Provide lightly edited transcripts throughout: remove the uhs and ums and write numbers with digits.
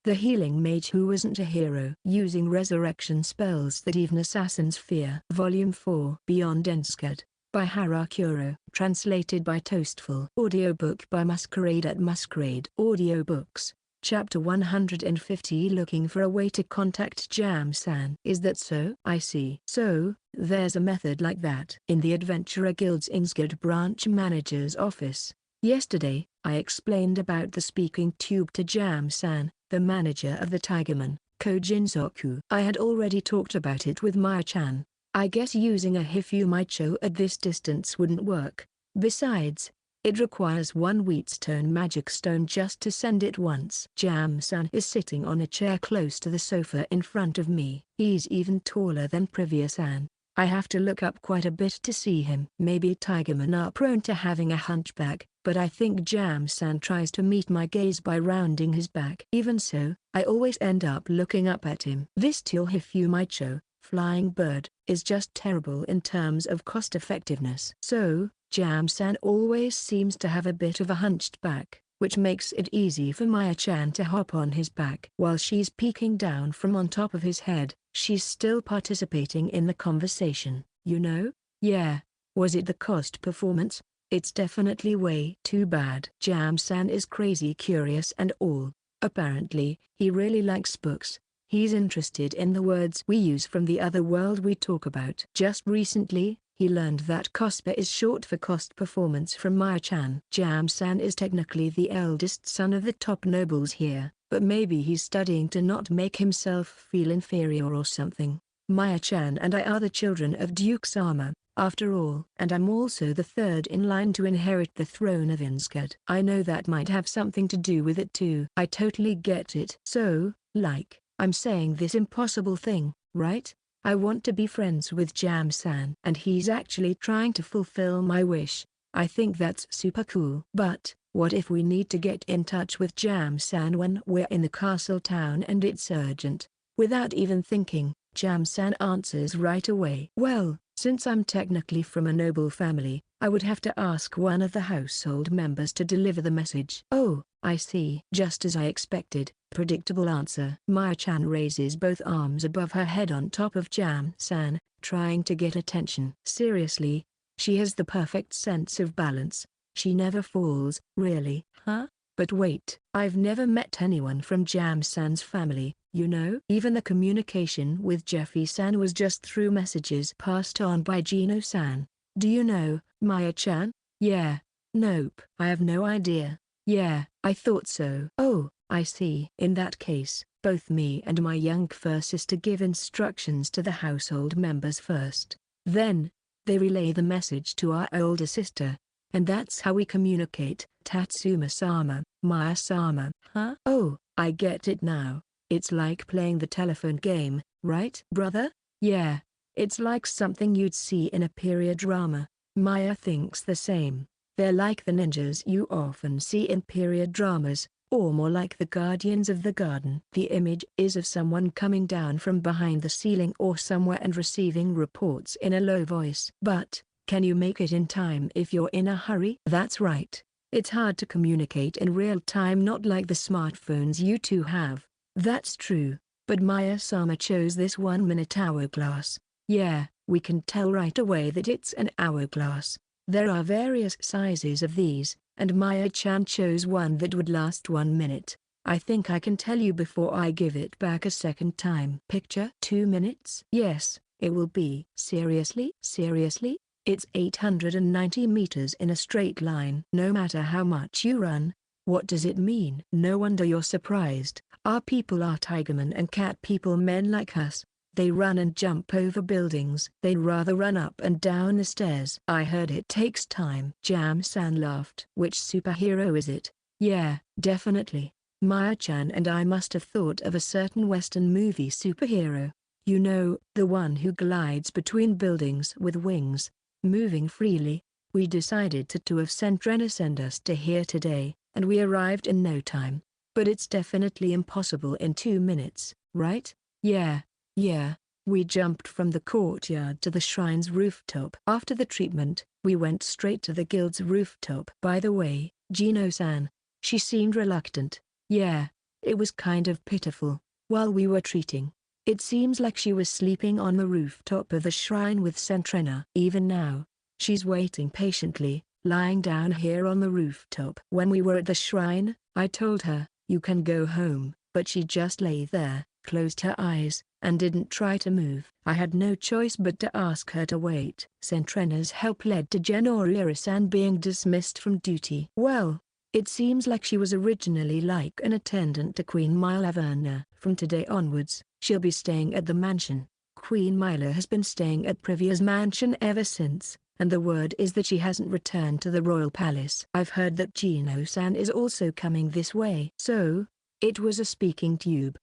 The healing mage who wasn't a hero. Using resurrection spells that even assassins fear. Volume 4. Beyond Ensked. By Harakuro. Translated by Toastful. Audiobook by Masquerade at Masquerade. Audiobooks. Chapter 150. Looking for a way to contact Jam-san. Is that so? I see. So, there's a method like that. In the Adventurer Guild's Ensked branch manager's office. Yesterday, I explained about the speaking tube to Jam-san, the manager of the Tigerman, Kojinsoku. I had already talked about it with Maya-chan. I guess using a Hifumaicho at this distance wouldn't work. Besides, it requires one wheatstone magic stone just to send it once. Jam-san is sitting on a chair close to the sofa in front of me. He's even taller than Privia-san. I have to look up quite a bit to see him. Maybe Tigermen are prone to having a hunchback, but I think Jam-san tries to meet my gaze by rounding his back. Even so, I always end up looking up at him. This Teal Hifumaicho, flying bird, is just terrible in terms of cost effectiveness. So, Jam-san always seems to have a bit of a hunched back, which makes it easy for Maya-chan to hop on his back. While she's peeking down from on top of his head, she's still participating in the conversation. You know? Yeah. Was it the cost performance? It's definitely way too bad. Jam-san is crazy curious and all. Apparently, he really likes books. He's interested in the words we use from the other world we talk about. Just recently, he learned that COSPA is short for cost performance from Maya-chan. Jam-san is technically the eldest son of the top nobles here, but maybe he's studying to not make himself feel inferior or something. Maya-chan and I are the children of Duke Sama, after all. And I'm also the third in line to inherit the throne of Ensked. I know that might have something to do with it too. I totally get it. So, like, I'm saying this impossible thing, right? I want to be friends with Jam-san. And he's actually trying to fulfill my wish. I think that's super cool. But, what if we need to get in touch with Jam-san when we're in the castle town and it's urgent? Without even thinking, Jam-san answers right away. Well, since I'm technically from a noble family, I would have to ask one of the household members to deliver the message. Oh, I see. Just as I expected. Predictable answer. Maya-chan raises both arms above her head on top of Jam-san, trying to get attention. Seriously, she has the perfect sense of balance. She never falls. Really? Huh? But wait. I've never met anyone from Jam-san's family, you know? Even the communication with Jeffy-san was just through messages passed on by Gino-san. Do you know, Maya-chan? Yeah. Nope. I have no idea. Yeah, I thought so. Oh, I see. In that case, both me and my younger sister give instructions to the household members first. Then, they relay the message to our older sister. And that's how we communicate. Tatsuma-sama, Maya-sama. Huh? Oh, I get it now. It's like playing the telephone game, right, brother? Yeah. It's like something you'd see in a period drama. Maya thinks the same. They're like the ninjas you often see in period dramas, or more like the guardians of the garden. The image is of someone coming down from behind the ceiling or somewhere and receiving reports in a low voice. But, can you make it in time if you're in a hurry? That's right. It's hard to communicate in real time, not like the smartphones you two have. That's true, but Maya-sama chose this 1-minute hourglass. Yeah, we can tell right away that it's an hourglass. There are various sizes of these, and Maya-chan chose one that would last 1 minute. I think I can tell you before I give it back a second time. Picture 2 minutes? Yes, it will be. Seriously? Seriously? It's 890 meters in a straight line. No matter how much you run. What does it mean? No wonder you're surprised. Our people are tigermen and cat people, men like us. They run and jump over buildings. They'd rather run up and down the stairs. I heard it takes time. Jam-san laughed. Which superhero is it? Yeah, definitely. Maya-chan and I must have thought of a certain Western movie superhero. You know, the one who glides between buildings with wings, moving freely. We decided to have sent Renner send us to here today, and we arrived in no time. But it's definitely impossible in 2 minutes, right? Yeah. Yeah, we jumped from the courtyard to the shrine's rooftop. After the treatment, we went straight to the guild's rooftop. By the way, Gino-san. She seemed reluctant. Yeah, It was kind of pitiful. While we were treating, it seems like she was sleeping on the rooftop of the shrine with Centrena. Even now, she's waiting patiently, lying down here on the rooftop. When we were at the shrine, I told her, "You can go home," but she just lay there, closed her eyes, and didn't try to move. I had no choice but to ask her to wait. Centrena's help led to Genoriera-san being dismissed from duty. Well, it seems like she was originally like an attendant to Queen Mylaverna. From today onwards, she'll be staying at the mansion. Queen Myla has been staying at Privia's mansion ever since, and the word is that she hasn't returned to the royal palace. I've heard that Gino-san is also coming this way. So, it was a speaking tube.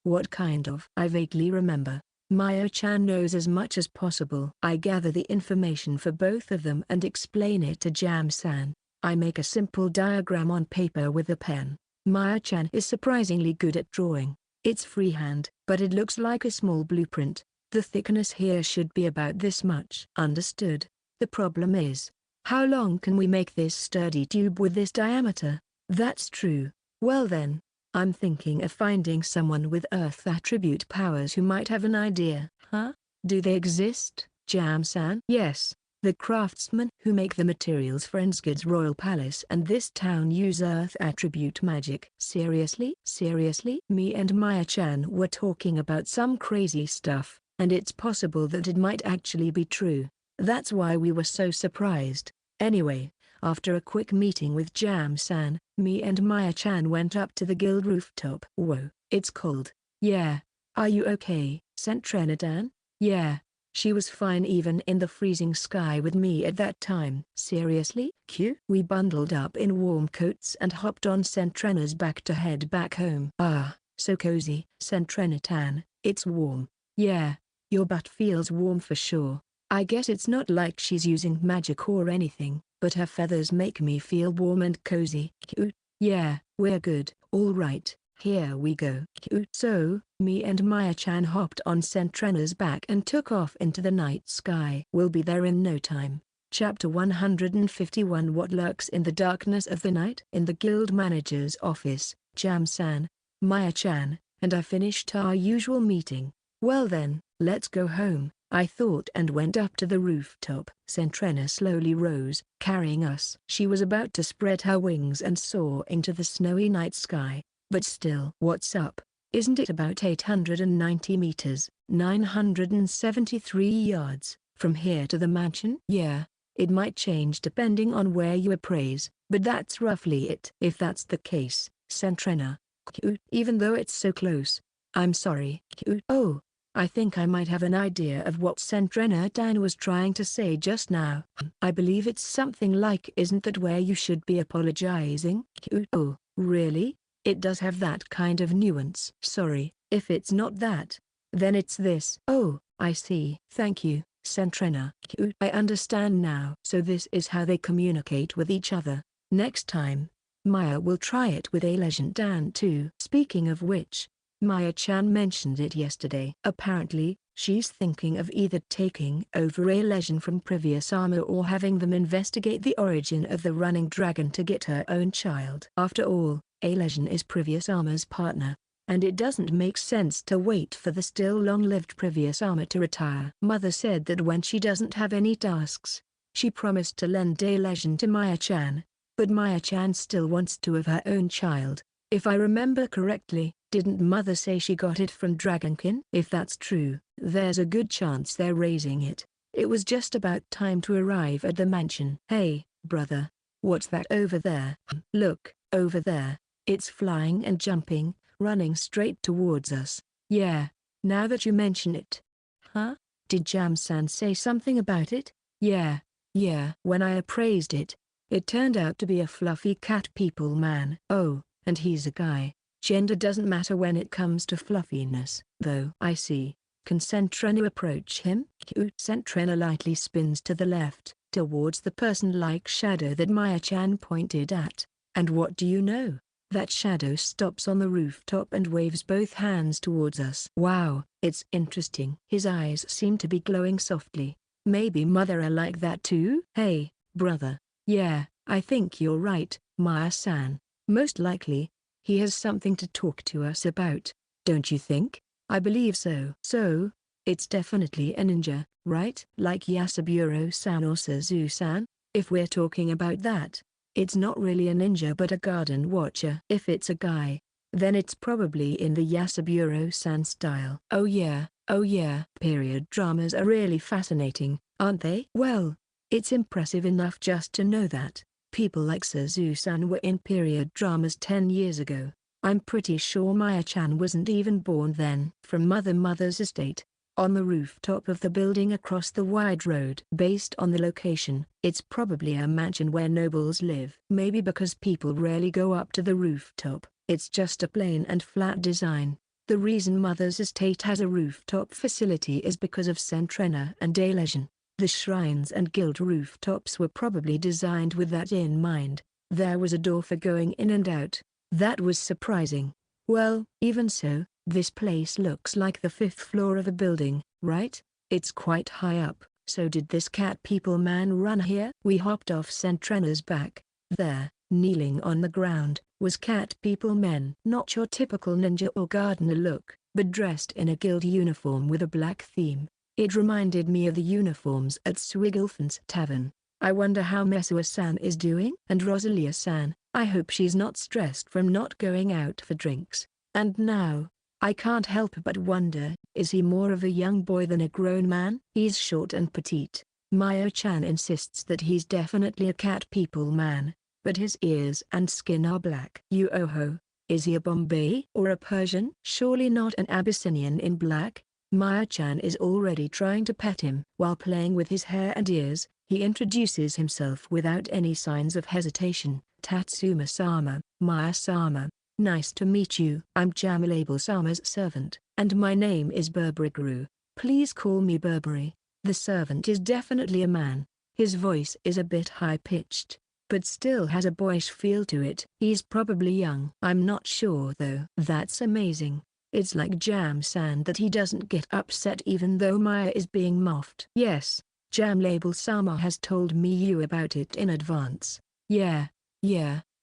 What kind of? I vaguely remember. Maya-chan knows as much as possible. I gather the information for both of them and explain it to Jam-san. I make a simple diagram on paper with a pen. Maya-chan is surprisingly good at drawing. It's freehand, but it looks like a small blueprint. The thickness here should be about this much. Understood. The problem is, how long can we make this sturdy tube with this diameter? That's true. Well then, I'm thinking of finding someone with Earth attribute powers who might have an idea. Huh? Do they exist, Jam-san? Yes. The craftsmen who make the materials for Ensgard's royal palace and this town use Earth attribute magic. Seriously? Seriously? Me and Maya-chan were talking about some crazy stuff, and it's possible that it might actually be true. That's why we were so surprised. Anyway, after a quick meeting with Jam-san, me and Maya-chan went up to the guild rooftop. Whoa, it's cold. Yeah. Are you okay, Centrena-dan? Yeah. She was fine even in the freezing sky with me at that time. Seriously? Q? We bundled up in warm coats and hopped on Centrena's back to head back home. Ah, so cozy. Centrena-tan, it's warm. Yeah. Your butt feels warm for sure. I guess it's not like she's using magic or anything, but her feathers make me feel warm and cozy. Q? Yeah, we're good. All right. Here we go. So, me and Maya-chan hopped on Centrena's back and took off into the night sky. We'll be there in no time. Chapter 151. What lurks in the darkness of the night? In the guild manager's office, Jam-san, Maya-chan, and I finished our usual meeting. Well then, let's go home, I thought, and went up to the rooftop. Centrena slowly rose, carrying us. She was about to spread her wings and soar into the snowy night sky. But still. What's up? Isn't it about 890 meters, 973 yards, from here to the mansion? Yeah, it might change depending on where you appraise, but that's roughly it. If that's the case, Centrena, even though it's so close, I'm sorry. Oh, I think I might have an idea of what Centrena-dan was trying to say just now. I believe it's something like, isn't that where you should be apologizing? Oh, really? It does have that kind of nuance. Sorry, if it's not that, then it's this. Oh, I see. Thank you, Centrena. I understand now. So this is how they communicate with each other. Next time, Maya will try it with A-Legend-dan too. Speaking of which, Maya-chan mentioned it yesterday. Apparently, she's thinking of either taking over A-Legend from previous armor or having them investigate the origin of the running dragon to get her own child. After all, A-Legend is previous armor's partner, and it doesn't make sense to wait for the still long-lived previous armor to retire. Mother said that when she doesn't have any tasks, she promised to lend A-Legend to Maya-chan, but Maya-chan still wants to have her own child. If I remember correctly, didn't Mother say she got it from Dragonkin? If that's true, there's a good chance they're raising it. It was just about time to arrive at the mansion. Hey, brother, what's that over there? Look, over there. It's flying and jumping, running straight towards us. Yeah, now that you mention it. Huh? Did Jam-san say something about it? Yeah. When I appraised it, it turned out to be a fluffy cat people man. Oh, and he's a guy. Gender doesn't matter when it comes to fluffiness, though. I see. Can Centrena approach him? Centrena lightly spins to the left, towards the person-like shadow that Maya-chan pointed at. And what do you know? That shadow stops on the rooftop and waves both hands towards us. Wow, it's interesting. His eyes seem to be glowing softly. Maybe Mother are like that too? Hey, brother. Yeah, I think you're right, Maya-san. Most likely. He has something to talk to us about, don't you think? I believe so. So, it's definitely a ninja, right? Like Yasuburo-san or Suzu-san? If we're talking about that, it's not really a ninja but a garden watcher. If it's a guy, then it's probably in the Yasuburo-san style. Oh yeah. Period dramas are really fascinating, aren't they? Well, it's impressive enough just to know that people like Suzu-san were in period dramas 10 years ago. I'm pretty sure Maya-chan wasn't even born then. From Mother's estate, on the rooftop of the building across the wide road. Based on the location, it's probably a mansion where nobles live. Maybe because people rarely go up to the rooftop, it's just a plain and flat design. The reason Mother's estate has a rooftop facility is because of Sentrena and Dalesion. The shrines and guild rooftops were probably designed with that in mind. There was a door for going in and out. That was surprising. Well, even so, this place looks like the 5th floor of a building, right? It's quite high up. So did this cat people man run here? We hopped off Sentrena's back. There, kneeling on the ground, was cat people men. Not your typical ninja or gardener look, but dressed in a guild uniform with a black theme. It reminded me of the uniforms at Swigglefen's tavern. I wonder how Mesua-san is doing? And Rosalia-san, I hope she's not stressed from not going out for drinks. And now, I can't help but wonder, is he more of a young boy than a grown man? He's short and petite. Maya-chan insists that he's definitely a cat people man, but his ears and skin are black. Yo-ho, is he a Bombay or a Persian? Surely not an Abyssinian in black? Maya-chan is already trying to pet him. While playing with his hair and ears, he introduces himself without any signs of hesitation. Tatsuma-sama, Maya-sama, nice to meet you. I'm Jamilable-sama's servant, and my name is Burberry. Please call me Burberry. The servant is definitely a man. His voice is a bit high-pitched, but still has a boyish feel to it. He's probably young. I'm not sure though. That's amazing. It's like Jam-san that he doesn't get upset even though Maya is being mocked. Yes, Jam-label-sama has told me you about it in advance. Yeah,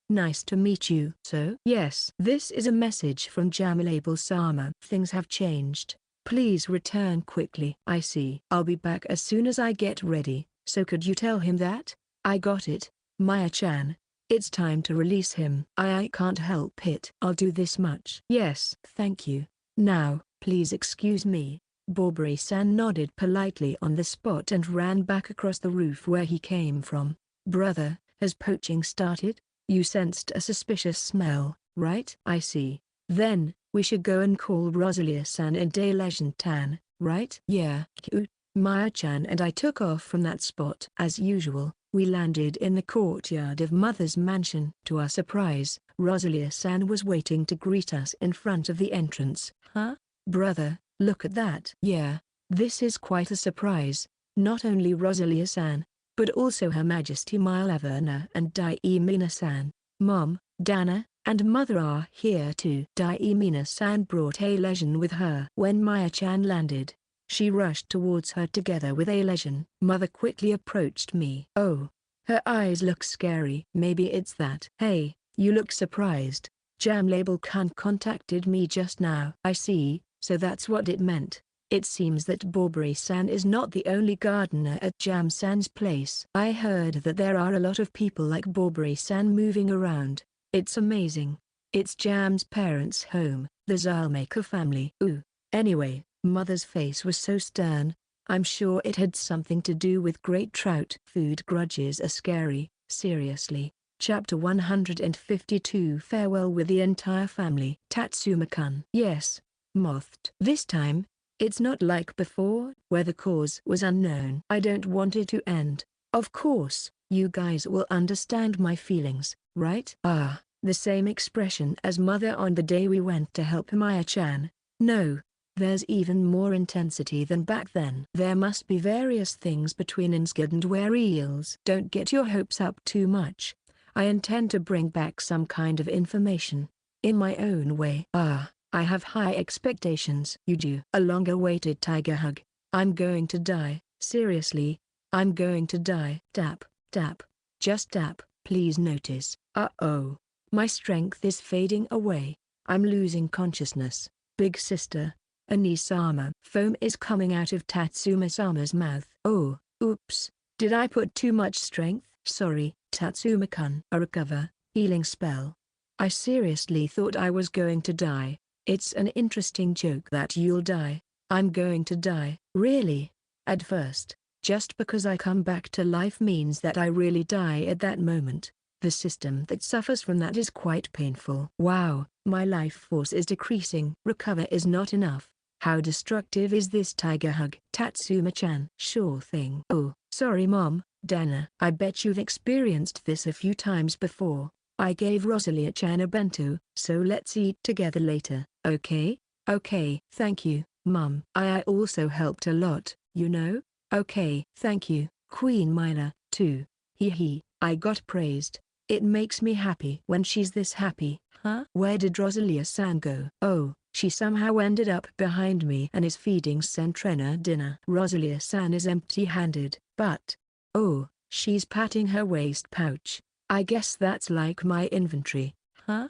nice to meet you. So? Yes. This is a message from Jam-label-sama. Things have changed. Please return quickly. I see. I'll be back as soon as I get ready, so could you tell him that? I got it, Maya-chan. It's time to release him. I can't help it. I'll do this much. Yes. Thank you. Now, please excuse me. Burberry-san nodded politely on the spot and ran back across the roof where he came from. Brother, has poaching started? You sensed a suspicious smell, right? I see. Then, we should go and call Rosalia-san and Dalesion-tan, right? Yeah. Cute. Maya-chan and I took off from that spot. As usual, we landed in the courtyard of Mother's mansion. To our surprise, Rosalia-san was waiting to greet us in front of the entrance. Huh? Brother, look at that. Yeah, this is quite a surprise. Not only Rosalia-san, but also Her Majesty Mylaverna and Daimina-san, Mom, Dana, and Mother are here too. Daimina-san brought Alesion with her. When Maya-chan landed, she rushed towards her together with Alesion. Mother quickly approached me. Oh, her eyes look scary. Maybe it's that. Hey, you look surprised. Jam-label-kun contacted me just now. I see, so that's what it meant. It seems that Burberry-san is not the only gardener at Jam-san's place. I heard that there are a lot of people like Burberry-san moving around. It's amazing. It's Jam's parents' home, the Zalmaker family. Ooh. Anyway, Mother's face was so stern. I'm sure it had something to do with great trout. Food grudges are scary, seriously. Chapter 152 Farewell with the entire family. Tatsuma-kun. Yes, Mothed. This time, it's not like before, where the cause was unknown. I don't want it to end. Of course, you guys will understand my feelings, right? Ah, the same expression as Mother on the day we went to help Maya-chan. No, there's even more intensity than back then. There must be various things between Inskid and Wary Eels. Don't get your hopes up too much. I intend to bring back some kind of information. In my own way. Ah. I have high expectations. You do. A long-awaited tiger hug. I'm going to die. Seriously, I'm going to die. Tap, tap. Just tap. Please notice. Uh-oh. My strength is fading away. I'm losing consciousness. Big sister. Anisama. Foam is coming out of Tatsuma-sama's mouth. Oh, oops. Did I put too much strength? Sorry, Tatsuma-kun. A recover, healing spell. I seriously thought I was going to die. It's an interesting joke that you'll die. I'm going to die. Really? At first, just because I come back to life means that I really die at that moment. The system that suffers from that is quite painful. Wow, my life force is decreasing. Recover is not enough. How destructive is this tiger hug? Tatsuma-chan. Sure thing. Oh, sorry mom, Dana. I bet you've experienced this a few times before. I gave Rosalia-chan a bento, so let's eat together later, okay? Okay. Thank you, mom. I also helped a lot, you know? Okay. Thank you, Queen Myla, too. Hee. I got praised. It makes me happy when she's this happy. Huh? Where did Rosalia-san go? Oh, she somehow ended up behind me and is feeding Sentrena dinner. Rosalia-san is empty-handed, but... oh, she's patting her waist pouch. I guess that's like my inventory. Huh?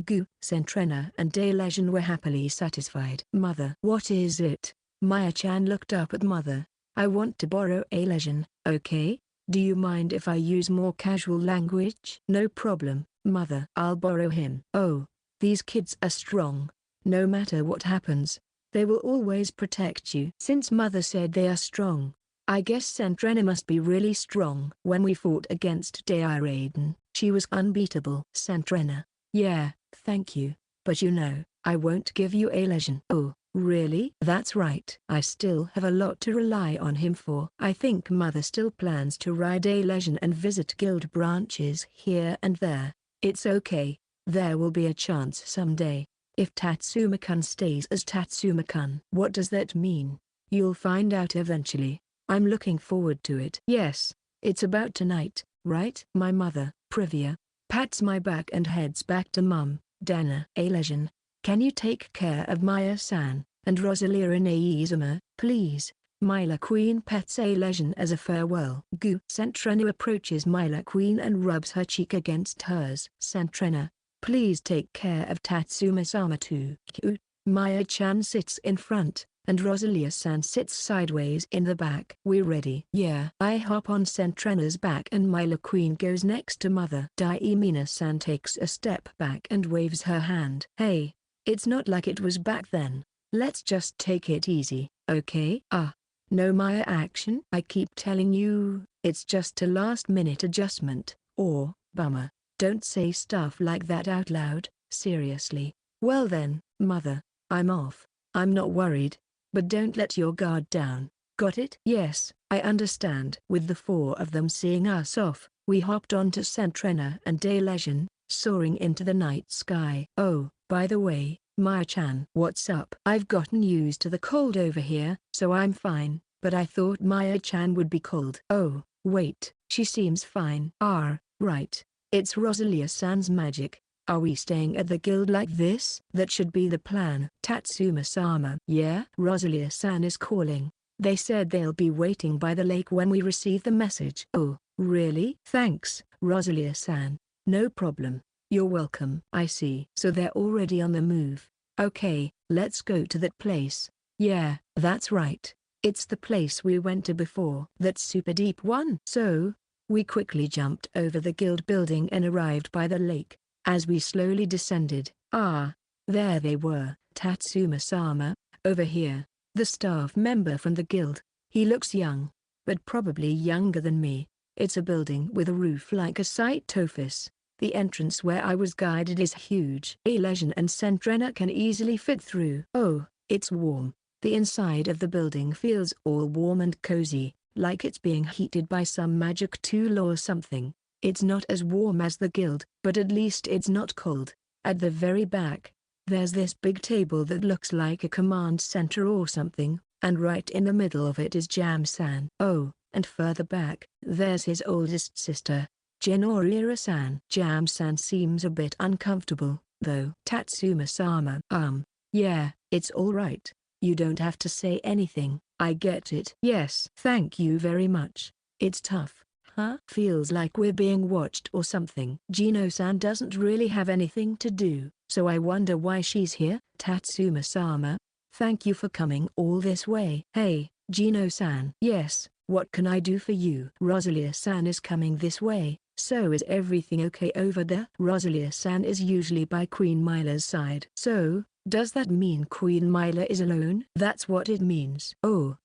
Goo. Sentrena and Delesion were happily satisfied. Mother. What is it? Maya-chan looked up at Mother. I want to borrow a lesion, okay? Do you mind if I use more casual language? No problem, Mother. I'll borrow him. Oh, these kids are strong. No matter what happens, they will always protect you. Since Mother said they are strong, I guess Sentrena must be really strong. When we fought against Deiraiden, she was unbeatable. Sentrena. Yeah, thank you, but you know, I won't give you a lesion. Oh. Really? That's right. I still have a lot to rely on him for. I think Mother still plans to ride a lesion and visit guild branches here and there. It's okay. There will be a chance someday. If Tatsuma-kun stays as Tatsuma-kun. What does that mean? You'll find out eventually. I'm looking forward to it. Yes, it's about tonight, right? My mother, Privia, pats my back and heads back to Mum. Dana. A lesion. Can you take care of Maya-san, and Rosalia and Aizuma, please? Myla Queen pets a lesion as a farewell. Goo. Sentrena approaches Myla Queen and rubs her cheek against hers. Sentrena, please take care of Tatsuma-sama too. Goo. Maya-chan sits in front, and Rosalia-san sits sideways in the back. We ready? Yeah. I hop on Sentrena's back and Myla Queen goes next to Mother. Daimina-san takes a step back and waves her hand. Hey. It's not like it was back then. Let's just take it easy, okay? No Maya action? I keep telling you, it's just a last-minute adjustment. Or, bummer, don't say stuff like that out loud, seriously. Well then, Mother, I'm off. I'm not worried. But don't let your guard down. Got it? Yes, I understand. With the four of them seeing us off, we hopped onto Sentrena and Delesion, soaring into the night sky. Oh. By the way, Maya-chan. What's up? I've gotten used to the cold over here, so I'm fine, but I thought Maya-chan would be cold. Oh, wait, she seems fine. Right. It's Rosalia-san's magic. Are we staying at the guild like this? That should be the plan. Tatsuma-sama. Yeah? Rosalia-san is calling. They said they'll be waiting by the lake when we receive the message. Oh, really? Thanks, Rosalia-san. No problem. You're welcome. I see. So they're already on the move. Okay, let's go to that place. Yeah, that's right. It's the place we went to before. That super deep one. So, we quickly jumped over the guild building and arrived by the lake. As we slowly descended, there they were. Tatsuma-sama, over here, the staff member from the guild. He looks young, but probably younger than me. It's a building with a roof like a site office. The entrance where I was guided is huge. A lesion and Sentrena can easily fit through. Oh, it's warm. The inside of the building feels all warm and cozy, like it's being heated by some magic tool or something. It's not as warm as the guild, but at least it's not cold. At the very back, there's this big table that looks like a command center or something, and right in the middle of it is Jam-san. Oh, and further back, there's his oldest sister, Genorira-san. Jam-san seems a bit uncomfortable, though. Tatsuma-sama. Yeah, it's alright. You don't have to say anything. I get it. Yes. Thank you very much. It's tough, Huh? Feels like we're being watched or something. Gino-san doesn't really have anything to do, so I wonder why she's here. Tatsuma-sama, thank you for coming all this way. Hey, Gino-san. Yes, what can I do for you? Rosalia-san is coming this way. So is everything okay over there? Rosalia-san is usually by Queen Myla's side. So, does that mean Queen Myla is alone? That's what it means. Oh,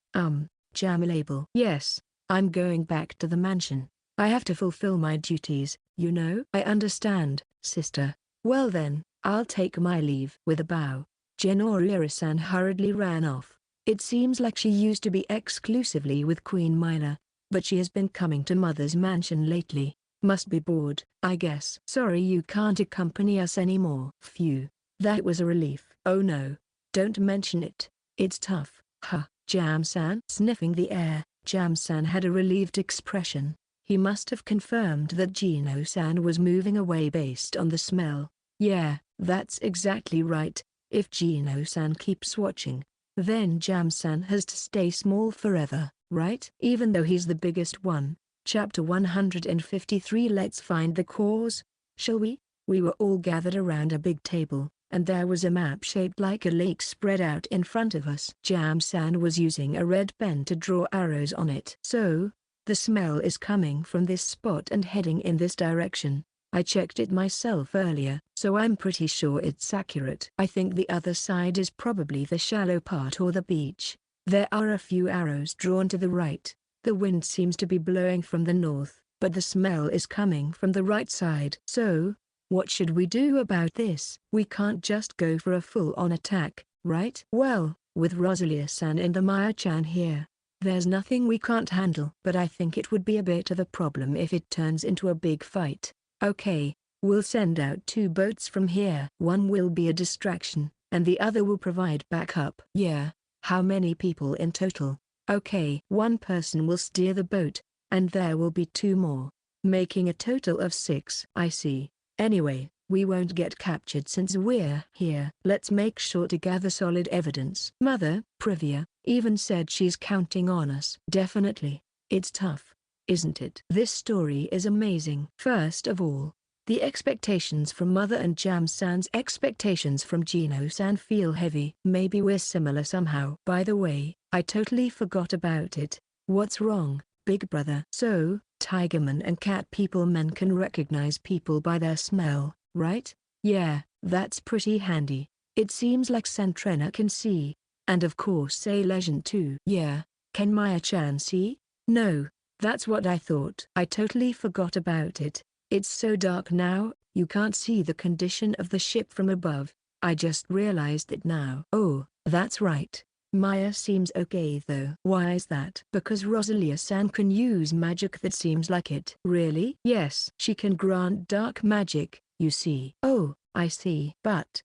jam label. Yes, I'm going back to the mansion. I have to fulfill my duties, you know. I understand, sister. Well then, I'll take my leave. With a bow, Genoriera-san hurriedly ran off. It seems like she used to be exclusively with Queen Myla, but she has been coming to Mother's mansion lately. Must be bored, I guess. Sorry you can't accompany us anymore. Phew, that was a relief. Oh no, don't mention it. It's tough. Huh. Jam-san? Sniffing the air, Jam-san had a relieved expression. He must have confirmed that Gino-san was moving away based on the smell. Yeah, that's exactly right. If Gino-san keeps watching, then Jam-san has to stay small forever, right? Even though he's the biggest one. Chapter 153. Let's find the cause, shall we? We were all gathered around a big table, and there was a map shaped like a lake spread out in front of us. Jam-san was using a red pen to draw arrows on it. So, the smell is coming from this spot and heading in this direction. I checked it myself earlier, so I'm pretty sure it's accurate. I think the other side is probably the shallow part or the beach. There are a few arrows drawn to the right. The wind seems to be blowing from the north, but the smell is coming from the right side. So, what should we do about this? We can't just go for a full-on attack, right? Well, with Rosalia-san and the Maya-chan here, there's nothing we can't handle. But I think it would be a bit of a problem if it turns into a big fight. Okay, we'll send out 2 boats from here. One will be a distraction, and the other will provide backup. Yeah, how many people in total? Okay, 1 person will steer the boat, and there will be 2 more, making a total of 6. I see. Anyway, we won't get captured since we're here. Let's make sure to gather solid evidence. Mother, Privia, even said she's counting on us. Definitely. It's tough, isn't it? This story is amazing. First of all, the expectations from Mother and Jam-san's expectations from Gino-san feel heavy. Maybe we're similar somehow. By the way, I totally forgot about it. What's wrong, big brother? So, Tigerman and cat people men can recognize people by their smell, right? Yeah, that's pretty handy. It seems like Santrena can see. And of course Legend too. Yeah, can Maya-chan see? No, that's what I thought. I totally forgot about it. It's so dark now, you can't see the condition of the ship from above. I just realized it now. Oh, that's right. Maya seems okay though. Why is that? Because Rosalia-san can use magic that seems like it. Really? Yes. She can grant dark magic, you see. Oh, I see. But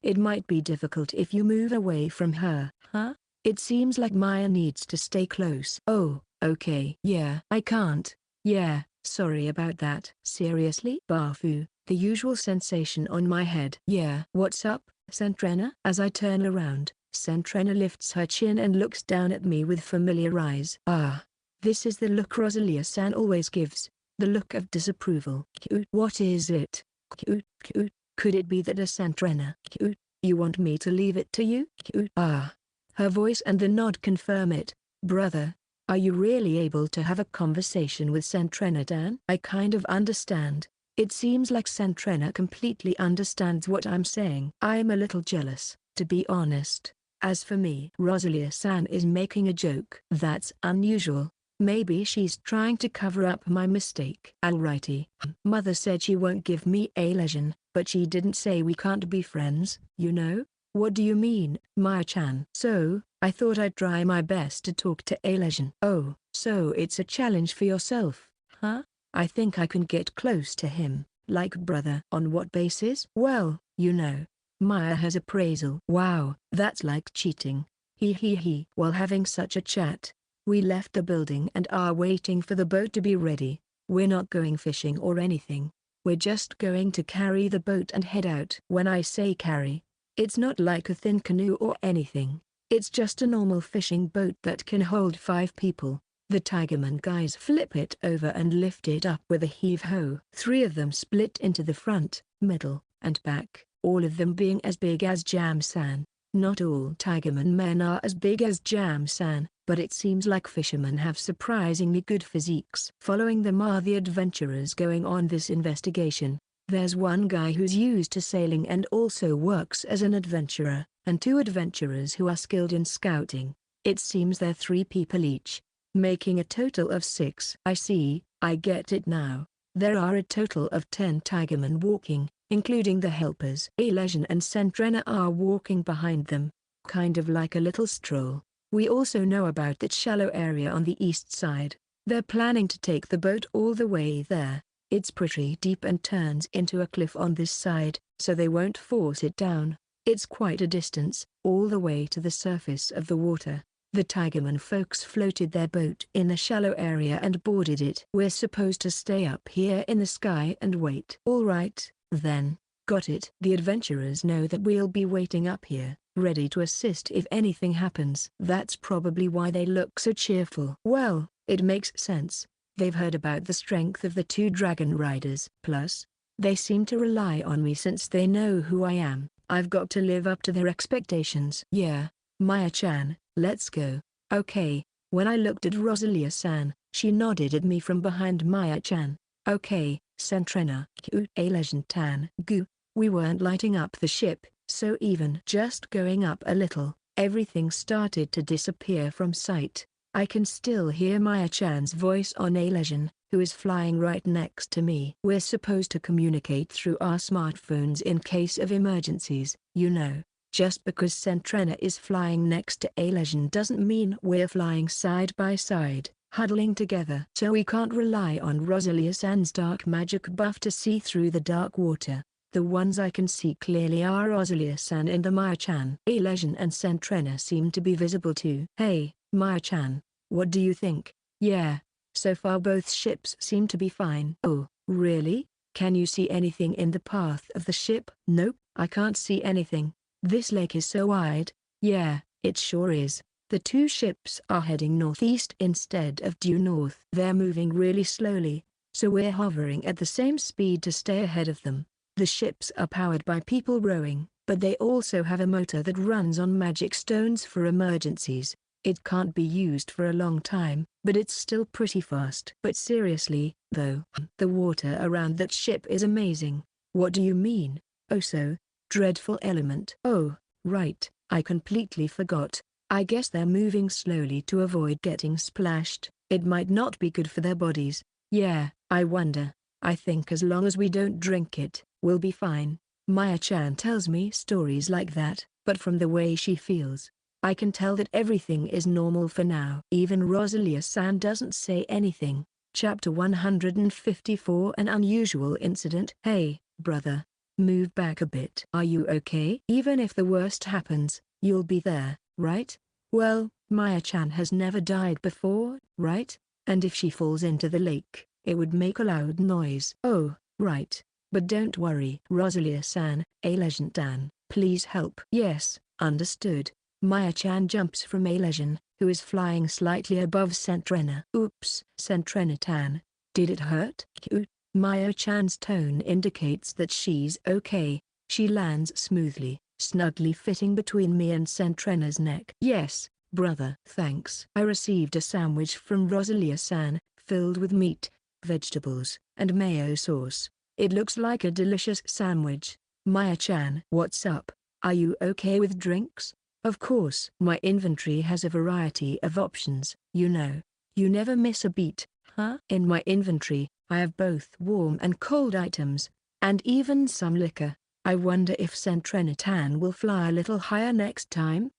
it might be difficult if you move away from her. Huh? It seems like Maya needs to stay close. Oh, okay. Yeah. I can't. Yeah, sorry about that. Seriously? Bafu, the usual sensation on my head. Yeah. What's up, Santrena? As I turn around, Santrena lifts her chin and looks down at me with familiar eyes. Ah, this is the look Rosalia-san always gives, the look of disapproval. What is it? Could it be that a Santrena? You want me to leave it to you? Ah. Her voice and the nod confirm it. Brother, are you really able to have a conversation with Santrena-dan? I kind of understand. It seems like Santrena completely understands what I'm saying. I'm a little jealous, to be honest. As for me, Rosalia-san is making a joke. That's unusual. Maybe she's trying to cover up my mistake. Alrighty. Mother said she won't give me a lesion, but she didn't say we can't be friends, you know? What do you mean, Maya-chan? So, I thought I'd try my best to talk to Lesion. Oh, so it's a challenge for yourself, huh? I think I can get close to him, like brother. On what basis? Well, you know, Maya has appraisal. Wow, that's like cheating. He. While having such a chat, we left the building and are waiting for the boat to be ready. We're not going fishing or anything. We're just going to carry the boat and head out. When I say carry, it's not like a thin canoe or anything. It's just a normal fishing boat that can hold 5 people. The Tigerman guys flip it over and lift it up with a heave-ho. 3 of them split into the front, middle, and back, all of them being as big as Jam-san. Not all Tigerman men are as big as Jam-san, but it seems like fishermen have surprisingly good physiques. Following them are the adventurers going on this investigation. There's one guy who's used to sailing and also works as an adventurer, and 2 adventurers who are skilled in scouting. It seems they're 3 people each, making a total of 6. I see, I get it now. There are a total of 10 Tigermen walking, including the helpers. Alesian and Sentrena are walking behind them, kind of like a little stroll. We also know about that shallow area on the east side. They're planning to take the boat all the way there. It's pretty deep and turns into a cliff on this side, so they won't force it down. It's quite a distance, all the way to the surface of the water. The Tigerman folks floated their boat in the shallow area and boarded it. We're supposed to stay up here in the sky and wait. All right, then. Got it. The adventurers know that we'll be waiting up here, ready to assist if anything happens. That's probably why they look so cheerful. Well, it makes sense. They've heard about the strength of the 2 dragon riders. Plus, they seem to rely on me since they know who I am. I've got to live up to their expectations. Yeah, Maya-chan, let's go. Okay. When I looked at Rosalia-san, she nodded at me from behind Maya-chan. Okay, Sentrena, Alesian-tan, gu. We weren't lighting up the ship, so even just going up a little, everything started to disappear from sight. I can still hear Maya-chan's voice on Alesian, who is flying right next to me. We're supposed to communicate through our smartphones in case of emergencies, you know. Just because Sentrena is flying next to Alesian doesn't mean we're flying side by side, huddling together. So we can't rely on Rosalia-san's dark magic buff to see through the dark water. The ones I can see clearly are Rosalia-san and the Maya-chan. Alesian and Sentrena seem to be visible too. Hey, Maya-chan, what do you think? Yeah, so far both ships seem to be fine. Oh, really? Can you see anything in the path of the ship? Nope, I can't see anything. This lake is so wide. Yeah, it sure is. The 2 ships are heading northeast instead of due north. They're moving really slowly, so we're hovering at the same speed to stay ahead of them. The ships are powered by people rowing, but they also have a motor that runs on magic stones for emergencies. It can't be used for a long time, but it's still pretty fast. But seriously, though, the water around that ship is amazing. What do you mean? Oh, so dreadful element. Oh, right, I completely forgot. I guess they're moving slowly to avoid getting splashed. It might not be good for their bodies. Yeah, I wonder. I think as long as we don't drink it, we'll be fine. Maya-chan tells me stories like that, but from the way she feels, I can tell that everything is normal for now. Even Rosalia-san doesn't say anything. Chapter 154 An Unusual Incident. Hey, brother. Move back a bit. Are you okay? Even if the worst happens, you'll be there, right? Well, Maya-chan has never died before, right? And if she falls into the lake, it would make a loud noise. Oh, right. But don't worry. Rosalia-san, Alesian-tan, please help. Yes, understood. Maya-chan jumps from Alesian, who is flying slightly above Sentrena. Oops. Sentrena-tan, did it hurt? Maya-chan's tone indicates that she's okay. She lands smoothly, snugly fitting between me and Sentrena's neck. Yes, brother. Thanks. I received a sandwich from Rosalia-san, filled with meat, vegetables, and mayo sauce. It looks like a delicious sandwich. Maya-chan. What's up? Are you okay with drinks? Of course. My inventory has a variety of options, you know. You never miss a beat, huh? In my inventory, I have both warm and cold items, and even some liquor. I wonder if Sentrena-tan will fly a little higher next time?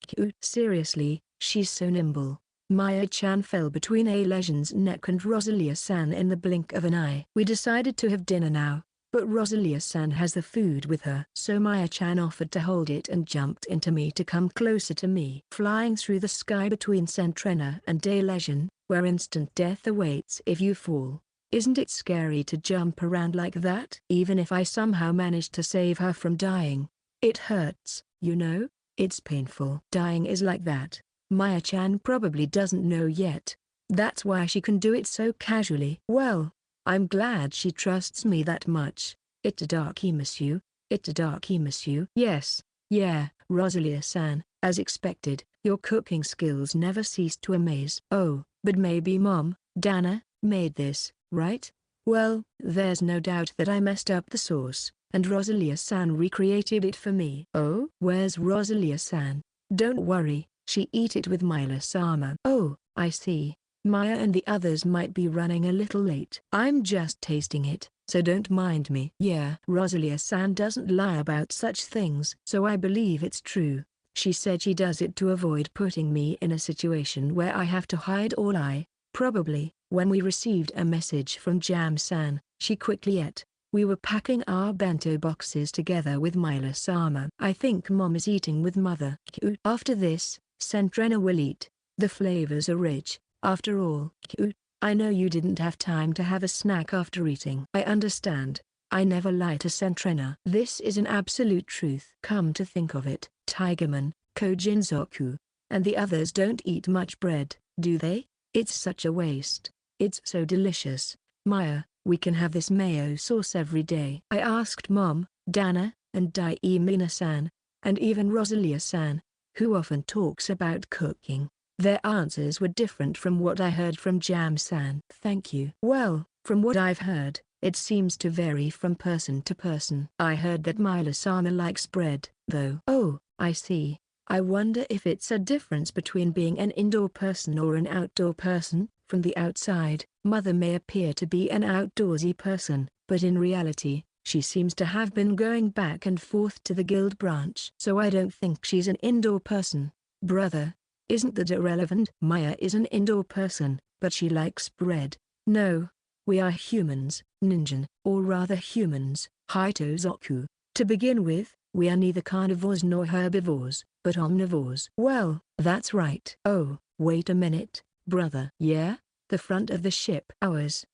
Seriously, she's so nimble. Maya-chan fell between Alesian's neck and Rosalia-san in the blink of an eye. We decided to have dinner now, but Rosalia-san has the food with her. So Maya-chan offered to hold it and jumped into me to come closer to me. Flying through the sky between Sentrena and Alesian, where instant death awaits if you fall. Isn't it scary to jump around like that? Even if I somehow manage to save her from dying, it hurts, you know? It's painful. Dying is like that. Maya-chan probably doesn't know yet, That's why she can do it so casually. Well, I'm glad she trusts me that much. Itadaki monsieur. Itadaki monsieur. Yes. Yeah, Rosalia-san, as expected, your cooking skills never cease to amaze. Oh, but maybe Mom, Dana, made this, right? Well, there's no doubt that I messed up the sauce, and Rosalia-san recreated it for me. Oh? Where's Rosalia-san? Don't worry, she eat it with Mila-sama. Oh, I see. Maya and the others might be running a little late. I'm just tasting it, so don't mind me. Yeah, Rosalia-san doesn't lie about such things. So I believe it's true. She said she does it to avoid putting me in a situation where I have to hide all probably, when we received a message from Jam-san, she quickly ate. We were packing our bento boxes together with Mila-sama. I think Mom is eating with Mother. After this, Sentrena will eat. The flavors are rich. After all, I know you didn't have time to have a snack after eating. I understand. I never lie to Sentrena. This is an absolute truth. Come to think of it, Tigerman, Kojinzoku, and the others don't eat much bread, do they? It's such a waste. It's so delicious. Maya, we can have this mayo sauce every day. I asked Mom, Dana, and Daimina-san, and even Rosalia-san, who often talks about cooking. Their answers were different from what I heard from Jam-san. Thank you. Well, from what I've heard, it seems to vary from person to person. I heard that Mila-sama likes bread, though. Oh, I see. I wonder if it's a difference between being an indoor person or an outdoor person. From the outside, Mother may appear to be an outdoorsy person, but in reality, she seems to have been going back and forth to the guild branch. So I don't think she's an indoor person. Brother, isn't that irrelevant? Maya is an indoor person, but she likes bread. No. We are humans, ninjan, or rather humans, Hitozoku. To begin with, we are neither carnivores nor herbivores, but omnivores. Well, that's right. Oh, wait a minute, brother. Yeah? The front of the ship. Ours.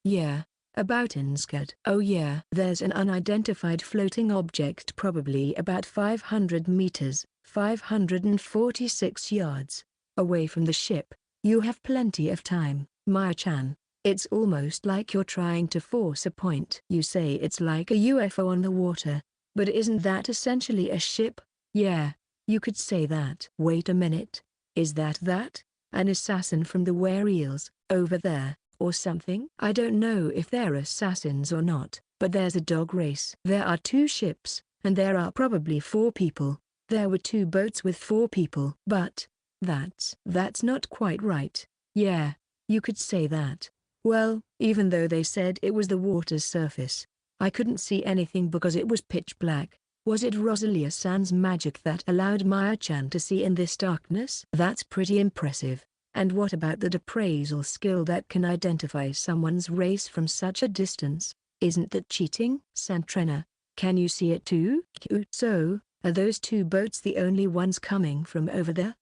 Yeah. About Inskad. Oh yeah. There's an unidentified floating object probably about 500 meters, 546 yards, away from the ship. You have plenty of time, Maya-chan. It's almost like you're trying to force a point. You say it's like a UFO on the water, but isn't that essentially a ship? Yeah, you could say that. Wait a minute. Is that an assassin from the Were-Eels, over there, or something? I don't know if they're assassins or not, but there's a dog race. There are 2 ships, and there are probably 4 people. There were 2 boats with 4 people. But, that's not quite right. Yeah, you could say that. Well, even though they said it was the water's surface, I couldn't see anything because it was pitch black. Was it Rosalia-san's magic that allowed Maya-chan to see in this darkness? That's pretty impressive. And what about the appraisal skill that can identify someone's race from such a distance? Isn't that cheating? Sentrena, can you see it too? So, are those 2 boats the only ones coming from over there?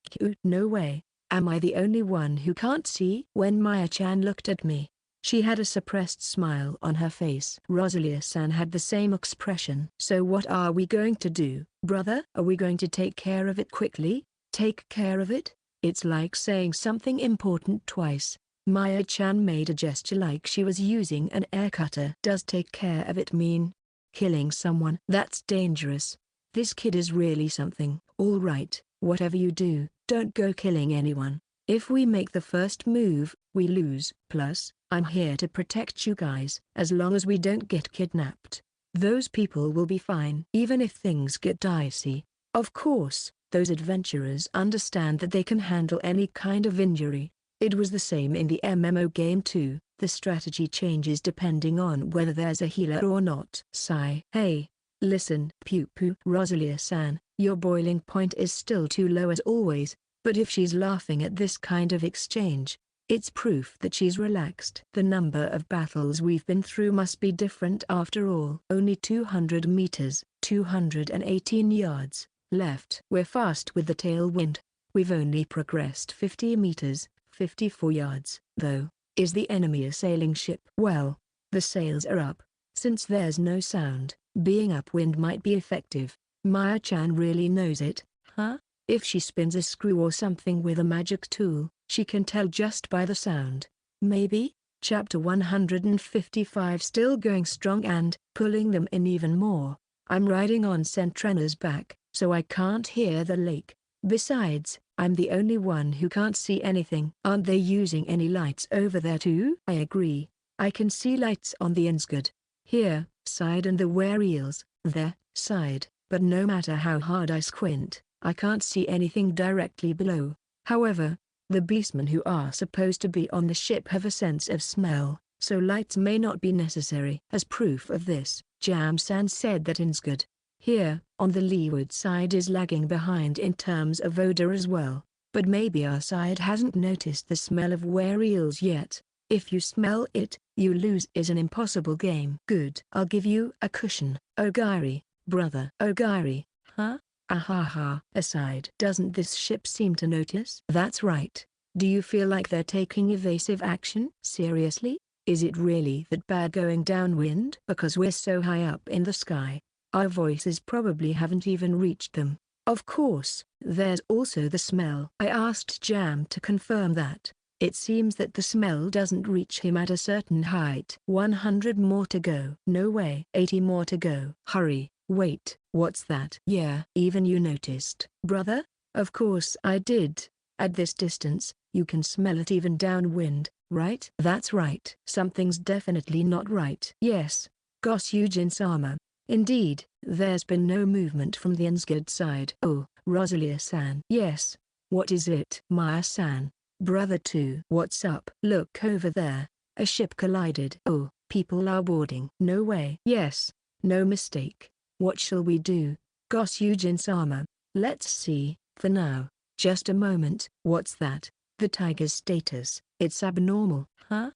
No way. Am I the only one who can't see? When Maya-chan looked at me, she had a suppressed smile on her face. Rosalia-san had the same expression. So what are we going to do, brother? Are we going to take care of it quickly? Take care of it? It's like saying something important twice. Maya-chan made a gesture like she was using an air cutter. Does take care of it mean killing someone? That's dangerous. This kid is really something. All right, whatever you do, don't go killing anyone. If we make the first move, we lose. Plus, I'm here to protect you guys. As long as we don't get kidnapped, those people will be fine. Even if things get dicey, of course, those adventurers understand that they can handle any kind of injury. It was the same in the MMO game too. The strategy changes depending on whether there's a healer or not. Sigh. Hey, listen, Pew-Pew. Rosalia-san, your boiling point is still too low as always, but if she's laughing at this kind of exchange, it's proof that she's relaxed. The number of battles we've been through must be different after all. Only 200 meters, 218 yards, left. We're fast with the tailwind. We've only progressed 50 meters, 54 yards. Though, is the enemy a sailing ship? Well, the sails are up. Since there's no sound, being upwind might be effective. Maya-chan really knows it, huh? If she spins a screw or something with a magic tool, She can tell just by the sound. Maybe? Chapter 155 still going strong and pulling them in even more. I'm riding on Sentrena's back, so I can't hear the lake. Besides, I'm the only one who can't see anything. Aren't they using any lights over there too? I agree. I can see lights on the Insgard. Here, side, and the Wereels, there, side, but no matter how hard I squint, I can't see anything directly below. However, the beastmen who are supposed to be on the ship have a sense of smell, so lights may not be necessary. As proof of this, Jam-san said that Insgard, here, on the leeward side, is lagging behind in terms of odor as well. But maybe our side hasn't noticed the smell of Wereels yet. If you smell it, you lose is an impossible game. Good. I'll give you a cushion. Ogiri, brother. Ogiri, huh? Ahaha. Aside. Doesn't this ship seem to notice? That's right. Do you feel like they're taking evasive action? Seriously? Is it really that bad going downwind? Because we're so high up in the sky, our voices probably haven't even reached them. Of course, there's also the smell. I asked Jam to confirm that. It seems that the smell doesn't reach him at a certain height. 100 more to go. No way. 80 more to go. Hurry. Wait. What's that? Yeah. Even you noticed. Brother? Of course I did. At this distance, you can smell it even downwind, right? That's right. Something's definitely not right. Yes. Gosyujin-sama. Indeed, there's been no movement from the Insgard side. Oh, Rosalia-san. Yes. What is it? Maya-san. Brother too. What's up? Look over there. A ship collided. Oh, people are boarding. No way. Yes. No mistake. What shall we do? Gosyujin-sama. Let's see. For now. Just a moment. What's that? The tiger's status. It's abnormal. Huh?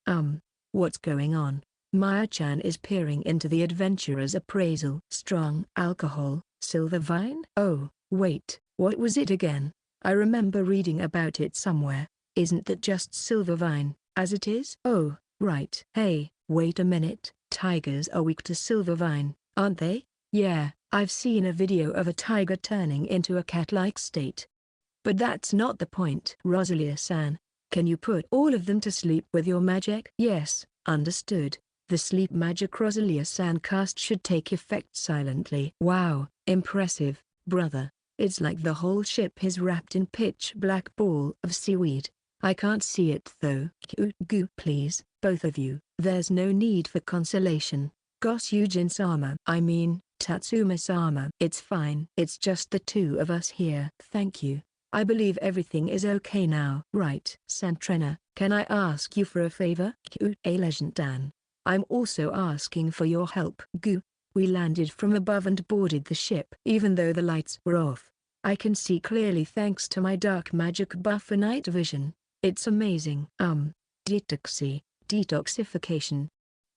What's going on? Maya-chan is peering into the adventurer's appraisal. Strong alcohol, silver vine? Oh, wait, what was it again? I remember reading about it somewhere. Isn't that just silver vine, as it is? Oh, right. Hey, wait a minute. Tigers are weak to silver vine, aren't they? Yeah, I've seen a video of a tiger turning into a cat-like state. But that's not the point. Rosalia-san, can you put all of them to sleep with your magic? Yes, understood. The sleep magic Rosalia-san cast should take effect silently. Wow, impressive, brother. It's like the whole ship is wrapped in pitch black ball of seaweed. I can't see it though. Goo, please, both of you. There's no need for consolation. Gosyujin-sama. I mean, Tatsuma-sama. It's fine. It's just the two of us here. Thank you. I believe everything is okay now. Right. Santrena, can I ask you for a favor? A legend Dan. I'm also asking for your help. Goo. We landed from above and boarded the ship. Even though the lights were off, I can see clearly thanks to my dark magic buffer night vision. It's amazing. Detoxification.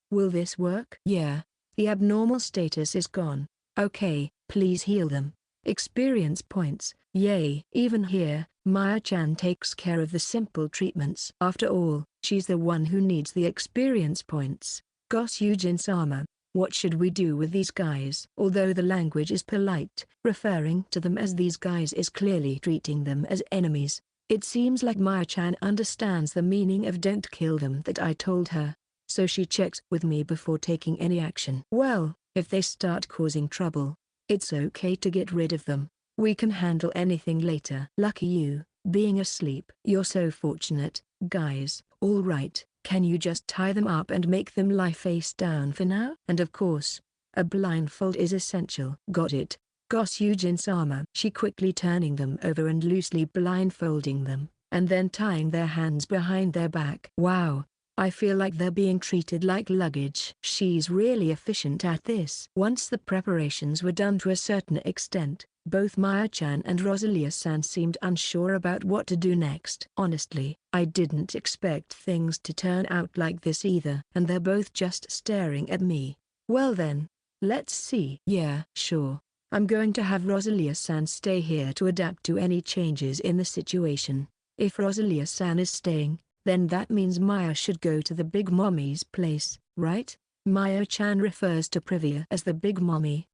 Will this work? Yeah. The abnormal status is gone. Okay, please heal them. Experience points. Yay. Even here, Maya-chan takes care of the simple treatments. After all, she's the one who needs the experience points. Gosyujin-sama, what should we do with these guys? Although the language is polite, referring to them as these guys is clearly treating them as enemies. It seems like Maya-chan understands the meaning of "don't kill them" that I told her. So she checks with me before taking any action. Well, if they start causing trouble, it's okay to get rid of them. We can handle anything later. Lucky you, being asleep. You're so fortunate, guys. All right, can you just tie them up and make them lie face down for now? And of course, a blindfold is essential. Got it. Gosyujin-sama. She quickly turning them over and loosely blindfolding them, and then tying their hands behind their back. Wow. I feel like they're being treated like luggage. She's really efficient at this. Once the preparations were done to a certain extent, both Maya-chan and Rosalia-san seemed unsure about what to do next. Honestly, I didn't expect things to turn out like this either. And they're both just staring at me. Well then, let's see. Yeah, sure. I'm going to have Rosalia-san stay here to adapt to any changes in the situation. If Rosalia-san is staying, then that means Maya should go to the Big Mommy's place, right? Maya-chan refers to Privia as the Big Mommy.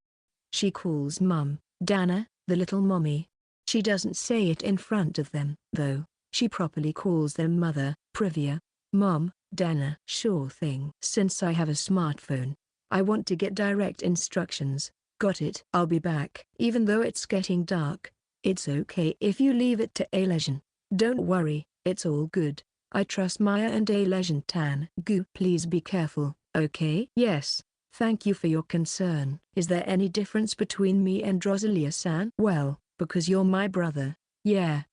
She calls Mum, Dana, the Little Mommy. She doesn't say it in front of them, though. She properly calls them mother, Privia, mom, Dana. Sure thing. Since I have a smartphone, I want to get direct instructions. Got it. I'll be back. Even though it's getting dark, it's okay if you leave it to Alesian. Don't worry, it's all good. I trust Maya and Alesian Tan. Goo. Please be careful, okay? Yes. Thank you for your concern. Is there any difference between me and Rosalia-san? Well, because you're my brother. Yeah.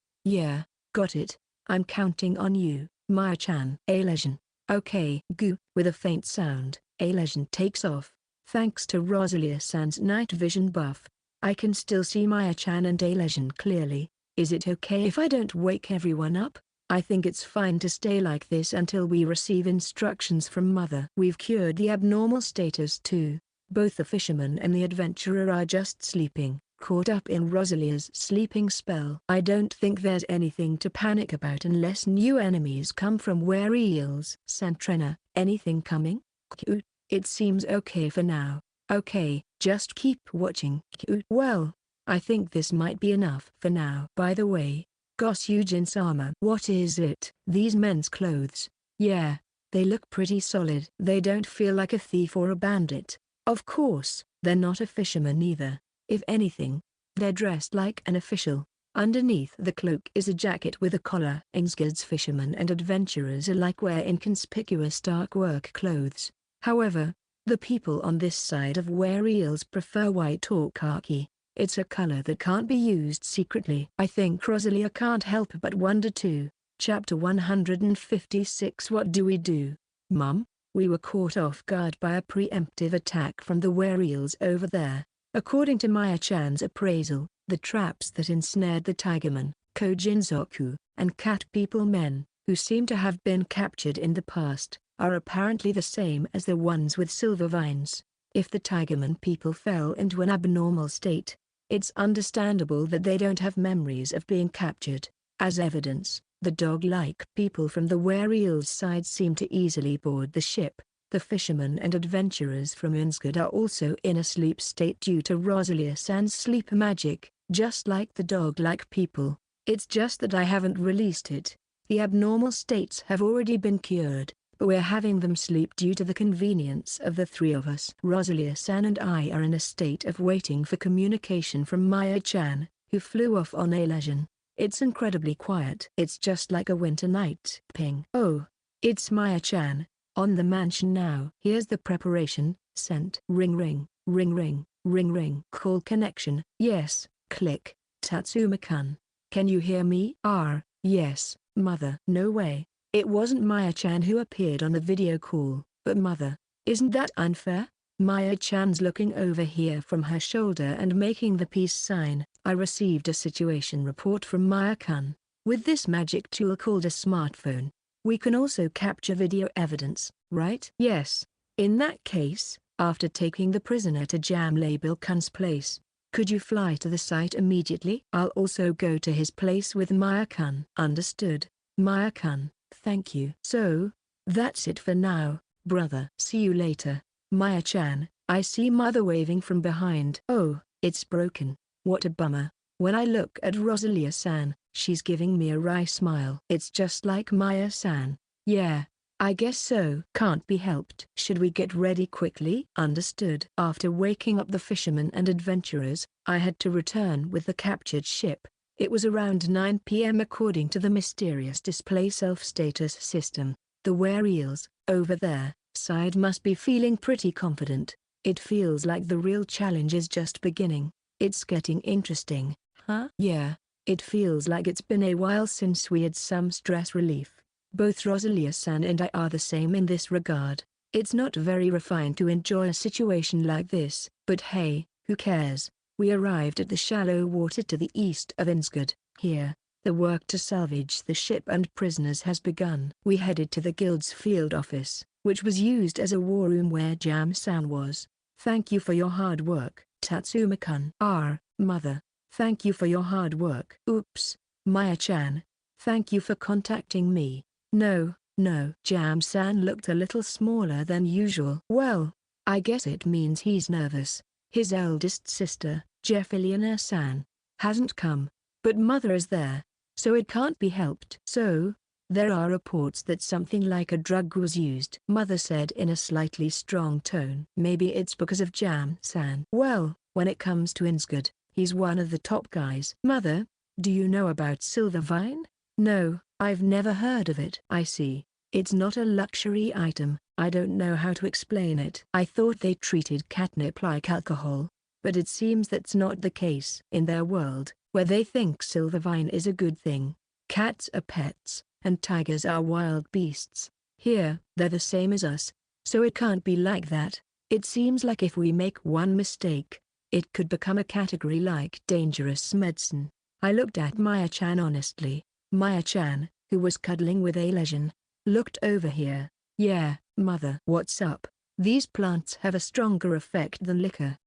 Got it. I'm counting on you, Maya-chan. Alesian. Okay. Goo. With a faint sound, Alesian takes off. Thanks to Rosalia-san's night vision buff, I can still see Maya-chan and Alesian clearly. Is it okay if I don't wake everyone up? I think it's fine to stay like this until we receive instructions from Mother. We've cured the abnormal status too. Both the fisherman and the adventurer are just sleeping, caught up in Rosalia's sleeping spell. I don't think there's anything to panic about unless new enemies come from wary eels. Santrena, anything coming? Cute. It seems okay for now. Okay, just keep watching. Cute. Well, I think this might be enough for now. By the way, Gosyujin's armor. What is it? These men's clothes. Yeah, they look pretty solid. They don't feel like a thief or a bandit. Of course, they're not a fisherman either. If anything, they're dressed like an official. Underneath the cloak is a jacket with a collar. Ingsgard's fishermen and adventurers alike wear inconspicuous dark work clothes. However, the people on this side of wary eels prefer white or khaki. It's a color that can't be used secretly. I think Rosalia can't help but wonder too. Chapter 156. What do we do? Mum, we were caught off guard by a preemptive attack from the were-eels over there. According to Maya-chan's appraisal, the traps that ensnared the Tigerman, Kojinzoku, and Cat People men, who seem to have been captured in the past, are apparently the same as the ones with silver vines. If the Tigerman people fell into an abnormal state, it's understandable that they don't have memories of being captured. As evidence, the dog-like people from the were-eels side seem to easily board the ship. The fishermen and adventurers from Insgard are also in a sleep state due to Rosalia-san's sleep magic, just like the dog-like people. It's just that I haven't released it. The abnormal states have already been cured, but we're having them sleep due to the convenience of the three of us. Rosalia-san and I are in a state of waiting for communication from Maya-chan, who flew off on Alesian. It's incredibly quiet. It's just like a winter night. Ping. Oh, it's Maya-chan, on the mansion now. Here's the preparation, sent. Ring ring, ring ring, ring ring. Call connection. Yes, click. Tatsuma-kun. Can you hear me? Yes, Mother. No way. It wasn't Maya-chan who appeared on the video call, but Mother. Isn't that unfair? Maya-chan's looking over here from her shoulder and making the peace sign. I received a situation report from Maya-kun. With this magic tool called a smartphone, we can also capture video evidence, right? Yes. In that case, after taking the prisoner to Jam-Label-kun's place, could you fly to the site immediately? I'll also go to his place with Maya-kun. Understood, Maya-kun. Thank you. So, that's it for now, brother. See you later, Maya-chan. I see Mother waving from behind. Oh, it's broken. What a bummer. When I look at Rosalia-san, she's giving me a wry smile. It's just like Maya-san. Yeah, I guess so. Can't be helped. Should we get ready quickly? Understood. After waking up the fishermen and adventurers, I had to return with the captured ship. It was around 9 p.m. according to the mysterious display self-status system. The were-eels, over there, side must be feeling pretty confident. It feels like the real challenge is just beginning. It's getting interesting, huh? Yeah, it feels like it's been a while since we had some stress relief. Both Rosalia-san and I are the same in this regard. It's not very refined to enjoy a situation like this, but hey, who cares? We arrived at the shallow water to the east of Insgard. Here, the work to salvage the ship and prisoners has begun. We headed to the guild's field office, which was used as a war room where Jam-san was. Thank you for your hard work, Tatsuma-kun. Mother. Thank you for your hard work. Oops, Maya-chan. Thank you for contacting me. No. Jam-san looked a little smaller than usual. Well, I guess it means he's nervous. His eldest sister, Jeffiliana-san, hasn't come, but Mother is there, so it can't be helped. So, there are reports that something like a drug was used, Mother said in a slightly strong tone. Maybe it's because of Jam-san. Well, when it comes to Insgard, he's one of the top guys. Mother, do you know about Silvervine? No, I've never heard of it. I see. It's not a luxury item. I don't know how to explain it. I thought they treated catnip like alcohol, but it seems that's not the case. In their world, where they think Silvervine is a good thing, cats are pets, and tigers are wild beasts. Here, they're the same as us, so it can't be like that. It seems like if we make one mistake, it could become a category like dangerous medicine. I looked at Maya-chan honestly. Maya-chan, who was cuddling with a lesion, looked over here. Yeah, Mother. What's up? These plants have a stronger effect than liquor.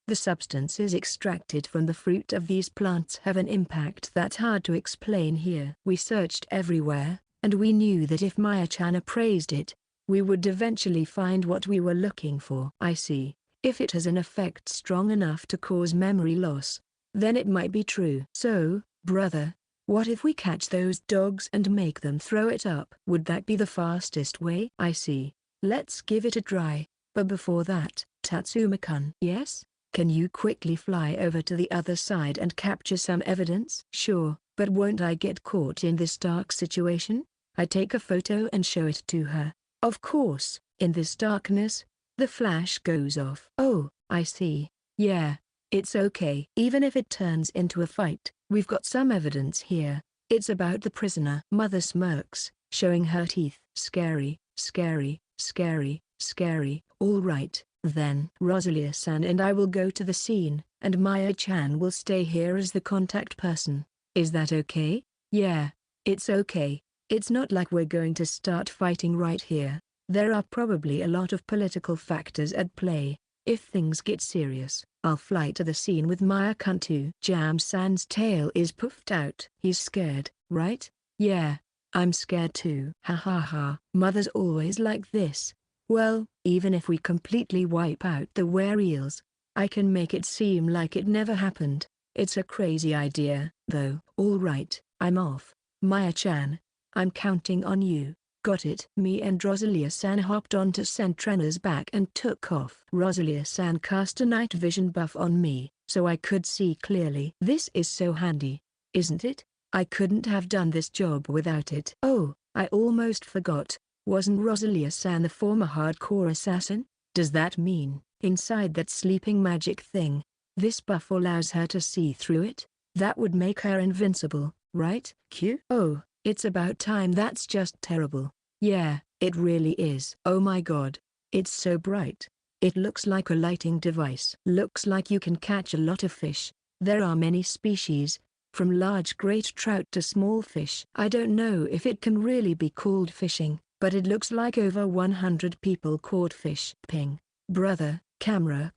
The substances extracted from the fruit of these plants have an impact that's hard to explain here. We searched everywhere, and we knew that if Maya-chan appraised it, we would eventually find what we were looking for. I see. If it has an effect strong enough to cause memory loss, then it might be true. So, brother, what if we catch those dogs and make them throw it up? Would that be the fastest way? I see. Let's give it a try. But before that, Tatsuma-kun. Yes? Can you quickly fly over to the other side and capture some evidence? Sure, but won't I get caught in this dark situation? I take a photo and show it to her. Of course, in this darkness, the flash goes off. Oh, I see. Yeah, it's okay. Even if it turns into a fight, we've got some evidence here. It's about the prisoner. Mother smirks, showing her teeth. Scary, scary, scary, scary. All right. Then Rosalia-san and I will go to the scene, and Maya-chan will stay here as the contact person. Is that okay? Yeah, it's okay. It's not like we're going to start fighting right here. There are probably a lot of political factors at play. If things get serious, I'll fly to the scene with Maya-kun too. Jam-san's tail is puffed out. He's scared, right? Yeah, I'm scared too. Ha ha ha. Mother's always like this. Well, even if we completely wipe out the were-eels, I can make it seem like it never happened. It's a crazy idea, though. All right, I'm off. Maya-chan, I'm counting on you. Got it. Me and Rosalia-san hopped onto Sentrana's back and took off. Rosalia-san cast a night vision buff on me, so I could see clearly. This is so handy, isn't it? I couldn't have done this job without it. Oh, I almost forgot. Wasn't Rosalia-san the former hardcore assassin? Does that mean, inside that sleeping magic thing, this buff allows her to see through it? That would make her invincible, right? Q? Oh, it's about time. That's just terrible. Yeah, it really is. Oh my god. It's so bright. It looks like a lighting device. Looks like you can catch a lot of fish. There are many species, from large great trout to small fish. I don't know if it can really be called fishing, but it looks like over 100 people caught fish. Ping. Brother, camera.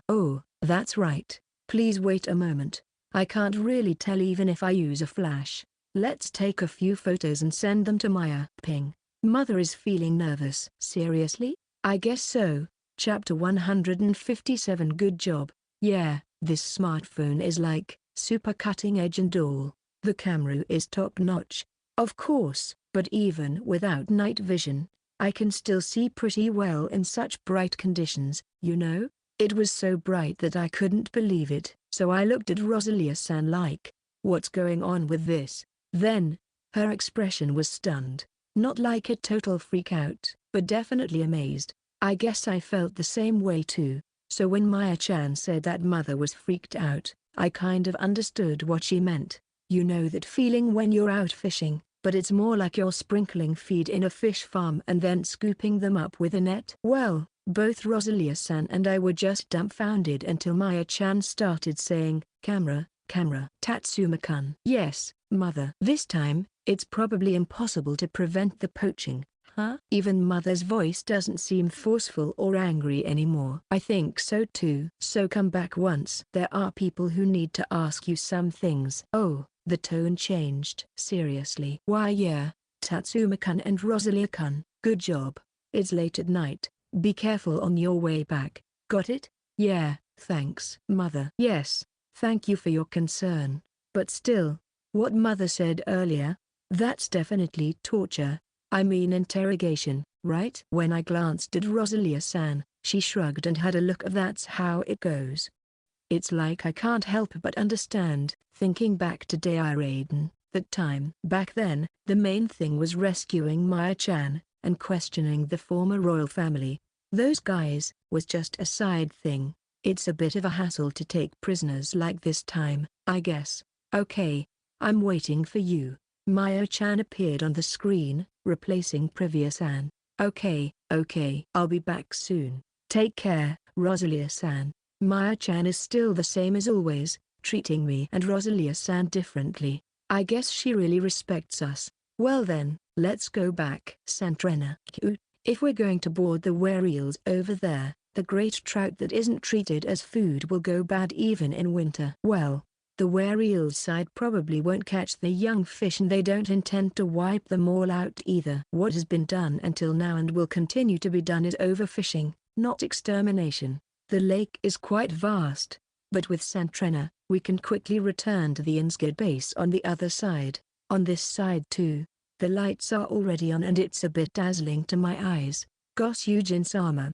Oh, that's right. Please wait a moment. I can't really tell even if I use a flash. Let's take a few photos and send them to Maya. Ping. Mother is feeling nervous. Seriously? I guess so. Chapter 157. Good job. Yeah, this smartphone is like, super cutting edge and all. The camera is top notch. Of course, but even without night vision, I can still see pretty well in such bright conditions, you know? It was so bright that I couldn't believe it, so I looked at Rosalia-san like, what's going on with this? Then, her expression was stunned. Not like a total freak out, but definitely amazed. I guess I felt the same way too, so when Maya-chan said that Mother was freaked out, I kind of understood what she meant. You know that feeling when you're out fishing, but it's more like you're sprinkling feed in a fish farm and then scooping them up with a net. Well, both Rosalia-san and I were just dumbfounded until Maya-chan started saying, camera. Tatsuma-kun. Yes, Mother. This time, it's probably impossible to prevent the poaching, huh? Even Mother's voice doesn't seem forceful or angry anymore. I think so too. So come back once. There are people who need to ask you some things. Oh, the tone changed. Seriously? Why yeah, Tatsuma-kun and Rosalia-kun, good job. It's late at night. Be careful on your way back. Got it? Yeah, thanks. Mother. Yes, thank you for your concern. But still, What mother said earlier? That's definitely torture. I mean interrogation, right? When I glanced at Rosalia-san, she shrugged and had a look of that's how it goes. It's like I can't help but understand, thinking back to Raiden, that time. Back then, the main thing was rescuing Maya-chan, and questioning the former royal family. Those guys was just a side thing. It's a bit of a hassle to take prisoners like this time, I guess. Okay. I'm waiting for you. Maya-chan appeared on the screen, replacing Privia-san. Okay, I'll be back soon. Take care, Rosalia-san. Maya-chan is still the same as always, treating me and Rosalia-san differently. I guess she really respects us. Well then, let's go back. Santrena. If we're going to board the whale-eels over there, the great trout that isn't treated as food will go bad even in winter. Well, the whale-eels side probably won't catch the young fish and they don't intend to wipe them all out either. What has been done until now and will continue to be done is overfishing, not extermination. The lake is quite vast, but with Santrena, we can quickly return to the Inskid base on the other side. On this side too, the lights are already on and it's a bit dazzling to my eyes. Gosujin-sama,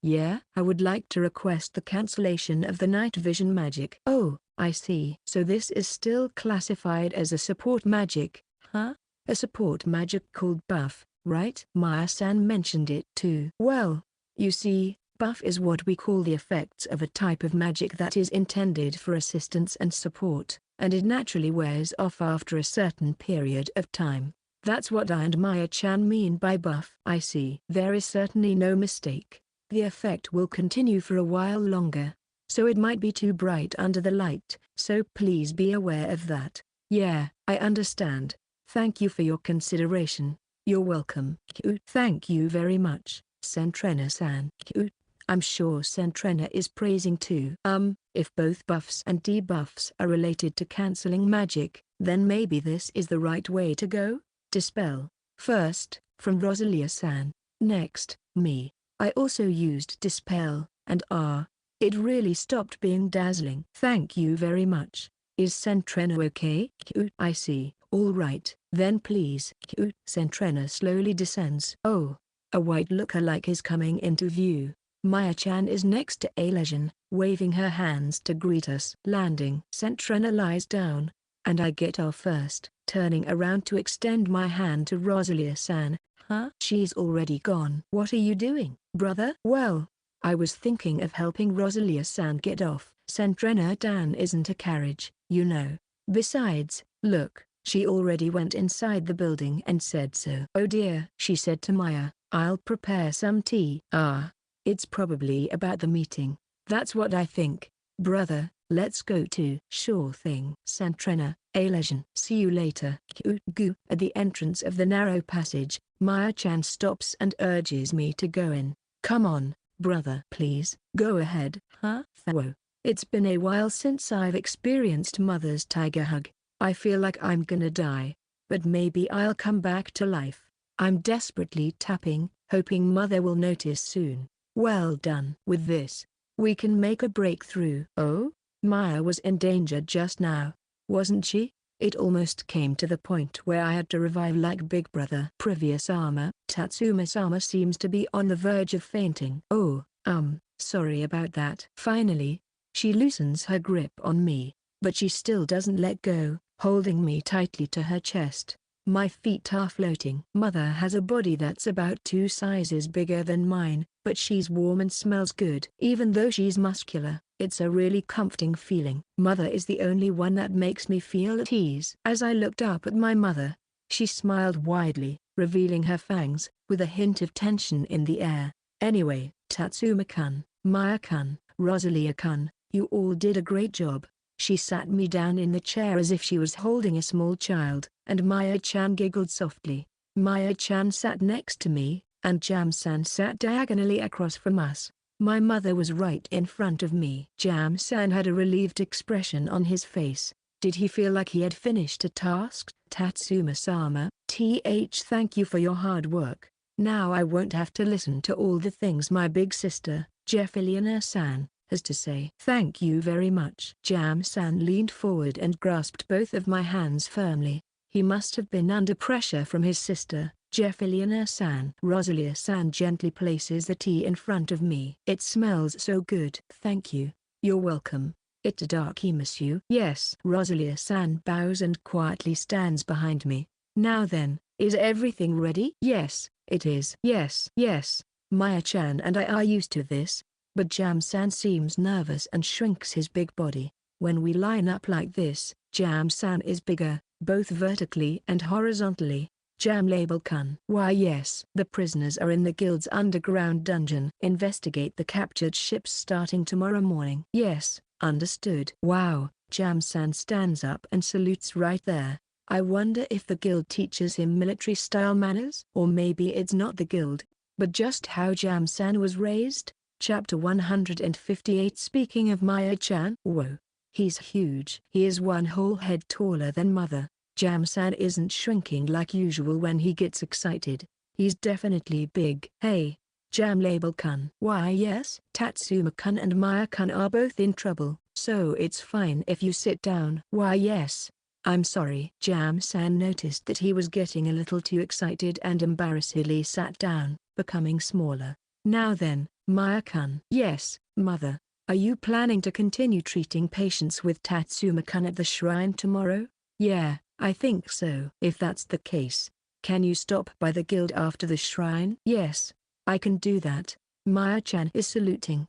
yeah? I would like to request the cancellation of the night vision magic. Oh, I see. So this is still classified as a support magic, huh? A support magic called buff, right? Maya-san mentioned it too. Well, you see, buff is what we call the effects of a type of magic that is intended for assistance and support, and it naturally wears off after a certain period of time. That's what I and Maya-chan mean by buff. I see. There is certainly no mistake. The effect will continue for a while longer, so it might be too bright under the light, so please be aware of that. Yeah, I understand. Thank you for your consideration. You're welcome. Thank you very much, Santrena-san. I'm sure Santrena is praising too. If both buffs and debuffs are related to cancelling magic, then maybe this is the right way to go? Dispel. First, from Rosalia-san. Next, me. I also used Dispel, and it really stopped being dazzling. Thank you very much. Is Santrena okay? I see. All right, then please. Santrena slowly descends. Oh, a white lookalike is coming into view. Maya-chan is next to Alesian, waving her hands to greet us. Landing. Santrena lies down, and I get off first, turning around to extend my hand to Rosalia-san. Huh? She's already gone. What are you doing, brother? Well, I was thinking of helping Rosalia-san get off. Santrena-dan isn't a carriage, you know. Besides, look, she already went inside the building and said so. Oh dear, she said to Maya, I'll prepare some tea. It's probably about the meeting. That's what I think. Brother, let's go too. Sure thing. Santrena, Alesian. See you later. At the entrance of the narrow passage, Maya-chan stops and urges me to go in. Come on, brother. Please, go ahead. Huh? Whoa. It's been a while since I've experienced Mother's tiger hug. I feel like I'm gonna die. But maybe I'll come back to life. I'm desperately tapping, hoping Mother will notice soon. Well done. With this, we can make a breakthrough. Oh? Maya was in danger just now, wasn't she? It almost came to the point where I had to revive like Big Brother. Privia-sama, Tatsuma-sama seems to be on the verge of fainting. Oh, sorry about that. Finally, she loosens her grip on me, but she still doesn't let go, holding me tightly to her chest. My feet are floating. Mother has a body that's about 2 sizes bigger than mine, but she's warm and smells good. Even though she's muscular, it's a really comforting feeling. Mother is the only one that makes me feel at ease. As I looked up at my mother, she smiled widely, revealing her fangs, with a hint of tension in the air. Anyway, Tatsuma-kun, Maya-kun, Rosalia-kun, you all did a great job. She sat me down in the chair as if she was holding a small child, and Maya-chan giggled softly. Maya-chan sat next to me, and Jam-san sat diagonally across from us. My mother was right in front of me. Jam-san had a relieved expression on his face. Did he feel like he had finished a task? Tatsuma-sama, thank you for your hard work. Now I won't have to listen to all the things my big sister, Jeffiliana-san, has to say. Thank you very much. Jam-san leaned forward and grasped both of my hands firmly. He must have been under pressure from his sister, Jeffiliana-san. Rosalia-san gently places the tea in front of me. It smells so good. Thank you. You're welcome. Itadaki monsieur. Yes. Rosalia-san bows and quietly stands behind me. Now then, is everything ready? Yes, it is. Yes. Yes. Maya-chan and I are used to this. But Jam-san seems nervous and shrinks his big body. When we line up like this, Jam-san is bigger, both vertically and horizontally. Jam-label-kun. Why yes. The prisoners are in the guild's underground dungeon. Investigate the captured ships starting tomorrow morning. Yes, understood. Wow. Jam-san stands up and salutes right there. I wonder if the guild teaches him military-style manners? Or maybe it's not the guild, but just how Jam-san was raised? Chapter 158. Speaking of Maya-chan. Whoa. He's huge. He is one whole head taller than mother. Jam-san isn't shrinking like usual when he gets excited. He's definitely big. Hey, Jam-label-kun. Why yes? Tatsuma-kun and Maya-kun are both in trouble, so it's fine if you sit down. Why yes. I'm sorry. Jam-san noticed that he was getting a little too excited and embarrassedly sat down, becoming smaller. Now then, Maya-kun. Yes, mother. Are you planning to continue treating patients with Tatsuma-kun at the shrine tomorrow? Yeah, I think so. If that's the case, can you stop by the guild after the shrine? Yes, I can do that. Maya-chan is saluting.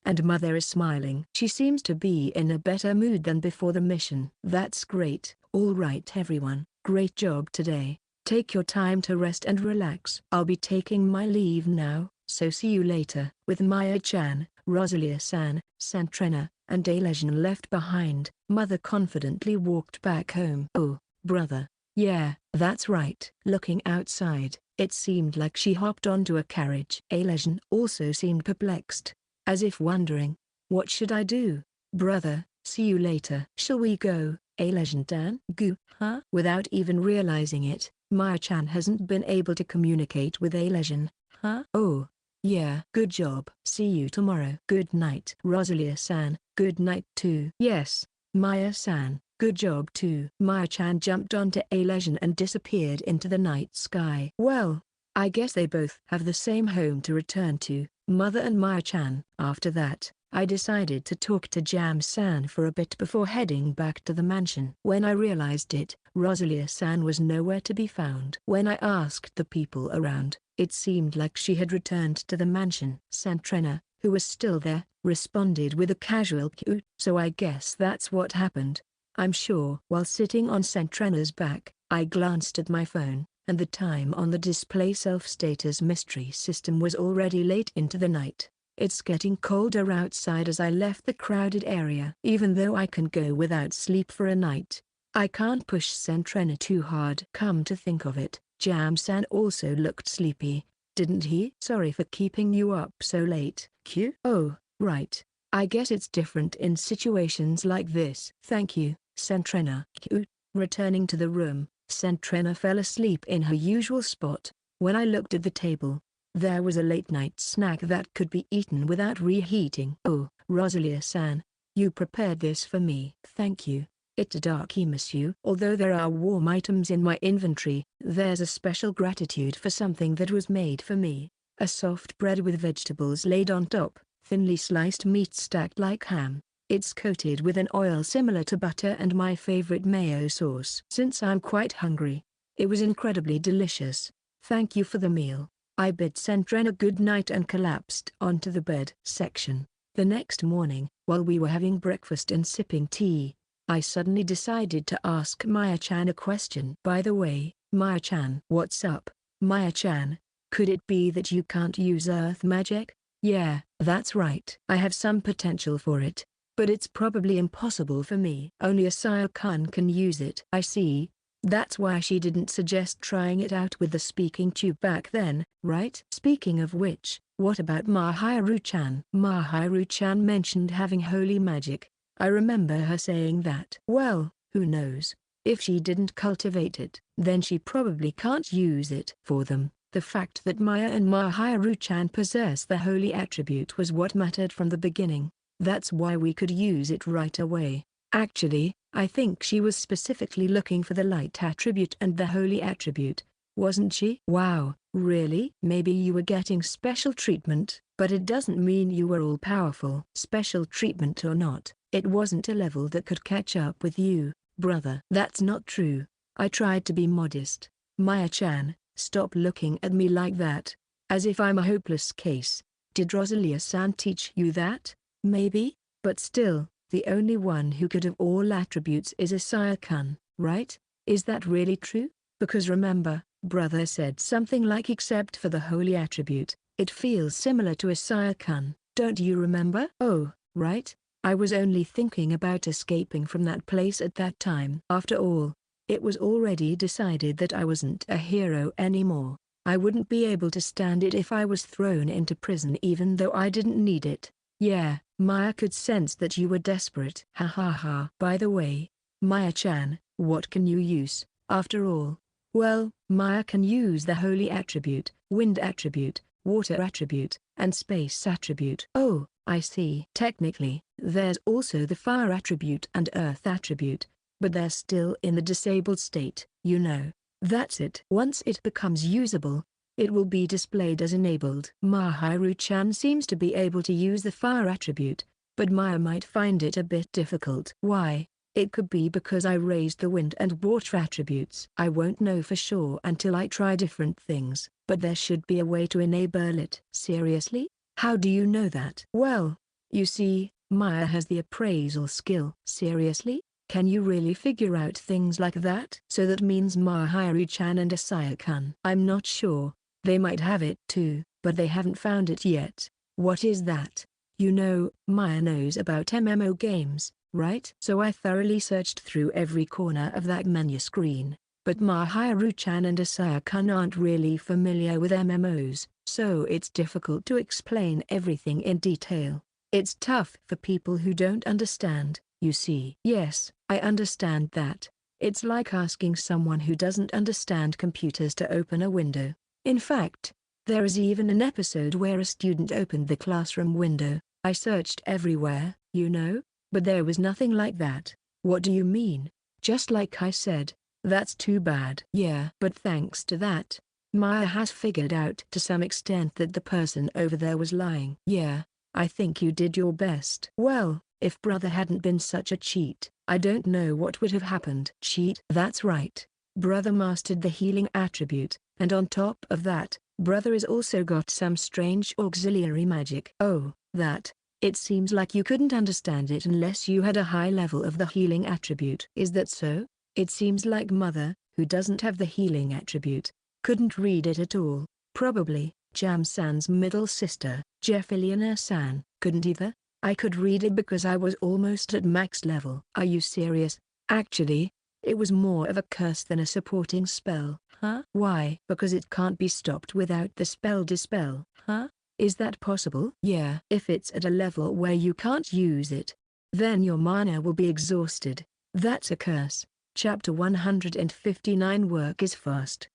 And mother is smiling. She seems to be in a better mood than before the mission. That's great. All right everyone, great job today. Take your time to rest and relax. I'll be taking my leave now, so see you later. With Maya-chan, Rosalia-san, Santrena, and Ailesian left behind, mother confidently walked back home. Oh, brother. Yeah, that's right. Looking outside, it seemed like she hopped onto a carriage. Ailesian also seemed perplexed, as if wondering, what should I do? Brother, see you later. Shall we go, Ailesian-dan? Gu, huh? Without even realizing it, Maya-chan hasn't been able to communicate with Ailesian, huh? Oh. Yeah. Good job. See you tomorrow. Good night. Rosalia-san, good night too. Yes, Maya-san, good job too. Maya-chan jumped onto Ailesian and disappeared into the night sky. Well, I guess they both have the same home to return to, mother and Maya-chan. After that, I decided to talk to Jam-san for a bit before heading back to the mansion. When I realized it, Rosalia-san was nowhere to be found. When I asked the people around, it seemed like she had returned to the mansion. Santrena, who was still there, responded with a casual cue. So I guess that's what happened. I'm sure. While sitting on Santrena's back, I glanced at my phone, and the time on the display self-status mystery system was already late into the night. It's getting colder outside as I left the crowded area. Even though I can go without sleep for a night, I can't push Santrena too hard. Come to think of it, Jam-san also looked sleepy, didn't he? Sorry for keeping you up so late. Q? Oh, right. I guess it's different in situations like this. Thank you, Santrena. Q. Returning to the room, Santrena fell asleep in her usual spot. When I looked at the table, there was a late-night snack that could be eaten without reheating. Oh, Rosalia-san, you prepared this for me. Thank you. Itadaki monsieur. Although there are warm items in my inventory, there's a special gratitude for something that was made for me. A soft bread with vegetables laid on top, thinly sliced meat stacked like ham. It's coated with an oil similar to butter and my favorite mayo sauce. Since I'm quite hungry, it was incredibly delicious. Thank you for the meal. I bid Santrena good night and collapsed onto the bed. Section. The next morning, while we were having breakfast and sipping tea, I suddenly decided to ask Maya-chan a question. By the way, Maya-chan. What's up, Maya-chan? Could it be that you can't use earth magic? Yeah, that's right. I have some potential for it, but it's probably impossible for me. Only a Saya-kun can use it. I see. That's why she didn't suggest trying it out with the speaking tube back then, right? Speaking of which, what about Mahiru-chan? Mahiru-chan mentioned having holy magic. I remember her saying that. Well, who knows? If she didn't cultivate it, then she probably can't use it. For them, the fact that Maya and Mahiru-chan possess the holy attribute was what mattered from the beginning. That's why we could use it right away. Actually, I think she was specifically looking for the light attribute and the holy attribute, wasn't she? Wow, really? Maybe you were getting special treatment, but it doesn't mean you were all powerful. Special treatment or not, it wasn't a level that could catch up with you, brother. That's not true. I tried to be modest. Maya-chan, stop looking at me like that, as if I'm a hopeless case. Did Rosalia-san teach you that? Maybe, but still, the only one who could have all attributes is Asaya-kun, right? Is that really true? Because remember, brother said something like except for the holy attribute, it feels similar to Asaya-kun. Don't you remember? Oh, right. I was only thinking about escaping from that place at that time. After all, it was already decided that I wasn't a hero anymore. I wouldn't be able to stand it if I was thrown into prison even though I didn't need it. Yeah, Maya could sense that you were desperate. Ha ha ha. By the way, Maya-chan, what can you use, after all? Well, Maya can use the holy attribute, wind attribute, water attribute, and space attribute. Oh, I see. Technically, there's also the fire attribute and earth attribute, but they're still in the disabled state, you know. That's it. Once it becomes usable, it will be displayed as enabled. Mahiru-chan seems to be able to use the fire attribute, but Maya might find it a bit difficult. Why? It could be because I raised the wind and water attributes. I won't know for sure until I try different things, but there should be a way to enable it. Seriously? How do you know that? Well, you see, Maya has the appraisal skill. Seriously? Can you really figure out things like that? So that means Mahiru-chan and Asaya-kun. I'm not sure. They might have it too, but they haven't found it yet. What is that? You know, Maya knows about MMO games, right? So I thoroughly searched through every corner of that menu screen, but Mahiru-chan and Asaya-kun aren't really familiar with MMOs, so it's difficult to explain everything in detail. It's tough for people who don't understand, you see. Yes, I understand that. It's like asking someone who doesn't understand computers to open a window. In fact, there is even an episode where a student opened the classroom window. I searched everywhere, you know, but there was nothing like that. What do you mean? Just like I said, that's too bad. Yeah, but thanks to that, Maya has figured out to some extent that the person over there was lying. Yeah, I think you did your best. Well, if brother hadn't been such a cheat, I don't know what would have happened. Cheat? That's right. Brother mastered the healing attribute, and on top of that, brother has also got some strange auxiliary magic. Oh, that. It seems like you couldn't understand it unless you had a high level of the healing attribute. Is that so? It seems like mother, who doesn't have the healing attribute, couldn't read it at all. Probably, Jam-san's middle sister, Jeffiliana-san, couldn't either. I could read it because I was almost at max level. Are you serious? Actually, it was more of a curse than a supporting spell. Huh? Why? Because it can't be stopped without the spell dispel. Huh? Is that possible? Yeah. If it's at a level where you can't use it, then your mana will be exhausted. That's a curse. Chapter 159. Work is fast.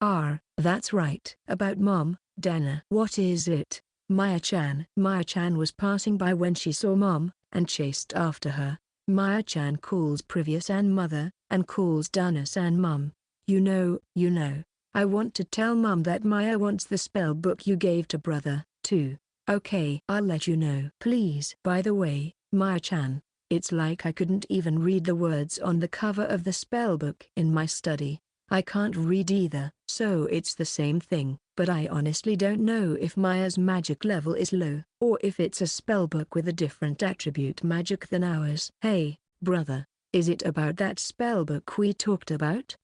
That's right. About Mom, Dana. What is it? Maya-chan. Maya-chan was passing by when she saw Mom, and chased after her. Maya-chan calls Privia-san mother, and calls Dana-san mom. You know, I want to tell Mom that Maya wants the spell book you gave to brother, too. Okay, I'll let you know. Please. By the way, Maya-chan, it's like I couldn't even read the words on the cover of the spell book in my study. I can't read either, so it's the same thing, but I honestly don't know if Maya's magic level is low, or if it's a spellbook with a different attribute magic than ours. Hey, brother, is it about that spellbook we talked about?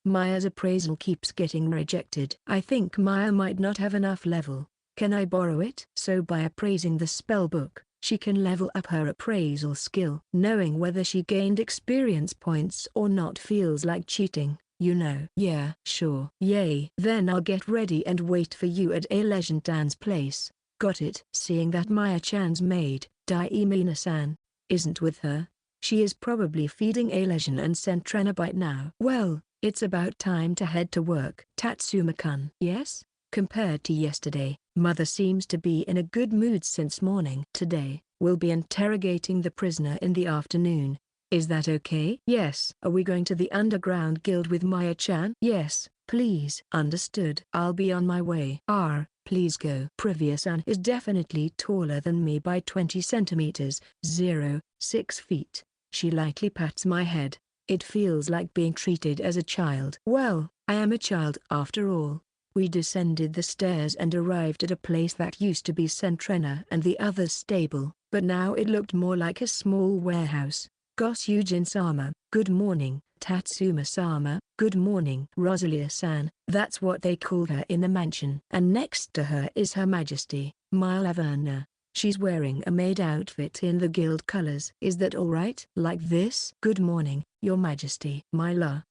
Maya's appraisal keeps getting rejected. I think Maya might not have enough level. Can I borrow it? So by appraising the spellbook, she can level up her appraisal skill. Knowing whether she gained experience points or not feels like cheating. You know. Yeah, sure. Yay. Then I'll get ready and wait for you at A Legend-dan's place. Got it. Seeing that Maya-chan's maid, Daimina-san, isn't with her, she is probably feeding A Legend and Sentrena by now. Well, it's about time to head to work. Tatsuma-kun. Yes? Compared to yesterday, mother seems to be in a good mood since morning. Today, We'll be interrogating the prisoner in the afternoon. Is that okay? Yes. Are we going to the underground guild with Maya-chan? Yes, please. Understood. I'll be on my way. Please go. Privia-san is definitely taller than me by 20 centimeters, 6 feet. She lightly pats my head. It feels like being treated as a child. Well, I am a child after all. We descended the stairs and arrived at a place that used to be Sentrena and the other's stable, but now it looked more like a small warehouse. Gosyujin-sama, good morning. Tatsuma-sama, good morning. Rosalia-san, that's what they call her in the mansion. And next to her is Her Majesty, Myla. She's wearing a maid outfit in the guild colors. Is that alright? Like this? Good morning, Your Majesty. Myla.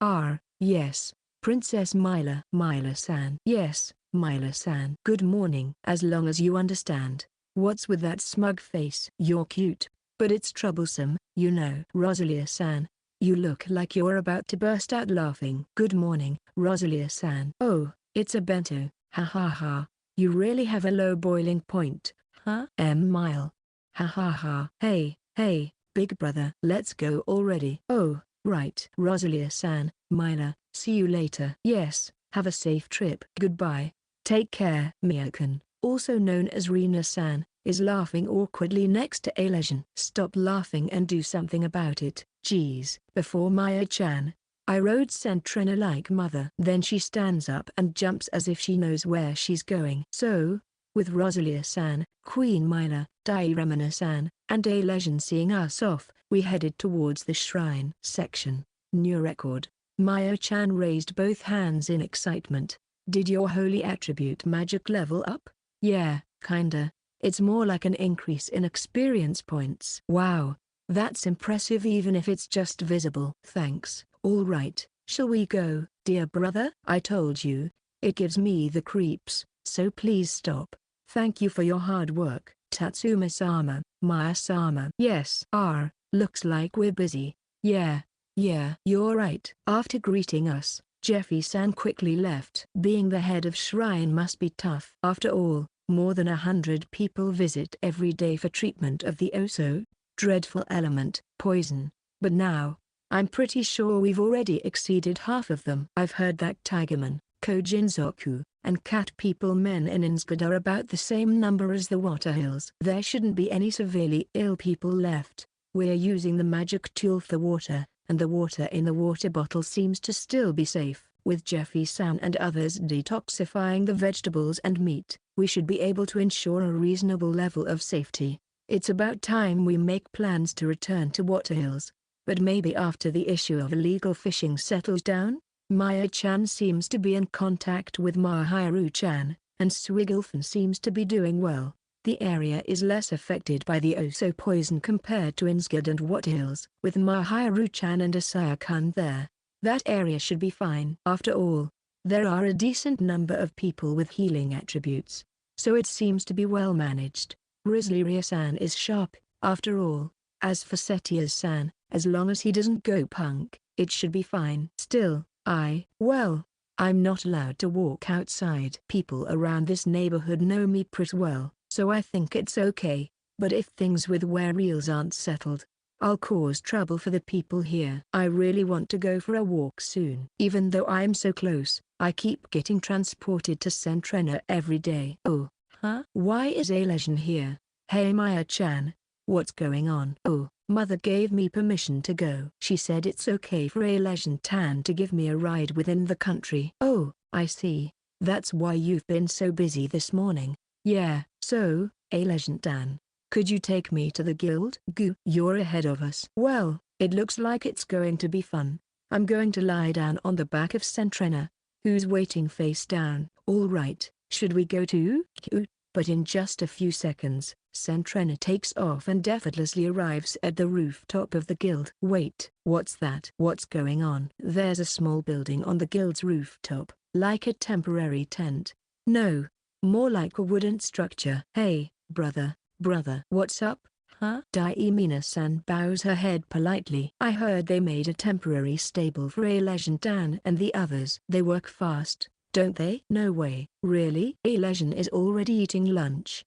Yes. Princess Myla. Myla-san. Yes, Myla-san. Good morning. As long as you understand. What's with that smug face? You're cute, but it's troublesome, you know. Rosalia-san, you look like you're about to burst out laughing. Good morning, Rosalia-san. Oh, it's a bento. Ha ha ha. You really have a low boiling point, huh? Mile. Ha ha ha. Hey, big brother. Let's go already. Oh, right. Rosalia-san, Myla, see you later. Yes, have a safe trip. Goodbye. Take care. Miyakun, also known as Rina-san, is laughing awkwardly next to Alesian. Stop laughing and do something about it. Geez. Before Maya-chan, I rode Sentrena like mother. Then she stands up and jumps as if she knows where she's going. So, with Rosalia-san, Queen Myla, Dairemana-san, and Alesian seeing us off, we headed towards the shrine section. New record. Maya-chan raised both hands in excitement. Did your holy attribute magic level up? Yeah, kinda. It's more like an increase in experience points. Wow. That's impressive even if it's just visible. Thanks. All right, shall we go, dear brother? I told you, it gives me the creeps, so please stop. Thank you for your hard work, Tatsuma-sama, Maya-sama. Yes. Looks like we're busy. Yeah, you're right. After greeting us, Jeffy-san quickly left. Being the head of shrine must be tough. After all, more than 100 people visit every day for treatment of the oh-so dreadful element, poison. But now, I'm pretty sure we've already exceeded half of them. I've heard that Tigerman, Kojinzoku, and Cat People men in Innsgard are about the same number as the Water Hills. There shouldn't be any severely ill people left. We're using the magic tool for water, and the water in the water bottle seems to still be safe. With Jeffy-san and others detoxifying the vegetables and meat, we should be able to ensure a reasonable level of safety. It's about time we make plans to return to Water Hills, but maybe after the issue of illegal fishing settles down. Maya-chan seems to be in contact with Mahiru-chan, and Swigglefin seems to be doing well. The area is less affected by the oh-so poison compared to Innsgard and Water Hills. With Mahiru-chan and Asaya-kun there, that area should be fine. After all, there are a decent number of people with healing attributes, so it seems to be well managed. Rizlia-san is sharp, after all. As for Setia-san, as long as he doesn't go punk, it should be fine. Still, I'm not allowed to walk outside. People around this neighborhood know me pretty well, so I think it's okay. But if things with Wereals aren't settled, I'll cause trouble for the people here. I really want to go for a walk soon. Even though I'm so close, I keep getting transported to Sentrena every day. Oh, huh? Why is Alesian here? Hey Maya-chan, what's going on? Oh, Mother gave me permission to go. She said it's okay for Alesian-tan to give me a ride within the country. Oh, I see. That's why you've been so busy this morning. Yeah. So, Alesian-tan, could you take me to the guild? You're ahead of us. Well, it looks like it's going to be fun. I'm going to lie down on the back of Sentrena, who's waiting face down. All right, should we go too? But in just a few seconds, Sentrena takes off and effortlessly arrives at the rooftop of the guild. Wait, what's that? What's going on? There's a small building on the guild's rooftop, like a temporary tent. No, more like a wooden structure. Hey, brother, what's up? Huh? Daimina-san bows her head politely. I heard they made a temporary stable for Alesian-tan and the others. They work fast, don't they? No way. Really? Alesian is already eating lunch.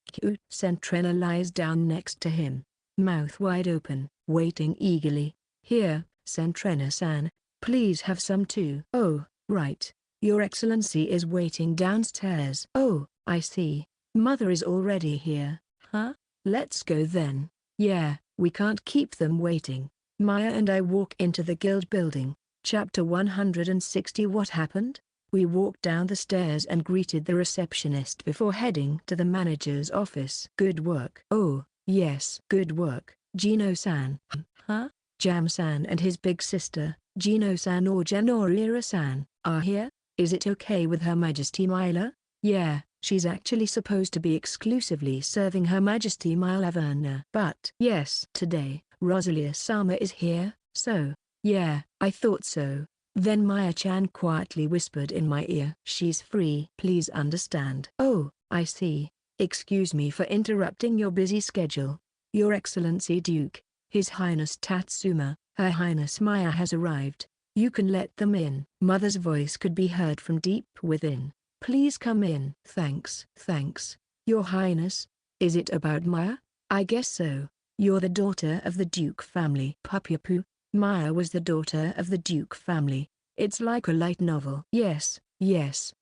Sentrena lies down next to him. mouth wide open, waiting eagerly. Here, Sentrena-san, please have some too. Oh, right. Your Excellency is waiting downstairs. Oh, I see. Mother is already here. Huh? Let's go then. Yeah, we can't keep them waiting. Maya and I walk into the guild building. Chapter 160. What happened? We walked down the stairs and greeted the receptionist before heading to the manager's office. Good work. Oh, yes. Good work, Gino-san. Huh? Jam-san and his big sister, Gino-san or Janorira-san, are here? Is it okay with Her Majesty Myla? Yeah, she's actually supposed to be exclusively serving Her Majesty Myla Verna. But yes, today, Rosalia-sama is here, so, yeah, I thought so. Then Maya-chan quietly whispered in my ear. She's free. Please understand. Oh, I see. Excuse me for interrupting your busy schedule. Your Excellency Duke, His Highness Tatsuma, Her Highness Maya has arrived. You can let them in. Mother's voice could be heard from deep within. Please come in. Thanks. Thanks. Your Highness, is it about Maya? I guess so. You're the daughter of the Duke family. Puppy-poo. Maya was the daughter of the Duke family. It's like a light novel. Yes, yes.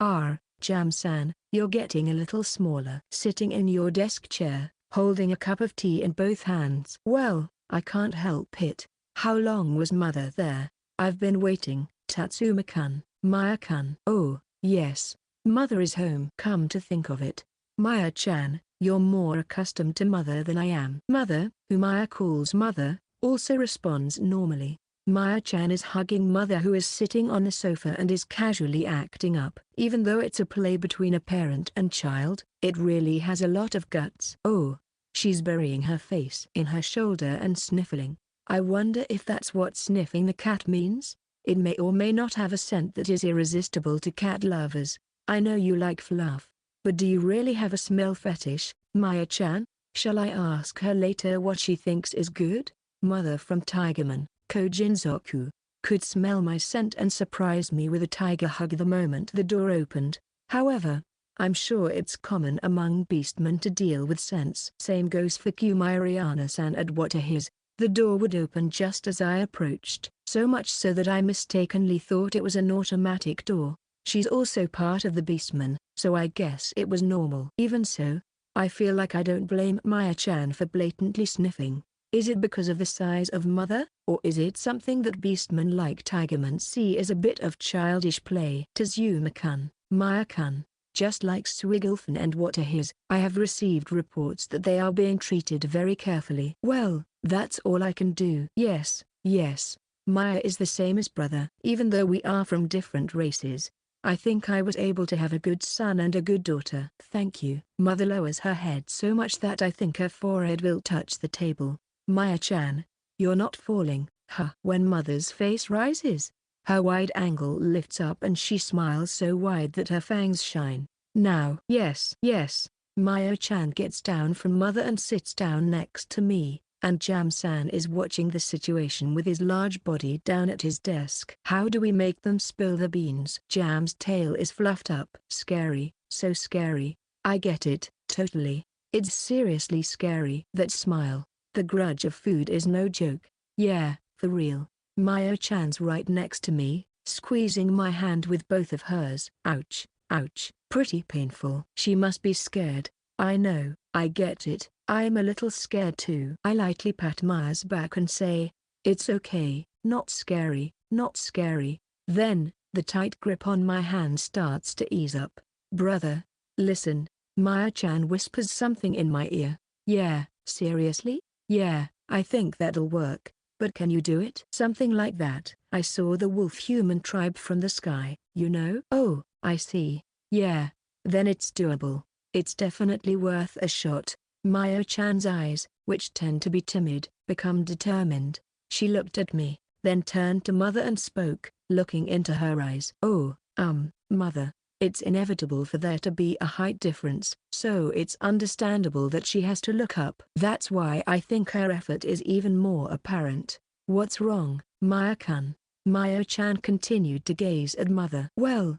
Jam-san, you're getting a little smaller. Sitting in your desk chair, holding a cup of tea in both hands. Well, I can't help it. How long was Mother there? I've been waiting, Tatsuma-kun. Maya-kun. Oh, yes. Mother is home. Come to think of it, Maya-chan, you're more accustomed to Mother than I am. Mother, who Maya calls Mother, also responds normally. Maya-chan is hugging Mother, who is sitting on the sofa and is casually acting up. Even though it's a play between a parent and child, it really has a lot of guts. Oh, she's burying her face in her shoulder and sniffling. I wonder if that's what sniffing the cat means? It may or may not have a scent that is irresistible to cat lovers. I know you like fluff, but do you really have a smell fetish, Maya-chan? Shall I ask her later what she thinks is good? Mother from Tigerman, Kojinzoku, could smell my scent and surprise me with a tiger hug the moment the door opened. However, I'm sure it's common among beastmen to deal with scents. Same goes for Kumairiana-san at what are his. The door would open just as I approached, so much so that I mistakenly thought it was an automatic door. She's also part of the beastmen, so I guess it was normal. Even so, I feel like I don't blame Maya-chan for blatantly sniffing. Is it because of the size of Mother, or is it something that beastmen like Tigerman see as a bit of childish play? Tatsuma-kun, Maya-kun, just like Swigglefin and what are his, I have received reports that they are being treated very carefully. Well, that's all I can do. Yes, yes, Maya is the same as brother. Even though we are from different races, I think I was able to have a good son and a good daughter. Thank you. Mother lowers her head so much that I think her forehead will touch the table. Maya-chan, you're not falling, huh? When Mother's face rises, her wide angle lifts up and she smiles so wide that her fangs shine. Now. Yes. Maya-chan gets down from Mother and sits down next to me, and Jam-san is watching the situation with his large body down at his desk. How do we make them spill the beans? Jam's tail is fluffed up. Scary, so scary. I get it, totally. It's seriously scary. That smile. The grudge of food is no joke. Yeah, for real. Maya-chan's right next to me, squeezing my hand with both of hers. Ouch, ouch, pretty painful. She must be scared. I know, I get it. I'm a little scared too. I lightly pat Maya's back and say, it's okay, not scary, not scary. Then, the tight grip on my hand starts to ease up. Brother, listen. Maya-chan whispers something in my ear. Yeah, seriously? Yeah, I think that'll work. But can you do it? Something like that. I saw the wolf human tribe from the sky, you know? Oh, I see. Yeah. Then it's doable. It's definitely worth a shot. Maya-chan's eyes, which tend to be timid, become determined. She looked at me, then turned to Mother and spoke, looking into her eyes. Oh, Mother. It's inevitable for there to be a height difference, so it's understandable that she has to look up. That's why I think her effort is even more apparent. What's wrong, Maya-kun? Maya-chan continued to gaze at Mother. Well,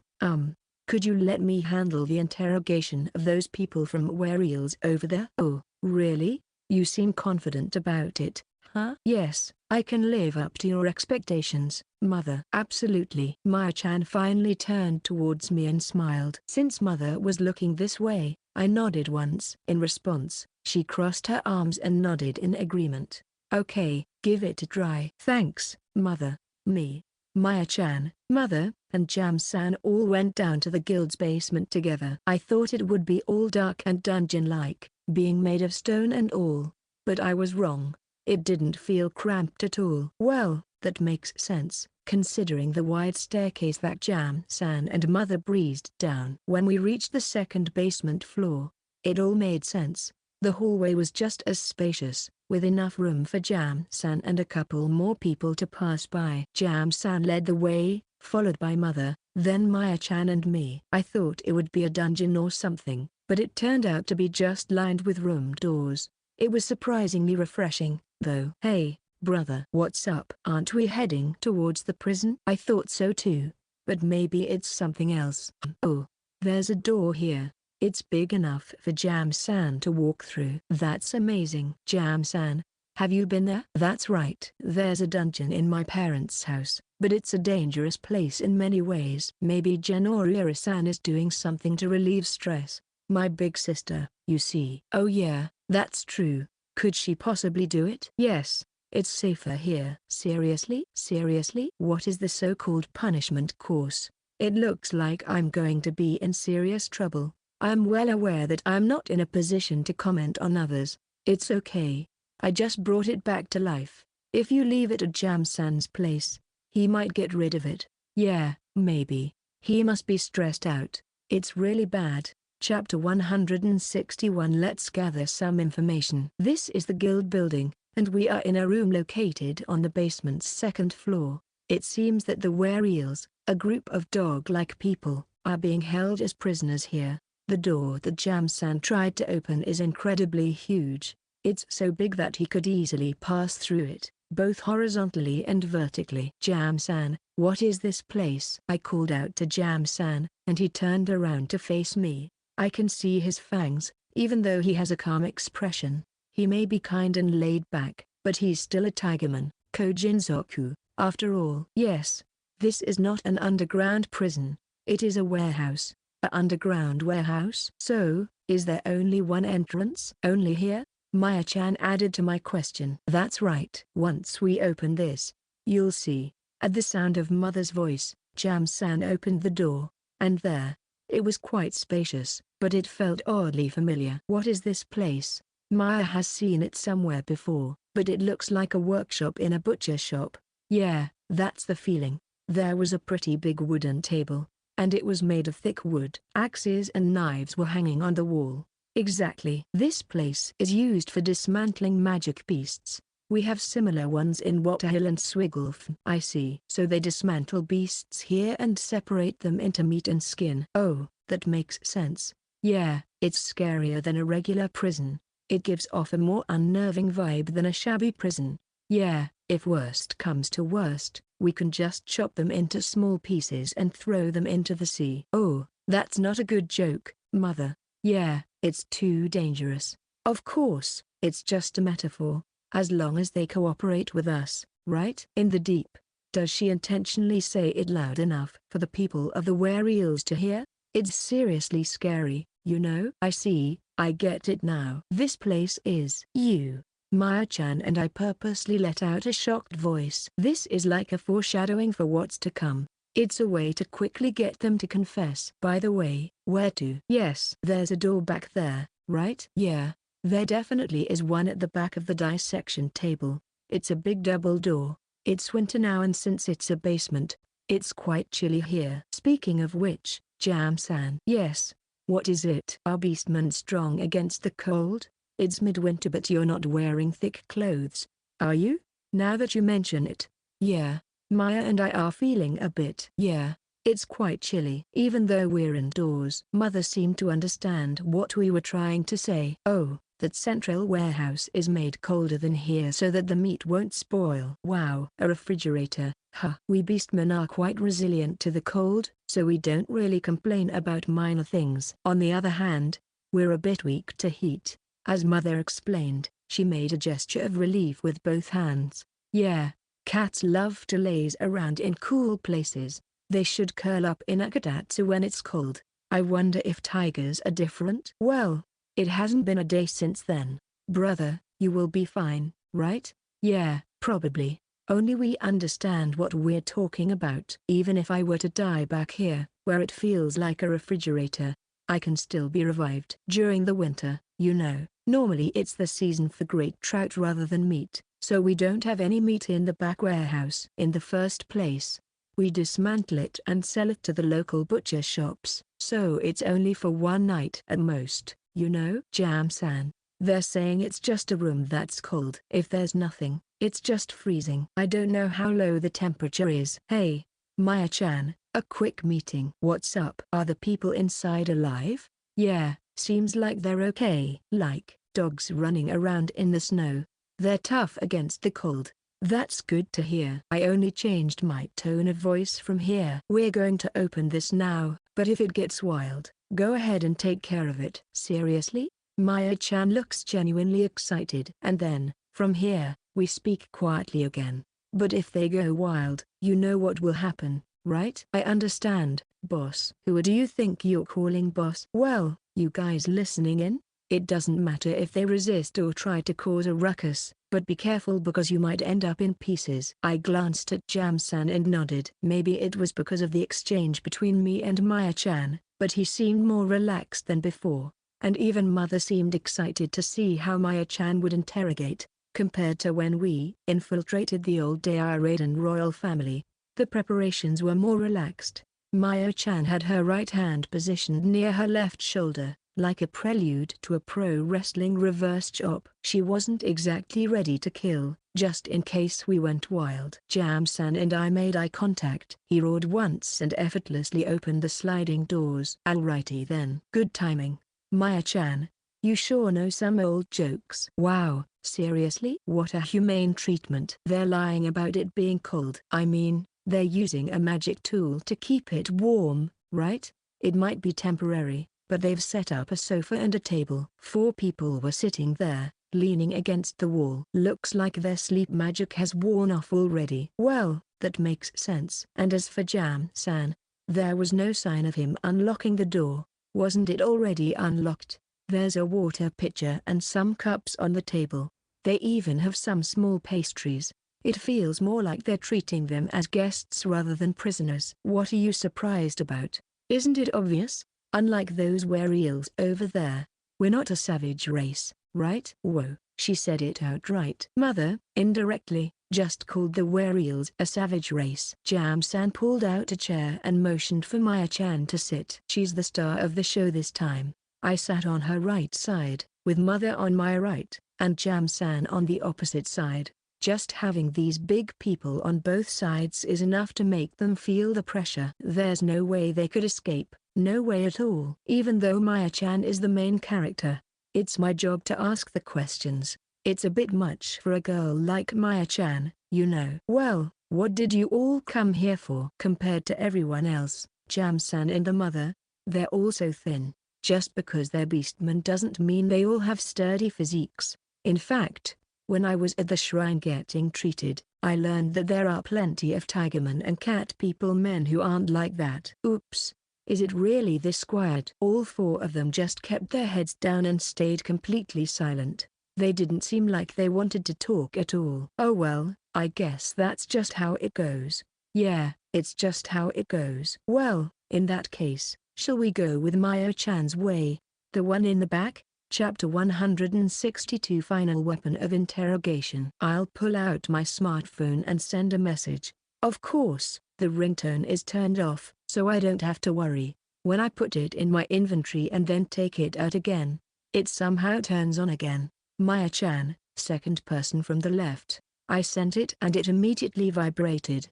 could you let me handle the interrogation of those people from Werials over there? Oh, really? You seem confident about it, huh? Yes, I can live up to your expectations, Mother. Absolutely. Maya-chan finally turned towards me and smiled. Since Mother was looking this way, I nodded once. In response, she crossed her arms and nodded in agreement. Okay, give it a try. Thanks, Mother. Me, Maya-chan, Mother, and Jam-san all went down to the guild's basement together. I thought it would be all dark and dungeon-like, being made of stone and all. But I was wrong. It didn't feel cramped at all. Well, that makes sense, considering the wide staircase that Jam-san and Mother breezed down. When we reached the second basement floor, it all made sense. The hallway was just as spacious, with enough room for Jam-san and a couple more people to pass by. Jam-san led the way, followed by Mother, then Maya-chan and me. I thought it would be a dungeon or something, but it turned out to be just lined with room doors. It was surprisingly refreshing, though. Hey, brother. What's up? Aren't we heading towards the prison? I thought so too, but maybe it's something else. Oh, there's a door here. It's big enough for Jam-san to walk through. That's amazing. Jam-san, have you been there? That's right. There's a dungeon in my parents' house, but it's a dangerous place in many ways. Maybe Genoriya-san is doing something to relieve stress. My big sister, you see. Oh yeah, that's true. Could she possibly do it? Yes, it's safer here. Seriously? Seriously? What is the so-called punishment course? It looks like I'm going to be in serious trouble. I'm well aware that I'm not in a position to comment on others. It's okay. I just brought it back to life. If you leave it at Jam-san's place, he might get rid of it. Yeah, maybe. He must be stressed out. It's really bad. Chapter 161. Let's gather some information. This is the guild building, and we are in a room located on the basement's second floor. It seems that the were-eels, a group of dog-like people, are being held as prisoners here. The door that Jam-san tried to open is incredibly huge. It's so big that he could easily pass through it, both horizontally and vertically. Jam-san, what is this place? I called out to Jam-san, and he turned around to face me. I can see his fangs, even though he has a calm expression. He may be kind and laid back, but he's still a tigerman, Kojinzoku, after all. Yes, this is not an underground prison. It is a warehouse. An underground warehouse? So, is there only one entrance? Only here? Maya-chan added to my question. That's right. Once we open this, you'll see. At the sound of Mother's voice, Jam-san opened the door, and there, it was quite spacious, but it felt oddly familiar. What is this place? Maya has seen it somewhere before, but it looks like a workshop in a butcher shop. Yeah, that's the feeling. There was a pretty big wooden table, and it was made of thick wood. Axes and knives were hanging on the wall. Exactly. This place is used for dismantling magic beasts. We have similar ones in Waterhill and Swigglef. I see. So they dismantle beasts here and separate them into meat and skin. Oh, that makes sense. Yeah, it's scarier than a regular prison. It gives off a more unnerving vibe than a shabby prison. Yeah, if worst comes to worst, we can just chop them into small pieces and throw them into the sea. Oh, that's not a good joke, Mother. Yeah, it's too dangerous. Of course, it's just a metaphor. As long as they cooperate with us, right? In the deep. Does she intentionally say it loud enough for the people of the were-eels to hear? It's seriously scary, you know? I see, I get it now. This place is you, Maya-chan, and I purposely let out a shocked voice. This is like a foreshadowing for what's to come. It's a way to quickly get them to confess. By the way, where to? Yes, there's a door back there, right? Yeah. There definitely is one at the back of the dissection table. It's a big double door. It's winter now, and since it's a basement, it's quite chilly here. Speaking of which, Jam-san. Yes. What is it? Are beastmen strong against the cold? It's midwinter, but you're not wearing thick clothes, are you? Now that you mention it. Yeah. Maya and I are feeling a bit. Yeah. It's quite chilly. Even though we're indoors. Mother seemed to understand what we were trying to say. Oh. That central warehouse is made colder than here so that the meat won't spoil. Wow. A refrigerator, huh. We beastmen are quite resilient to the cold, so we don't really complain about minor things. On the other hand, we're a bit weak to heat, as Mother explained. She made a gesture of relief with both hands. Yeah, cats love to laze around in cool places. They should curl up in a kotatsu when it's cold. I wonder if tigers are different? Well, it hasn't been a day since then. Brother, you will be fine, right? Yeah, probably. Only we understand what we're talking about. Even if I were to die back here, where it feels like a refrigerator, I can still be revived. During the winter, you know, normally it's the season for great trout rather than meat, so we don't have any meat in the back warehouse. In the first place, we dismantle it and sell it to the local butcher shops, so it's only for one night at most, you know? Jam-san, they're saying it's just a room that's cold. If there's nothing, it's just freezing. I don't know how low the temperature is. Hey, Maya-chan, a quick meeting. What's up? Are the people inside alive? Yeah, seems like they're okay. Like dogs running around in the snow. They're tough against the cold. That's good to hear. I only changed my tone of voice from here. We're going to open this now, but if it gets wild, go ahead and take care of it. Seriously? Maya-chan looks genuinely excited. And then, from here, we speak quietly again. But if they go wild, you know what will happen, right? I understand, boss. Who do you think you're calling boss? Well, you guys listening in? It doesn't matter if they resist or try to cause a ruckus, but be careful because you might end up in pieces. I glanced at Jam-san and nodded. Maybe it was because of the exchange between me and Maya-chan, but he seemed more relaxed than before, and even Mother seemed excited to see how Maya-chan would interrogate. Compared to when we infiltrated the old Dairaiden royal family, the preparations were more relaxed. Maya-chan had her right hand positioned near her left shoulder, like a prelude to a pro wrestling reverse chop. She wasn't exactly ready to kill, just in case we went wild. Jam-san and I made eye contact. He roared once and effortlessly opened the sliding doors. Alrighty then. Good timing. Maya-chan, you sure know some old jokes. Wow, seriously? What a humane treatment. They're lying about it being cold. I mean, they're using a magic tool to keep it warm, right? It might be temporary, but they've set up a sofa and a table. 4 people were sitting there, leaning against the wall. Looks like their sleep magic has worn off already. Well, that makes sense. And as for Jam-san, there was no sign of him unlocking the door. Wasn't it already unlocked? There's a water pitcher and some cups on the table. They even have some small pastries. It feels more like they're treating them as guests rather than prisoners. What are you surprised about? Isn't it obvious? Unlike those were-eels over there, we're not a savage race, right? Whoa, she said it outright. Mother, indirectly, just called the were-eels a savage race. Jam-san pulled out a chair and motioned for Maya-chan to sit. She's the star of the show this time. I sat on her right side, with Mother on my right, and Jam-san on the opposite side. Just having these big people on both sides is enough to make them feel the pressure. There's no way they could escape, no way at all. Even though Maya-chan is the main character, it's my job to ask the questions. It's a bit much for a girl like Maya-chan, you know. Well, what did you all come here for? Compared to everyone else, Jam-san and the mother, they're all so thin. Just because they're beastmen doesn't mean they all have sturdy physiques. In fact, when I was at the shrine getting treated, I learned that there are plenty of tigermen and cat people men who aren't like that. Oops. Is it really this quiet? All 4 of them just kept their heads down and stayed completely silent. They didn't seem like they wanted to talk at all. Oh well, I guess that's just how it goes. Yeah, it's just how it goes. Well, in that case, shall we go with Maya-chan's way? The one in the back? Chapter 162 Final Weapon of Interrogation. I'll pull out my smartphone and send a message. Of course, the ringtone is turned off, so I don't have to worry. When I put it in my inventory and then take it out again, it somehow turns on again. Maya-chan, second person from the left. I sent it and it immediately vibrated.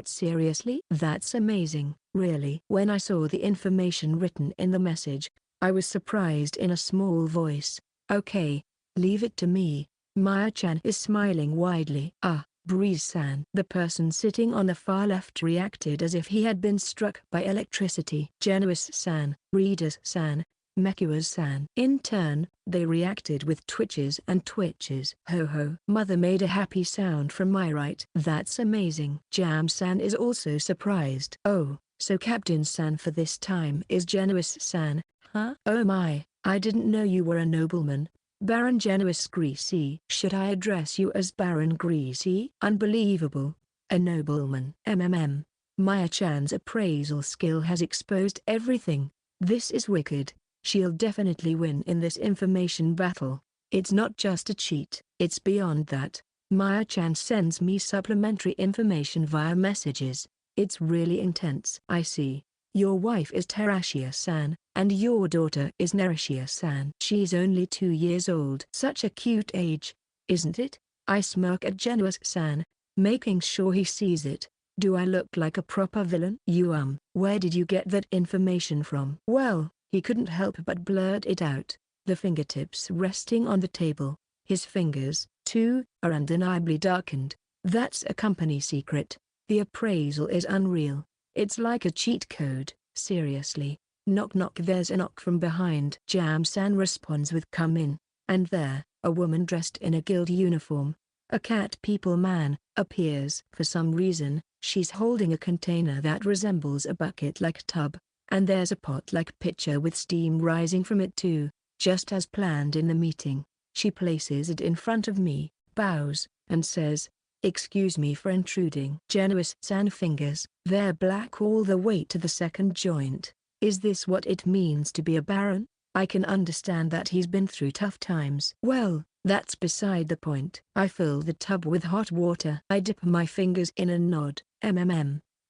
Seriously? That's amazing, really. When I saw the information written in the message, I was surprised in a small voice. Okay, leave it to me. Maya-chan is smiling widely. Ah, Breeze-san. The person sitting on the far left reacted as if he had been struck by electricity. Genuous-san, Readers-san, Mekuas-san. In turn, they reacted with twitches and twitches. Ho ho. Mother made a happy sound from my right. That's amazing. Jam-san is also surprised. Oh, so Captain-san for this time is Genuis-san, huh? Oh my, I didn't know you were a nobleman. Baron Genuis Greasy. Should I address you as Baron Greasy? Unbelievable. A nobleman. Maya-chan's appraisal skill has exposed everything. This is wicked. She'll definitely win in this information battle. It's not just a cheat, it's beyond that. Maya-chan sends me supplementary information via messages. It's really intense. I see. Your wife is Terashia-san, and your daughter is Nerashia-san. She's only 2 years old. Such a cute age, isn't it? I smirk at Genuis-san, making sure he sees it. Do I look like a proper villain? Where did you get that information from? Well, he couldn't help but blurt it out, the fingertips resting on the table. His fingers, too, are undeniably darkened. That's a company secret. The appraisal is unreal. It's like a cheat code. Seriously. Knock knock. There's a knock from behind. Jam-san responds with come in. And there, a woman dressed in a guild uniform, a cat people man, appears. For some reason, she's holding a container that resembles a bucket-like tub, and there's a pot-like pitcher with steam rising from it too, just as planned in the meeting. She places it in front of me, bows, and says, "Excuse me for intruding." Genuis-san fingers, they're black all the way to the second joint. Is this what it means to be a baron? I can understand that he's been through tough times. Well, that's beside the point. I fill the tub with hot water. I dip my fingers in and nod.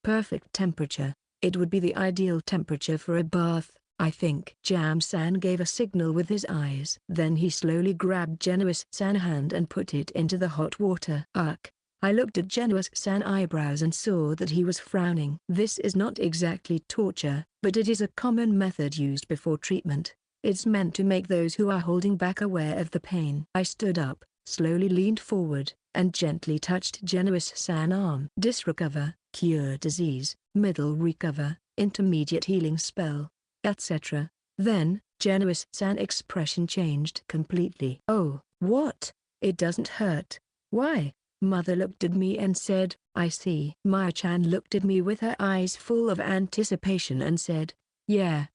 Perfect temperature. It would be the ideal temperature for a bath, I think. Jam-san gave a signal with his eyes. Then he slowly grabbed Genuis-san's hand and put it into the hot water. Ugh. I looked at Genuis-san's eyebrows and saw that he was frowning. This is not exactly torture, but it is a common method used before treatment. It's meant to make those who are holding back aware of the pain. I stood up, slowly leaned forward, and gently touched Genuis-san's arm. Disrecover, cure disease, middle recover, intermediate healing spell, etc. Then, Genuis-san's expression changed completely. Oh, what? It doesn't hurt. Why? Mother looked at me and said, I see. Maya-chan looked at me with her eyes full of anticipation and said, yeah,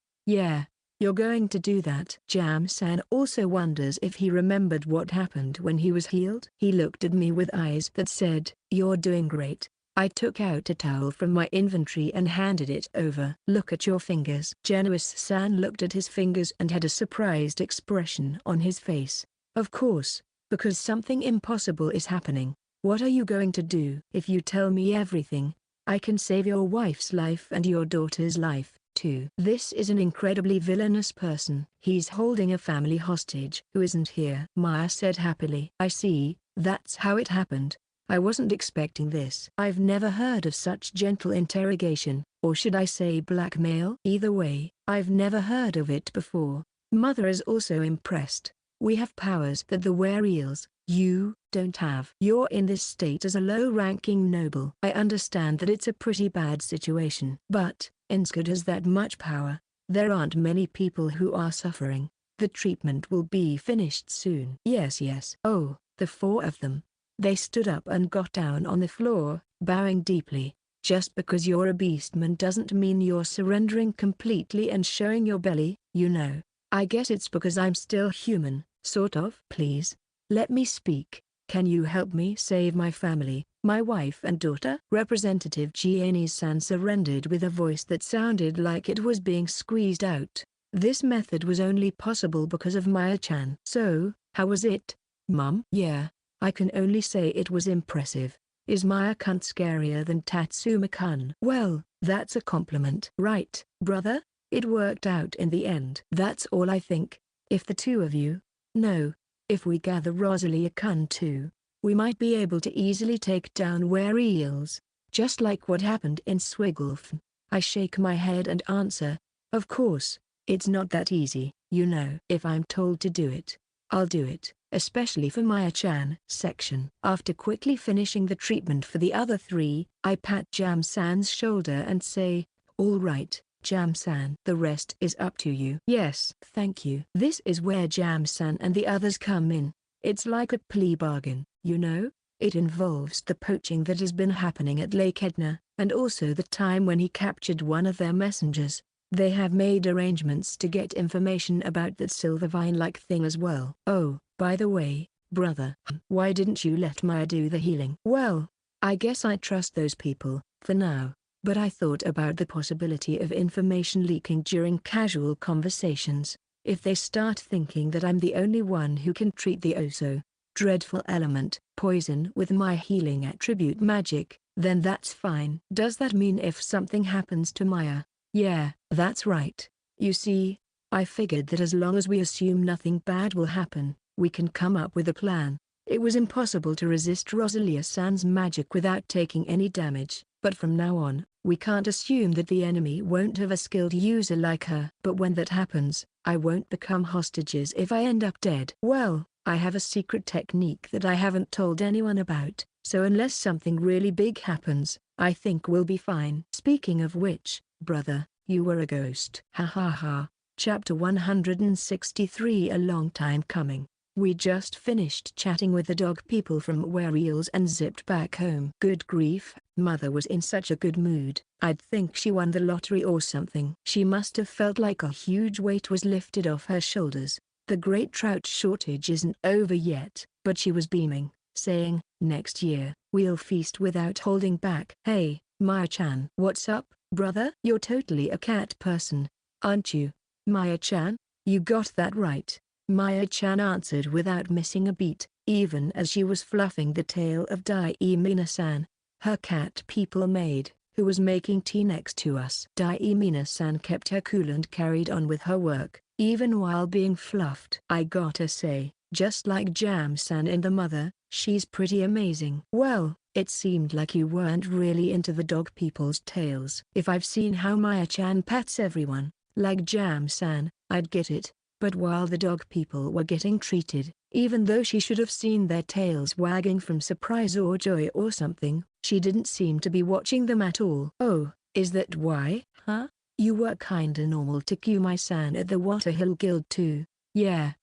you're going to do that. Jam-san also wonders if he remembered what happened when he was healed. He looked at me with eyes that said, you're doing great. I took out a towel from my inventory and handed it over. Look at your fingers. Genuis-san looked at his fingers and had a surprised expression on his face. Of course, because something impossible is happening. What are you going to do? If you tell me everything, I can save your wife's life and your daughter's life, too. This is an incredibly villainous person. He's holding a family hostage who isn't here. Maya said happily. I see, that's how it happened. I wasn't expecting this. I've never heard of such gentle interrogation, or should I say blackmail? Either way, I've never heard of it before. Mother is also impressed. We have powers that the Were-eels, you, don't have. You're in this state as a low-ranking noble. I understand that it's a pretty bad situation. But, Inskad has that much power. There aren't many people who are suffering. The treatment will be finished soon. Yes. Oh, the 4 of them. They stood up and got down on the floor, bowing deeply. Just because you're a beastman doesn't mean you're surrendering completely and showing your belly, you know. I guess it's because I'm still human, sort of. Please, let me speak. Can you help me save my family, my wife and daughter? Representative Gianni-san surrendered with a voice that sounded like it was being squeezed out. This method was only possible because of Maya-chan. So, how was it, Mum? Yeah. I can only say it was impressive. Is Maya-kun scarier than Tatsuma-kun? Well, that's a compliment. Right, brother? It worked out in the end. That's all I think. If the 2 of you, no, if we gather Rosalia-kun too, we might be able to easily take down Were-eels, just like what happened in Swigglefn. I shake my head and answer, of course, it's not that easy, you know. If I'm told to do it, I'll do it. Especially for Maya-chan. Section. After quickly finishing the treatment for the other 3, I pat Jam-san's shoulder and say, all right, Jam-san. The rest is up to you. Yes, thank you. This is where Jam-san and the others come in. It's like a plea bargain, you know? It involves the poaching that has been happening at Lake Edna, and also the time when he captured one of their messengers. They have made arrangements to get information about that silver vine-like thing as well. Oh, by the way, brother, why didn't you let Maya do the healing? Well, I guess I trust those people, for now, but I thought about the possibility of information leaking during casual conversations. If they start thinking that I'm the only one who can treat the oh-so dreadful element, poison, with my healing attribute magic, then that's fine. Does that mean if something happens to Maya? Yeah, that's right. You see, I figured that as long as we assume nothing bad will happen, we can come up with a plan. It was impossible to resist Rosalia-san's magic without taking any damage, but from now on, we can't assume that the enemy won't have a skilled user like her. But when that happens, I won't become hostages if I end up dead. Well, I have a secret technique that I haven't told anyone about, so unless something really big happens, I think we'll be fine. Speaking of which, brother, you were a ghost. Ha ha ha. Chapter 163. A long time coming. We just finished chatting with the dog people from Whereels and zipped back home. Good grief, Mother was in such a good mood. I'd think she won the lottery or something. She must have felt like a huge weight was lifted off her shoulders. The great trout shortage isn't over yet, but she was beaming, saying, next year, we'll feast without holding back. Hey, Maya-chan. What's up, brother? You're totally a cat person, aren't you? Maya-chan? You got that right. Maya-chan answered without missing a beat, even as she was fluffing the tail of Daimina-san, her cat people maid, who was making tea next to us. Daimina-san kept her cool and carried on with her work, even while being fluffed. I gotta say, just like Jam-san and the mother, she's pretty amazing. Well, it seemed like you weren't really into the dog people's tales. If I've seen how Maya-chan pets everyone, like Jam-san, I'd get it. But while the dog people were getting treated, even though she should have seen their tails wagging from surprise or joy or something, she didn't seem to be watching them at all. Oh, is that why? Huh? You were kinda normal to Kumai-san at the Waterhill Guild too. Yeah.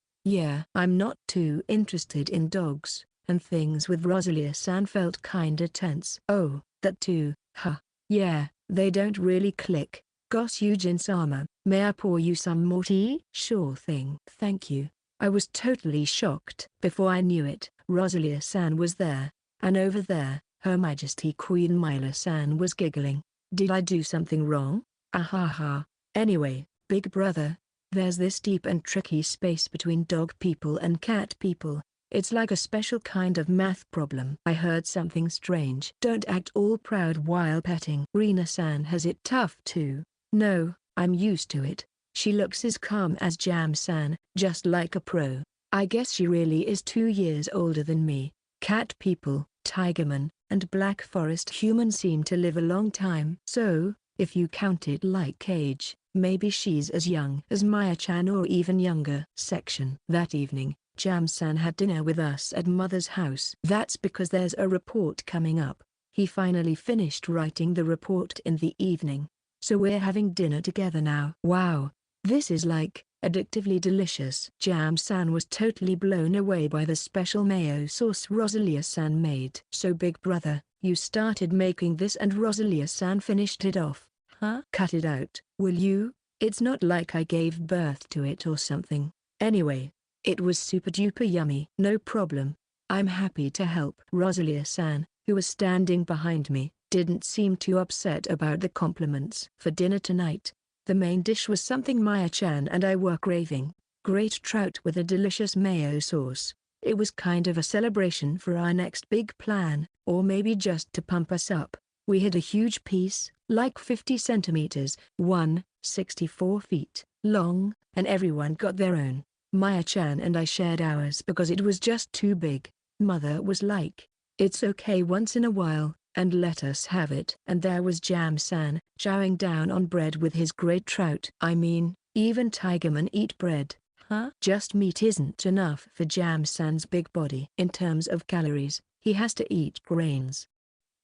I'm not too interested in dogs, and things with Rosalia-san felt kinda tense. Oh, that too, huh? Yeah, they don't really click. Gosujin-sama, may I pour you some more tea? Sure thing. Thank you. I was totally shocked. Before I knew it, Rosalia-san was there, and over there, Her Majesty Queen Mila-san was giggling. Did I do something wrong? Ahaha. Anyway, big brother, there's this deep and tricky space between dog people and cat people. It's like a special kind of math problem. I heard something strange. Don't act all proud while petting. Rina-san has it tough too. No, I'm used to it. She looks as calm as Jam-san, just like a pro. I guess she really is 2 years older than me. Cat people, Tigerman, and Black Forest humans seem to live a long time. So, if you count it like age, maybe she's as young as Maya-chan or even younger. Section. That evening, Jam-san had dinner with us at Mother's house. That's because there's a report coming up. He finally finished writing the report in the evening. So we're having dinner together now. Wow, this is like, addictively delicious. Jam-san was totally blown away by the special mayo sauce Rosalia-san made. So big brother, you started making this and Rosalia-san finished it off. Huh? Cut it out, will you? It's not like I gave birth to it or something. Anyway, it was super duper yummy. No problem. I'm happy to help. Rosalia-san, who was standing behind me, didn't seem too upset about the compliments. For dinner tonight, the main dish was something Maya-chan and I were craving, great trout with a delicious mayo sauce. It was kind of a celebration for our next big plan, or maybe just to pump us up. We had a huge piece, like 50 centimeters, 164 feet, long, and everyone got their own. Maya-chan and I shared ours because it was just too big. Mother was like, it's okay once in a while, and let us have it. And there was Jam-san, chowing down on bread with his great trout. I mean, even Tigerman eat bread. Huh? Just meat isn't enough for Jam-san's big body. In terms of calories, he has to eat grains.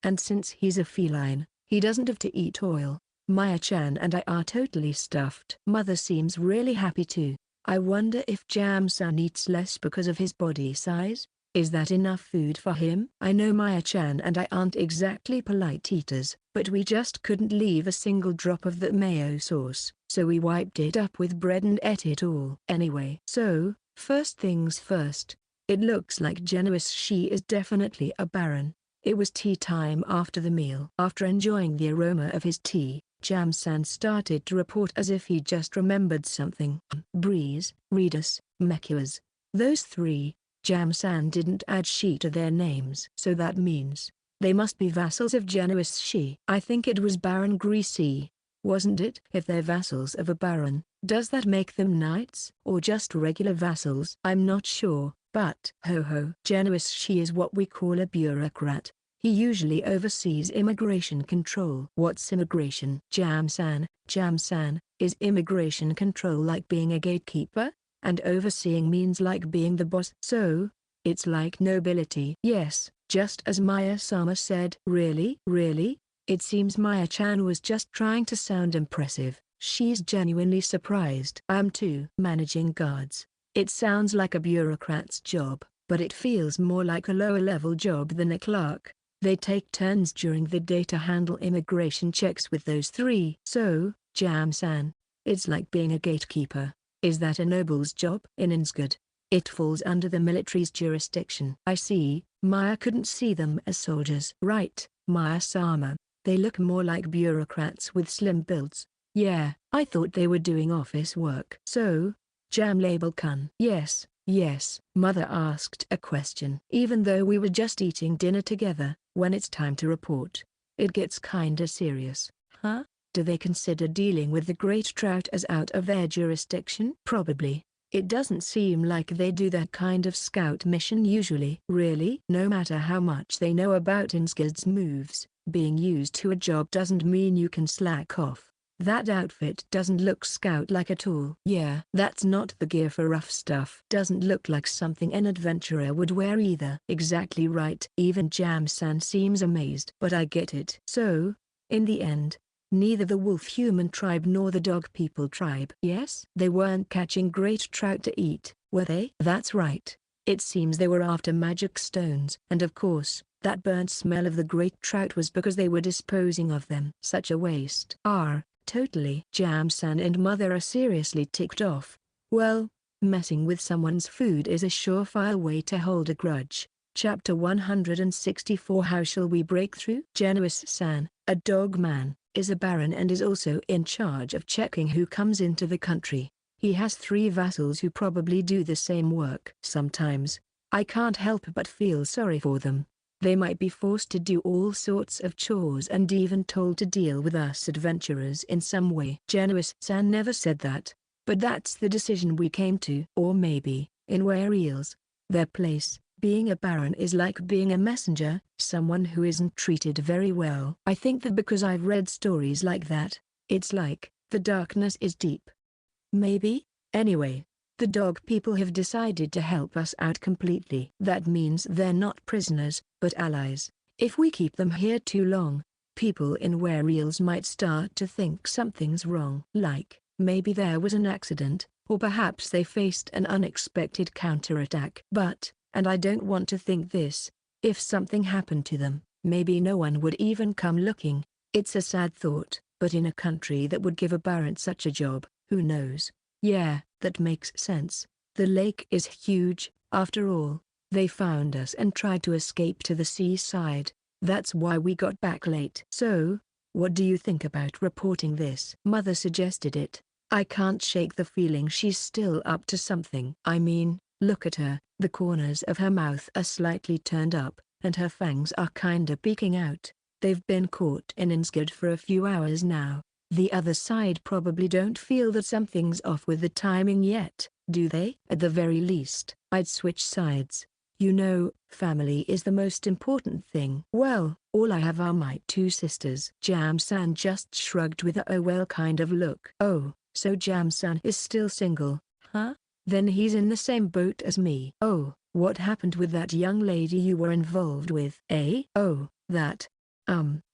And since he's a feline, he doesn't have to eat oil. Maya-chan and I are totally stuffed. Mother seems really happy too. I wonder if Jam-san eats less because of his body size? Is that enough food for him? I know Maya-chan and I aren't exactly polite eaters, but we just couldn't leave a single drop of that mayo sauce, so we wiped it up with bread and ate it all. Anyway, so, first things first. It looks like Genuis she is definitely a baron. It was tea time after the meal. After enjoying the aroma of his tea, Jam-san started to report as if he just remembered something. Breeze, Redus, Mekias. Those three. Jam-san didn't add she to their names. So that means, they must be vassals of Genuis she. I think it was Baron Greasy, wasn't it? If they're vassals of a baron, does that make them knights? Or just regular vassals? I'm not sure, but Genuis she is what we call a bureaucrat. He usually oversees immigration control. What's immigration? Jam-san, is immigration control like being a gatekeeper? And overseeing means like being the boss. So, it's like nobility. Yes, just as Maya-sama said. Really? It seems Maya-chan was just trying to sound impressive. She's genuinely surprised. I am too. Managing guards. It sounds like a bureaucrat's job, but it feels more like a lower-level job than a clerk. They take turns during the day to handle immigration checks with those three. So, Jam-san, it's like being a gatekeeper. Is that a noble's job? In Insgard, it falls under the military's jurisdiction. I see. Maya couldn't see them as soldiers. Right, Maya-sama. They look more like bureaucrats with slim builds. Yeah, I thought they were doing office work. So, Jam-label-kun. Yes. Mother asked a question. Even though we were just eating dinner together, when it's time to report, it gets kinda serious. Huh? Do they consider dealing with the great trout as out of their jurisdiction? Probably. It doesn't seem like they do that kind of scout mission usually. Really? No matter how much they know about Insgard's moves, being used to a job doesn't mean you can slack off. That outfit doesn't look scout-like at all. Yeah, that's not the gear for rough stuff. Doesn't look like something an adventurer would wear either. Exactly right. Even Jam-san seems amazed. But I get it. So, in the end, neither the wolf-human tribe nor the dog-people tribe. Yes? They weren't catching great trout to eat, were they? That's right. It seems they were after magic stones. And of course, that burnt smell of the great trout was because they were disposing of them. Such a waste. Totally. Jam-san and Mother are seriously ticked off. Well, messing with someone's food is a surefire way to hold a grudge. Chapter 164. How shall we break through? Genuis-san, a dog man, is a baron and is also in charge of checking who comes into the country. He has 3 vassals who probably do the same work. Sometimes, I can't help but feel sorry for them. They might be forced to do all sorts of chores and even told to deal with us adventurers in some way. Genuis-san never said that, but that's the decision we came to. Or maybe, in Were-Eels, their place, being a baron is like being a messenger, someone who isn't treated very well. I think that because I've read stories like that, it's like, the darkness is deep. Maybe? Anyway, the dog people have decided to help us out completely. That means they're not prisoners, but allies. If we keep them here too long, people in Were-Eels might start to think something's wrong. Like, maybe there was an accident, or perhaps they faced an unexpected counterattack. But, and I don't want to think this, if something happened to them, maybe no one would even come looking. It's a sad thought, but in a country that would give a baron such a job, who knows? Yeah, that makes sense. The lake is huge, after all. They found us and tried to escape to the seaside. That's why we got back late. So, what do you think about reporting this? Mother suggested it. I can't shake the feeling she's still up to something. I mean, look at her. The corners of her mouth are slightly turned up, and her fangs are kinda peeking out. They've been caught in Insgard for a few hours now. The other side probably don't feel that something's off with the timing yet, do they? At the very least, I'd switch sides. You know, family is the most important thing. Well, all I have are my 2 sisters. Jam-san just shrugged with a oh well kind of look. Oh, so Jam-san is still single, huh? Then he's in the same boat as me. Oh, what happened with that young lady you were involved with? Eh? Oh, that.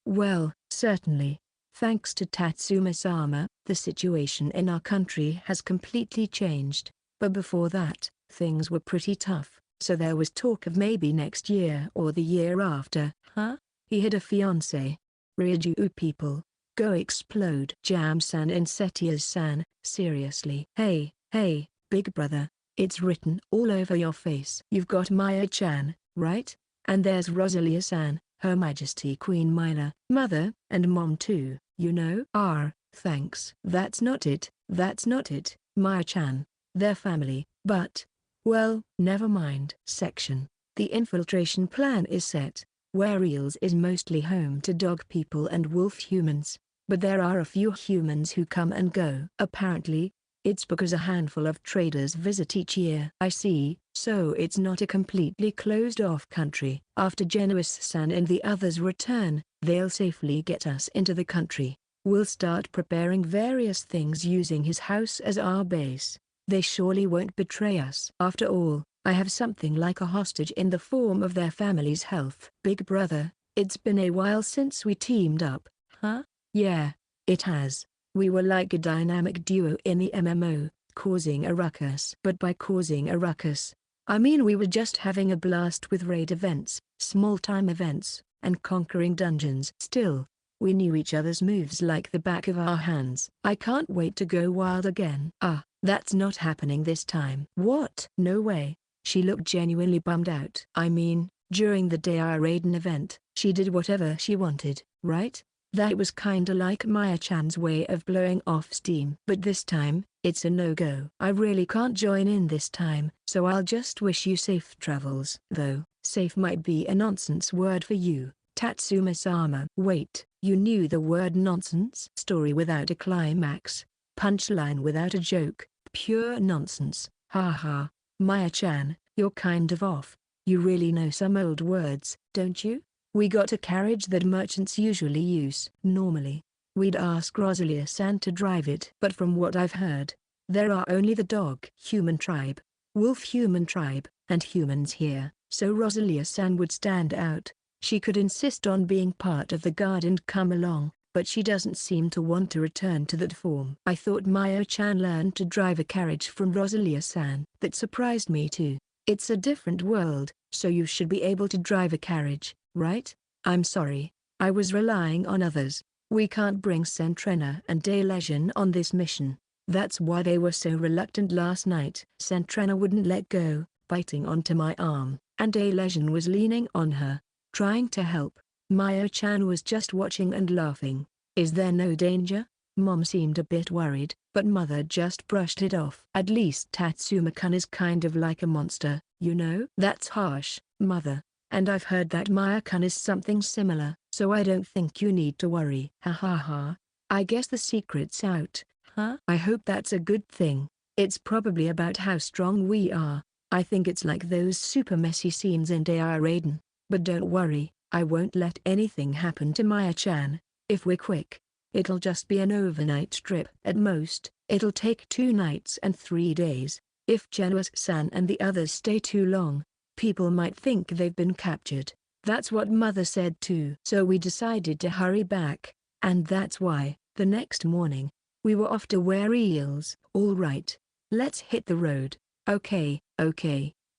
Well, certainly. Thanks to Tatsuma-sama, the situation in our country has completely changed. But before that, things were pretty tough, so there was talk of maybe next year or the year after. Huh? He had a fiancé. Ryuju people. Go explode. Jam-san and Setias-san, seriously. Hey, big brother. It's written all over your face. You've got Maya-chan, right? And there's Rosalia-san, Her Majesty Queen Mina, mother, and mom too, you know? Thanks. That's not it, Maya-chan. Their family, but... well, never mind. Section. The infiltration plan is set. Where-Eels is mostly home to dog people and wolf humans, but there are a few humans who come and go. Apparently, it's because a handful of traders visit each year. I see, so it's not a completely closed-off country. After Genuis-san and the others return, they'll safely get us into the country. We'll start preparing various things using his house as our base. They surely won't betray us. After all, I have something like a hostage in the form of their family's health. Big brother, it's been a while since we teamed up, huh? Yeah, it has. We were like a dynamic duo in the MMO, causing a ruckus. But by causing a ruckus, I mean we were just having a blast with raid events, small-time events, and conquering dungeons. Still, we knew each other's moves like the back of our hands. I can't wait to go wild again. That's not happening this time. What? No way. She looked genuinely bummed out. I mean, during the Day Raiden event, she did whatever she wanted, right? That was kinda like Maya-chan's way of blowing off steam. But this time, it's a no-go. I really can't join in this time, so I'll just wish you safe travels. Though, safe might be a nonsense word for you, Tatsuma-sama. Wait, you knew the word nonsense? Story without a climax. Punchline without a joke. Pure nonsense. Haha. Maya-chan, you're kind of off. You really know some old words, don't you? We got a carriage that merchants usually use. Normally, we'd ask Rosalia-san to drive it. But from what I've heard, there are only the dog-human tribe, wolf-human tribe, and humans here, so Rosalia-san would stand out. She could insist on being part of the guard and come along, but she doesn't seem to want to return to that form. I thought Maya-chan learned to drive a carriage from Rosalia-san. That surprised me too. It's a different world, so you should be able to drive a carriage, right? I'm sorry, I was relying on others. We can't bring Centrena and Deletion on this mission. That's why they were so reluctant last night. Centrena wouldn't let go, biting onto my arm, and Deletion was leaning on her, trying to help. Maya-chan was just watching and laughing. Is there no danger? Mom seemed a bit worried, but mother just brushed it off. At least Tatsuma-kun is kind of like a monster, you know? That's harsh, mother. And I've heard that Maya-kun is something similar, so I don't think you need to worry. Ha ha ha. I guess the secret's out, huh? I hope that's a good thing. It's probably about how strong we are. I think it's like those super messy scenes in Day Raiden. But don't worry, I won't let anything happen to Maya-chan. If we're quick, it'll just be an overnight trip. At most, it'll take 2 nights and 3 days. If Genuis-san and the others stay too long, people might think they've been captured. That's what mother said too. So we decided to hurry back, and that's why, the next morning, we were off to Where-Eels. All right, let's hit the road. Okay.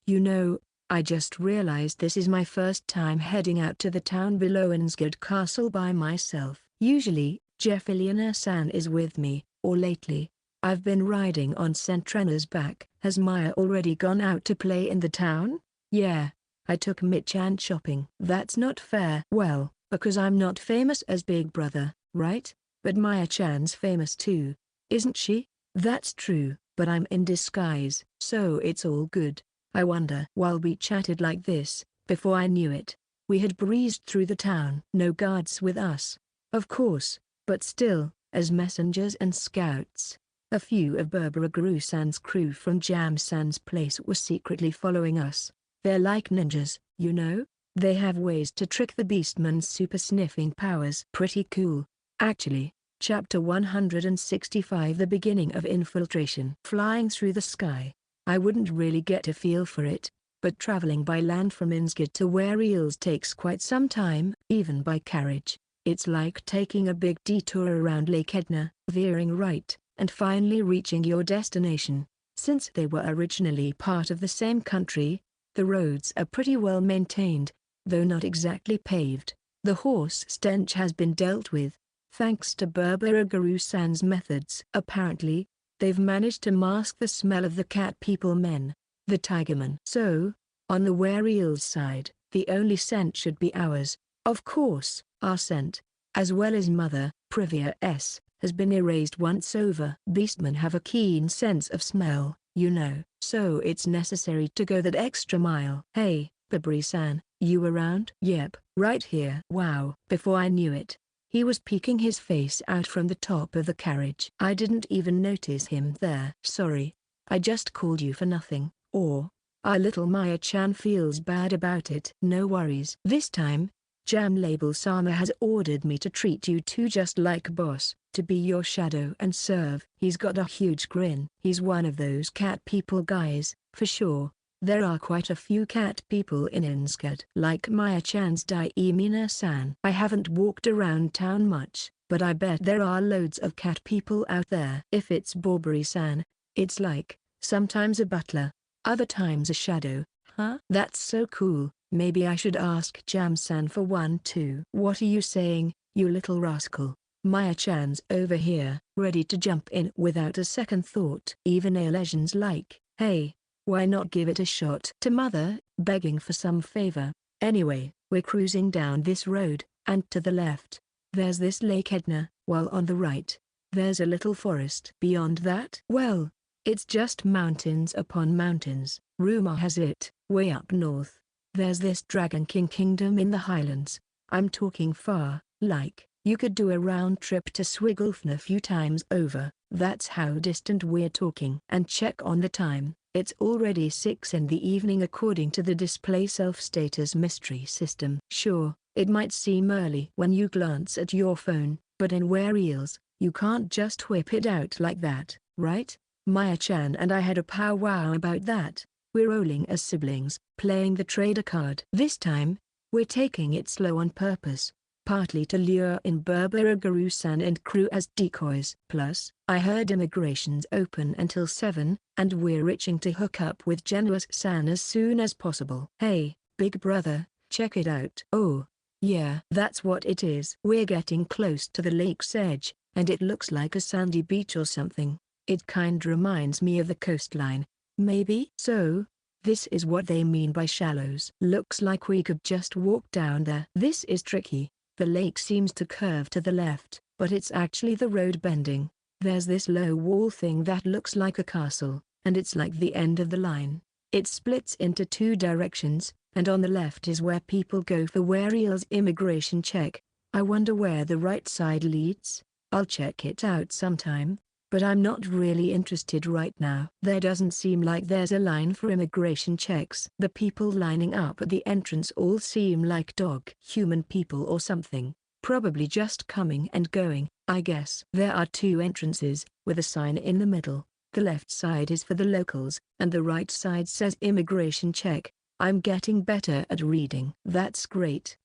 You know, I just realized this is my first time heading out to the town below Innsgard Castle by myself. Usually, Jeffiliana-san is with me, or lately, I've been riding on Centrena's back. Has Maya already gone out to play in the town? Yeah, I took Michan shopping. That's not fair. Well, because I'm not famous as Big Brother, right? But Maya-chan's famous too, isn't she? That's true, but I'm in disguise, so it's all good. I wonder. While we chatted like this, before I knew it, we had breezed through the town. No guards with us, of course, but still, as messengers and scouts. A few of Berbera-Guru-san's crew from Jam-san's place were secretly following us. They're like ninjas, you know? They have ways to trick the Beastman's super sniffing powers. Pretty cool, actually. Chapter 165, the beginning of Infiltration. Flying through the sky. I wouldn't really get a feel for it, but traveling by land from Innsgard to Where-Eels takes quite some time. Even by carriage, It's like taking a big detour around Lake Edna, veering right, and finally reaching your destination. Since they were originally part of the same country, the roads are pretty well maintained, though not exactly paved. The horse stench has been dealt with, thanks to Burberry-Guru-san's methods. Apparently, they've managed to mask the smell of the cat people men, the tigermen. So, on the Were-Eel's side, the only scent should be ours. Of course, our scent, as well as Mother Privia's, has been erased once over. Beastmen have a keen sense of smell, you know, so it's necessary to go that extra mile. Hey, Burberry-san, you around? Yep, right here. Wow. Before I knew it, he was peeking his face out from the top of the carriage. I didn't even notice him there. Sorry, I just called you for nothing, or, our little Maya-chan feels bad about it. No worries. This time, Jam Label Sama has ordered me to treat you two just like boss, to be your shadow and serve. He's got a huge grin. He's one of those cat people guys, for sure. There are quite a few cat people in Inskad. Like Maya-chan's Daimina-san. I haven't walked around town much, but I bet there are loads of cat people out there. If it's Burberry-san, it's like, sometimes a butler, other times a shadow. Huh? That's so cool. Maybe I should ask Jam-san for one too. What are you saying, you little rascal? Maya-chan's over here, ready to jump in without a second thought. Even a legend's like, hey, why not give it a shot? To Mother, begging for some favor. Anyway, we're cruising down this road, and to the left, there's this Lake Edna, while on the right, there's a little forest. Beyond that, well, it's just mountains upon mountains. Rumor has it, way up north, there's this Dragon King kingdom in the highlands. I'm talking far, like, you could do a round trip to Swigglefn a few times over. That's how distant we're talking. And check on the time, it's already 6 in the evening according to the display self-status mystery system. Sure, it might seem early when you glance at your phone, but in Were-Eels, you can't just whip it out like that, right? Maya-chan and I had a powwow about that. We're rolling as siblings, playing the trader card. This time, we're taking it slow on purpose, partly to lure in Burberry-Guru-san and crew as decoys. Plus, I heard immigration's open until 7, and we're itching to hook up with Genuous-san as soon as possible. Hey, big brother, check it out. Oh, yeah, that's what it is. We're getting close to the lake's edge, and it looks like a sandy beach or something. It kind reminds me of the coastline. Maybe? So, this is what they mean by shallows. Looks like we could just walk down there. This is tricky. The lake seems to curve to the left, but it's actually the road bending. There's this low wall thing that looks like a castle, and it's like the end of the line. It splits into 2 directions, and on the left is where people go for Were-Eel's immigration check. I wonder where the right side leads. I'll check it out sometime, but I'm not really interested right now. There doesn't seem like there's a line for immigration checks. The people lining up at the entrance all seem like human people or something, probably just coming and going, I guess. There are 2 entrances, with a sign in the middle. The left side is for the locals, and the right side says immigration check. I'm getting better at reading. That's great.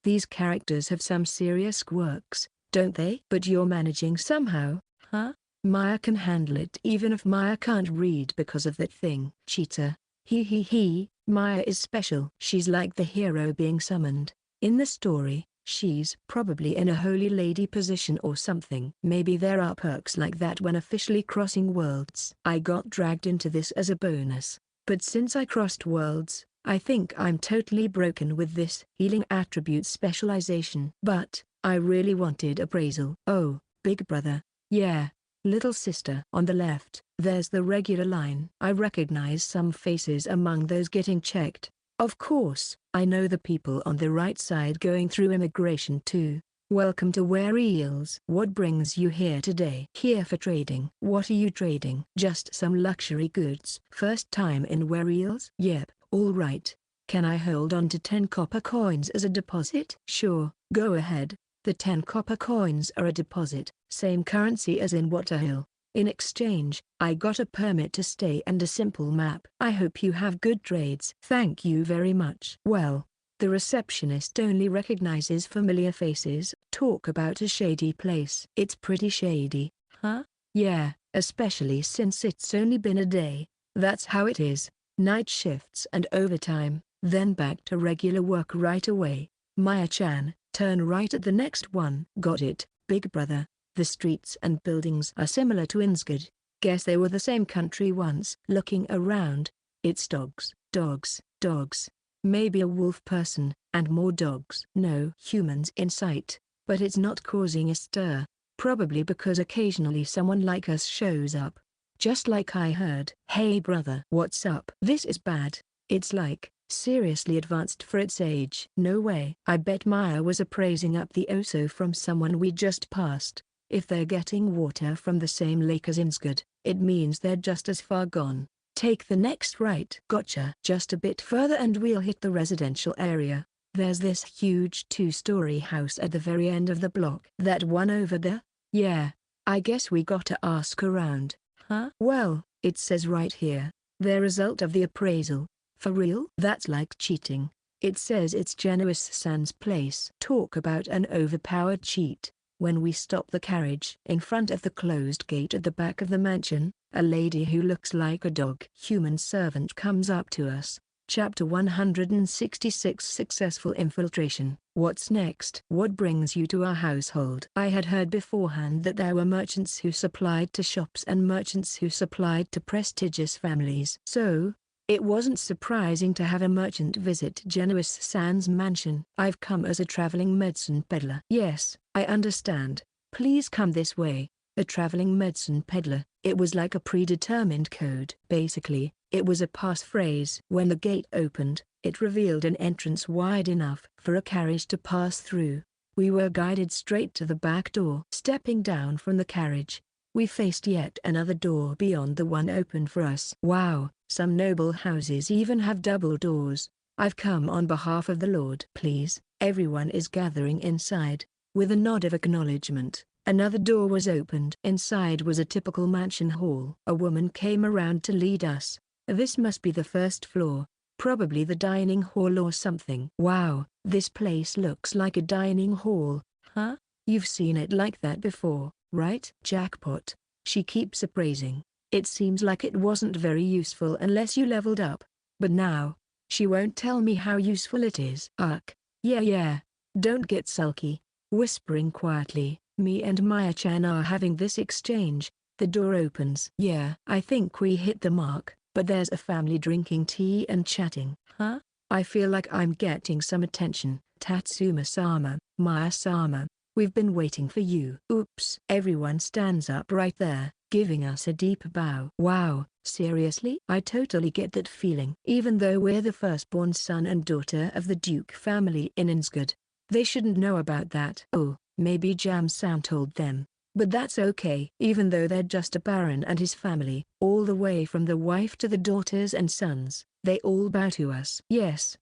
These characters have some serious quirks, don't they? But you're managing somehow, huh? Maya can handle it even if Maya can't read because of that thing. Cheater. He. Maya is special. She's like the hero being summoned. In the story, she's probably in a holy lady position or something. Maybe there are perks like that when officially crossing worlds. I got dragged into this as a bonus, but since I crossed worlds, I think I'm totally broken with this healing attribute specialization. But, I really wanted appraisal. Oh, big brother. Yeah. Little sister. On the left, there's the regular line. I recognize some faces among those getting checked. Of course, I know the people on the right side going through immigration too. Welcome to Were-Eels. What brings you here today? Here for trading. What are you trading? Just some luxury goods. First time in Were-Eels? Yep, alright. Can I hold on to 10 copper coins as a deposit? Sure, go ahead. The 10 copper coins are a deposit, same currency as in Waterhill. In exchange, I got a permit to stay and a simple map. I hope you have good trades. Thank you very much. Well, the receptionist only recognizes familiar faces. Talk about a shady place. It's pretty shady, huh? Yeah, especially since it's only been a day. That's how it is. Night shifts and overtime, then back to regular work right away. Maya-chan, turn right at the next one. Got it, big brother. The streets and buildings are similar to Innsgard. Guess they were the same country once. Looking around, it's dogs, dogs, dogs. Maybe a wolf person, and more dogs. No humans in sight, but it's not causing a stir. Probably because occasionally someone like us shows up. Just like I heard. Hey brother, what's up? This is bad. It's like, seriously advanced for its age. No way. I bet Maya was appraising up the Oso from someone we just passed. If they're getting water from the same lake as Innsgard, it means they're just as far gone. Take the next right. Gotcha. Just a bit further and we'll hit the residential area. There's this huge 2-story house at the very end of the block. That one over there? Yeah. I guess we gotta ask around. Huh? Well, it says right here, the result of the appraisal. For real? That's like cheating. It says it's Genuis-san's place. Talk about an overpowered cheat. When we stop the carriage in front of the closed gate at the back of the mansion, a lady who looks like a dog human servant comes up to us. Chapter 166 Successful Infiltration. What's next? What brings you to our household? I had heard beforehand that there were merchants who supplied to shops and merchants who supplied to prestigious families. So, it wasn't surprising to have a merchant visit Genuis-san's mansion. I've come as a traveling medicine peddler. Yes, I understand. Please come this way. A traveling medicine peddler. It was like a predetermined code. Basically, it was a passphrase. When the gate opened, it revealed an entrance wide enough for a carriage to pass through. We were guided straight to the back door. Stepping down from the carriage, we faced yet another door beyond the one opened for us. Wow, some noble houses even have double doors. I've come on behalf of the Lord. Please, everyone is gathering inside. With a nod of acknowledgement, another door was opened. Inside was a typical mansion hall. A woman came around to lead us. This must be the first floor, probably the dining hall or something. Wow, this place looks like a dining hall. Huh? You've seen it like that before, right? Jackpot. She keeps appraising. It seems like it wasn't very useful unless you leveled up. But now, she won't tell me how useful it is. Ugh. Yeah. Don't get sulky. Whispering quietly, me and Maya-chan are having this exchange. The door opens. Yeah, I think we hit the mark, but there's a family drinking tea and chatting. Huh? I feel like I'm getting some attention. Tatsuma-sama, Maya-sama, we've been waiting for you. Oops. Everyone stands up right there, giving us a deep bow. Wow, seriously? I totally get that feeling. Even though we're the firstborn son and daughter of the Duke family in Innsgard, they shouldn't know about that. Oh, maybe Jam-san told them. But that's okay. Even though they're just a baron and his family, all the way from the wife to the daughters and sons, they all bow to us. Yes.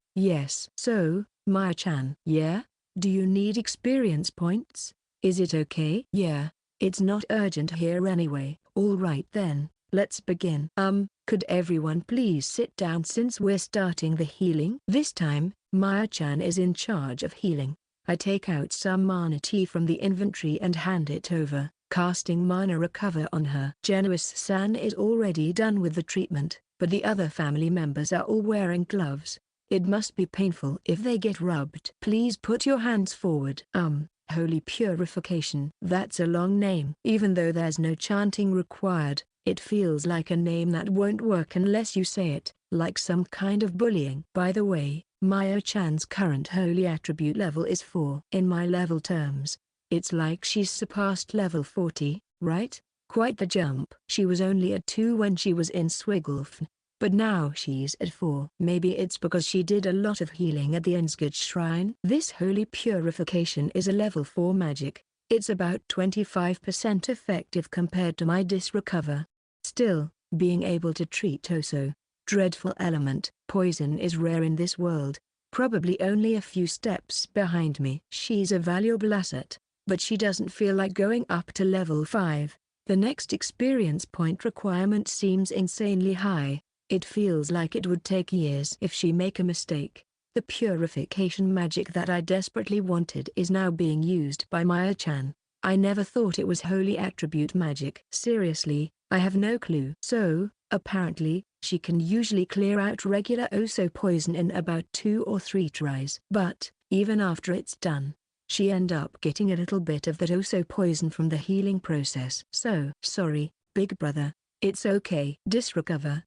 So, Maya-chan. Yeah? Do you need experience points? Is it okay? Yeah. It's not urgent here anyway. All right then, let's begin. Could everyone please sit down since we're starting the healing? This time, Maya-chan is in charge of healing. I take out some mana tea from the inventory and hand it over, casting mana recover on her. Genuis-san is already done with the treatment, but the other family members are all wearing gloves. It must be painful if they get rubbed. Please put your hands forward. Holy Purification. That's a long name. Even though there's no chanting required, it feels like a name that won't work unless you say it, like some kind of bullying. By the way, Maya-chan's current holy attribute level is 4. In my level terms, it's like she's surpassed level 40, right? Quite the jump. She was only at 2 when she was in Swiglfn, but now she's at 4. Maybe it's because she did a lot of healing at the Innsgard shrine. This holy purification is a level 4 magic. It's about 25% effective compared to my disrecover. Still, being able to treat Oso, dreadful element, poison is rare in this world, probably only a few steps behind me. She's a valuable asset, but she doesn't feel like going up to level 5. The next experience point requirement seems insanely high. It feels like it would take years if she make a mistake. The purification magic that I desperately wanted is now being used by Maya-chan. I never thought it was holy attribute magic. Seriously, I have no clue. So, apparently, she can usually clear out regular Oso poison in about 2 or 3 tries. But, even after it's done, she end up getting a little bit of that Oso poison from the healing process. So, sorry, big brother, it's okay. Disrecover.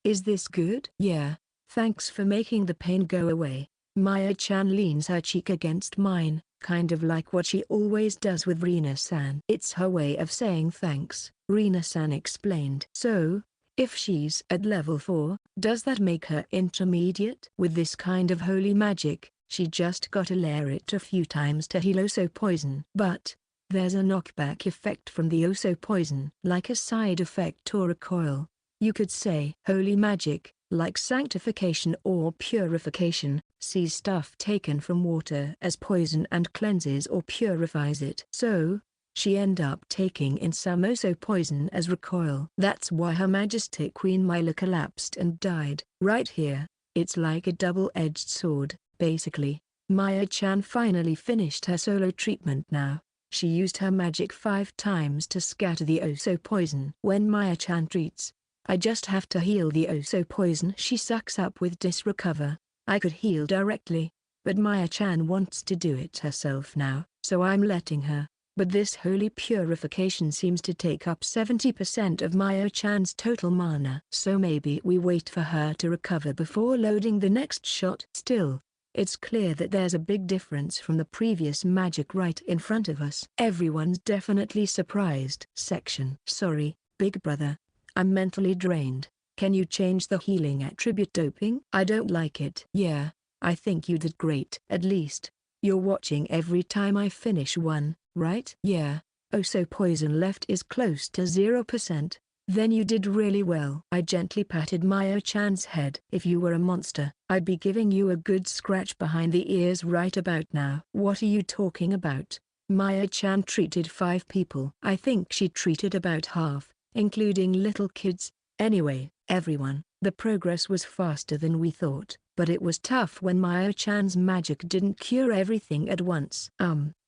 Is this good? Yeah. Thanks for making the pain go away. Maya-chan leans her cheek against mine, kind of like what she always does with Rina-san. It's her way of saying thanks, Rina-san explained. So, if she's at level 4, does that make her intermediate? With this kind of holy magic, she just gotta layer it a few times to heal Oso poison. But, there's a knockback effect from the Oso poison. Like a side effect or recoil. You could say holy magic, like sanctification or purification, sees stuff taken from water as poison and cleanses or purifies it. So, she end up taking in some Oso poison as recoil. That's why Her Majesty Queen Mila collapsed and died. Right here, it's like a double-edged sword, basically. Maya-chan finally finished her solo treatment now. She used her magic 5 times to scatter the Oso poison. When Maya-chan treats, I just have to heal the Oso poison she sucks up with Disrecover. I could heal directly, but Maya-chan wants to do it herself now, so I'm letting her. But this holy purification seems to take up 70% of Maya-chan's total mana. So maybe we wait for her to recover before loading the next shot. Still, it's clear that there's a big difference from the previous magic right in front of us. Everyone's definitely surprised. Section. Sorry, big brother. I'm mentally drained. Can you change the healing attribute doping? I don't like it. Yeah, I think you did great. At least, you're watching every time I finish one, right? Yeah. Oso poison left is close to 0%. Then you did really well. I gently patted Maya-chan's head. If you were a monster, I'd be giving you a good scratch behind the ears right about now. What are you talking about? Maya-chan treated 5 people. I think she treated about half, including little kids. Anyway, everyone. The progress was faster than we thought, but it was tough when Maya-chan's magic didn't cure everything at once.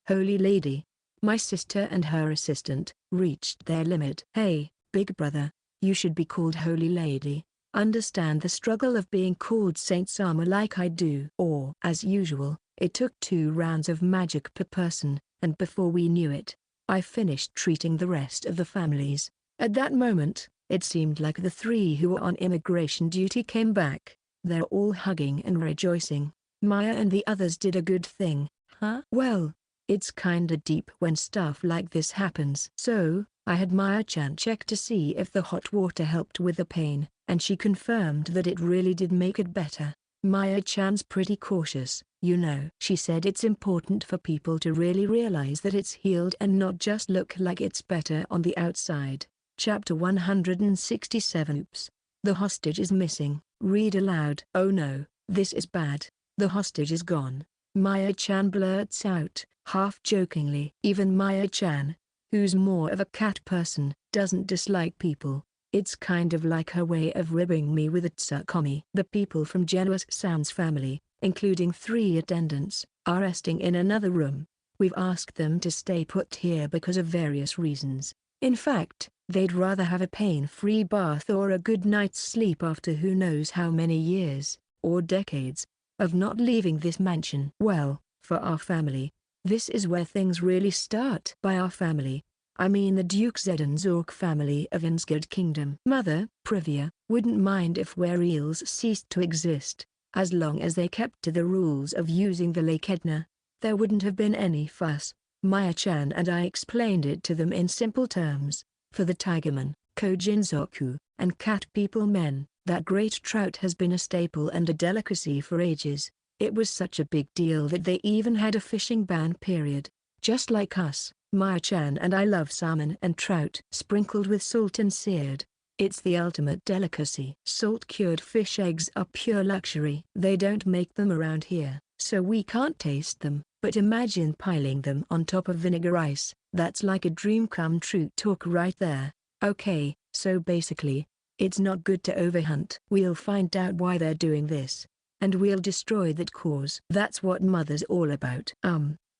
Holy lady. My sister and her assistant reached their limit. Hey, big brother, you should be called Holy Lady. Understand the struggle of being called Saint Sama like I do. Or, as usual, it took 2 rounds of magic per person, and before we knew it, I finished treating the rest of the families. At that moment, it seemed like the 3 who were on immigration duty came back. They're all hugging and rejoicing. Maya and the others did a good thing, huh? Well, it's kinda deep when stuff like this happens. So, I had Maya-chan check to see if the hot water helped with the pain, and she confirmed that it really did make it better. Maya-chan's pretty cautious, you know. She said it's important for people to really realize that it's healed and not just look like it's better on the outside. Chapter 167. Oops. The hostage is missing. Read aloud. Oh no, this is bad. The hostage is gone. Maya-chan blurts out, half jokingly. Even Maya-chan, who's more of a cat person, doesn't dislike people. It's kind of like her way of ribbing me with a tsukkomi. The people from Genoa-san's family, including 3 attendants, are resting in another room. We've asked them to stay put here because of various reasons. In fact, they'd rather have a pain-free bath or a good night's sleep after who knows how many years, or decades, of not leaving this mansion. Well, for our family, this is where things really start. By our family, I mean the Duke Zedenzork family of Insgard Kingdom. Mother, Privia, wouldn't mind if were-eels ceased to exist, as long as they kept to the rules of using the Lake Edna. There wouldn't have been any fuss. Maya-chan and I explained it to them in simple terms. For the Tigerman, Kojinzoku, and cat people men, that great trout has been a staple and a delicacy for ages. It was such a big deal that they even had a fishing ban period. Just like us, Maya-chan and I love salmon and trout sprinkled with salt and seared. It's the ultimate delicacy. Salt-cured fish eggs are pure luxury. They don't make them around here, so we can't taste them. But imagine piling them on top of vinegar ice. That's like a dream come true talk right there. Okay, so basically, it's not good to overhunt. We'll find out why they're doing this. and we'll destroy that cause. That's what mother's all about.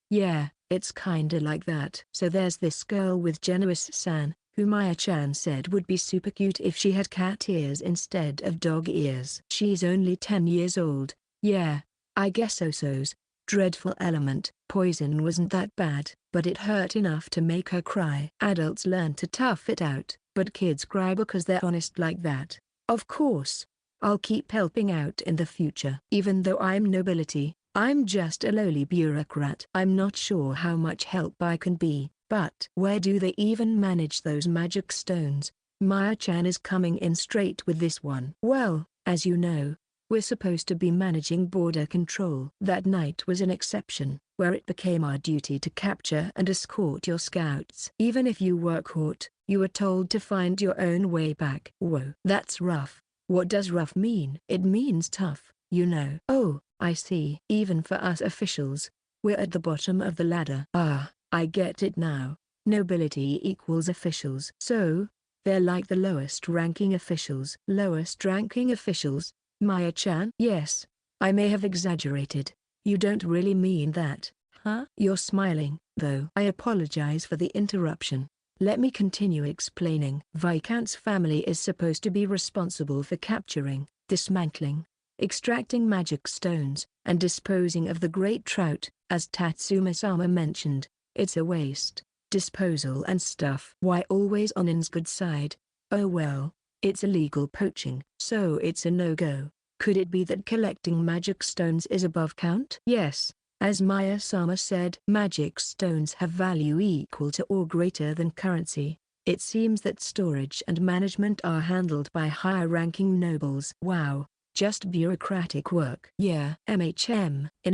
Yeah, it's kinda like that. So there's this girl with Genuis-san, who Maya-chan said would be super cute if she had cat ears instead of dog ears. She's only 10 years old. Yeah, I guess so's. Dreadful element. Poison wasn't that bad, but it hurt enough to make her cry. Adults learn to tough it out, but kids cry because they're honest like that. Of course. I'll keep helping out in the future. Even though I'm nobility, I'm just a lowly bureaucrat. I'm not sure how much help I can be, but where do they even manage those magic stones? Maya-chan is coming in straight with this one. Well, as you know, we're supposed to be managing border control. That night was an exception, where it became our duty to capture and escort your scouts. Even if you were caught, you were told to find your own way back. Whoa. That's rough. What does rough mean? It means tough, you know. Oh, I see. Even for us officials, we're at the bottom of the ladder. Ah, I get it now. Nobility equals officials. So, they're like the lowest ranking officials. Lowest ranking officials? Maya-chan? Yes, I may have exaggerated. You don't really mean that, huh? You're smiling, though. I apologize for the interruption. Let me continue explaining. Viscount's family is supposed to be responsible for capturing, dismantling, extracting magic stones, and disposing of the great trout. As Tatsuma-sama mentioned, it's a waste, disposal and stuff. Why always on In's good side? Oh well, it's illegal poaching, so it's a no-go. Could it be that collecting magic stones is above count? Yes. As Maya-sama said, magic stones have value equal to or greater than currency. It seems that storage and management are handled by higher-ranking nobles. Wow, just bureaucratic work. Yeah. In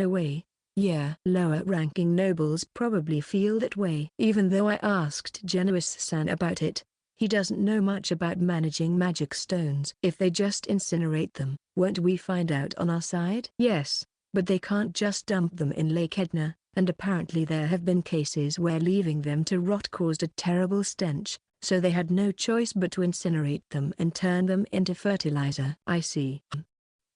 a way. Yeah. Lower-ranking nobles probably feel that way. Even though I asked Genuis-san about it, he doesn't know much about managing magic stones. If they just incinerate them, won't we find out on our side? Yes. But they can't just dump them in Lake Edna, and apparently there have been cases where leaving them to rot caused a terrible stench, so they had no choice but to incinerate them and turn them into fertilizer. I see.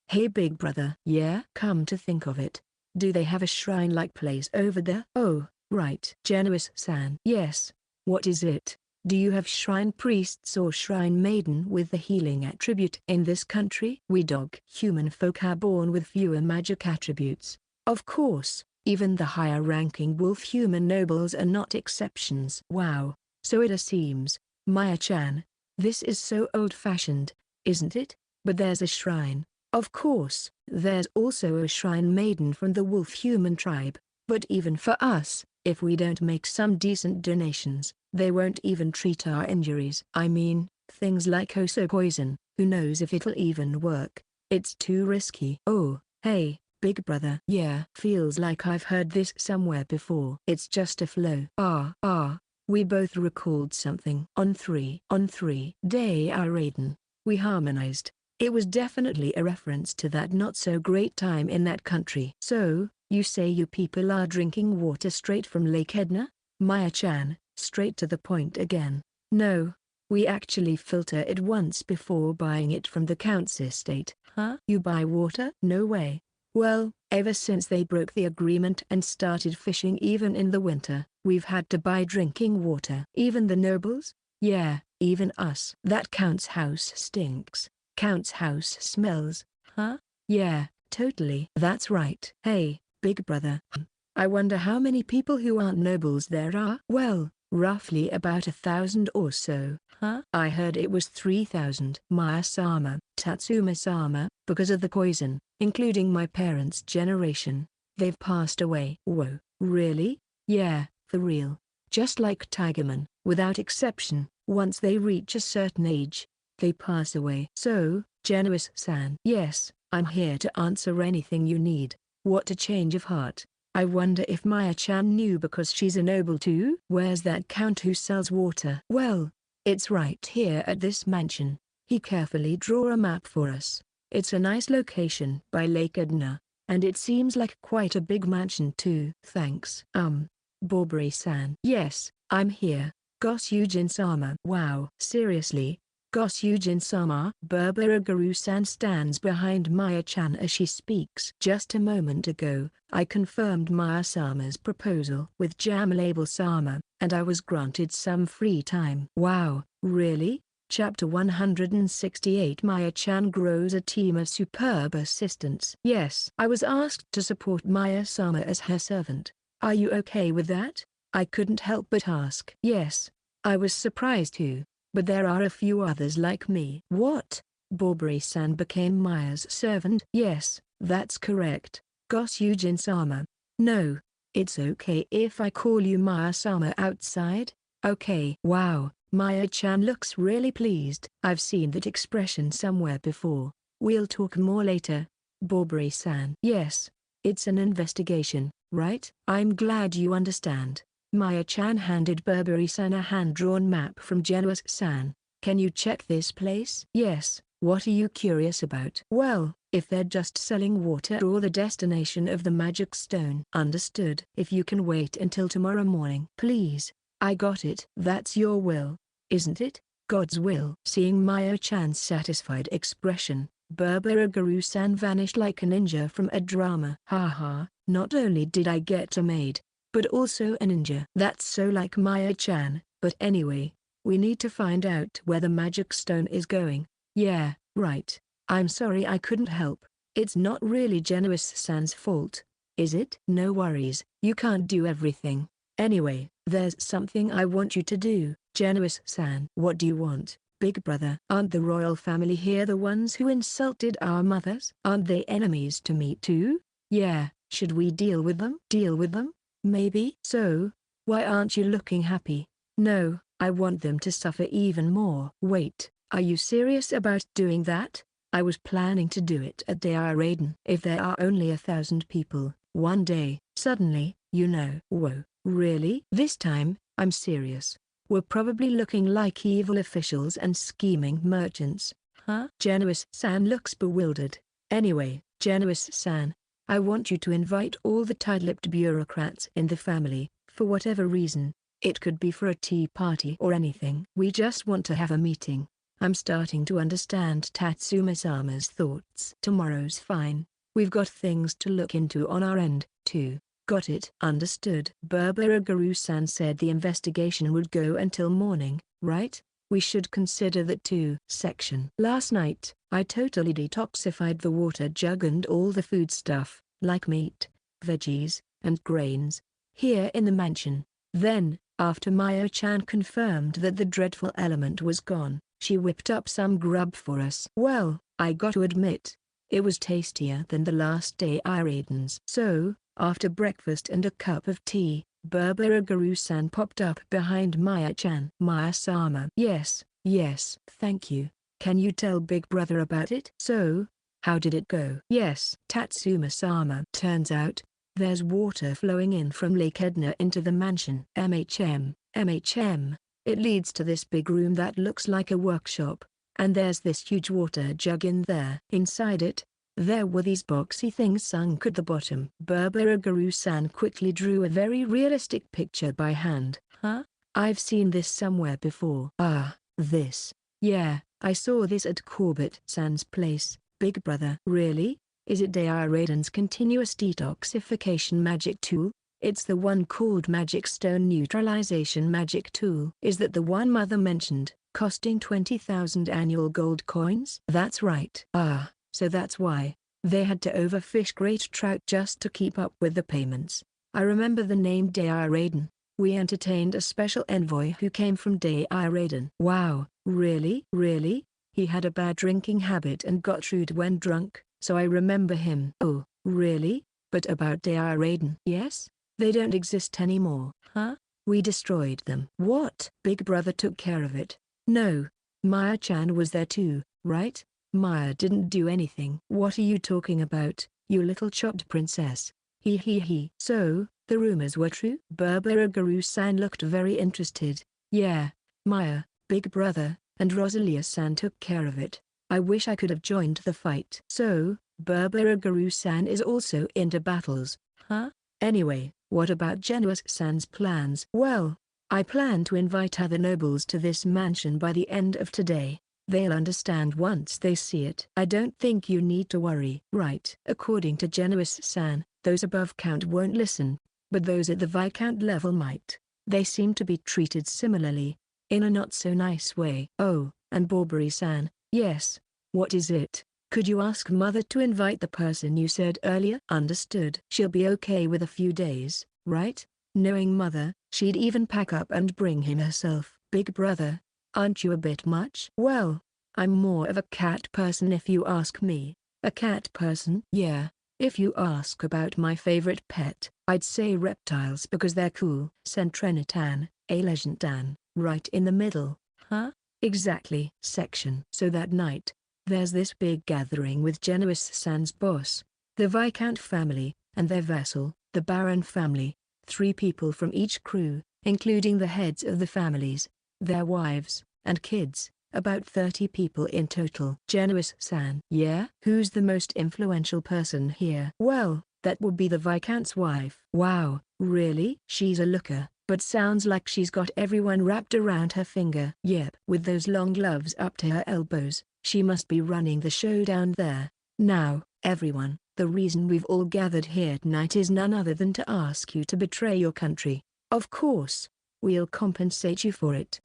Hey big brother. Yeah? Come to think of it, do they have a shrine-like place over there? Oh, right. Genuis-san. Yes. What is it? Do you have shrine priests or shrine maiden with the healing attribute? In this country, we human folk are born with fewer magic attributes. Of course, even the higher-ranking wolf-human nobles are not exceptions. Wow, so it seems, Maya-chan. This is so old-fashioned, isn't it? But there's a shrine. Of course, there's also a shrine maiden from the wolf-human tribe. But even for us, if we don't make some decent donations, they won't even treat our injuries. I mean, things like Oso poison, who knows if it'll even work. It's too risky. Oh, hey, big brother. Yeah. Feels like I've heard this somewhere before. It's just a flow. We both recalled something. On 3 Day Raiden, we harmonized. It was definitely a reference to that not-so-great time in that country. So, you say you people are drinking water straight from Lake Edna? Maya-chan, straight to the point again. No, we actually filter it once before buying it from the Count's estate. Huh? You buy water? No way. Well, ever since they broke the agreement and started fishing even in the winter, we've had to buy drinking water. Even the nobles? Yeah, even us. That Count's house stinks. Count's house smells. Huh? Yeah, totally. That's right. Hey, big brother. I wonder how many people who aren't nobles there are? Well, roughly about 1,000 or so. Huh? I heard it was 3,000. Maya-sama, Tatsuma-sama, because of the poison, including my parents' generation, they've passed away. Whoa, really? Yeah, for real. Just like Tigerman, without exception, once they reach a certain age, they pass away. So, Genuis-san. Yes, I'm here to answer anything you need. What a change of heart. I wonder if Maya-chan knew because she's a noble too? Where's that Count who sells water? Well, it's right here at this mansion. He carefully drew a map for us. It's a nice location by Lake Edna, and it seems like quite a big mansion too. Thanks. Bobri-san. Yes, I'm here. Gosyujin-sama. Wow. Seriously? Gosyujin-sama. Burberry-san stands behind Maya-chan as she speaks. Just a moment ago, I confirmed Maya-sama's proposal with Jam Label-sama, and I was granted some free time. Wow, really? Chapter 168. Maya-chan grows a team of superb assistants. Yes, I was asked to support Maya-sama as her servant. Are you okay with that? I couldn't help but ask. Yes, I was surprised too. But there are a few others like me. What? Burberry-san became Maya's servant? Yes, that's correct. Gosyujin-sama. No, it's okay if I call you Maya-sama outside? Okay. Wow, Maya-chan looks really pleased. I've seen that expression somewhere before. We'll talk more later. Burberry-san. Yes, it's an investigation, right? I'm glad you understand. Maya-chan handed Burberry-san a hand-drawn map from Genuis-san. Can you check this place? Yes, what are you curious about? Well, if they're just selling water or the destination of the magic stone. Understood. If you can wait until tomorrow morning. Please. I got it. That's your will, isn't it? God's will. Seeing Maya-chan's satisfied expression, Burberry-san vanished like a ninja from a drama. Haha, not only did I get a maid, but also a ninja. That's so like Maya-chan, but anyway, we need to find out where the magic stone is going. Yeah, right. I'm sorry I couldn't help. It's not really Genuis-san's fault, is it? No worries, you can't do everything. Anyway, there's something I want you to do, Genuis-san. What do you want, big brother? Aren't the royal family here the ones who insulted our mothers? Aren't they enemies to me too? Yeah, should we deal with them? Deal with them? Maybe. So, why aren't you looking happy? No, I want them to suffer even more. Wait, are you serious about doing that? I was planning to do it at Deiraiden. If there are only 1,000 people, one day. Suddenly, you know. Whoa, really? This time, I'm serious. We're probably looking like evil officials and scheming merchants. Huh? Genuis-san looks bewildered. Anyway, Genuis-san, I want you to invite all the tight-lipped bureaucrats in the family, for whatever reason. It could be for a tea party or anything. We just want to have a meeting. I'm starting to understand Tatsuma-sama's thoughts. Tomorrow's fine. We've got things to look into on our end, too. Got it? Understood. Burberry-san said the investigation would go until morning, right? We should consider that too. Section. Last night, I totally detoxified the water jug and all the food stuff, like meat, veggies, and grains, here in the mansion. Then, after Maya-chan confirmed that the dreadful element was gone, she whipped up some grub for us. Well, I got to admit, it was tastier than the last Deiraidens. So, after breakfast and a cup of tea, Burberry-san popped up behind Maya-chan. Maya-sama. Yes, thank you. Can you tell Big Brother about it? So, how did it go? Yes, Tatsuma-sama. Turns out, there's water flowing in from Lake Edna into the mansion. MHM. It leads to this big room that looks like a workshop, and there's this huge water jug in there. Inside it, there were these boxy things sunk at the bottom. Burberry-san quickly drew a very realistic picture by hand. Huh? I've seen this somewhere before. Ah, this. Yeah, I saw this at Corbett-san's place, Big Brother. Really? Is it Deiraiden's continuous detoxification magic tool? It's the one called Magic Stone Neutralization magic tool. Is that the one Mother mentioned, costing 20,000 annual gold coins? That's right. Ah, so that's why they had to overfish great trout just to keep up with the payments. I remember the name Deiraiden. We entertained a special envoy who came from Deiraiden. Wow, really? Really? He had a bad drinking habit and got rude when drunk, so I remember him. Oh, really? But about Deiraiden? Yes? They don't exist anymore. Huh? We destroyed them. What? Big Brother took care of it. No. Maya-chan was there too, right? Maya didn't do anything. What are you talking about, you little chopped princess? He. So, the rumors were true? Burberry-san looked very interested. Yeah, Maya, Big Brother, and Rosalia-san took care of it. I wish I could have joined the fight. So, Burberry-san is also into battles, huh? Anyway, what about Genuis-san's plans? Well, I plan to invite other nobles to this mansion by the end of today. They'll understand once they see it. I don't think you need to worry. Right. According to Genuis-san, those above count won't listen, but those at the Viscount level might. They seem to be treated similarly, in a not-so-nice way. Oh, and Barbary-san, yes. What is it? Could you ask Mother to invite the person you said earlier? Understood. She'll be okay with a few days, right? Knowing Mother, she'd even pack up and bring him herself. Big brother, aren't you a bit much? Well, I'm more of a cat person if you ask me. A cat person? Yeah. If you ask about my favorite pet, I'd say reptiles because they're cool. Centrenitan, a legendan, right in the middle. Huh? Exactly. Section. So that night, there's this big gathering with Genuis-san's boss, the Viscount family, and their vassal, the Baron family, 3 people from each crew, including the heads of the families, their wives, and kids, about 30 people in total. Genuis-san. Yeah? Who's the most influential person here? Well, that would be the Viscount's wife. Wow, really? She's a looker, but sounds like she's got everyone wrapped around her finger. Yep. With those long gloves up to her elbows, she must be running the show down there. Now, everyone, the reason we've all gathered here tonight is none other than to ask you to betray your country. Of course, we'll compensate you for it.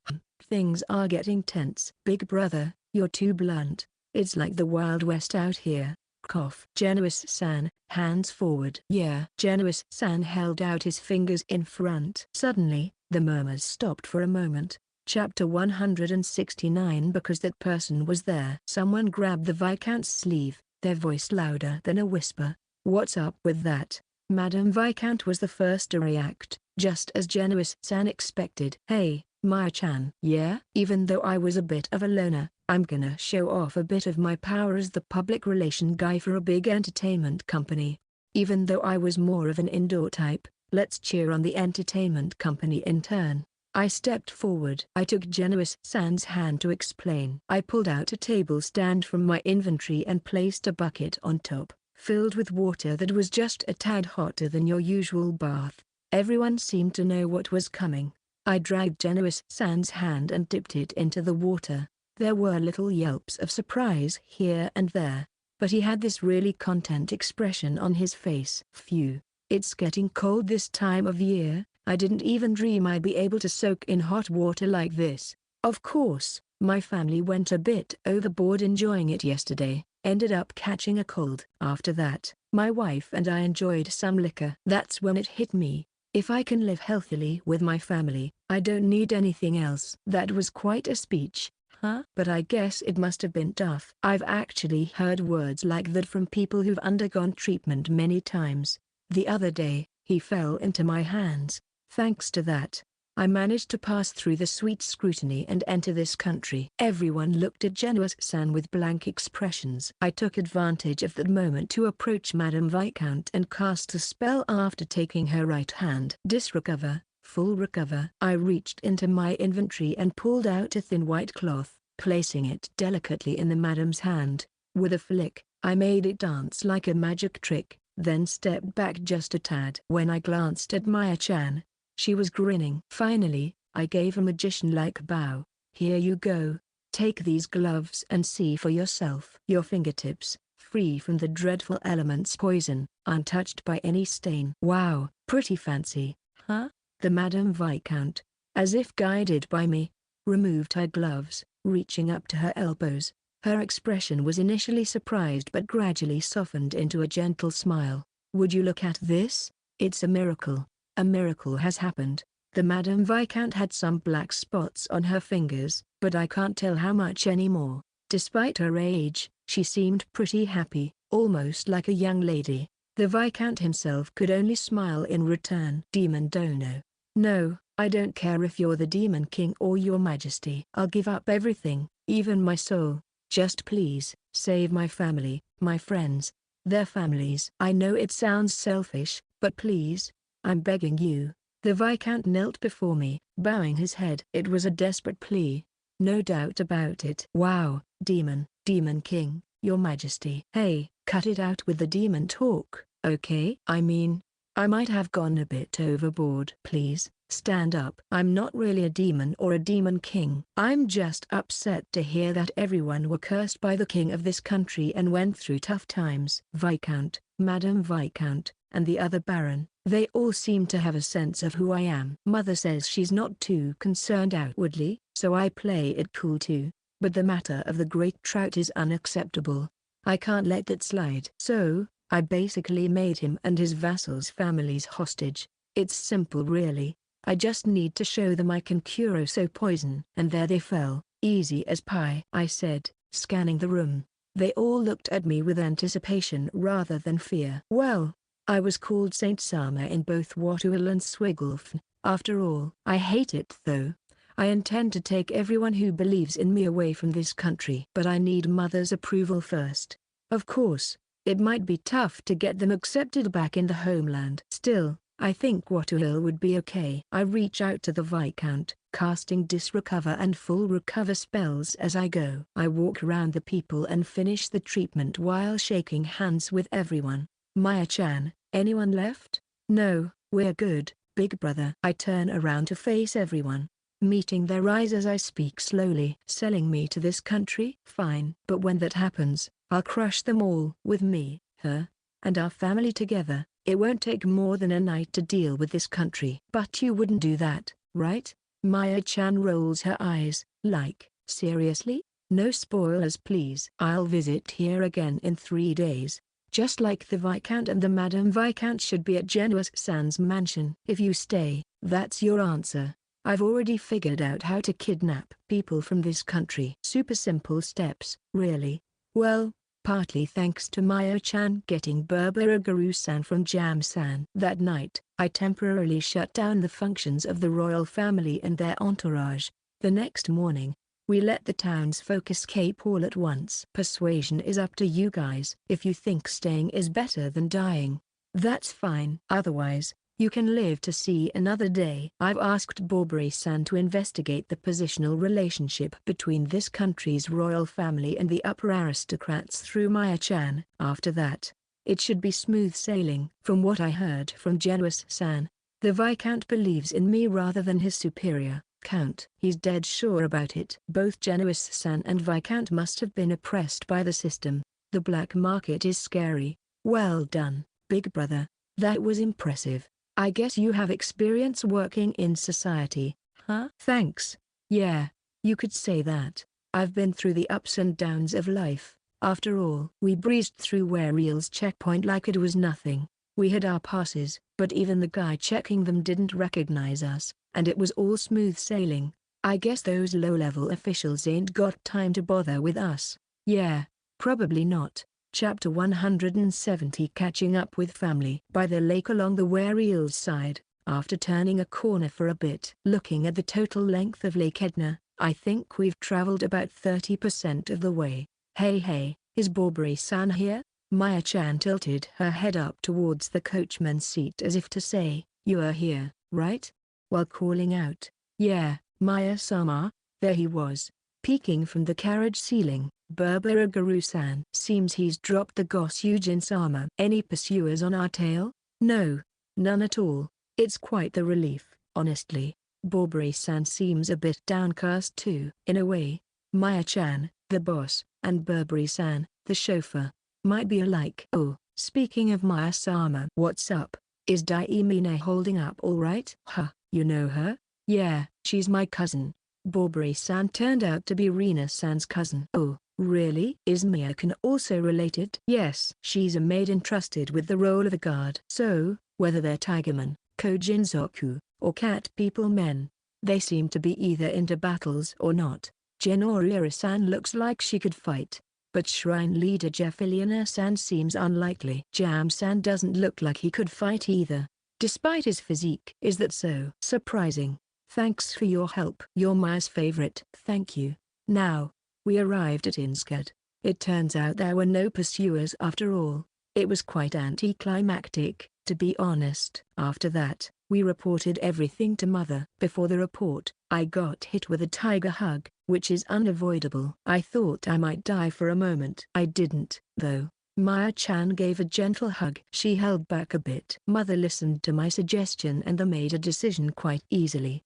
Things are getting tense. Big brother, you're too blunt. It's like the Wild West out here. Cough. Genuis-san, hands forward. Yeah. Genuis-san held out his fingers in front. Suddenly, the murmurs stopped for a moment. Chapter 169. Because that person was there. Someone grabbed the Viscount's sleeve, their voice louder than a whisper. What's up with that? Madame Viscount was the first to react, just as Genuis-san expected. Hey, Maya-chan. Yeah? Even though I was a bit of a loner, I'm gonna show off a bit of my power as the public relation guy for a big entertainment company. Even though I was more of an indoor type, let's cheer on the entertainment company in turn. I stepped forward. I took Genuis-san's hand to explain. I pulled out a table stand from my inventory and placed a bucket on top, filled with water that was just a tad hotter than your usual bath. Everyone seemed to know what was coming. I dragged Genuis-san's hand and dipped it into the water. There were little yelps of surprise here and there, but he had this really content expression on his face. Phew, it's getting cold this time of year. I didn't even dream I'd be able to soak in hot water like this. Of course, my family went a bit overboard enjoying it yesterday, ended up catching a cold. After that, my wife and I enjoyed some liquor. That's when it hit me. If I can live healthily with my family, I don't need anything else. That was quite a speech, huh? But I guess it must have been tough. I've actually heard words like that from people who've undergone treatment many times. The other day, he fell into my hands. Thanks to that, I managed to pass through the sweet scrutiny and enter this country. Everyone looked at Genuis-san with blank expressions. I took advantage of that moment to approach Madame Viscount and cast a spell after taking her right hand. Disrecover, full recover. I reached into my inventory and pulled out a thin white cloth, placing it delicately in the madame's hand. With a flick, I made it dance like a magic trick, then stepped back just a tad. When I glanced at Maya-chan, she was grinning. Finally, I gave a magician-like bow. Here you go. Take these gloves and see for yourself. Your fingertips, free from the dreadful element's poison, untouched by any stain. Wow, pretty fancy, huh? The Madame Viscount, as if guided by me, removed her gloves, reaching up to her elbows. Her expression was initially surprised but gradually softened into a gentle smile. Would you look at this? It's a miracle. A miracle has happened. The Madame Viscount had some black spots on her fingers, but I can't tell how much anymore. Despite her age, she seemed pretty happy, almost like a young lady. The Viscount himself could only smile in return. Demon Dono. No, I don't care if you're the Demon King or your Majesty. I'll give up everything, even my soul. Just please, save my family, my friends, their families. I know it sounds selfish, but please, I'm begging you. The Viscount knelt before me, bowing his head. It was a desperate plea. No doubt about it. Wow, Demon King, your Majesty. Hey, cut it out with the demon talk, okay? I mean, I might have gone a bit overboard. Please, Stand up. I'm not really a demon or a demon king. I'm just upset to hear that everyone were cursed by the king of this country and went through tough times. Viscount, Madam Viscount, and the other baron, they all seem to have a sense of who I am. Mother says she's not too concerned outwardly, so I play it cool too. But the matter of the great trout is unacceptable. I can't let that slide. So, I basically made him and his vassals' families hostage. It's simple really. I just need to show them I can cure so poison. And there they fell, easy as pie, I said, scanning the room. They all looked at me with anticipation rather than fear. Well, I was called Saint Sama in both Watuil and Swigglefn, after all. I hate it though. I intend to take everyone who believes in me away from this country. But I need Mother's approval first. Of course, it might be tough to get them accepted back in the homeland. Still, I think Watuil would be okay. I reach out to the Viscount, casting Disrecover and Full Recover spells as I go. I walk around the people and finish the treatment while shaking hands with everyone. Maya-chan, anyone left? No, we're good, big brother. I turn around to face everyone, meeting their eyes as I speak slowly. Selling me to this country? Fine. But when that happens, I'll crush them all. With me, her, and our family together, it won't take more than a night to deal with this country. But you wouldn't do that, right? Maya-chan rolls her eyes, like, seriously? No spoilers please. I'll visit here again in 3 days. Just like the Viscount and the Madam Viscount should be at Genuis-san's mansion. If you stay, that's your answer. I've already figured out how to kidnap people from this country. Super simple steps, really. Well, partly thanks to Maya-chan getting Burberagaru-san from Jam-san. That night, I temporarily shut down the functions of the royal family and their entourage. The next morning, we let the townsfolk escape all at once. Persuasion is up to you guys. If you think staying is better than dying, that's fine. Otherwise, you can live to see another day. I've asked Borbori-san to investigate the positional relationship between this country's royal family and the upper aristocrats through Maya-chan. After that, it should be smooth sailing. From what I heard from Genuis-san, the Viscount believes in me rather than his superior, Count. He's dead sure about it. Both Genuis-san and Viscount must have been oppressed by the system. The black market is scary. Well done, big brother. That was impressive. I guess you have experience working in society, huh? Thanks. Yeah, you could say that. I've been through the ups and downs of life. After all, we breezed through Wariel's checkpoint like it was nothing. We had our passes, but even the guy checking them didn't recognize us, and it was all smooth sailing. I guess those low-level officials ain't got time to bother with us. Yeah, probably not. Chapter 170 Catching Up with Family. By the lake along the Wariel's side, after turning a corner for a bit. Looking at the total length of Lake Edna, I think we've traveled about 30% of the way. Hey, is Borbori-san here? Maya-chan tilted her head up towards the coachman's seat as if to say, you are here, right? While calling out, yeah, Maya-sama. There he was, peeking from the carriage ceiling. Burberagaru-san. Seems he's dropped the Gosyujin-sama. Any pursuers on our tail? No, none at all. It's quite the relief, honestly. Borbori-san seems a bit downcast too. In a way, Maya-chan, the boss, and Burburi-san, the chauffeur, might be alike. Oh, speaking of Maya-sama. What's up? Is Daimine holding up alright? Huh, you know her? Yeah, she's my cousin. Burburi-san turned out to be Rina-san's cousin. Oh, really? Is Miyako also related? Yes. She's a maid entrusted with the role of a guard. So, whether they're Tigerman, Kojinzoku, or cat people men, they seem to be either into battles or not. Genoriera-san looks like she could fight, but Shrine Leader Jeffiliana-san seems unlikely. Jam-san doesn't look like he could fight either, despite his physique. Is that so? Surprising. Thanks for your help. You're Maya's favorite. Thank you. Now, we arrived at Inskad. It turns out there were no pursuers after all. It was quite anticlimactic, to be honest. After that, we reported everything to Mother. Before the report, I got hit with a tiger hug, which is unavoidable. I thought I might die for a moment. I didn't, though. Maya-chan gave a gentle hug. She held back a bit. Mother listened to my suggestion and made a decision quite easily.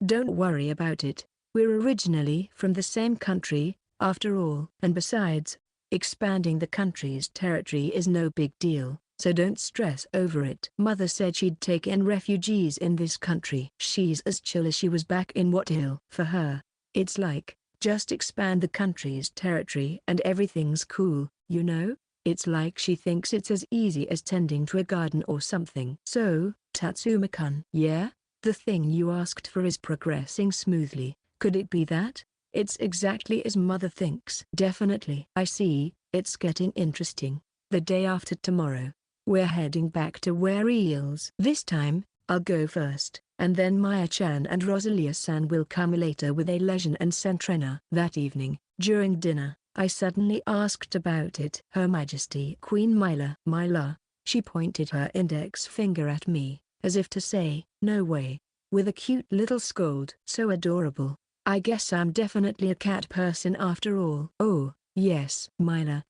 Don't worry about it. We're originally from the same country, after all. And besides, expanding the country's territory is no big deal, so don't stress over it. Mother said she'd take in refugees in this country. She's as chill as she was back in What Hill. For her, it's like, just expand the country's territory and everything's cool, you know? It's like she thinks it's as easy as tending to a garden or something. So, Tatsuma-kun. Yeah? The thing you asked for is progressing smoothly. Could it be that? It's exactly as Mother thinks. Definitely. I see, it's getting interesting. The day after tomorrow, we're heading back to Where Eels. This time, I'll go first, and then Maya-chan and Rosalia-san will come later with Lesion and Sentrena. That evening, during dinner, I suddenly asked about it. Her Majesty Queen Myla, she pointed her index finger at me, as if to say, no way, with a cute little scold. So adorable. I guess I'm definitely a cat person after all. Oh, yes. Myla,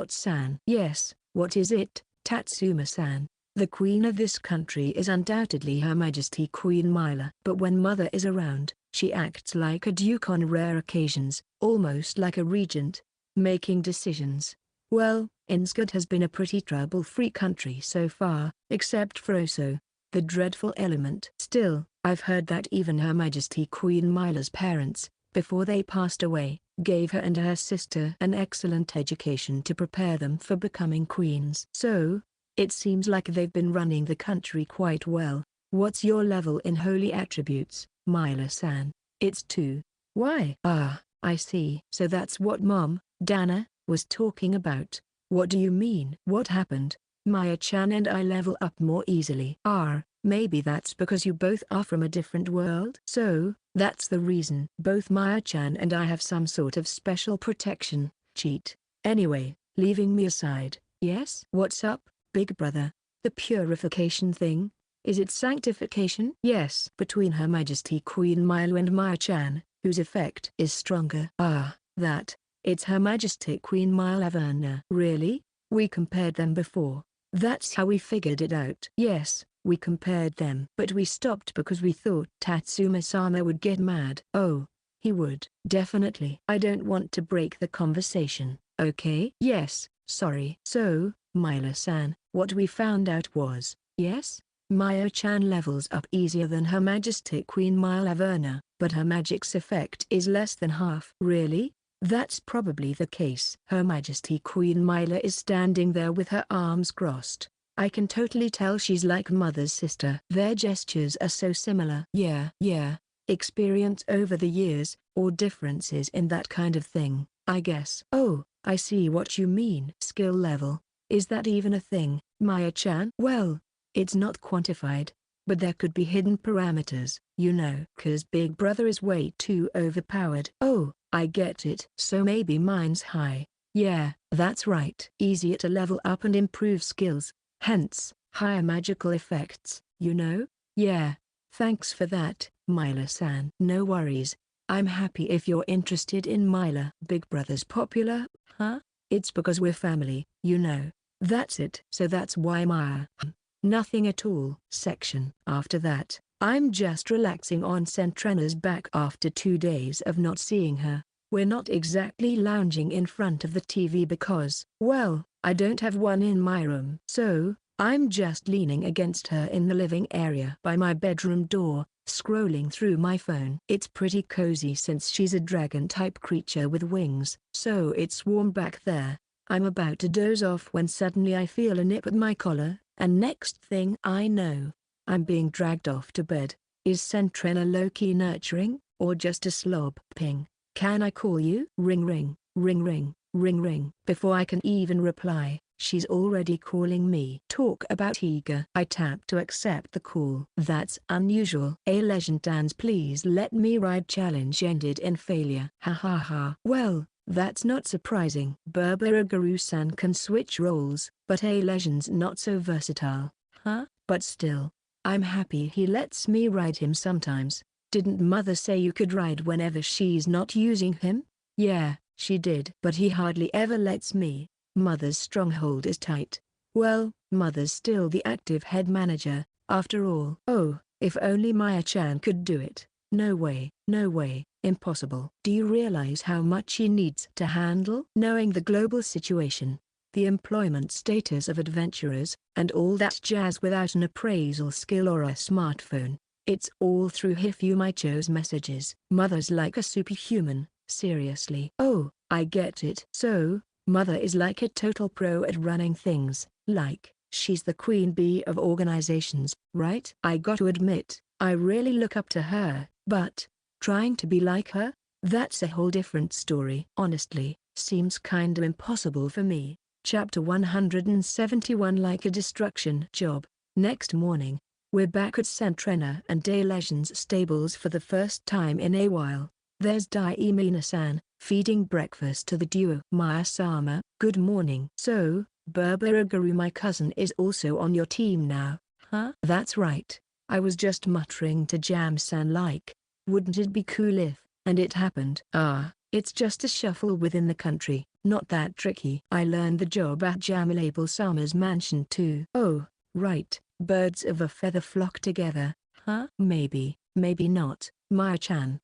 san. Yes, what is it, Tatsuma-san? The queen of this country is undoubtedly Her Majesty Queen Myla. But when Mother is around, she acts like a duke on rare occasions, almost like a regent, making decisions. Well, Innsgard has been a pretty trouble-free country so far, except for Oso, the dreadful element. Still, I've heard that even Her Majesty Queen Myla's parents, before they passed away, gave her and her sister an excellent education to prepare them for becoming queens. So, it seems like they've been running the country quite well. What's your level in holy attributes, Myla-san? It's 2. Why? Ah, I see. So that's what Mom, Dana, was talking about. What do you mean? What happened? Maya-chan and I level up more easily. Maybe that's because you both are from a different world? So, that's the reason. Both Maya-chan and I have some sort of special protection, cheat. Anyway, leaving me aside, yes? What's up, big brother? The purification thing? Is it sanctification? Yes. Between Her Majesty Queen Myla and Maya-chan, whose effect is stronger? It's Her Majesty Queen Myla. Really? We compared them before. That's how we figured it out. Yes, we compared them. But we stopped because we thought Tatsuma-sama would get mad. Oh, he would. Definitely. I don't want to break the conversation, okay? Yes, sorry. So, Myla-san, what we found out was, yes? Maya-chan levels up easier than Her Majesty Queen Myla, but her magic's effect is less than half. Really? That's probably the case. Her Majesty Queen Myla is standing there with her arms crossed. I can totally tell she's like Mother's sister. Their gestures are so similar. Yeah. Experience over the years, or differences in that kind of thing, I guess. Oh, I see what you mean. Skill level. Is that even a thing, Maya-chan? Well, it's not quantified, but there could be hidden parameters, you know. 'Cause Big Brother is way too overpowered. Oh, I get it. So maybe mine's high. Yeah, that's right. Easier to level up and improve skills, hence, higher magical effects, you know? Yeah. Thanks for that, Myla-san. No worries. I'm happy if you're interested in Myla. Big Brother's popular, huh? It's because we're family, you know. That's it. So that's why Maya. Nothing at all. Section. After that, I'm just relaxing on Sentrena's back after 2 days of not seeing her. We're not exactly lounging in front of the TV because, well, I don't have one in my room. So, I'm just leaning against her in the living area by my bedroom door, scrolling through my phone. It's pretty cozy since she's a dragon-type creature with wings, so it's warm back there. I'm about to doze off when suddenly I feel a nip at my collar, and next thing I know, I'm being dragged off to bed. Is Sentrena low-key nurturing, or just a slob? Ping. Can I call you? Ring ring, ring ring, ring ring. Before I can even reply, she's already calling me. Talk about eager. I tap to accept the call. That's unusual. A legend dance please let me ride challenge ended in failure. Ha ha ha. Well, that's not surprising. Burberagaru-san can switch roles, but A legend's not so versatile. Huh? But still, I'm happy he lets me ride him sometimes. Didn't Mother say you could ride whenever she's not using him? Yeah, she did. But he hardly ever lets me. Mother's stronghold is tight. Well, Mother's still the active head manager, after all. Oh, if only Maya-chan could do it. No way, no way, impossible. Do you realize how much she needs to handle? Knowing the global situation, the employment status of adventurers, and all that jazz without an appraisal skill or a smartphone. It's all through Hifumi-cho's messages. Mother's like a superhuman, seriously. Oh, I get it. So, Mother is like a total pro at running things, like, she's the queen bee of organizations, right? I got to admit, I really look up to her, but, trying to be like her? That's a whole different story. Honestly, seems kinda impossible for me. Chapter 171. Like a destruction job. Next morning, we're back at Sentrena and Dailesion's stables for the first time in a while. There's Daimina-san, feeding breakfast to the duo. Maya-sama, good morning. So, Burberagaru, my cousin, is also on your team now, huh? That's right. I was just muttering to Jam-san like, wouldn't it be cool if, and it happened. It's just a shuffle within the country, not that tricky. I learned the job at Jamilable-sama's mansion too. Oh, right, birds of a feather flock together, huh? Maybe, maybe not, Maya-chan.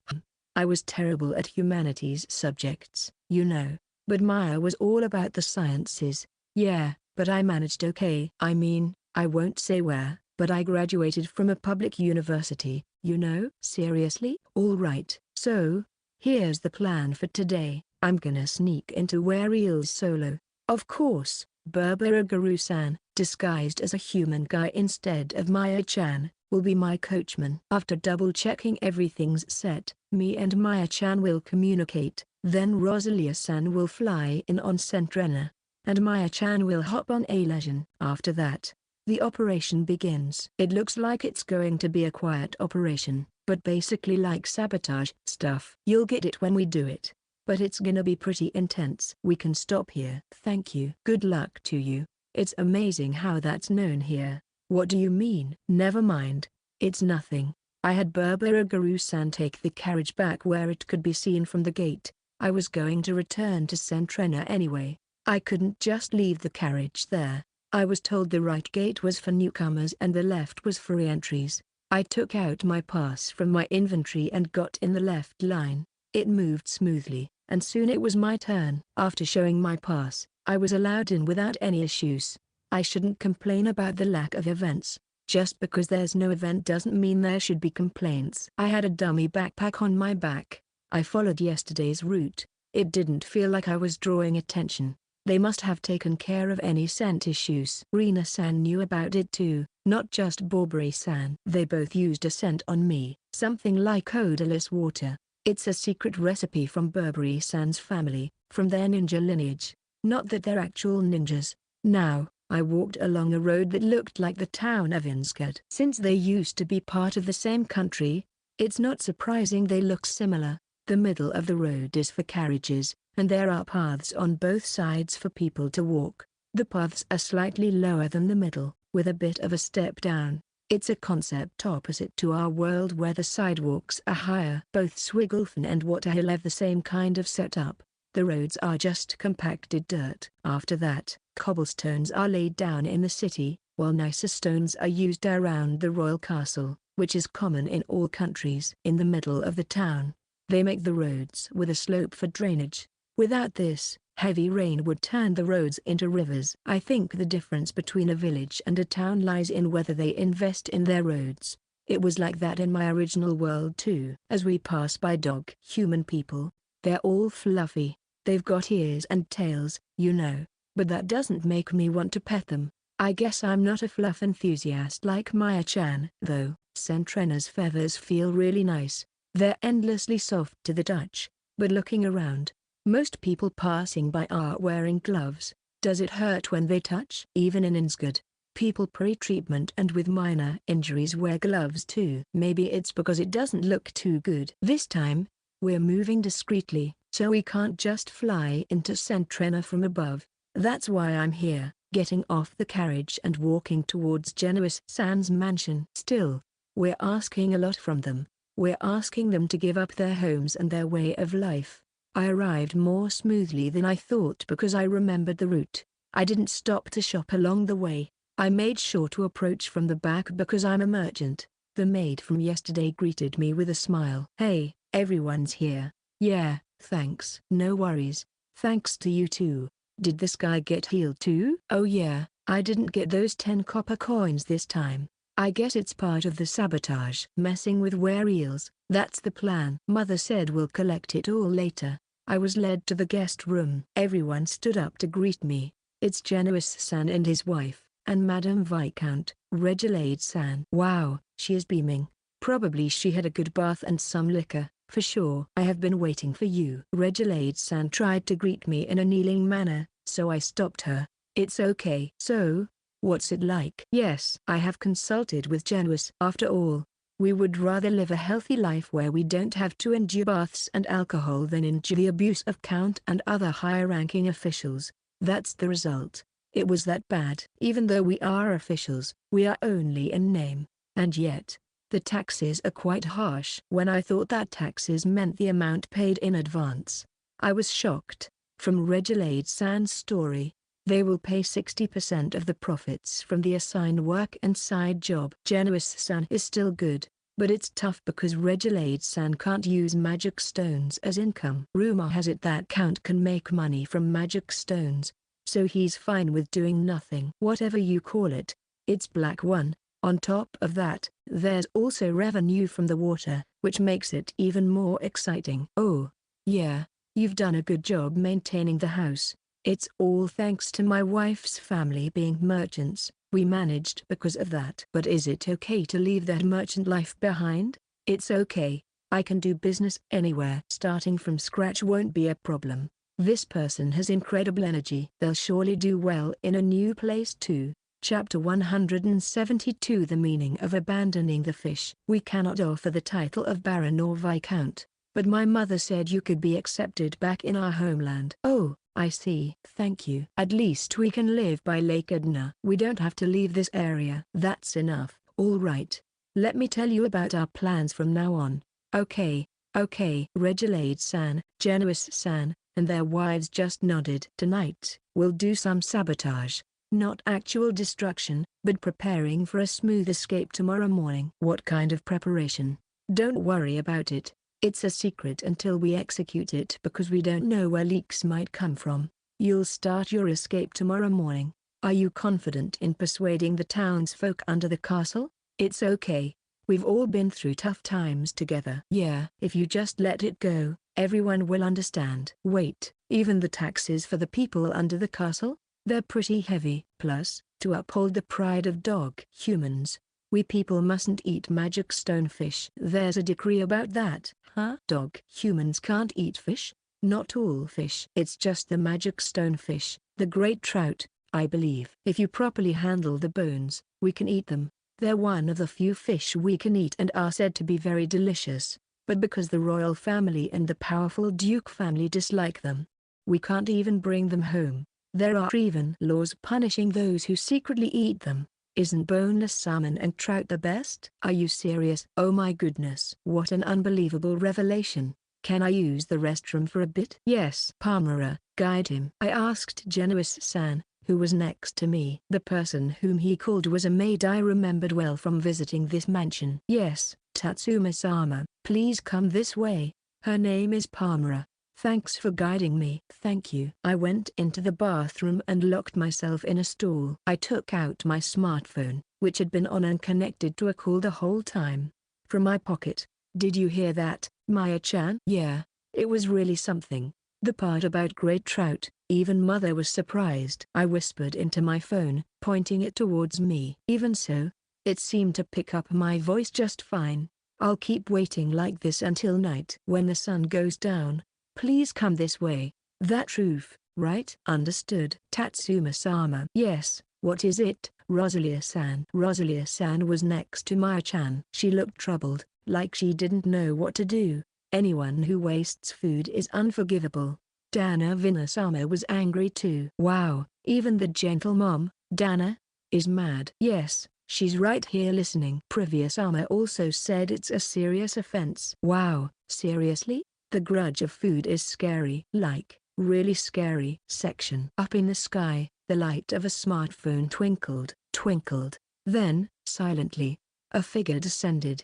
I was terrible at humanities subjects, you know, but Maya was all about the sciences. Yeah, but I managed okay. I mean, I won't say where, but I graduated from a public university, you know. Seriously? All right. So, here's the plan for today. I'm gonna sneak into Wariel's solo. Of course, Burberagaru-san, disguised as a human guy instead of Maya-chan, will be my coachman. After double-checking everything's set, me and Maya-chan will communicate, then Rosalia-san will fly in on Sentrena, and Maya-chan will hop on Ailesian. After that, the operation begins. It looks like it's going to be a quiet operation, but basically like sabotage stuff. You'll get it when we do it, but it's gonna be pretty intense. We can stop here. Thank you. Good luck to you. It's amazing how that's known here. What do you mean? Never mind. It's nothing. I had Burberagaru-san take the carriage back where it could be seen from the gate. I was going to return to Sentrena anyway. I couldn't just leave the carriage there. I was told the right gate was for newcomers and the left was for re-entries. I took out my pass from my inventory and got in the left line. It moved smoothly, and soon it was my turn. After showing my pass, I was allowed in without any issues. I shouldn't complain about the lack of events. Just because there's no event doesn't mean there should be complaints. I had a dummy backpack on my back. I followed yesterday's route. It didn't feel like I was drawing attention. They must have taken care of any scent issues. Rina-san knew about it too, not just Borbori-san. They both used a scent on me, something like odorless water. It's a secret recipe from Borbori-san's family, from their ninja lineage. Not that they're actual ninjas. Now, I walked along a road that looked like the town of Inskad. Since they used to be part of the same country, it's not surprising they look similar. The middle of the road is for carriages, and there are paths on both sides for people to walk. The paths are slightly lower than the middle, with a bit of a step down. It's a concept opposite to our world where the sidewalks are higher. Both Swigelfen and Waterhill have the same kind of setup. The roads are just compacted dirt. After that, cobblestones are laid down in the city, while nicer stones are used around the royal castle, which is common in all countries. In the middle of the town, they make the roads with a slope for drainage. Without this, heavy rain would turn the roads into rivers. I think the difference between a village and a town lies in whether they invest in their roads. It was like that in my original world too. As we pass by human people, they're all fluffy. They've got ears and tails, you know, but that doesn't make me want to pet them. I guess I'm not a fluff enthusiast like Maya-chan. Though, Sentrena's feathers feel really nice. They're endlessly soft to the touch. But looking around, most people passing by are wearing gloves. Does it hurt when they touch? Even in Inskad, people pre-treatment and with minor injuries wear gloves too. Maybe it's because it doesn't look too good. This time, we're moving discreetly, so we can't just fly into Sentrena from above. That's why I'm here, getting off the carriage and walking towards Genoese-san's mansion. Still, we're asking a lot from them. We're asking them to give up their homes and their way of life. I arrived more smoothly than I thought because I remembered the route. I didn't stop to shop along the way. I made sure to approach from the back because I'm a merchant. The maid from yesterday greeted me with a smile. "Hey, everyone's here." "Yeah, thanks." "No worries. Thanks to you too." "Did this guy get healed too?" "Oh yeah, I didn't get those 10 copper coins this time. I guess it's part of the sabotage." "Messing with were-eels, that's the plan." "Mother said we'll collect it all later." I was led to the guest room. Everyone stood up to greet me. "It's Genuis-san and his wife, and Madame Viscount, Regilade-san." "Wow," she is beaming. "Probably she had a good bath and some liquor, for sure." "I have been waiting for you." Regilade-san tried to greet me in a kneeling manner, so I stopped her. "It's okay." "So, what's it like?" "Yes, I have consulted with Genuis. After all, we would rather live a healthy life where we don't have to endure baths and alcohol than endure the abuse of Count and other higher-ranking officials. That's the result. It was that bad. Even though we are officials, we are only in name. And yet, the taxes are quite harsh." When I thought that taxes meant the amount paid in advance, I was shocked. From Regilade-san's story, they will pay 60% of the profits from the assigned work and side job. Genuis-san is still good, but it's tough because Regilade-san can't use magic stones as income. Rumor has it that Count can make money from magic stones, so he's fine with doing nothing. Whatever you call it, it's black one. On top of that, there's also revenue from the water, which makes it even more exciting. "Oh, yeah, you've done a good job maintaining the house. It's all thanks to my wife's family being merchants. We managed because of that." "But is it okay to leave that merchant life behind?" "It's okay. I can do business anywhere. Starting from scratch won't be a problem. This person has incredible energy. They'll surely do well in a new place too." Chapter 172 The meaning of abandoning the fish. "We cannot offer the title of Baron or Viscount, but my mother said you could be accepted back in our homeland." "Oh, I see." "Thank you. At least we can live by Lake Edna. We don't have to leave this area." "That's enough." "All right. Let me tell you about our plans from now on." Okay. Regilade-san, Genuis-san, and their wives just nodded. "Tonight, we'll do some sabotage. Not actual destruction, but preparing for a smooth escape tomorrow morning." "What kind of preparation?" "Don't worry about it. It's a secret until we execute it because we don't know where leaks might come from. You'll start your escape tomorrow morning. Are you confident in persuading the townsfolk under the castle?" "It's okay. We've all been through tough times together." "Yeah. If you just let it go, everyone will understand." "Wait, even the taxes for the people under the castle? They're pretty heavy. Plus, to uphold the pride of dog humans, we people mustn't eat magic stonefish." "There's a decree about that, huh?" "Dog humans can't eat fish? Not all fish. It's just the magic stonefish, the great trout, I believe. If you properly handle the bones, we can eat them. They're one of the few fish we can eat and are said to be very delicious, but because the royal family and the powerful duke family dislike them, we can't even bring them home. There are even laws punishing those who secretly eat them. Isn't boneless salmon and trout the best?" "Are you serious?" "Oh my goodness. What an unbelievable revelation. Can I use the restroom for a bit?" "Yes." "Palmera, guide him." I asked Genuis-san, who was next to me. The person whom he called was a maid I remembered well from visiting this mansion. "Yes, Tatsuma-sama, please come this way. Her name is Palmera. Thanks for guiding me." "Thank you." I went into the bathroom and locked myself in a stall. I took out my smartphone, which had been on and connected to a call the whole time, from my pocket. "Did you hear that, Maya-chan?" "Yeah, it was really something. The part about great trout, even mother was surprised." I whispered into my phone, pointing it towards me. "Even so, it seemed to pick up my voice just fine. I'll keep waiting like this until night. When the sun goes down, please come this way. That roof, right?" "Understood." "Tatsuma-sama." "Yes, what is it?" "Rosalia-san." Rosalia-san was next to Maya-chan. She looked troubled, like she didn't know what to do. Anyone who wastes food is unforgivable. Dana Vinasama was angry too. "Wow, even the gentle mom, Dana, is mad." "Yes, she's right here listening." Privia-sama also said it's a serious offense. "Wow, seriously? The grudge of food is scary. Like, really scary. Section. Up in the sky, the light of a smartphone twinkled. Then, silently, a figure descended.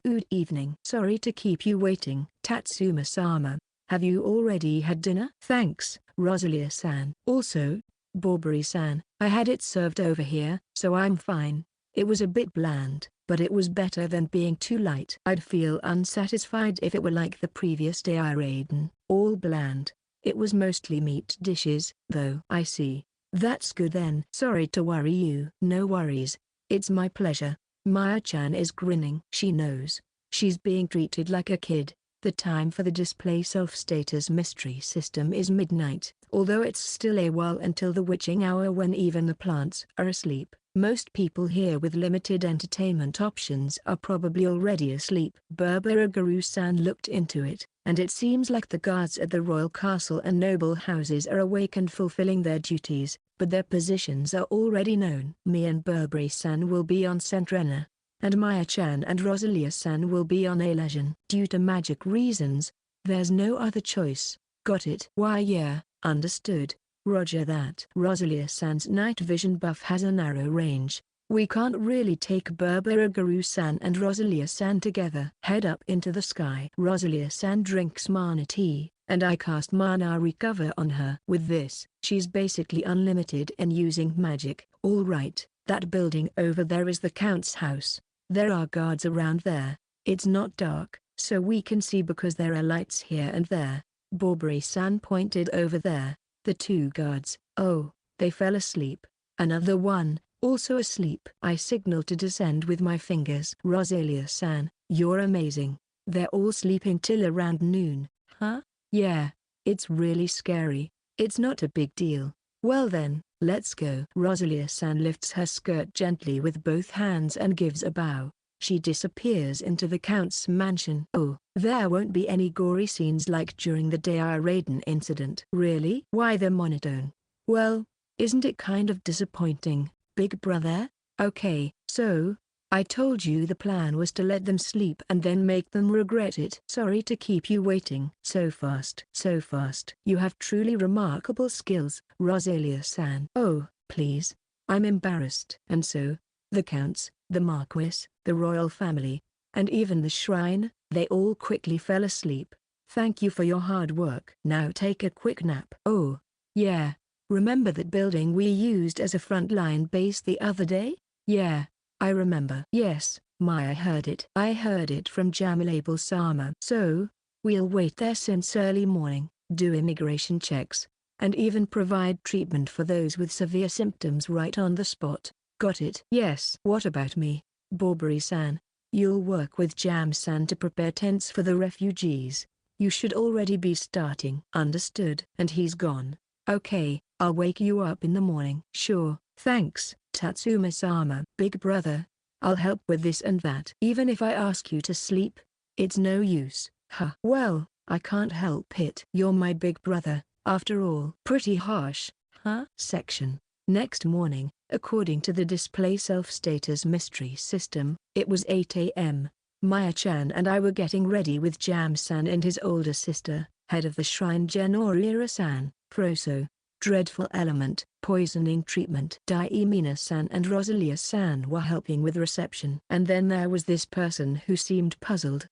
Good evening. Sorry to keep you waiting. Tatsuma-sama. Have you already had dinner? Thanks, Rosalia-san. Also, Barbary-san, I had it served over here, so I'm fine. It was a bit bland, but it was better than being too light. I'd feel unsatisfied if it were like the previous day. Raiden, all bland. It was mostly meat dishes, though. I see. That's good then. Sorry to worry you. No worries. It's my pleasure. Maya-chan is grinning. She knows. She's being treated like a kid. The time for the display self-status mystery system is midnight. Although it's still a while until the witching hour when even the plants are asleep, most people here with limited entertainment options are probably already asleep. Burberry-san looked into it, and it seems like the guards at the royal castle and noble houses are awake and fulfilling their duties, but their positions are already known. Me and Burberry-san will be on Sentrena, and Maya-chan and Rosalia-san will be on Alasian. Due to magic reasons, there's no other choice. Got it? Why yeah, understood. Roger that. Rosalia-san's night vision buff has a narrow range. We can't really take Burberry-san and Rosalia-san together. Head up into the sky. Rosalia-san drinks mana tea, and I cast mana recover on her. With this, she's basically unlimited in using magic. Alright, that building over there is the Count's house. There are guards around there. It's not dark, so we can see because there are lights here and there. Barbary-san pointed over there. The two guards. Oh, they fell asleep. Another one, also asleep. I signaled to descend with my fingers. Rosalia-san, you're amazing. They're all sleeping till around noon. Huh? Yeah. It's really scary. It's not a big deal. Well then, let's go. Rosalia-san lifts her skirt gently with both hands and gives a bow. She disappears into the Count's mansion. Oh, there won't be any gory scenes like during the Raiden incident. Really? Why the monotone? Well, isn't it kind of disappointing, big brother? Okay, so, I told you the plan was to let them sleep and then make them regret it. Sorry to keep you waiting. So fast. So fast. You have truly remarkable skills, Rosalia-san. Oh, please. I'm embarrassed. And so, the Counts, the Marquis, the royal family, and even the shrine, they all quickly fell asleep. Thank you for your hard work. Now take a quick nap. Oh, yeah. Remember that building we used as a frontline base the other day? Yeah, I remember. Yes, Maya heard it. I heard it from Jamilable-sama. So, we'll wait there since early morning, do immigration checks, and even provide treatment for those with severe symptoms right on the spot. Got it? Yes. What about me, Barbary-san? You'll work with Jam-san to prepare tents for the refugees. You should already be starting. Understood. And he's gone. Okay, I'll wake you up in the morning. Sure. Thanks, Tatsuma-sama. Big brother, I'll help with this and that. Even if I ask you to sleep, it's no use. Huh. Well, I can't help it. You're my big brother, after all. Pretty harsh, huh? Section. Next morning, according to the display self-status mystery system, it was 8 a.m. Maya-chan and I were getting ready with Jam-san and his older sister, head of the shrine Genora-san, Froso, dreadful element, poisoning treatment. Daimina-san and Rosalia-san were helping with reception. And then there was this person who seemed puzzled.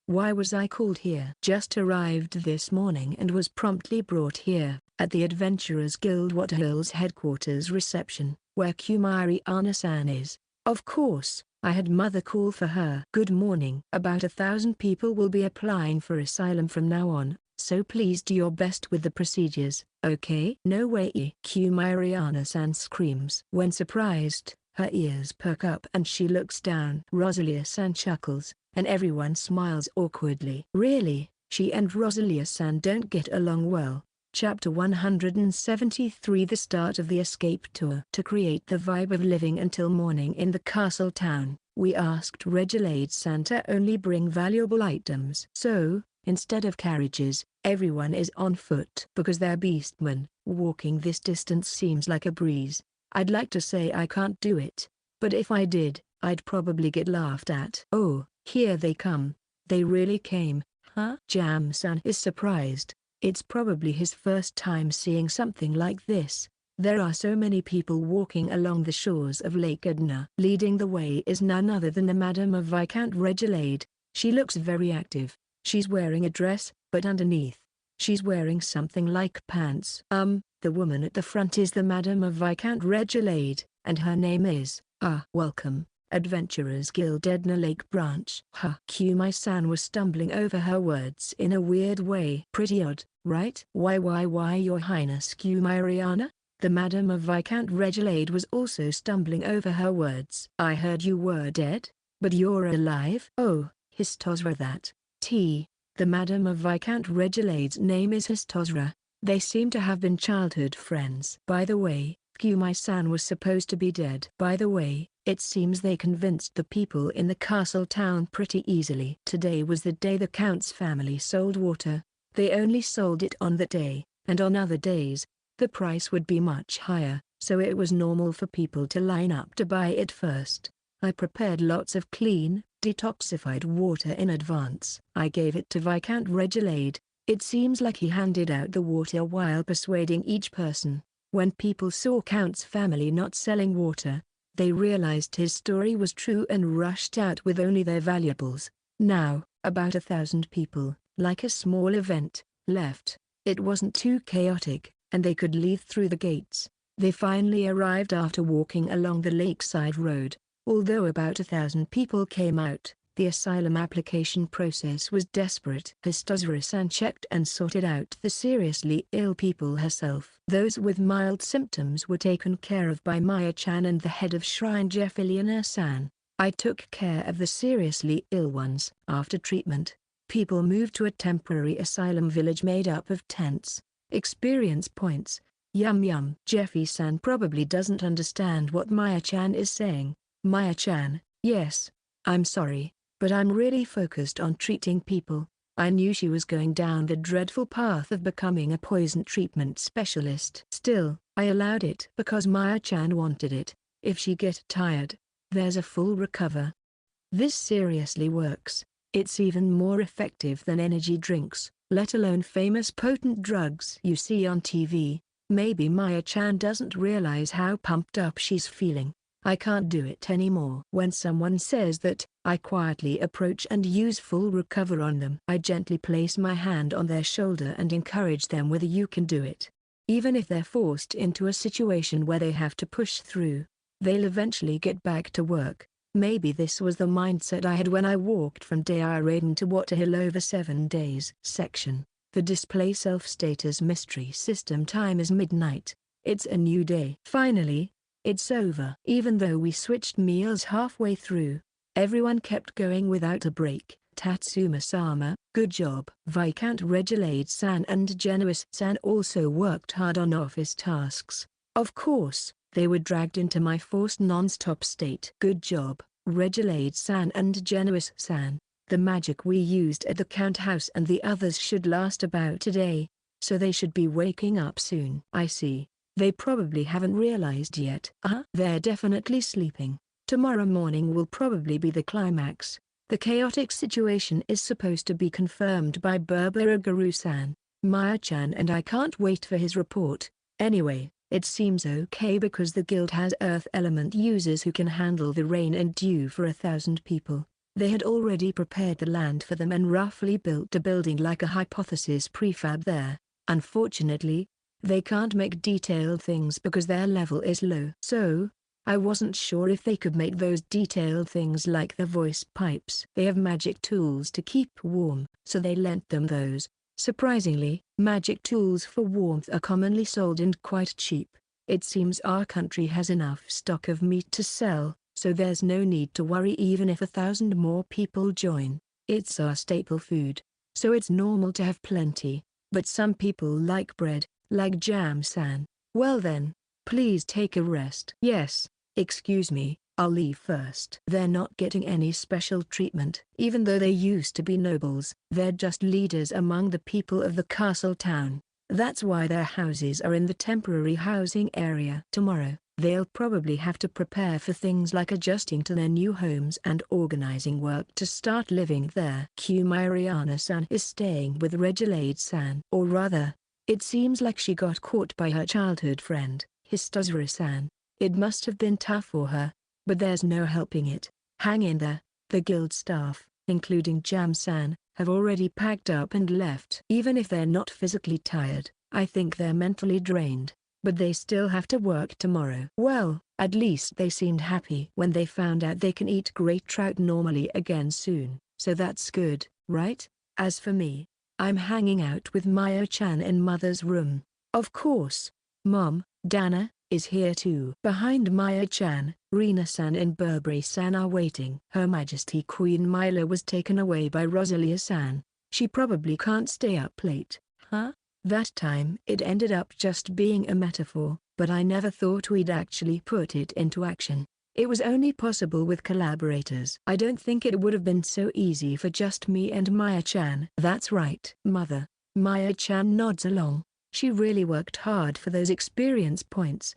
Why was I called here? Just arrived this morning and was promptly brought here, at the Adventurers Guild Waterhill's headquarters reception, where Kumari-ana-san is. Of course, I had mother call for her. Good morning. About 1,000 people will be applying for asylum from now on, so please do your best with the procedures, okay? No way. Kumari-ana-san screams. When surprised, her ears perk up and she looks down. Rosalia-san chuckles, and everyone smiles awkwardly. Really, she and Rosalia-san don't get along well. Chapter 173. The start of the escape tour. To create the vibe of living until morning in the castle town, we asked Regilade-san to only bring valuable items. So, instead of carriages, everyone is on foot. Because they're beastmen, walking this distance seems like a breeze. I'd like to say I can't do it, but if I did, I'd probably get laughed at. Oh, here they come. They really came. Huh? Jam-san is surprised. It's probably his first time seeing something like this. There are so many people walking along the shores of Lake Edna. Leading the way is none other than the Madam of Viscount Regelade. She looks very active. She's wearing a dress, but underneath, she's wearing something like pants. The woman at the front is the Madam of Viscount Regelade, and her name is, welcome, Adventurers Guild Edna Lake Branch. Kumai-san was stumbling over her words in a weird way. Pretty odd, right? Why your highness Kumai-riana? The Madam of Viscount Regelade was also stumbling over her words. I heard you were dead, but you're alive? Oh, Histosra that. The Madam of Viscount Regelade's name is Histosra. They seem to have been childhood friends. By the way, Kumai-san was supposed to be dead. By the way, it seems they convinced the people in the castle town pretty easily. Today was the day the Count's family sold water. They only sold it on that day, and on other days, the price would be much higher, so it was normal for people to line up to buy it first. I prepared lots of clean, detoxified water in advance. I gave it to Viscount Regelade. It seems like he handed out the water while persuading each person. When people saw Count's family not selling water, they realized his story was true and rushed out with only their valuables. Now, about 1,000 people, like a small event, left. It wasn't too chaotic, and they could leave through the gates. They finally arrived after walking along the lakeside road. Although about 1,000 people came out, the asylum application process was desperate. Histosra-san checked and sorted out the seriously ill people herself. Those with mild symptoms were taken care of by Maya-chan and the head of shrine Jeffiliana-san. I took care of the seriously ill ones. After treatment, people moved to a temporary asylum village made up of tents. Experience points. Yum. Jeffy-san probably doesn't understand what Maya-chan is saying. Maya-chan, yes, I'm sorry, but I'm really focused on treating people. I knew she was going down the dreadful path of becoming a poison treatment specialist. Still, I allowed it because Maya-chan wanted it. If she get tired, there's a full recover. This seriously works. It's even more effective than energy drinks, let alone famous potent drugs you see on TV. Maybe Maya-chan doesn't realize how pumped up she's feeling. I can't do it anymore. When someone says that, I quietly approach and use full recover on them. I gently place my hand on their shoulder and encourage them with a "you can do it." Even if they're forced into a situation where they have to push through, they'll eventually get back to work. Maybe this was the mindset I had when I walked from Dairaden to Waterhill over 7 days. Section. The display self-status mystery system time is midnight. It's a new day. Finally, it's over. Even though we switched meals halfway through, everyone kept going without a break. Tatsuma-sama, good job. Viscount Regelade-san and Genuis-san also worked hard on office tasks. Of course, they were dragged into my forced non-stop state. Good job, Regelade-san and Genuis-san. The magic we used at the Count House and the others should last about a day, so they should be waking up soon. I see. They probably haven't realized yet. They're definitely sleeping. Tomorrow morning will probably be the climax. The chaotic situation is supposed to be confirmed by Burberagaru-san. Maya-chan and I can't wait for his report. Anyway, it seems okay because the guild has earth element users who can handle the rain and dew for 1,000 people. They had already prepared the land for them and roughly built a building like a hypothesis prefab there. Unfortunately, they can't make detailed things because their level is low. So, I wasn't sure if they could make those detailed things like the voice pipes. They have magic tools to keep warm, so they lent them those. Surprisingly, magic tools for warmth are commonly sold and quite cheap. It seems our country has enough stock of meat to sell, so there's no need to worry even if 1,000 more people join. It's our staple food, so it's normal to have plenty. But some people like bread, like Jam-san. Well then, please take a rest. Yes, excuse me, I'll leave first. They're not getting any special treatment. Even though they used to be nobles, they're just leaders among the people of the castle town. That's why their houses are in the temporary housing area. Tomorrow, They'll probably have to prepare for things like adjusting to their new homes and organizing work to start living there. Kumariana-san is staying with Regilade-san. Or rather, it seems like she got caught by her childhood friend, Histozura-san. It must have been tough for her, but there's no helping it. Hang in there. The guild staff, including Jam-san, have already packed up and left. Even if they're not physically tired, I think they're mentally drained. But they still have to work tomorrow. Well, at least they seemed happy when they found out they can eat great trout normally again soon. So that's good, right? As for me, I'm hanging out with Maya-chan in Mother's room. Of course, Mom, Dana, is here too. Behind Maya-chan, Rina-san and Burberry-san are waiting. Her Majesty Queen Mila was taken away by Rosalia-san. She probably can't stay up late, huh? That time it ended up just being a metaphor, but I never thought we'd actually put it into action. It was only possible with collaborators. I don't think it would have been so easy for just me and Maya-chan. That's right, Mother. Maya-chan nods along. She really worked hard for those experience points.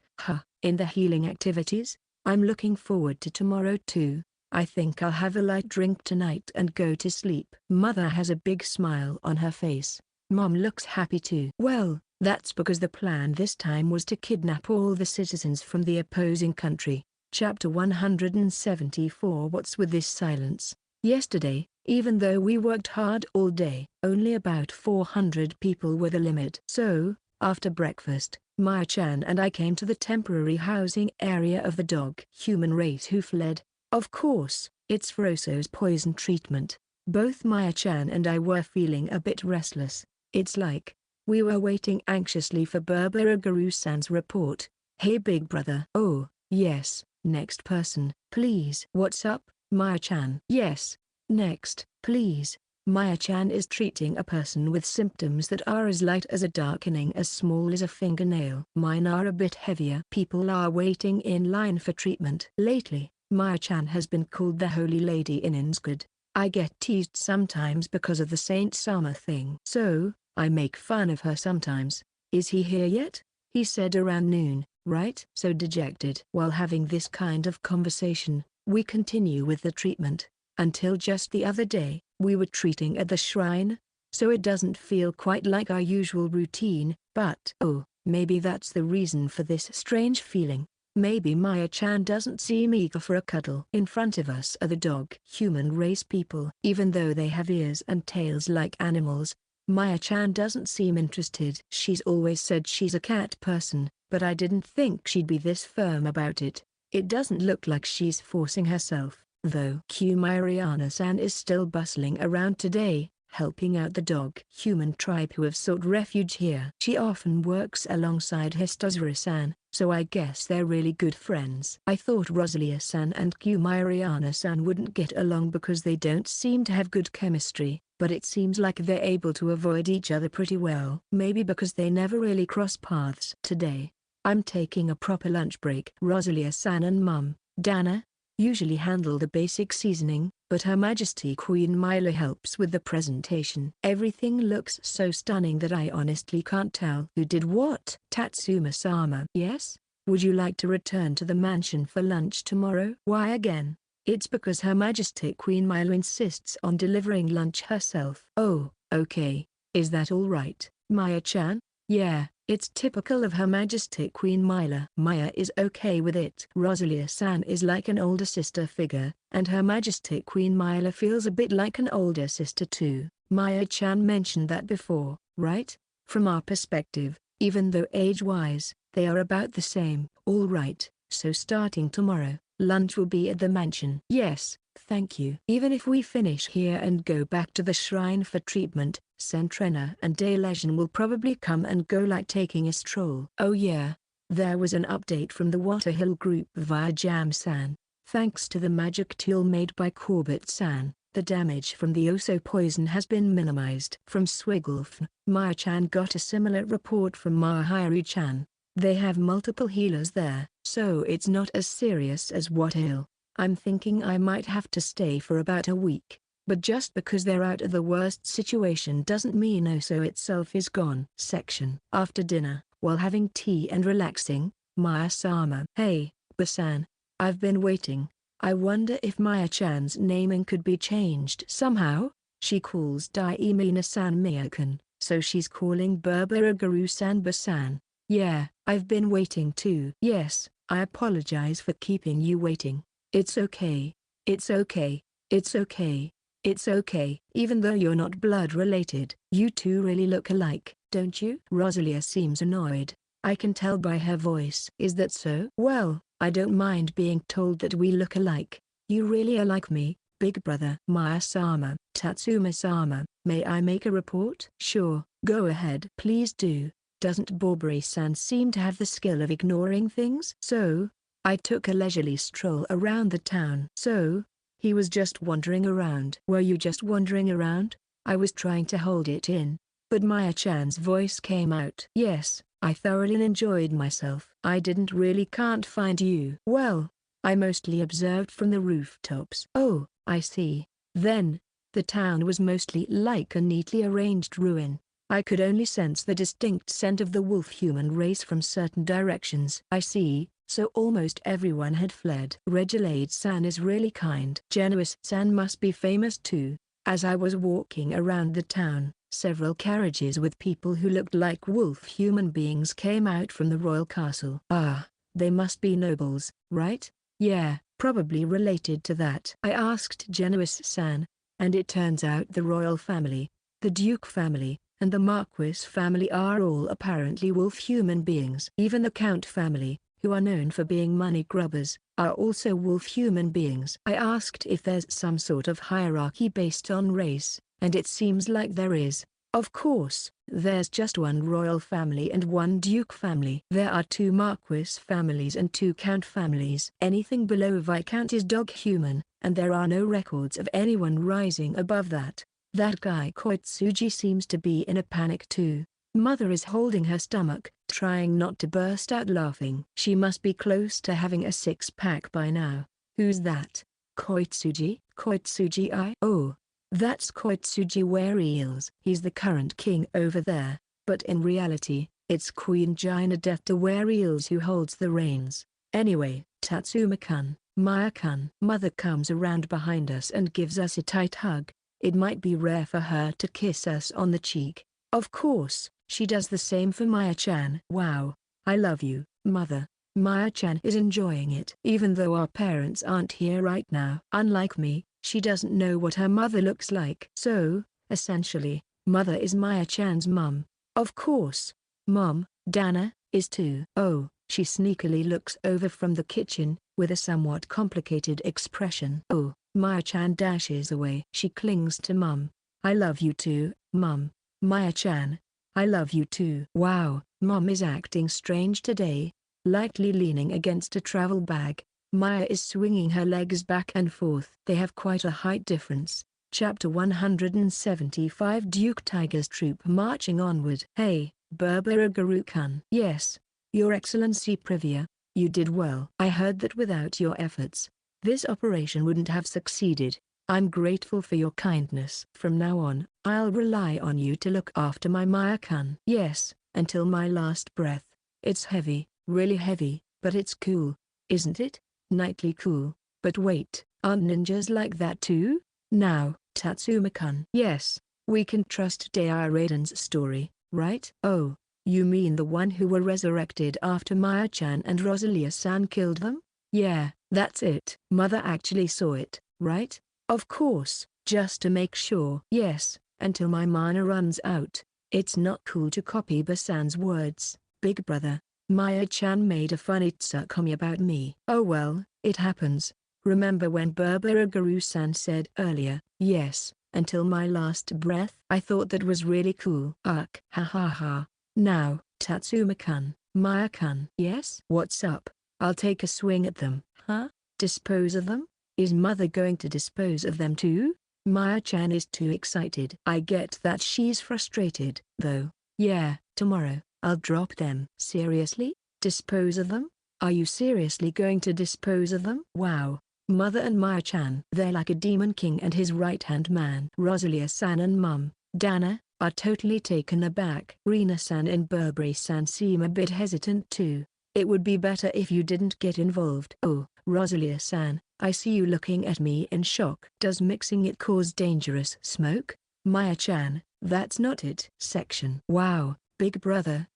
In the healing activities? I'm looking forward to tomorrow too. I think I'll have a light drink tonight and go to sleep. Mother has a big smile on her face. Mom looks happy too. Well, that's because the plan this time was to kidnap all the citizens from the opposing country. Chapter 174. What's with this silence? Yesterday, even though we worked hard all day, only about 400 people were the limit. So, after breakfast, Maya-chan and I came to the temporary housing area of the dog human race who fled. Of course, it's for Oso's poison treatment. Both Maya-chan and I were feeling a bit restless. It's like we were waiting anxiously for Burberry-Guru-san's report. Hey big brother. Oh, yes, next person, please. What's up, Maya-chan? Yes, next, please. Maya-chan is treating a person with symptoms that are as light as a darkening as small as a fingernail. Mine are a bit heavier. People are waiting in line for treatment. Lately, Maya-chan has been called the Holy Lady in Innsgard. I get teased sometimes because of the Saint Sama thing. So, I make fun of her sometimes. Is he here yet? He said around noon, right? So dejected. While having this kind of conversation, we continue with the treatment. Until just the other day, we were treating at the shrine. So it doesn't feel quite like our usual routine, but oh, maybe that's the reason for this strange feeling. Maybe Maya-chan doesn't seem eager for a cuddle. In front of us are the dog human race people. Even though they have ears and tails like animals, Maya-chan doesn't seem interested. She's always said she's a cat person, but I didn't think she'd be this firm about it. It doesn't look like she's forcing herself, though. Kumariana-san is still bustling around today, helping out the dog human tribe who have sought refuge here. She often works alongside Histozura-san, so I guess they're really good friends. I thought Rosalia-san and Kumariana-san wouldn't get along because they don't seem to have good chemistry, but it seems like they're able to avoid each other pretty well. Maybe because they never really cross paths. Today, I'm taking a proper lunch break. Rosalia-san and Mum, Dana, usually handle the basic seasoning, but Her Majesty Queen Mila helps with the presentation. Everything looks so stunning that I honestly can't tell who did what. Tatsuma-sama. Yes? Would you like to return to the mansion for lunch tomorrow? Why again? It's because Her Majesty Queen Mila insists on delivering lunch herself. Oh, okay. Is that all right, Maya-chan? Yeah, it's typical of Her Majesty Queen Mila. Maya is okay with it. Rosalia-san is like an older sister figure, and Her Majesty Queen Mila feels a bit like an older sister too. Maya-chan mentioned that before, right? From our perspective, even though age-wise, they are about the same. All right, so starting tomorrow, lunch will be at the mansion. Yes, thank you. Even if we finish here and go back to the shrine for treatment, Sentrena and Deletion will probably come and go like taking a stroll. Oh yeah, there was an update from the Waterhill group via Jam-san. Thanks to the magic tool made by Corbett-san, the damage from the Oso poison has been minimized. From Swigglefn, Maya-chan got a similar report from Mahiru-chan. They have multiple healers there, so it's not as serious as Waterhill. I'm thinking I might have to stay for about a week. But just because they're out of the worst situation doesn't mean Oso itself is gone. Section. After dinner, while having tea and relaxing, Maya-sama. Hey, Basan. I've been waiting. I wonder if Maya-chan's naming could be changed somehow? She calls Daimina-san Miyakun, so she's calling Burberagaru-san Basan. Yeah, I've been waiting too. Yes, I apologize for keeping you waiting. It's okay. It's okay. It's okay. It's okay. Even though you're not blood related, you two really look alike, don't you? Rosalia seems annoyed. I can tell by her voice. Is that so? Well, I don't mind being told that we look alike. You really are like me, big brother. Maya-sama. Tatsuma-sama, may I make a report? Sure, go ahead. Please do. Doesn't Bobri-san seem to have the skill of ignoring things? So, I took a leisurely stroll around the town. So, he was just wandering around. Were you just wandering around? I was trying to hold it in, but Maya-chan's voice came out. Yes, I thoroughly enjoyed myself. I didn't really can't find you. Well, I mostly observed from the rooftops. Oh, I see. Then, the town was mostly like a neatly arranged ruin. I could only sense the distinct scent of the wolf-human race from certain directions. I see, so almost everyone had fled. Regilade-san is really kind. Generous-san must be famous too. As I was walking around the town, several carriages with people who looked like wolf-human beings came out from the royal castle. Ah, they must be nobles, right? Yeah, probably related to that. I asked Generous-san, and it turns out the royal family, the Duke family, and the Marquis family are all apparently wolf-human beings. Even the Count family, who are known for being money grubbers, are also wolf-human beings. I asked if there's some sort of hierarchy based on race, and it seems like there is. Of course, there's just one royal family and one duke family. There are two Marquis families and two Count families. Anything below Viscount is dog-human, and there are no records of anyone rising above that. That guy Koitsuji seems to be in a panic too. Mother is holding her stomach, trying not to burst out laughing. She must be close to having a six-pack by now. Who's that? Koitsuji? Koitsuji? Oh, that's Koitsuji Were-Eels. He's the current king over there, but in reality, it's Queen Jaina Death to Were-Eels who holds the reins. Anyway, Tatsuma-kun, Maya-kun. Mother comes around behind us and gives us a tight hug. It might be rare for her to kiss us on the cheek. Of course, she does the same for Maya-chan. Wow, I love you, Mother. Maya-chan is enjoying it. Even though our parents aren't here right now. Unlike me, she doesn't know what her mother looks like. So, essentially, Mother is Maya-chan's mum. Of course, Mom, Dana, is too. Oh, she sneakily looks over from the kitchen, with a somewhat complicated expression. Oh. Maya-chan dashes away. She clings to Mum. I love you too, Mum. Maya-chan. I love you too. Wow, Mom is acting strange today. Lightly leaning against a travel bag, Maya is swinging her legs back and forth. They have quite a height difference. Chapter 175 Duke Tiger's troop marching onward. Hey, Burberagaru-kun. Yes, Your Excellency Privia, you did well. I heard that without your efforts, this operation wouldn't have succeeded. I'm grateful for your kindness. From now on, I'll rely on you to look after my Maya-kun. Yes, until my last breath. It's heavy, really heavy, but it's cool, isn't it? Nightly cool. But wait, aren't ninjas like that too? Now, Tatsuma-kun. Yes, we can trust Raiden's story, right? Oh, you mean the one who were resurrected after Maya-chan and Rosalia-san killed them? Yeah, that's it. Mother actually saw it, right? Of course, just to make sure. Yes, until my mana runs out. It's not cool to copy Basan's words, big brother. Maya-chan made a funny tsukumi about me. Oh well, it happens. Remember when Burberagaru-san said earlier, yes, until my last breath? I thought that was really cool. Ha ha ha. Now, Tatsuma-kun, Maya-kun. Yes? What's up? I'll take a swing at them. Huh? Dispose of them? Is Mother going to dispose of them too? Maya-chan is too excited. I get that she's frustrated, though. Yeah, tomorrow, I'll drop them. Seriously? Dispose of them? Are you seriously going to dispose of them? Wow. Mother and Maya-chan. They're like a demon king and his right-hand man. Rosalia-san and Mum, Dana, are totally taken aback. Rina-san and Burberry-san seem a bit hesitant too. It would be better if you didn't get involved. Oh, Rosalia-san, I see you looking at me in shock. Does mixing it cause dangerous smoke? Maya-chan, that's not it. Section. Wow, big brother,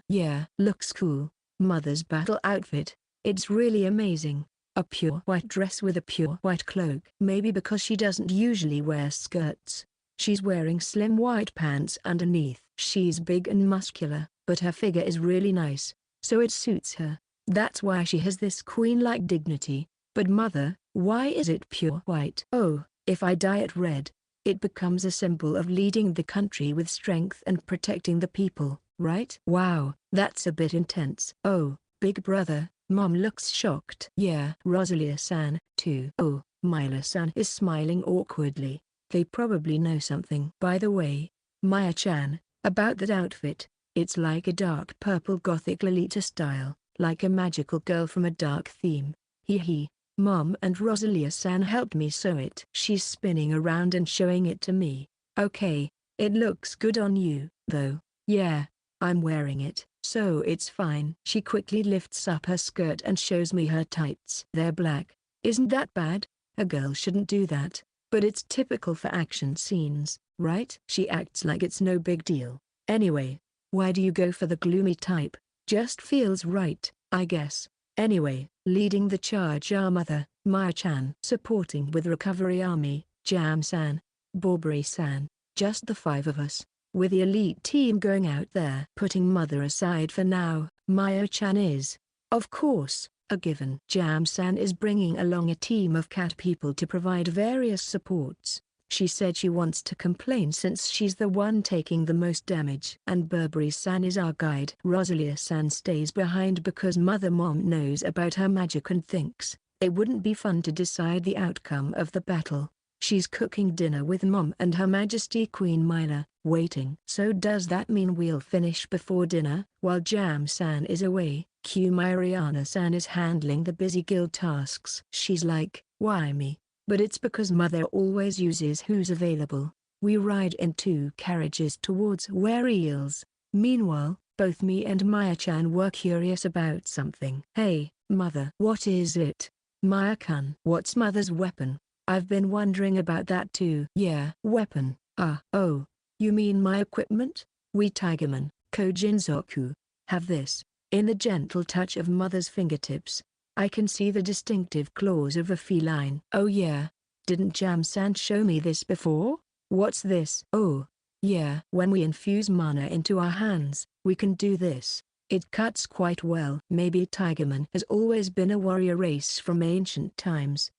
yeah. Looks cool. Mother's battle outfit. It's really amazing. A pure white dress with a pure white cloak. Maybe because she doesn't usually wear skirts. She's wearing slim white pants underneath. She's big and muscular, but her figure is really nice, so it suits her. That's why she has this queen-like dignity. But mother, why is it pure white? Oh, if I dye it red, it becomes a symbol of leading the country with strength and protecting the people, right? Wow, that's a bit intense. Oh, big brother, Mom looks shocked. Yeah, Rosalia-san, too. Oh, Mila-san is smiling awkwardly. They probably know something. By the way, Maya-chan, about that outfit, it's like a dark purple gothic Lolita style, like a magical girl from a dark theme. Hee hee. Mom and Rosalia-san helped me sew it. She's spinning around and showing it to me. Okay, it looks good on you, though. Yeah, I'm wearing it, so it's fine. She quickly lifts up her skirt and shows me her tights. They're black. Isn't that bad? A girl shouldn't do that, but it's typical for action scenes, right? She acts like it's no big deal. Anyway, why do you go for the gloomy type? Just feels right, I guess. Anyway, leading the charge are Mother, Maya-chan. Supporting with Recovery Army, Jam-san, Baubury-san, just the 5 of us, with the elite team going out there. Putting Mother aside for now, Maya-chan is, of course, a given. Jam-san is bringing along a team of cat people to provide various supports. She said she wants to complain since she's the one taking the most damage. And Burberry-san is our guide. Rosalia-san stays behind because Mom knows about her magic and thinks it wouldn't be fun to decide the outcome of the battle. She's cooking dinner with Mom and Her Majesty Queen Mila, waiting. So does that mean we'll finish before dinner? While Jam-san is away, Mariana-san is handling the busy guild tasks. She's like, why me? But it's because Mother always uses who's available. We ride in 2 carriages towards Where Eels. Meanwhile, both me and Maya-chan were curious about something. Hey, Mother. What is it? Maya-kun. What's Mother's weapon? I've been wondering about that too. Yeah. Weapon. Oh. You mean my equipment? We Tigerman, Kojinzoku, have this. In the gentle touch of Mother's fingertips, I can see the distinctive claws of a feline. Oh yeah, didn't Jam-san show me this before? What's this? Oh, yeah. When we infuse mana into our hands, we can do this. It cuts quite well. Maybe Tigerman has always been a warrior race from ancient times.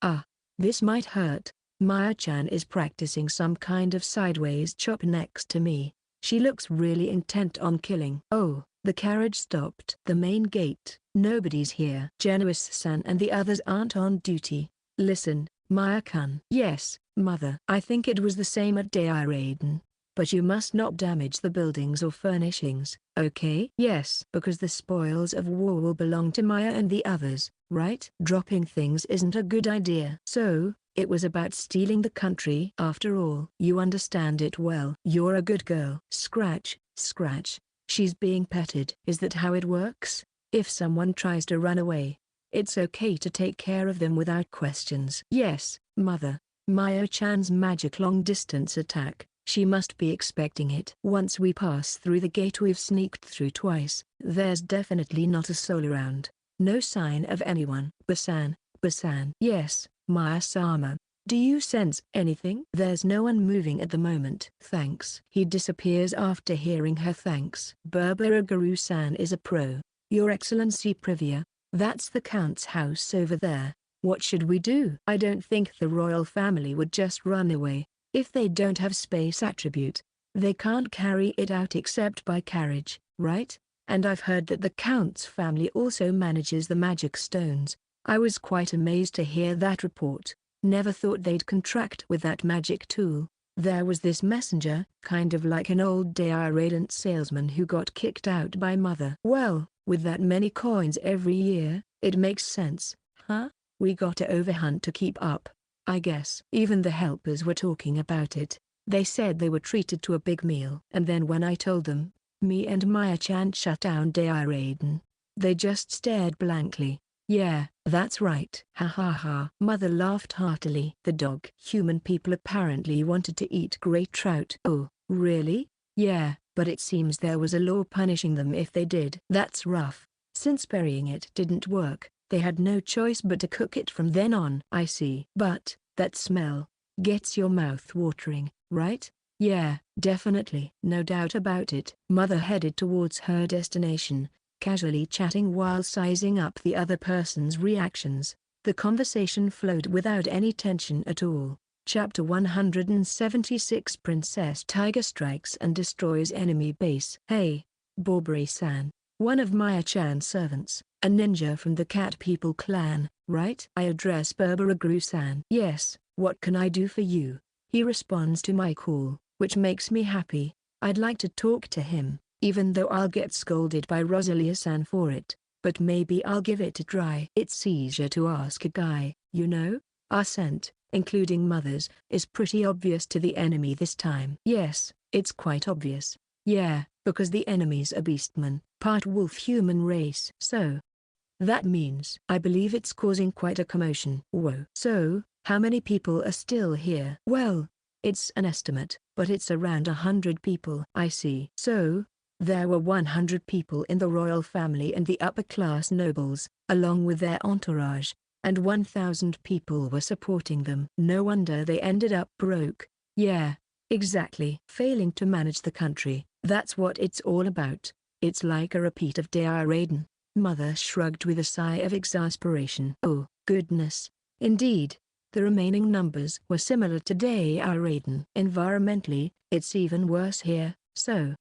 This might hurt. Maya-chan is practicing some kind of sideways chop next to me. She looks really intent on killing. Oh, the carriage stopped. The main gate. Nobody's here. Genuis-san and the others aren't on duty. Listen, Maya-kun. Yes, Mother. I think it was the same at Deiraiden. But you must not damage the buildings or furnishings, okay? Yes. Because the spoils of war will belong to Maya and the others, right? Dropping things isn't a good idea. So, it was about stealing the country after all. You understand it well. You're a good girl. Scratch, scratch. She's being petted. Is that how it works? If someone tries to run away, it's okay to take care of them without questions. Yes, Mother. Maya-chan's magic long-distance attack. She must be expecting it. Once we pass through the gate we've sneaked through twice. There's definitely not a soul around. No sign of anyone. Basan. Yes, Maya-sama. Do you sense anything? There's no one moving at the moment. Thanks. He disappears after hearing her thanks. Burberry-san is a pro. Your Excellency Privia, that's the Count's house over there. What should we do? I don't think the royal family would just run away. If they don't have space attribute, they can't carry it out except by carriage, right? And I've heard that the Count's family also manages the magic stones. I was quite amazed to hear that report. Never thought they'd contract with that magic tool. There was this messenger, kind of like an old Deiraiden salesman who got kicked out by Mother. Well, with that many coins every year, it makes sense, huh? We got to overhunt to keep up, I guess. Even the helpers were talking about it. They said they were treated to a big meal. And then when I told them, me and Maya-chan shut down Deiraiden. They just stared blankly. Yeah, that's right. Ha ha ha. Mother laughed heartily. The dog. Human people apparently wanted to eat great trout. Oh, really? Yeah, but it seems there was a law punishing them if they did. That's rough. Since burying it didn't work, they had no choice but to cook it from then on. I see. But, that smell gets your mouth watering, right? Yeah, definitely. No doubt about it. Mother headed towards her destination, casually chatting while sizing up the other person's reactions. The conversation flowed without any tension at all. Chapter 176 Princess Tiger strikes and destroys enemy base. Hey, Baubury-san. One of Maya-chan's servants, a ninja from the Cat People clan, right? I address Burberagru-san. Yes, what can I do for you? He responds to my call, which makes me happy. I'd like to talk to him, even though I'll get scolded by Rosalia-san for it, but maybe I'll give it a try. It's easier to ask a guy, you know? Our scent, including Mother's, is pretty obvious to the enemy this time. Yes, it's quite obvious. Yeah, because the enemy's a beastman, part wolf human race. So, that means I believe it's causing quite a commotion. Whoa. So, how many people are still here? Well, it's an estimate, but it's around 100 people. I see. So, there were 100 people in the royal family and the upper-class nobles, along with their entourage, and 1,000 people were supporting them. No wonder they ended up broke. Yeah, exactly. Failing to manage the country, that's what it's all about. It's like a repeat of Deiraiden. Mother shrugged with a sigh of exasperation. Oh, goodness. Indeed. The remaining numbers were similar to Deiraiden. Environmentally, it's even worse here, so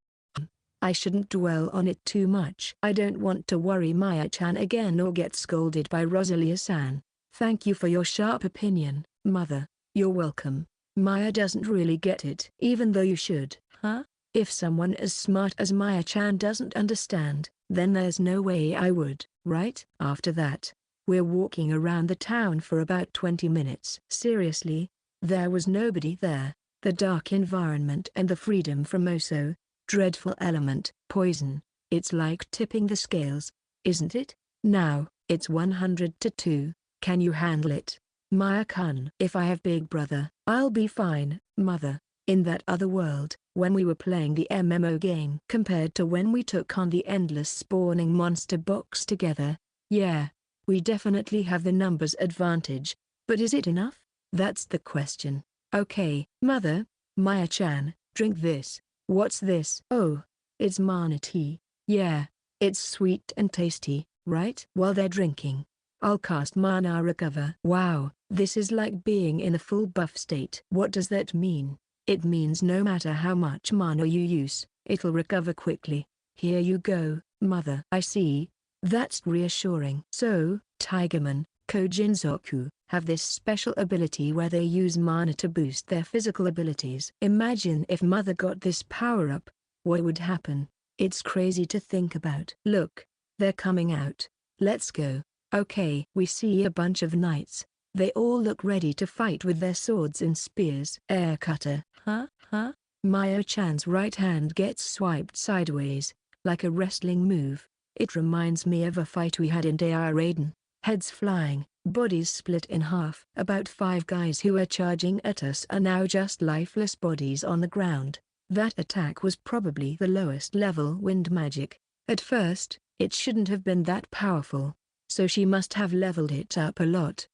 I shouldn't dwell on it too much. I don't want to worry Maya-chan again or get scolded by Rosalia-san. Thank you for your sharp opinion, Mother. You're welcome. Maya doesn't really get it. Even though you should. Huh? If someone as smart as Maya-chan doesn't understand, then there's no way I would, right? After that, we're walking around the town for about 20 minutes. Seriously, there was nobody there. The dark environment and the freedom from Oso, dreadful element, poison. It's like tipping the scales, isn't it? Now, it's 100 to 2. Can you handle it, Maya-kun? If I have Big Brother, I'll be fine, Mother. In that other world, when we were playing the MMO game compared to when we took on the endless spawning monster box together, yeah, we definitely have the numbers advantage, but is it enough? That's the question. Okay, Mother, Maya-chan, drink this. What's this? Oh, it's mana tea. Yeah, it's sweet and tasty, right? While they're drinking, I'll cast Mana Recover. Wow, this is like being in a full buff state. What does that mean? It means no matter how much mana you use, it'll recover quickly. Here you go, Mother. I see. That's reassuring. So, Tigerman, Kojinzoku, have this special ability where they use mana to boost their physical abilities. Imagine if Mother got this power-up, what would happen? It's crazy to think about. Look, they're coming out. Let's go. Okay. We see a bunch of knights. They all look ready to fight with their swords and spears. Air cutter. Huh? Maya-chan's right hand gets swiped sideways, like a wrestling move. It reminds me of a fight we had in Deiraiden. Heads flying, bodies split in half. About 5 guys who were charging at us are now just lifeless bodies on the ground. That attack was probably the lowest level wind magic. At first, it shouldn't have been that powerful. So she must have leveled it up a lot.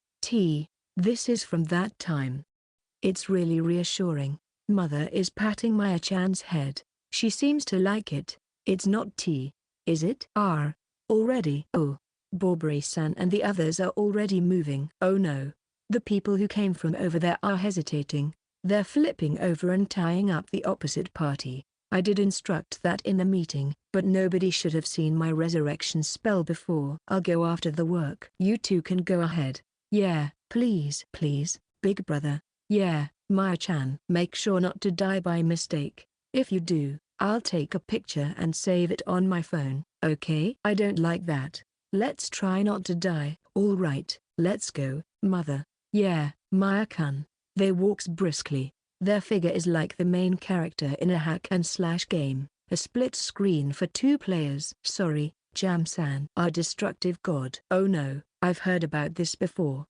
This is from that time. It's really reassuring. Mother is patting Maya-chan's head. She seems to like it. It's not tea, is it? Already? Oh. Baubury-san and the others are already moving. Oh no. The people who came from over there are hesitating. They're flipping over and tying up the opposite party. I did instruct that in the meeting, but nobody should have seen my resurrection spell before. I'll go after the work. You two can go ahead. Yeah, please, Big Brother. Yeah, Maya-chan. Make sure not to die by mistake. If you do, I'll take a picture and save it on my phone, okay? I don't like that. Let's try not to die. All right, let's go, Mother. Yeah, Maya-kun. They walks briskly. Their figure is like the main character in a hack and slash game, a split screen for 2 players. Sorry, Jam-san. Our destructive god. Oh no, I've heard about this before.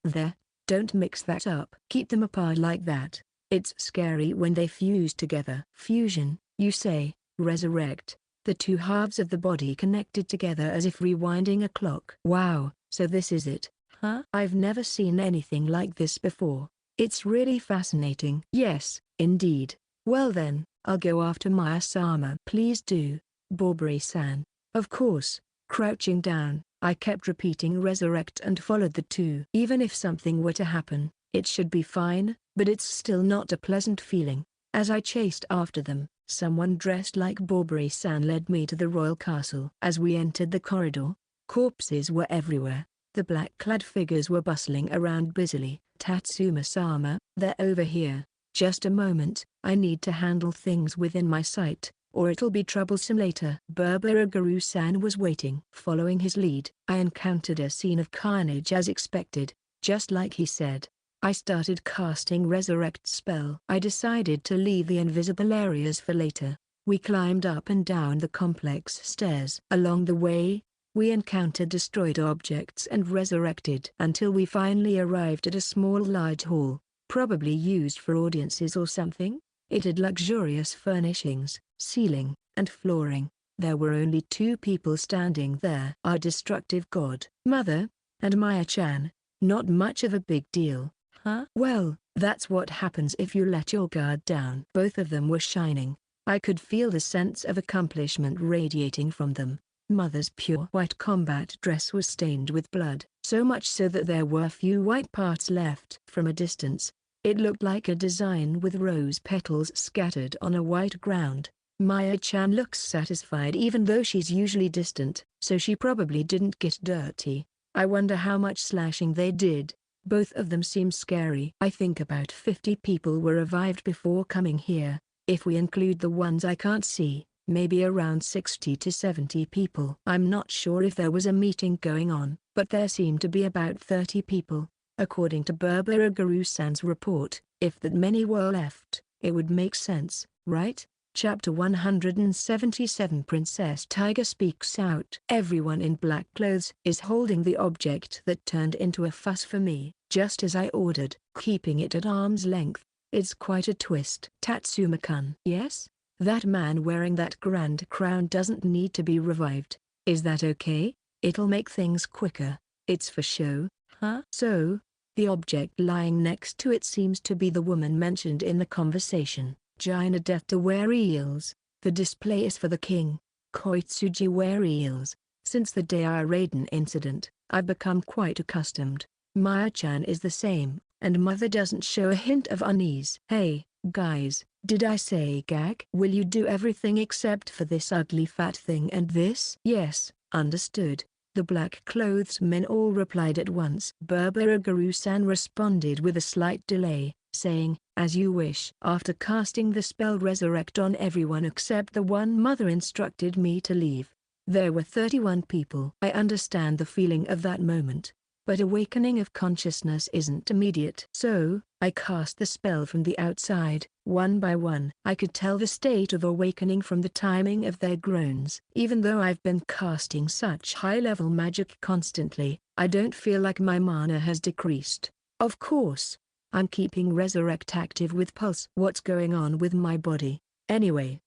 There. Don't mix that up. Keep them apart like that. It's scary when they fuse together. Fusion, you say? Resurrect. The two halves of the body connected together as if rewinding a clock. Wow, so this is it, huh? I've never seen anything like this before. It's really fascinating. Yes, indeed. Well then, I'll go after Maya-sama. Please do, Bobri-san. Of course. Crouching down, I kept repeating resurrect and followed the two. Even if something were to happen, it should be fine, but it's still not a pleasant feeling. As I chased after them, someone dressed like Bobri-san led me to the royal castle. As we entered the corridor, corpses were everywhere. The black-clad figures were bustling around busily. Tatsuma-sama, they're over here. Just a moment, I need to handle things within my sight, or it'll be troublesome later. Burberagaru-san was waiting. Following his lead, I encountered a scene of carnage as expected, just like he said. I started casting Resurrect spell. I decided to leave the invisible areas for later. We climbed up and down the complex stairs. Along the way, we encountered destroyed objects and resurrected until we finally arrived at a small large hall, probably used for audiences or something. It had luxurious furnishings, ceiling, and flooring. There were only two people standing there. Our destructive god, Mother, and Maya-chan. Not much of a big deal, huh? Well, that's what happens if you let your guard down. Both of them were shining. I could feel the sense of accomplishment radiating from them. Mother's pure white combat dress was stained with blood, so much so that there were few white parts left. From a distance, it looked like a design with rose petals scattered on a white ground. Maya-chan looks satisfied even though she's usually distant, so she probably didn't get dirty. I wonder how much slashing they did. Both of them seem scary. I think about 50 people were revived before coming here. If we include the ones I can't see, maybe around 60 to 70 people. I'm not sure if there was a meeting going on, but there seemed to be about 30 people. According to Burberagaru-san's report, if that many were left, it would make sense, right? Chapter 177 Princess Tiger speaks out. Everyone in black clothes is holding the object that turned into a fuss for me, just as I ordered, keeping it at arm's length. It's quite a twist. Tatsuma-kun. Yes? That man wearing that grand crown doesn't need to be revived. Is that okay? It'll make things quicker. It's for show, huh? So, the object lying next to it seems to be the woman mentioned in the conversation. Jaina death to wear eels. The display is for the king. Koitsuji wear eels. Since the Dea Raiden incident, I've become quite accustomed. Maya-chan is the same, and Mother doesn't show a hint of unease. Hey, guys, did I say gag? Will you do everything except for this ugly fat thing and this? Yes, understood. The black clothes men all replied at once. Burberagaru-san responded with a slight delay, saying, as you wish. After casting the spell Resurrect on everyone except the one Mother instructed me to leave, there were 31 people. I understand the feeling of that moment, but awakening of consciousness isn't immediate. So, I cast the spell from the outside, one by one. I could tell the state of awakening from the timing of their groans. Even though I've been casting such high-level magic constantly, I don't feel like my mana has decreased. Of course, I'm keeping Resurrect active with Pulse. What's going on with my body? Anyway,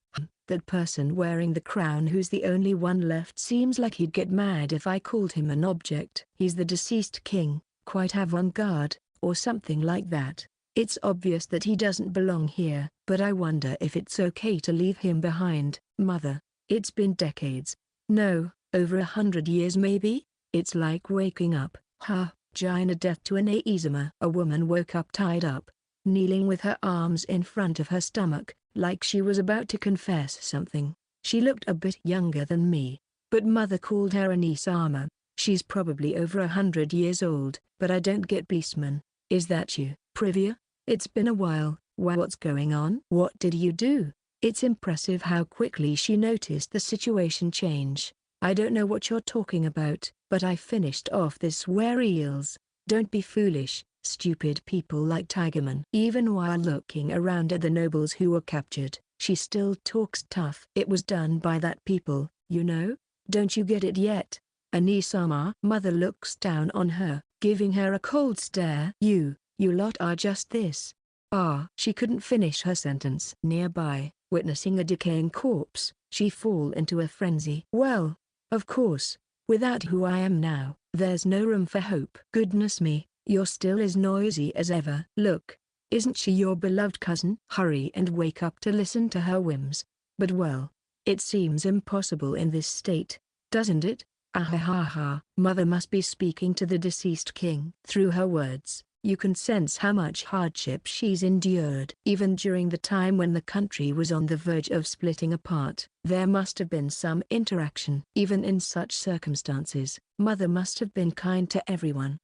that person wearing the crown who's the only one left seems like he'd get mad if I called him an object. He's the deceased king, quite avant-garde, or something like that. It's obvious that he doesn't belong here, but I wonder if it's okay to leave him behind. Mother, it's been decades. No, over 100 years maybe? It's like waking up. Jaina death to an Aizuma. A woman woke up tied up, kneeling with her arms in front of her stomach, like she was about to confess something. She looked a bit younger than me, but Mother called her an Isama. She's probably over 100 years old, but I don't get Beastman. Is that you, Privia? It's been a while. What's going on? What did you do? It's impressive how quickly she noticed the situation change. I don't know what you're talking about, but I finished off this wear eels. Don't be foolish, stupid people like Tigerman. Even while looking around at the nobles who were captured, she still talks tough. It was done by that people, you know? Don't you get it yet? Anisama. Mother looks down on her, giving her a cold stare. You lot are just this. She couldn't finish her sentence. Nearby, witnessing a decaying corpse, she fall into a frenzy. Well, of course, without who I am now, there's no room for hope. Goodness me, you're still as noisy as ever. Look, isn't she your beloved cousin? Hurry and wake up to listen to her whims. But well, it seems impossible in this state, doesn't it? Ahahaha. Mother must be speaking to the deceased king. Through her words, you can sense how much hardship she's endured. Even during the time when the country was on the verge of splitting apart, there must have been some interaction. Even in such circumstances, Mother must have been kind to everyone.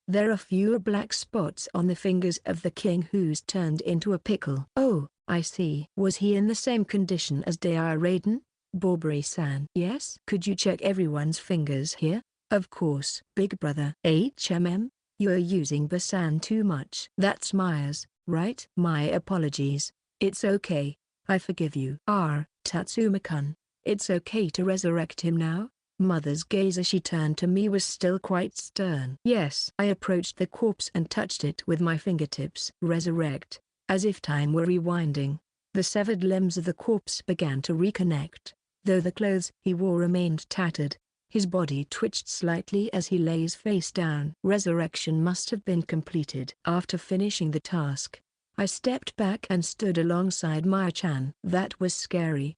There are fewer black spots on the fingers of the king who's turned into a pickle. Oh, I see. Was he in the same condition as Dea Raiden? Baubury-san. Yes? Could you check everyone's fingers here? Of course. Big brother. You're using Basan too much. That's Maya's, right? My apologies. It's okay. I forgive you. Tatsuma-kun. It's okay to resurrect him now? Mother's gaze as she turned to me was still quite stern. Yes. I approached the corpse and touched it with my fingertips. Resurrect. As if time were rewinding, the severed limbs of the corpse began to reconnect. Though the clothes he wore remained tattered, his body twitched slightly as he lays face down. Resurrection must have been completed. After finishing the task, I stepped back and stood alongside Maya-chan. That was scary.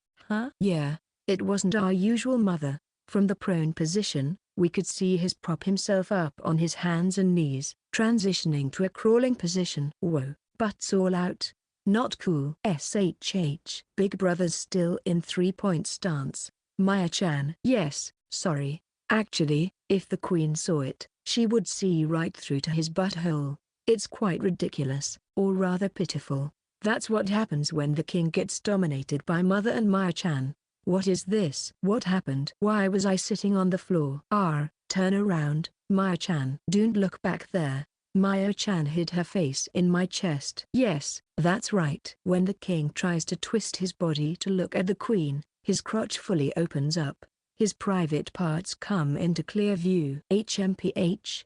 Yeah, it wasn't our usual. Mother. From the prone position, we could see his prop himself up on his hands and knees, transitioning to a crawling position. Whoa, butts all out. Not cool. SHH. Big brother's still in 3-point stance. Maya-chan. Yes. Sorry. Actually, if the queen saw it, she would see right through to his butthole. It's quite ridiculous, or rather pitiful. That's what happens when the king gets dominated by Mother and Maya-chan. What is this? What happened? Why was I sitting on the floor? Turn around, Maya-chan. Don't look back there. Maya-chan hid her face in my chest. Yes, that's right. When the king tries to twist his body to look at the queen, his crotch fully opens up. His private parts come into clear view. HMPH.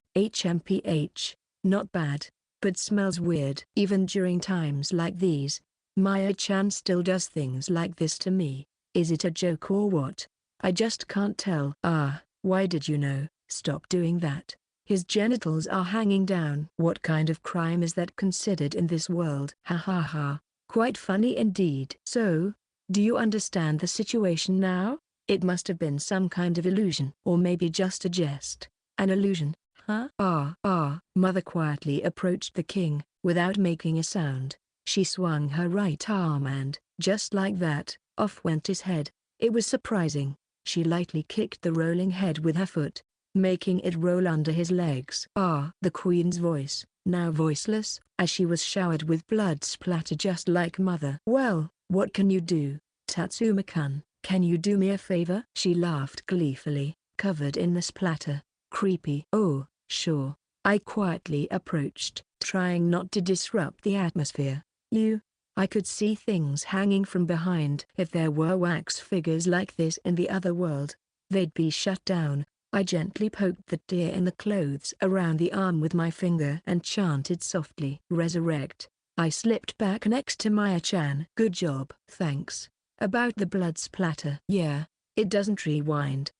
Not bad, but smells weird. Even during times like these, Maya-chan still does things like this to me. Is it a joke or what? I just can't tell. Why did you know? Stop doing that. His genitals are hanging down. What kind of crime is that considered in this world? Quite funny indeed. So, do you understand the situation now? It must have been some kind of illusion. Or maybe just a jest. An illusion, Mother quietly approached the king, without making a sound. She swung her right arm and, just like that, off went his head. It was surprising. She lightly kicked the rolling head with her foot, making it roll under his legs. The queen's voice, now voiceless, as she was showered with blood splatter just like Mother. Well, what can you do, Tatsuma-kun? Can you do me a favor? She laughed gleefully, covered in the splatter. Creepy. Oh, sure. I quietly approached, trying not to disrupt the atmosphere. I could see things hanging from behind. If there were wax figures like this in the other world, they'd be shut down. I gently poked the tear in the clothes around the arm with my finger and chanted softly. Resurrect. I slipped back next to Maya-chan. Good job. Thanks. About the blood splatter. Yeah, it doesn't rewind.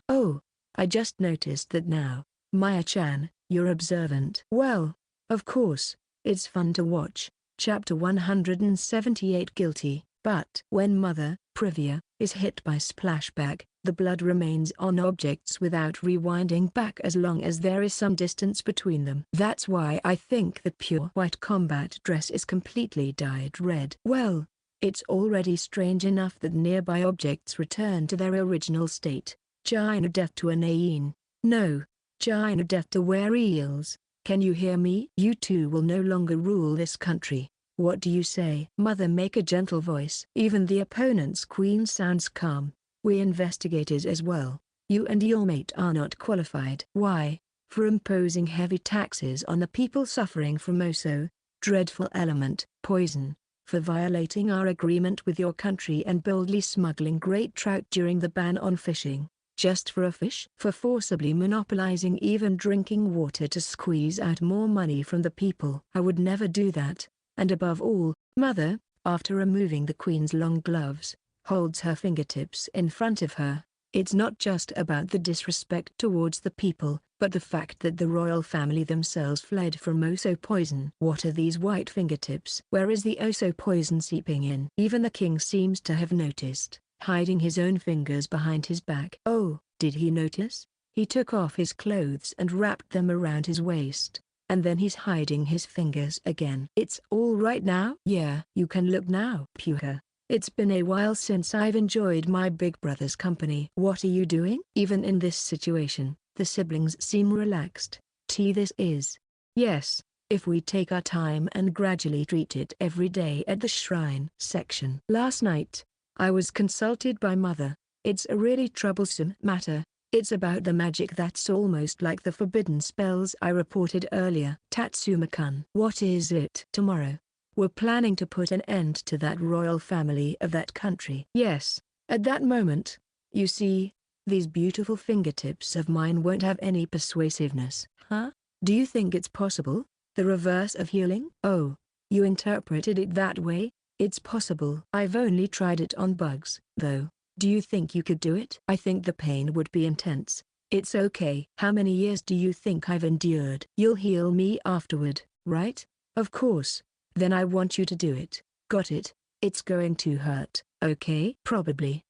Oh, I just noticed that now. Maya-chan, you're observant. Well, of course, it's fun to watch. Chapter 178. Guilty. But when Mother, Privia, is hit by splashback, the blood remains on objects without rewinding back as long as there is some distance between them. That's why I think the pure white combat dress is completely dyed red. Well, it's already strange enough that nearby objects return to their original state. China death to an Ain. No. China death to were eels. Can you hear me? You two will no longer rule this country. What do you say? Mother make a gentle voice. Even the opponent's queen sounds calm. We investigated as well. You and your mate are not qualified. Why? For imposing heavy taxes on the people suffering from Oso, dreadful element, poison. For violating our agreement with your country and boldly smuggling great trout during the ban on fishing. Just for a fish? For forcibly monopolizing even drinking water to squeeze out more money from the people. I would never do that. And above all, Mother, after removing the queen's long gloves, holds her fingertips in front of her. It's not just about the disrespect towards the people, but the fact that the royal family themselves fled from Oso poison. What are these white fingertips? Where is the Oso poison seeping in? Even the king seems to have noticed, hiding his own fingers behind his back. Oh, did he notice? He took off his clothes and wrapped them around his waist, and then he's hiding his fingers again. It's all right now? Yeah, you can look now. Puka. It's been a while since I've enjoyed my big brother's company. What are you doing? Even in this situation, the siblings seem relaxed. This is. Yes, if we take our time and gradually treat it every day at the shrine section. Last night, I was consulted by Mother. It's a really troublesome matter. It's about the magic that's almost like the forbidden spells I reported earlier. Tatsuma-kun. What is it? Tomorrow, we're planning to put an end to that royal family of that country. Yes, at that moment, you see, these beautiful fingertips of mine won't have any persuasiveness. Huh? Do you think it's possible? The reverse of healing? Oh, you interpreted it that way? It's possible. I've only tried it on bugs, though. Do you think you could do it? I think the pain would be intense. It's okay. How many years do you think I've endured? You'll heal me afterward, right? Of course. Then I want you to do it. Got it? It's going to hurt, okay? Probably.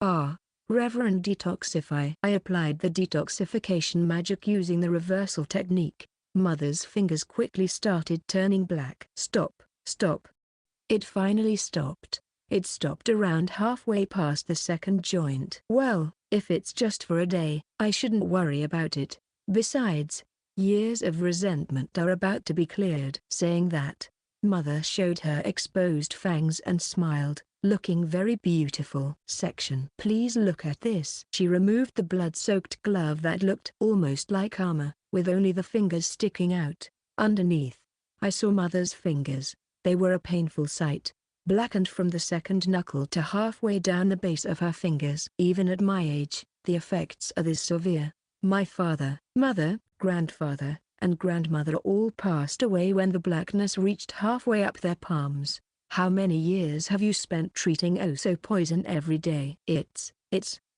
Reverend Detoxify. I applied the detoxification magic using the reversal technique. Mother's fingers quickly started turning black. Stop, stop. It finally stopped. It stopped around halfway past the second joint. Well, if it's just for a day, I shouldn't worry about it. Besides, years of resentment are about to be cleared. Saying that, Mother showed her exposed fangs and smiled, looking very beautiful. Section. Please look at this. She removed the blood-soaked glove that looked almost like armor, with only the fingers sticking out. Underneath, I saw Mother's fingers. They were a painful sight, blackened from the second knuckle to halfway down the base of her fingers. Even at my age, the effects are this severe. My father, mother, grandfather, and grandmother all passed away when the blackness reached halfway up their palms. How many years have you spent treating Oso poison every day?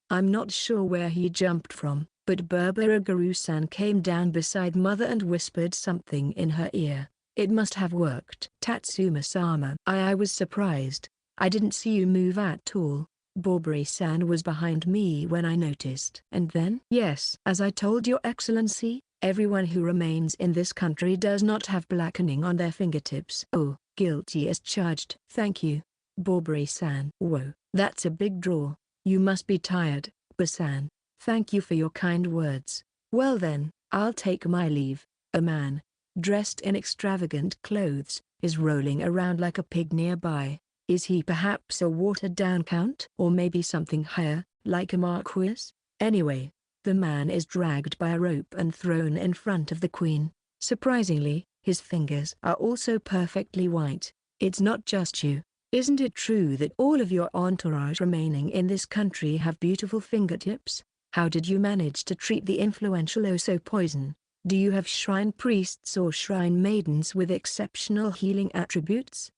I'm not sure where he jumped from, but Burberagaru-san came down beside Mother and whispered something in her ear. It must have worked. Tatsuma-sama. I was surprised. I didn't see you move at all. Burberry-san was behind me when I noticed. And then? Yes. As I told your excellency, everyone who remains in this country does not have blackening on their fingertips. Oh, guilty as charged. Thank you, Burberry-san. Whoa, that's a big draw. You must be tired, Basan. Thank you for your kind words. Well then, I'll take my leave. A man, dressed in extravagant clothes, is rolling around like a pig nearby. Is he perhaps a watered-down count? Or maybe something higher, like a marquis? Anyway, the man is dragged by a rope and thrown in front of the queen. Surprisingly, his fingers are also perfectly white. It's not just you. Isn't it true that all of your entourage remaining in this country have beautiful fingertips? How did you manage to treat the influential Oso poison? Do you have shrine priests or shrine maidens with exceptional healing attributes?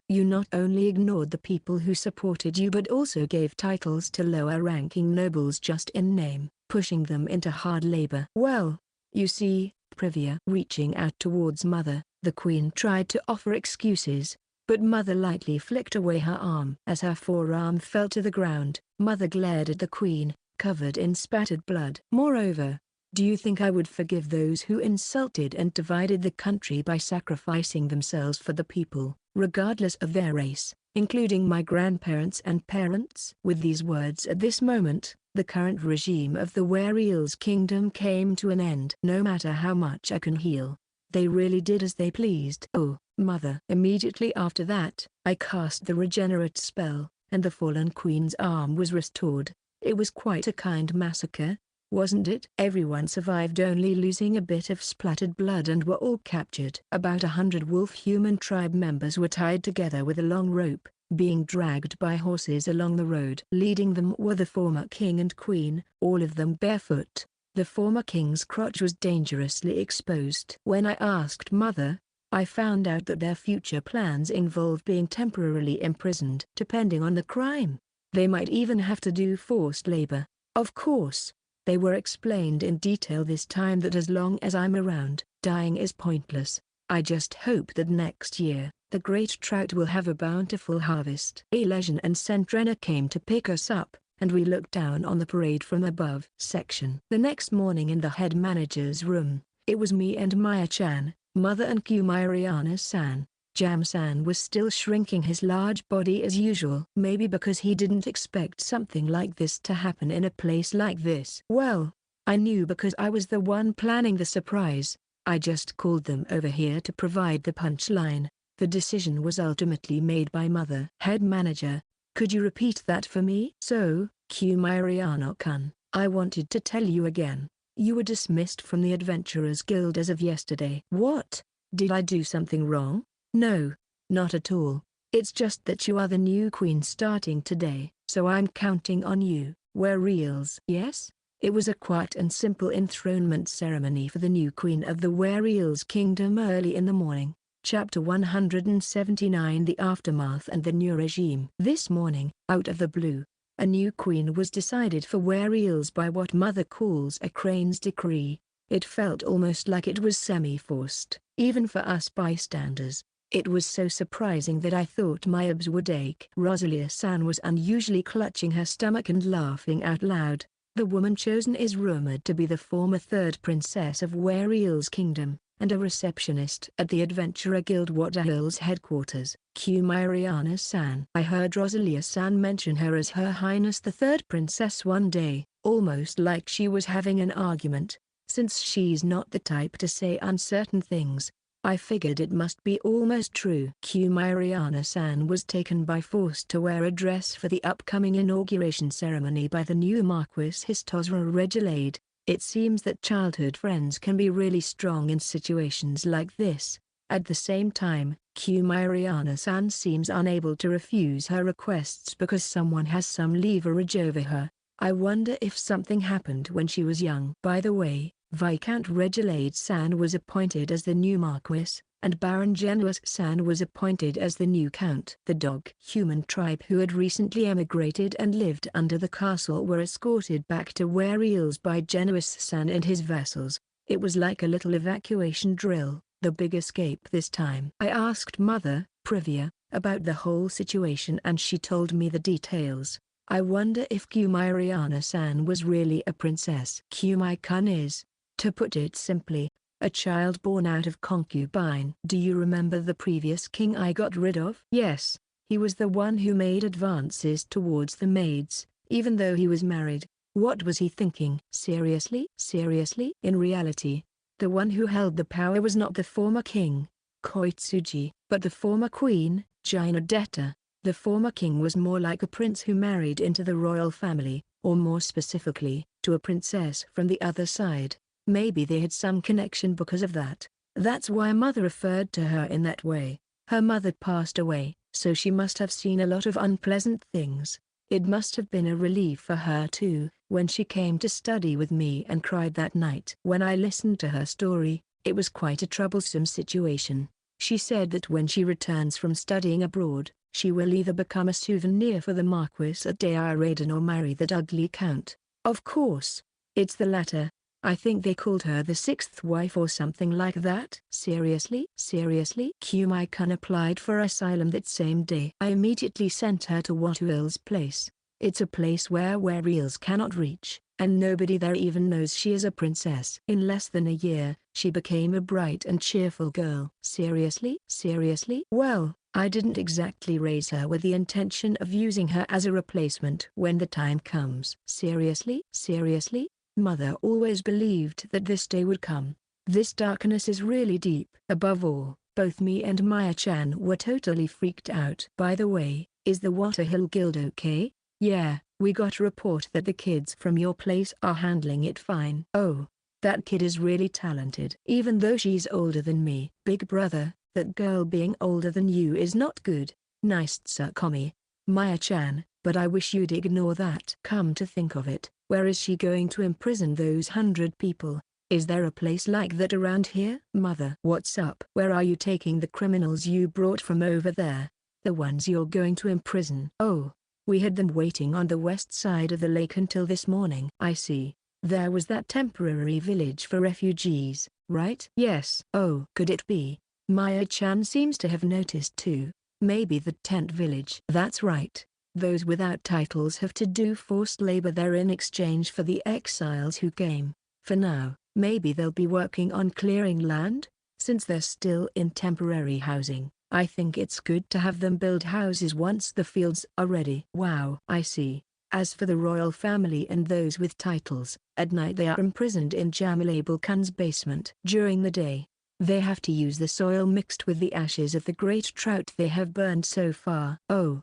You not only ignored the people who supported you but also gave titles to lower-ranking nobles just in name, pushing them into hard labor. Well, you see, Privia. Reaching out towards Mother, the queen tried to offer excuses, but Mother lightly flicked away her arm. As her forearm fell to the ground, Mother glared at the queen, covered in spattered blood. Moreover, do you think I would forgive those who insulted and divided the country by sacrificing themselves for the people, regardless of their race, including my grandparents and parents? With these words at this moment, the current regime of the Were-Eel's kingdom came to an end. No matter how much I can heal, they really did as they pleased. Oh, Mother. Immediately after that, I cast the regenerate spell, and the fallen queen's arm was restored. It was quite a kind massacre, wasn't it? Everyone survived, only losing a bit of splattered blood, and were all captured. About 100 wolf human tribe members were tied together with a long rope, being dragged by horses along the road. Leading them were the former king and queen, all of them barefoot. The former king's crotch was dangerously exposed. When I asked mother, I found out that their future plans involved being temporarily imprisoned. Depending on the crime, they might even have to do forced labor. Of course, they were explained in detail this time that as long as I'm around, dying is pointless. I just hope that next year, the great trout will have a bountiful harvest. Lesion and Sentrena came to pick us up, and we looked down on the parade from above. Section. The next morning in the head manager's room, it was me and Maya-chan, mother and Kumairiana-san. Jam-san was still shrinking his large body as usual. Maybe because he didn't expect something like this to happen in a place like this. Well, I knew because I was the one planning the surprise. I just called them over here to provide the punchline. The decision was ultimately made by mother. Head manager, could you repeat that for me? So, Kumairiana-kun, I wanted to tell you again. You were dismissed from the Adventurers Guild as of yesterday. What? Did I do something wrong? No, not at all. It's just that you are the new queen starting today, so I'm counting on you. Were-Reals. Yes? It was a quiet and simple enthronement ceremony for the new queen of the Were-Reals kingdom early in the morning. Chapter 179 The Aftermath and the New Regime. This morning, out of the blue, a new queen was decided for Were-Reals by what mother calls a crane's decree. It felt almost like it was semi-forced, even for us bystanders. It was so surprising that I thought my abs would ache. Rosalia-san was unusually clutching her stomach and laughing out loud. The woman chosen is rumored to be the former third princess of Were-Reals Kingdom, and a receptionist at the Adventurer Guild Waterhill's headquarters. Kumairiana-san. I heard Rosalia-san mention her as Her Highness the Third Princess one day, almost like she was having an argument. Since she's not the type to say uncertain things, I figured it must be almost true. Kumairiana-san was taken by force to wear a dress for the upcoming inauguration ceremony by the new Marquis Histosra Regilade. It seems that childhood friends can be really strong in situations like this. At the same time, Kumairiana-san seems unable to refuse her requests because someone has some leverage over her. I wonder if something happened when she was young. By the way, Viscount Regilade-san was appointed as the new Marquis, and Baron Genuus-san was appointed as the new Count. The dog-human tribe who had recently emigrated and lived under the castle were escorted back to Were-Reals by Genuus-san and his vassals. It was like a little evacuation drill, the big escape this time. I asked Mother, Privia, about the whole situation and she told me the details. I wonder if Kumairiana-san was really a princess. Kumai-kun is, to put it simply, a child born out of concubine. Do you remember the previous king I got rid of? Yes, he was the one who made advances towards the maids, even though he was married. What was he thinking? Seriously? Seriously? In reality, the one who held the power was not the former king, Koitsuji, but the former queen, Jinadetta. The former king was more like a prince who married into the royal family, or more specifically, to a princess from the other side. Maybe they had some connection because of that. That's why Mother referred to her in that way. Her mother passed away, so she must have seen a lot of unpleasant things. It must have been a relief for her too, when she came to study with me and cried that night. When I listened to her story, it was quite a troublesome situation. She said that when she returns from studying abroad, she will either become a souvenir for the Marquis at Deiraden or marry that ugly count. Of course, it's the latter. I think they called her the sixth wife or something like that. Seriously? Seriously? Kumai-kun applied for asylum that same day. I immediately sent her to Waterhill's place. It's a place where Were-Reals cannot reach, and nobody there even knows she is a princess. In less than a year, she became a bright and cheerful girl. Seriously? Seriously? Well, I didn't exactly raise her with the intention of using her as a replacement when the time comes. Seriously? Seriously? Mother always believed that this day would come. This darkness is really deep. Above all, both me and Maya-chan were totally freaked out. By the way, is the Waterhill Guild okay? Yeah, we got a report that the kids from your place are handling it fine. Oh, that kid is really talented. Even though she's older than me. Big brother, that girl being older than you is not good. Nice Tsukumi, Maya-chan, but I wish you'd ignore that. Come to think of it, where is she going to imprison those 100 people? Is there a place like that around here? Mother, what's up? Where are you taking the criminals you brought from over there? The ones you're going to imprison? Oh, we had them waiting on the west side of the lake until this morning. I see. There was that temporary village for refugees, right? Yes. Oh, could it be? Maya-chan seems to have noticed too. Maybe the tent village. That's right. Those without titles have to do forced labor there in exchange for the exiles who came. For now, maybe they'll be working on clearing land? Since they're still in temporary housing, I think it's good to have them build houses once the fields are ready. Wow. I see. As for the royal family and those with titles, at night they are imprisoned in Jamilable Khan's basement. During the day, they have to use the soil mixed with the ashes of the great trout they have burned so far. Oh,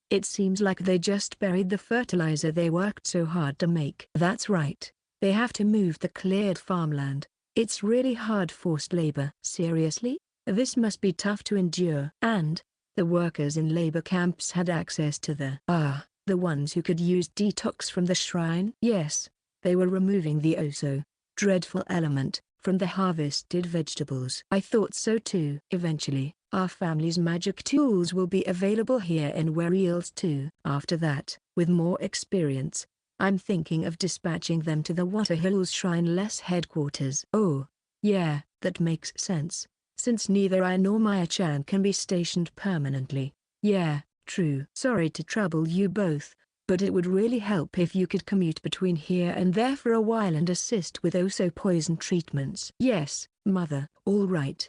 it seems like they just buried the fertilizer they worked so hard to make. That's right. They have to move the cleared farmland. It's really hard forced labor. Seriously? This must be tough to endure. And the workers in labor camps had access to the ones who could use detox from the shrine? Yes. They were removing the dreadful element from the harvested vegetables. I thought so too. Eventually, our family's magic tools will be available here in Werials too. After that, with more experience, I'm thinking of dispatching them to the Water Hills Shrine-less headquarters. Oh, yeah, that makes sense. Since neither I nor Maya-chan can be stationed permanently. Yeah, true. Sorry to trouble you both, but it would really help if you could commute between here and there for a while and assist with poison treatments. Yes, Mother. All right,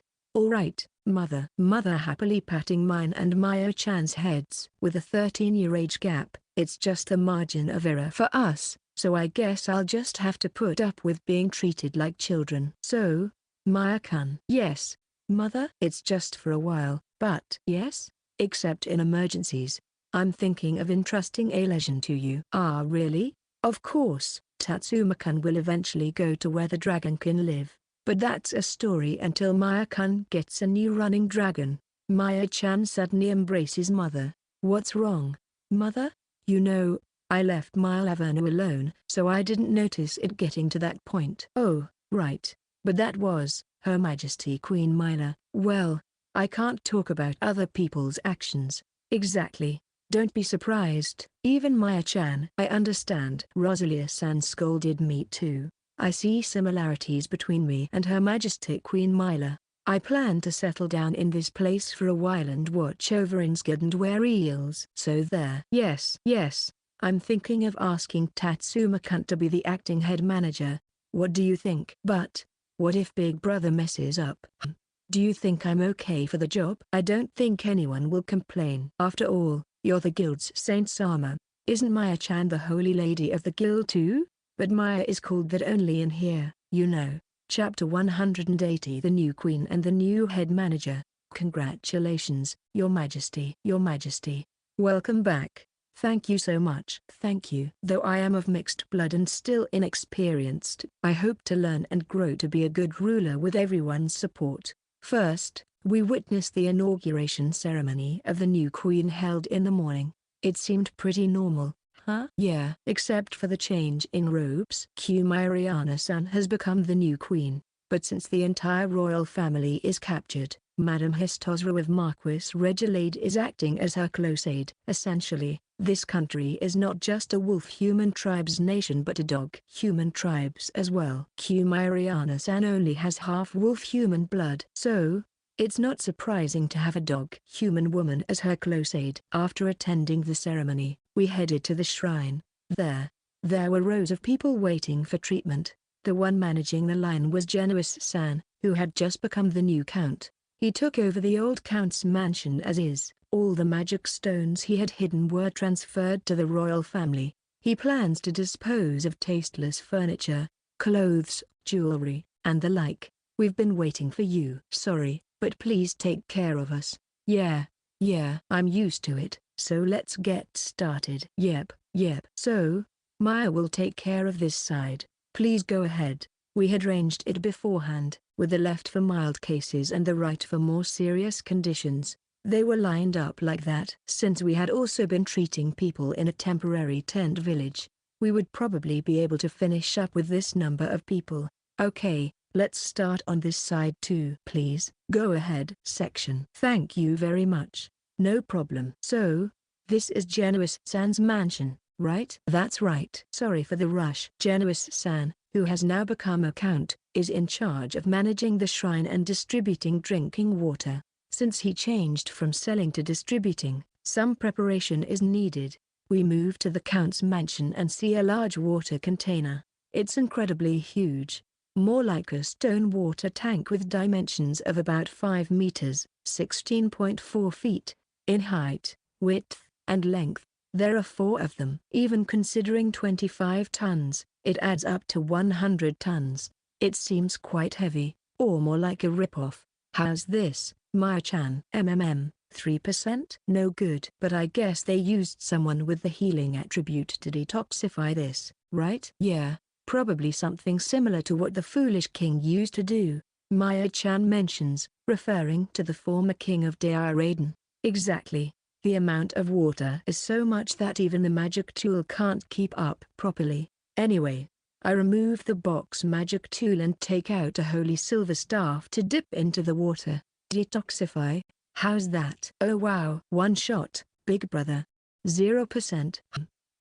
Mother. Mother happily patting mine and Maya-chan's heads. With a 13-year age gap, it's just a margin of error for us, so I guess I'll just have to put up with being treated like children. So, Maya-kun. Yes, Mother. It's just for a while, but yes, except in emergencies. I'm thinking of entrusting a legend to you. Ah, really? Of course, Tatsuma-kun will eventually go to where the dragon-kin live. But that's a story until Maya-kun gets a new running dragon. Maya-chan suddenly embraces Mother. What's wrong, Mother? You know, I left Maya-laverna alone, so I didn't notice it getting to that point. Oh, right. But that was Her Majesty Queen Maya. Well, I can't talk about other people's actions. Exactly. Don't be surprised. Even Maya-chan. I understand. Rosalia-san scolded me too. I see similarities between me and Her Majesty Queen Maya. I plan to settle down in this place for a while and watch over Innsgard and Werials. So there. Yes. I'm thinking of asking Tatsuma-kun to be the acting head manager. What do you think? But what if Big Brother messes up? Do you think I'm okay for the job? I don't think anyone will complain. After all, you're the guild's Saint Sama. Isn't Maya-chan the holy lady of the guild too? But Maya is called that only in here, you know. Chapter 180. The new queen and the new head manager. Congratulations, Your Majesty. Your Majesty. Welcome back. Thank you so much. Thank you. Though I am of mixed blood and still inexperienced, I hope to learn and grow to be a good ruler with everyone's support. First, we witnessed the inauguration ceremony of the new queen held in the morning. It seemed pretty normal. Huh? Yeah. Except for the change in robes. Mariana-san has become the new queen, but since the entire royal family is captured, Madame Histosra of Marquis Regilade is acting as her close aide. Essentially, this country is not just a wolf-human tribes nation but a dog-human tribes as well. Mariana-san only has half wolf-human blood. So, it's not surprising to have a dog-human woman as her close aide. After attending the ceremony, we headed to the shrine. There were rows of people waiting for treatment. The one managing the line was Genuis-san, who had just become the new count. He took over the old count's mansion as is. All the magic stones he had hidden were transferred to the royal family. He plans to dispose of tasteless furniture, clothes, jewelry, and the like. We've been waiting for you. Sorry, but please take care of us. Yeah, I'm used to it, so let's get started. Yep. So, Maya will take care of this side. Please go ahead. We had arranged it beforehand, with the left for mild cases and the right for more serious conditions. They were lined up like that. Since we had also been treating people in a temporary tent village, we would probably be able to finish up with this number of people. Okay, let's start on this side too. Please, go ahead. Section. Thank you very much. No problem. So, this is Genuis-san's mansion, right? That's right. Sorry for the rush. Genuis-san, who has now become a count, is in charge of managing the shrine and distributing drinking water. Since he changed from selling to distributing, some preparation is needed. We move to the count's mansion and see a large water container. It's incredibly huge. More like a stone water tank with dimensions of about 5 meters, 16.4 feet, in height, width, and length. There are 4 of them. Even considering 25 tons, it adds up to 100 tons. It seems quite heavy, or more like a rip-off. How's this, Maya-chan? 3%? No good. But I guess they used someone with the healing attribute to detoxify this, right? Yeah, probably something similar to what the foolish king used to do, Maya-chan mentions, referring to the former king of Deiraiden. Exactly. The amount of water is so much that even the magic tool can't keep up properly. Anyway, I remove the box magic tool and take out a holy silver staff to dip into the water. Detoxify? How's that? Oh wow. One shot, big brother. 0%.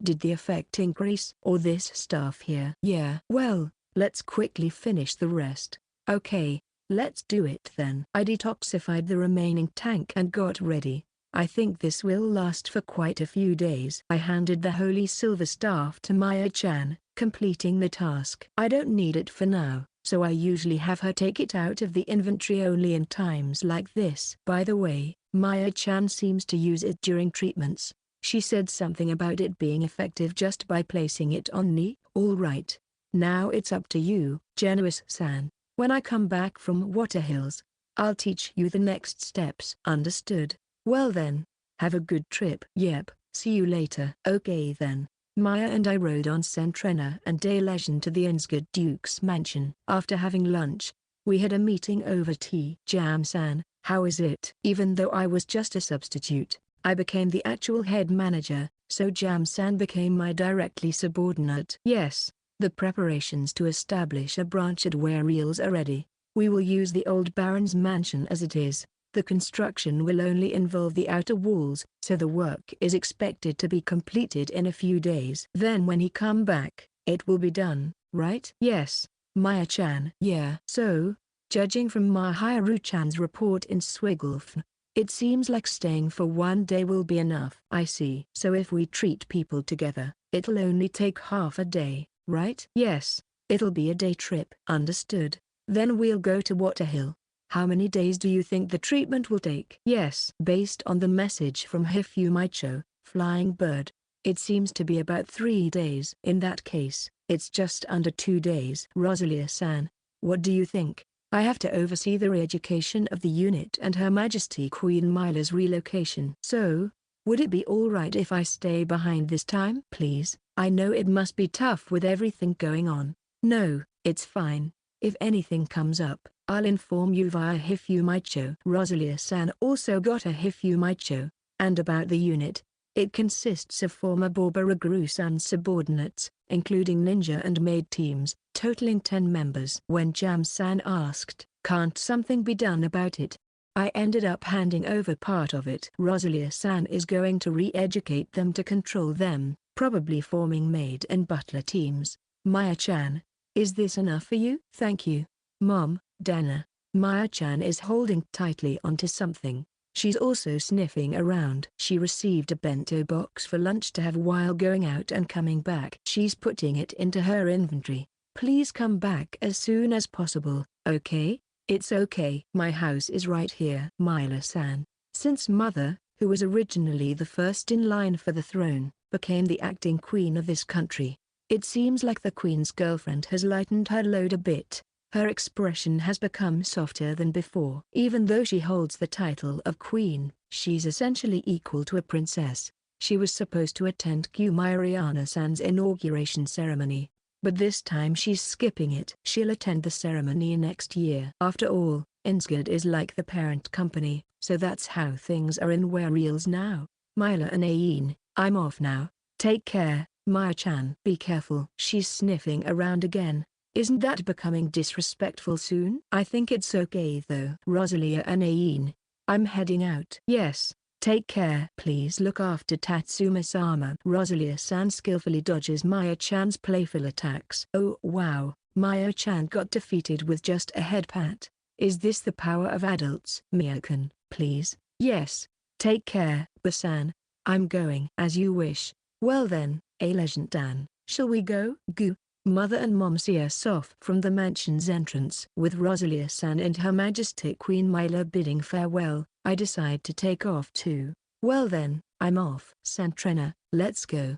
Did the effect increase? Or this staff here? Yeah. Well, let's quickly finish the rest. Okay, let's do it then. I detoxified the remaining tank and got ready. I think this will last for quite a few days. I handed the holy silver staff to Maya-chan, completing the task. I don't need it for now, so I usually have her take it out of the inventory only in times like this. By the way, Maya-chan seems to use it during treatments. She said something about it being effective just by placing it on knee. All right. Now it's up to you, Genuis-san. When I come back from Water Hills, I'll teach you the next steps. Understood? Well then, have a good trip. Yep, see you later. Okay then. Maya and I rode on Sentrena and Deletion to the Insgard Duke's mansion. After having lunch, we had a meeting over tea. Jam-san, how is it? Even though I was just a substitute, I became the actual head manager, so Jam-san became my directly subordinate. Yes, the preparations to establish a branch at Wareels are ready. We will use the old Baron's mansion as it is. The construction will only involve the outer walls, so the work is expected to be completed in a few days. Then when he come back, it will be done, right? Yes, Maya-chan. Yeah. So, judging from Mahiru-chan's report in Swigglefn, it seems like staying for 1 day will be enough. I see. So if we treat people together, it'll only take half a day, right? Yes, it'll be a day trip. Understood. Then we'll go to Waterhill. How many days do you think the treatment will take? Yes. Based on the message from Hifumicho, Flying Bird, it seems to be about 3 days. In that case, it's just under 2 days. Rosalia-san, what do you think? I have to oversee the re-education of the unit and Her Majesty Queen Mila's relocation. So, would it be alright if I stay behind this time? Please, I know it must be tough with everything going on. No, it's fine. If anything comes up, I'll inform you via Hifumicho. Rosalia-san also got a Hifumicho, and about the unit, it consists of former Borbaraguru-san's subordinates, including ninja and maid teams, totaling 10 members. When Jam-san asked, can't something be done about it? I ended up handing over part of it. Rosalia-san is going to re-educate them to control them, probably forming maid and butler teams. Maya-chan, is this enough for you? Thank you, Mom. Dana. Maya-chan is holding tightly onto something. She's also sniffing around. She received a bento box for lunch to have while going out and coming back. She's putting it into her inventory. Please come back as soon as possible, okay? It's okay. My house is right here. Mila-san. Since Mother, who was originally the first in line for the throne, became the acting queen of this country, it seems like the queen's girlfriend has lightened her load a bit. Her expression has become softer than before. Even though she holds the title of queen, she's essentially equal to a princess. She was supposed to attend Kumariana-san's inauguration ceremony, but this time she's skipping it. She'll attend the ceremony next year. After all, Insgard is like the parent company, so that's how things are in Wereals now. Myla and Aine, I'm off now. Take care, Maya-chan. Be careful. She's sniffing around again. Isn't that becoming disrespectful soon? I think it's okay though. Rosalia and Aine, I'm heading out. Yes. Take care. Please look after Tatsuma-sama. Rosalia-san skillfully dodges Maya-chan's playful attacks. Oh wow, Maya-chan got defeated with just a head pat. Is this the power of adults? Mia-kun, please. Yes. Take care, Basan. I'm going. As you wish. Well then, a legend Dan, shall we go? Goo. Mother and Mom see us off from the mansion's entrance. With Rosalia-san and Her Majesty Queen Myla bidding farewell, I decide to take off too. Well then, I'm off. Santrena, let's go.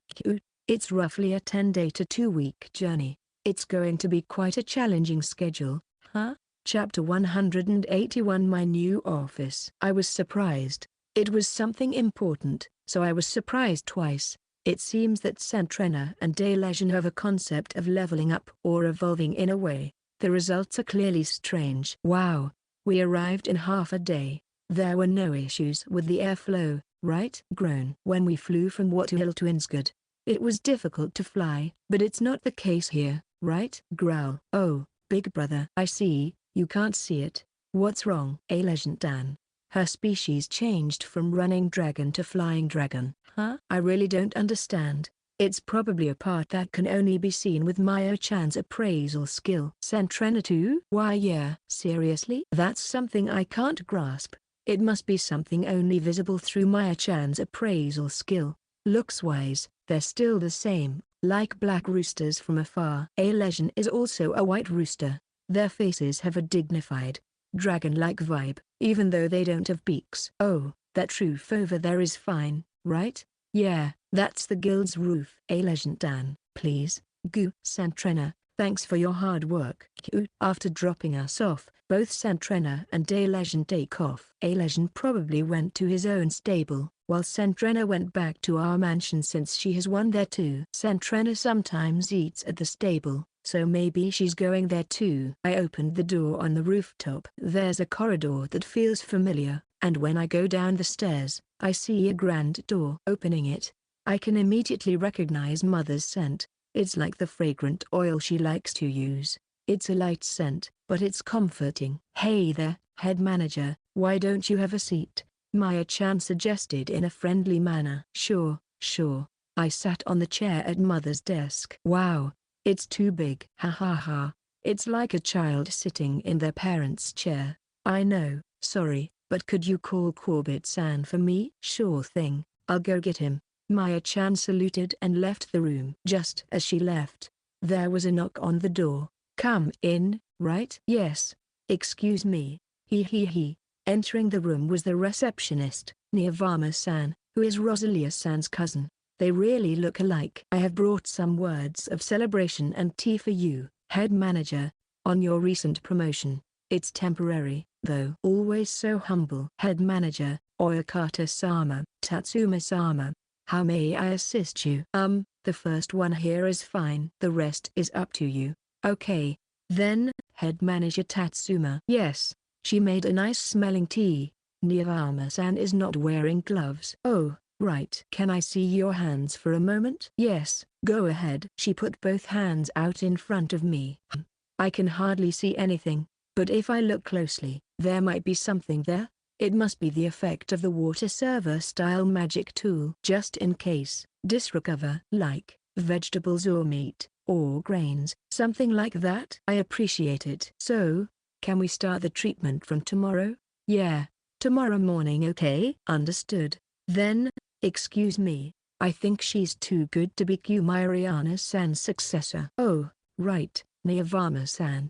It's roughly a 10-day to 2-week journey. It's going to be quite a challenging schedule, huh? Chapter 181 My new office. I was surprised. It was something important, so I was surprised twice. It seems that Santrena and Deletion have a concept of leveling up or evolving in a way. The results are clearly strange. Wow. We arrived in half a day. There were no issues with the airflow, right? Groan. When we flew from Waterhill to Insgard, it was difficult to fly, but it's not the case here, right? Growl. Oh, big brother. I see, you can't see it. What's wrong? A legend Dan. Her species changed from running dragon to flying dragon. Huh? I really don't understand. It's probably a part that can only be seen with Maya-chan's appraisal skill. Santrena too? Why yeah. Seriously? That's something I can't grasp. It must be something only visible through Maya-chan's appraisal skill. Looks-wise, they're still the same, like black roosters from afar. A legend is also a white rooster. Their faces have a dignified, dragon-like vibe, even though they don't have beaks. Oh, that roof over there is fine, right? Yeah, that's the guild's roof. A legend Dan, please. Goo. Santrena, thanks for your hard work. After dropping us off, both Santrena and A legend take off. A legend probably went to his own stable, while Santrena went back to our mansion since she has one there too. Santrena sometimes eats at the stable, so maybe she's going there too. I opened the door on the rooftop. There's a corridor that feels familiar, and when I go down the stairs, I see a grand door. Opening it, I can immediately recognize Mother's scent. It's like the fragrant oil she likes to use. It's a light scent, but it's comforting. Hey there, head manager, why don't you have a seat? Maya-chan suggested in a friendly manner. Sure. I sat on the chair at Mother's desk. Wow. It's too big. Ha ha ha. It's like a child sitting in their parents' chair. I know, sorry, but could you call Corbett-san for me? Sure thing, I'll go get him. Maya-chan saluted and left the room. Just as she left, there was a knock on the door. Come in, right? Yes. Excuse me. He. Entering the room was the receptionist, Niyavama-san, who is Rosalia-san's cousin. They really look alike. I have brought some words of celebration and tea for you, head manager, on your recent promotion. It's temporary, though. Always so humble. Head manager, Oyakata-sama. Tatsuma-sama. How may I assist you? The first one here is fine. The rest is up to you. Okay. Then, head manager Tatsuma. Yes, she made a nice smelling tea. Niyama-san is not wearing gloves. Oh, right. Can I see your hands for a moment? Yes, go ahead. She put both hands out in front of me. I can hardly see anything, but if I look closely, there might be something there. It must be the effect of the water server style magic tool. Just in case, disrecover. Like, vegetables or meat, or grains, something like that. I appreciate it. So, can we start the treatment from tomorrow? Yeah, tomorrow morning. Okay? Understood. Then, excuse me, I think she's too good to be Kumariana-san's successor. Oh, right, Niyavama-san.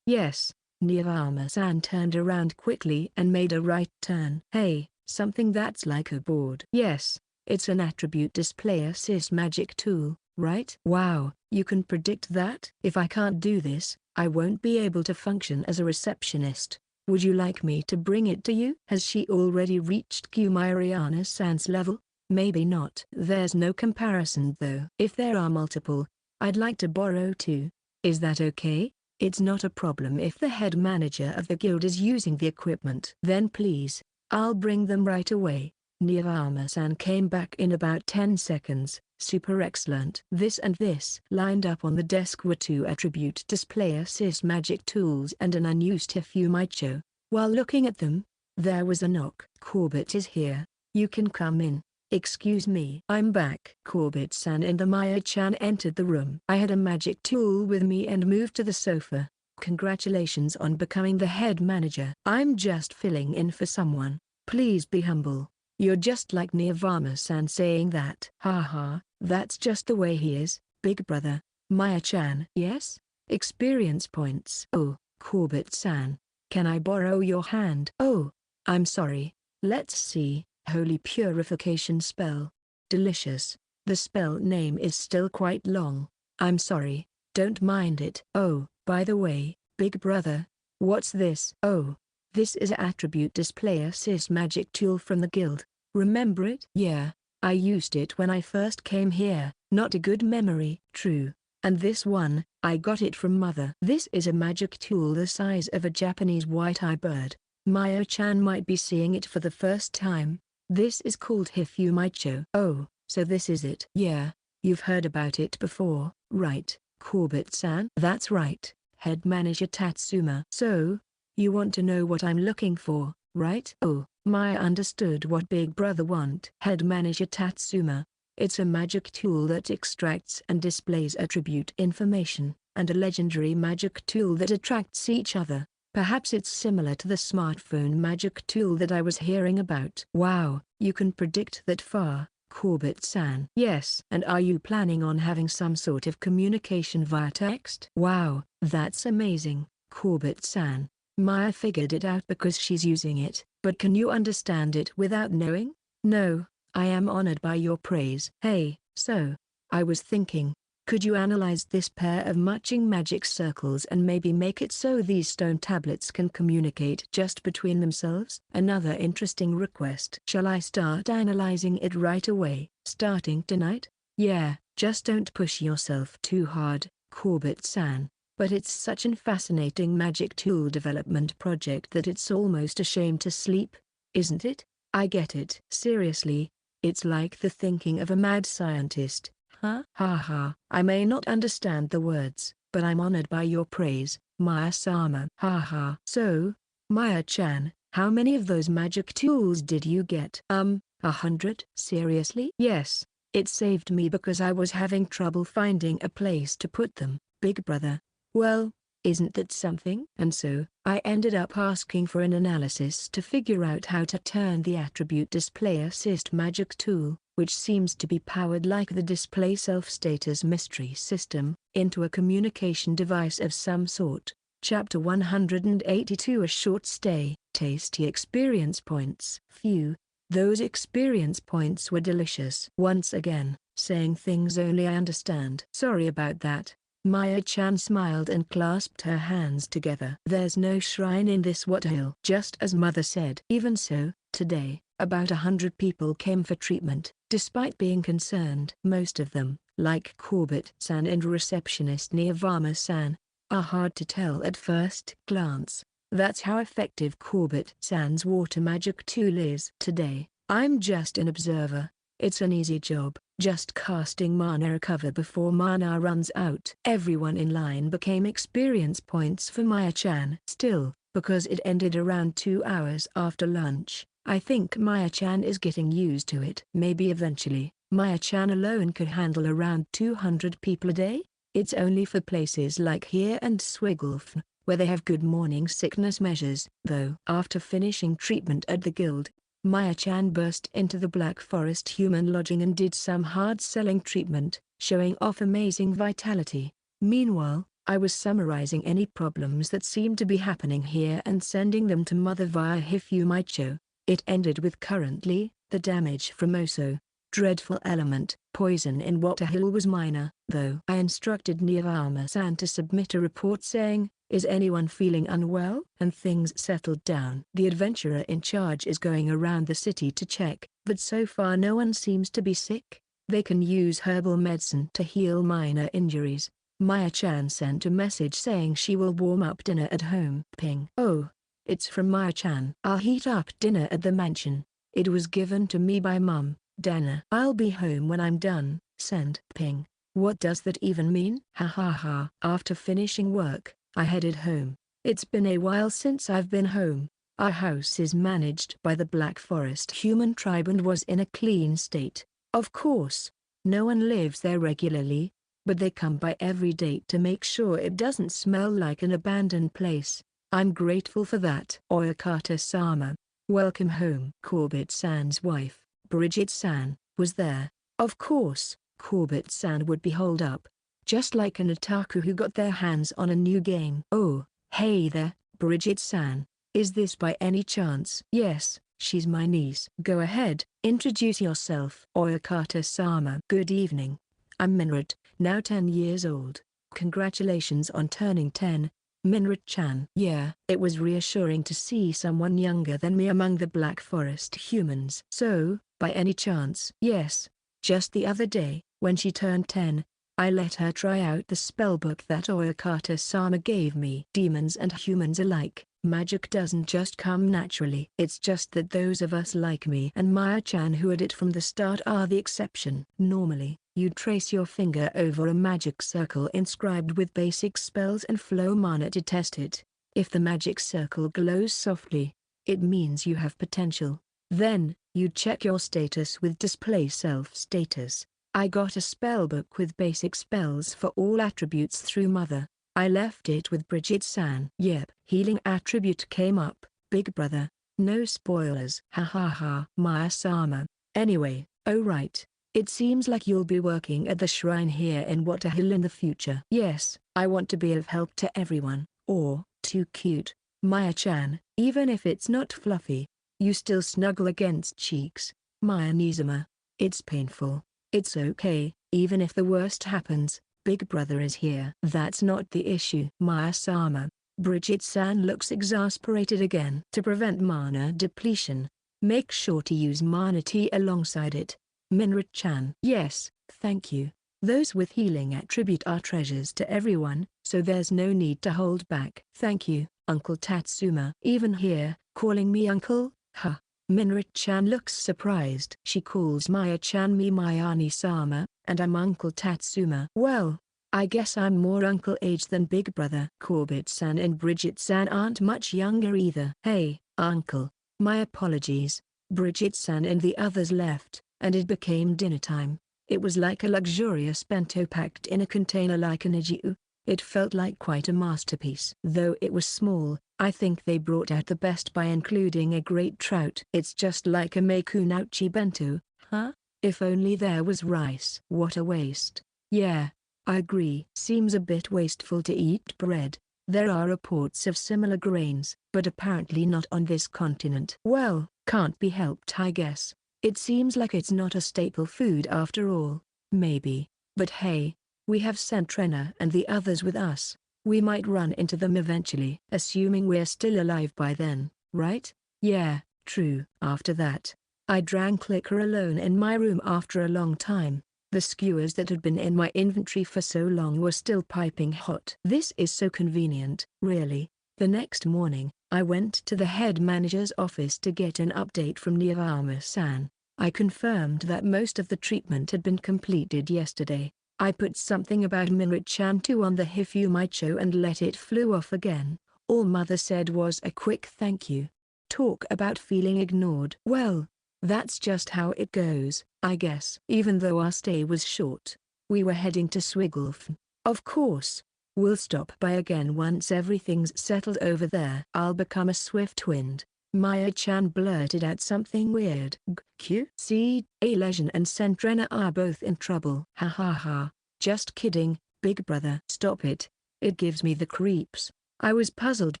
Yes. Niyavama-san turned around quickly and made a right turn. Hey, something that's like a board. Yes, it's an attribute display assist magic tool, right? Wow, you can predict that? If I can't do this, I won't be able to function as a receptionist. Would you like me to bring it to you? Has she already reached Kumariana-san's level? Maybe not. There's no comparison though. If there are multiple, I'd like to borrow too. Is that okay? It's not a problem if the head manager of the guild is using the equipment. Then please, I'll bring them right away. Niyama-san came back in about 10 seconds. Super excellent. This and this. Lined up on the desk were 2 attribute display assist magic tools and an unused Hifumaicho. While looking at them, there was a knock. Corbett is here. You can come in. Excuse me. I'm back. Corbett-san and the Maya-chan entered the room. I had a magic tool with me and moved to the sofa. Congratulations on becoming the head manager. I'm just filling in for someone. Please be humble. You're just like Niyama-san saying that. Haha, that's just the way he is, big brother. Maya-chan. Yes? Experience points. Oh, Corbett-san. Can I borrow your hand? Oh, I'm sorry. Let's see. Holy purification spell. Delicious. The spell name is still quite long. I'm sorry. Don't mind it. Oh, by the way, big brother. What's this? Oh, this is attribute display assist magic tool from the guild. Remember it? Yeah, I used it when I first came here. Not a good memory. True. And this one, I got it from mother. This is a magic tool the size of a Japanese white-eye bird. Maya-chan might be seeing it for the first time. This is called Hifumaicho. Oh, so this is it. Yeah, you've heard about it before, right, Corbett-san? That's right, head manager Tatsuma. So, you want to know what I'm looking for, right? Oh, Maya understood what big brother want. Head manager Tatsuma. It's a magic tool that extracts and displays attribute information, and a legendary magic tool that attracts each other. Perhaps it's similar to the smartphone magic tool that I was hearing about. Wow, you can predict that far, Corbett-san. Yes. And are you planning on having some sort of communication via text? Wow, that's amazing, Corbett-san. Maya figured it out because she's using it, but can you understand it without knowing? No, I am honored by your praise. Hey, so, I was thinking, could you analyze this pair of matching magic circles and maybe make it so these stone tablets can communicate just between themselves? Another interesting request. Shall I start analyzing it right away, starting tonight? Yeah, just don't push yourself too hard, Corbett-san. But it's such an fascinating magic tool development project that it's almost a shame to sleep, isn't it? I get it. Seriously, it's like the thinking of a mad scientist. Huh? Ha ha. I may not understand the words, but I'm honored by your praise, Maya-sama. Ha ha. So, Maya-chan, how many of those magic tools did you get? 100? Seriously? Yes. It saved me because I was having trouble finding a place to put them, big brother. Well, isn't that something? And so, I ended up asking for an analysis to figure out how to turn the attribute display assist magic tool, which seems to be powered like the display self-status mystery system, into a communication device of some sort. Chapter 182. A short stay. Tasty experience points. Phew. Those experience points were delicious. Once again, saying things only I understand. Sorry about that. Maya-chan smiled and clasped her hands together. There's no shrine in this Hill. Just as mother said. Even so, today, about 100 people came for treatment. Despite being concerned, most of them, like Corbett-san and receptionist Niyama-san, are hard to tell at first glance. That's how effective Corbett-san's water magic tool is. Today, I'm just an observer. It's an easy job, just casting mana recover before mana runs out. Everyone in line became experience points for Maya-chan. Still, because it ended around 2 hours after lunch, I think Maya-chan is getting used to it. Maybe eventually, Maya-chan alone could handle around 200 people a day? It's only for places like here and Swigglefn, where they have good morning sickness measures. Though after finishing treatment at the guild, Maya-chan burst into the Black Forest human lodging and did some hard-selling treatment, showing off amazing vitality. Meanwhile, I was summarizing any problems that seemed to be happening here and sending them to Mother via Hifumaicho. It ended with currently, the damage from Oso, dreadful element, poison in Water Hill was minor, though I instructed Niyama-san to submit a report saying, "Is anyone feeling unwell?" And things settled down. The adventurer in charge is going around the city to check, but so far no one seems to be sick. They can use herbal medicine to heal minor injuries. Maya-chan sent a message saying she will warm up dinner at home. Ping. Oh. It's from Maya-chan. I'll heat up dinner at the mansion. It was given to me by Mum, Dana. I'll be home when I'm done. Send. Ping. What does that even mean? Ha ha ha. After finishing work, I headed home. It's been a while since I've been home. Our house is managed by the Black Forest human tribe and was in a clean state. Of course, no one lives there regularly, but they come by every day to make sure it doesn't smell like an abandoned place. I'm grateful for that. Oyakata-sama. Welcome home. Corbett-san's wife, Bridget-san, was there. Of course, Corbett-san would be holed up. Just like an otaku who got their hands on a new game. Oh, hey there, Bridget-san. Is this by any chance? Yes, she's my niece. Go ahead, introduce yourself. Oyakata-sama. Good evening. I'm Minrit, now 10 years old. Congratulations on turning 10. Minrit-chan. Yeah, it was reassuring to see someone younger than me among the Black Forest humans. So, by any chance? Yes. Just the other day, when she turned 10, I let her try out the spellbook that Oyakata-sama gave me. Demons and humans alike, magic doesn't just come naturally. It's just that those of us like me and Maya-chan who had it from the start are the exception. Normally, you'd trace your finger over a magic circle inscribed with basic spells and flow mana to test it. If the magic circle glows softly, it means you have potential. Then, you'd check your status with display self status. I got a spellbook with basic spells for all attributes through Mother. I left it with Bridget-san. Yep. Healing attribute came up, big brother. No spoilers. Ha ha ha. Maya-sama. Anyway, oh right. It seems like you'll be working at the shrine here in Waterhill in the future. Yes, I want to be of help to everyone. Or, too cute. Maya-chan, even if it's not fluffy, you still snuggle against cheeks. Maya-nizuma. It's painful. It's okay, even if the worst happens, big brother is here. That's not the issue. Maya-sama. Bridget-san looks exasperated again. To prevent mana depletion, make sure to use mana tea alongside it. Minrit-chan. Yes, thank you. Those with healing attribute are treasures to everyone, so there's no need to hold back. Thank you, Uncle Tatsuma. Even here, calling me uncle? Huh. Minrit-chan looks surprised. She calls Maya-chan me Mayani-sama, and I'm Uncle Tatsuma. Well, I guess I'm more uncle age than big brother. Corbett-san and Bridget-san aren't much younger either. Hey, uncle. My apologies. Bridget-san and the others left, and it became dinner time. It was like a luxurious bento packed in a container like an ajiu. It felt like quite a masterpiece. Though it was small, I think they brought out the best by including a great trout. It's just like a Meikunouchi bento, huh? If only there was rice. What a waste. Yeah, I agree. Seems a bit wasteful to eat bread. There are reports of similar grains, but apparently not on this continent. Well, can't be helped I guess. It seems like it's not a staple food after all. Maybe. But hey, we have Sentrena and the others with us. We might run into them eventually. Assuming we're still alive by then, right? Yeah, true. After that, I drank liquor alone in my room after a long time. The skewers that had been in my inventory for so long were still piping hot. This is so convenient, really. The next morning, I went to the head manager's office to get an update from Niyama-san. I confirmed that most of the treatment had been completed yesterday. I put something about Minrit-chan too on the Hifumaicho and let it flew off again. All Mother said was a quick thank you. Talk about feeling ignored. Well, that's just how it goes, I guess. Even though our stay was short, we were heading to Swigglefn. Of course, we'll stop by again once everything's settled over there. I'll become a swift wind. Maya-chan blurted out something weird. Q? See, Lesion and Sentrena are both in trouble. Ha ha ha. Just kidding, big brother. Stop it. It gives me the creeps. I was puzzled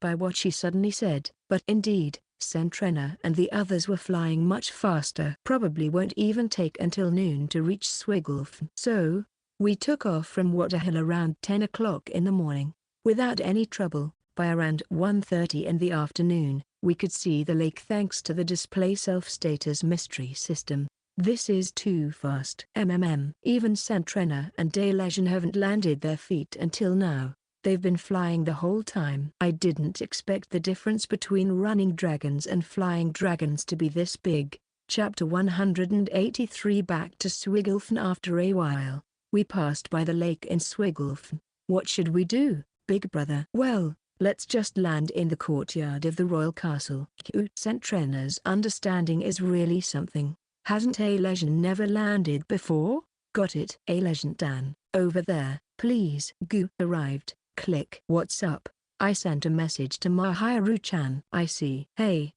by what she suddenly said, but indeed, Sentrena and the others were flying much faster. Probably won't even take until noon to reach Swigglefn. So, we took off from Waterhill around 10 o'clock in the morning. Without any trouble, by around 1:30 in the afternoon, we could see the lake thanks to the display self-status mystery system. This is too fast. Even Sentrena and Delesion haven't landed their feet until now. They've been flying the whole time. I didn't expect the difference between running dragons and flying dragons to be this big. Chapter 183. Back to Swigglefn. After a while, we passed by the lake in Swigglefn. What should we do, big brother? Well, let's just land in the courtyard of the royal castle. Sentrena's understanding is really something. Hasn't a legend never landed before? Got it. A legend Dan, over there, please. Goo arrived. Click. What's up? I sent a message to Mahiru-chan. I see. Hey,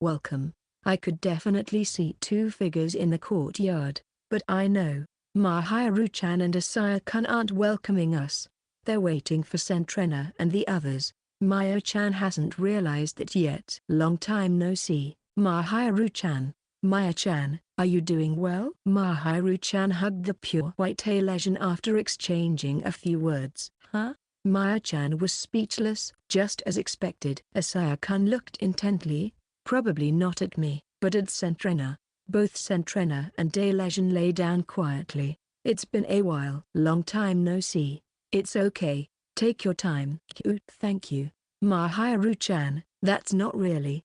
welcome. I could definitely see two figures in the courtyard, but I know, Mahiru-chan and Asaya-kun aren't welcoming us. They're waiting for Sentrena and the others. Maya-chan hasn't realized that yet. Long time no see, Mahiru-chan. Maya-chan, are you doing well? Mahiru-chan hugged the pure white Alesian after exchanging a few words. Huh? Maya-chan was speechless. Just as expected. Asaya-kun looked intently, probably not at me, but at Sentrena. Both Sentrena and Delesion lay down quietly. It's been a while. Long time no see. It's okay, take your time. Thank you, Mahiru-chan. That's not really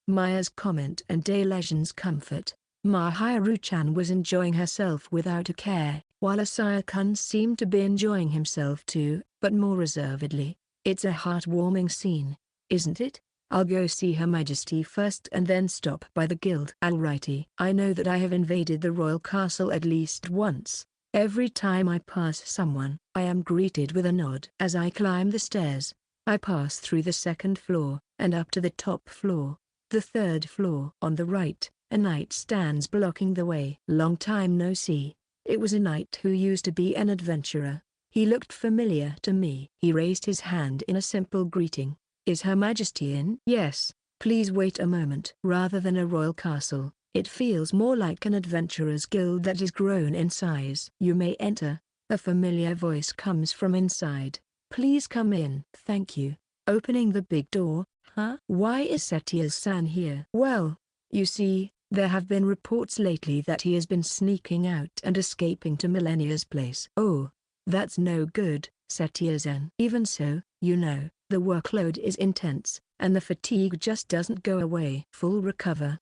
Maya's comment and Delesion's comfort. Mahiru-chan was enjoying herself without a care, while Asaya-kun seemed to be enjoying himself too, but more reservedly. It's a heartwarming scene, isn't it? I'll go see Her Majesty first and then stop by the guild. Alrighty. I know that I have invaded the royal castle at least once. Every time I pass someone, I am greeted with a nod. As I climb the stairs, I pass through the second floor, and up to the top floor. The third floor. On the right, a knight stands blocking the way. Long time no see. It was a knight who used to be an adventurer. He looked familiar to me. He raised his hand in a simple greeting. Is Her Majesty in? Yes, please wait a moment. Rather than a royal castle, it feels more like an adventurer's guild that has grown in size. You may enter. A familiar voice comes from inside. Please come in. Thank you. Opening the big door. Huh? Why is Setias-san here? Well, you see, there have been reports lately that he has been sneaking out and escaping to Millennia's place. Oh, that's no good, Setias-san. Even so, you know, the workload is intense, and the fatigue just doesn't go away. Full recover.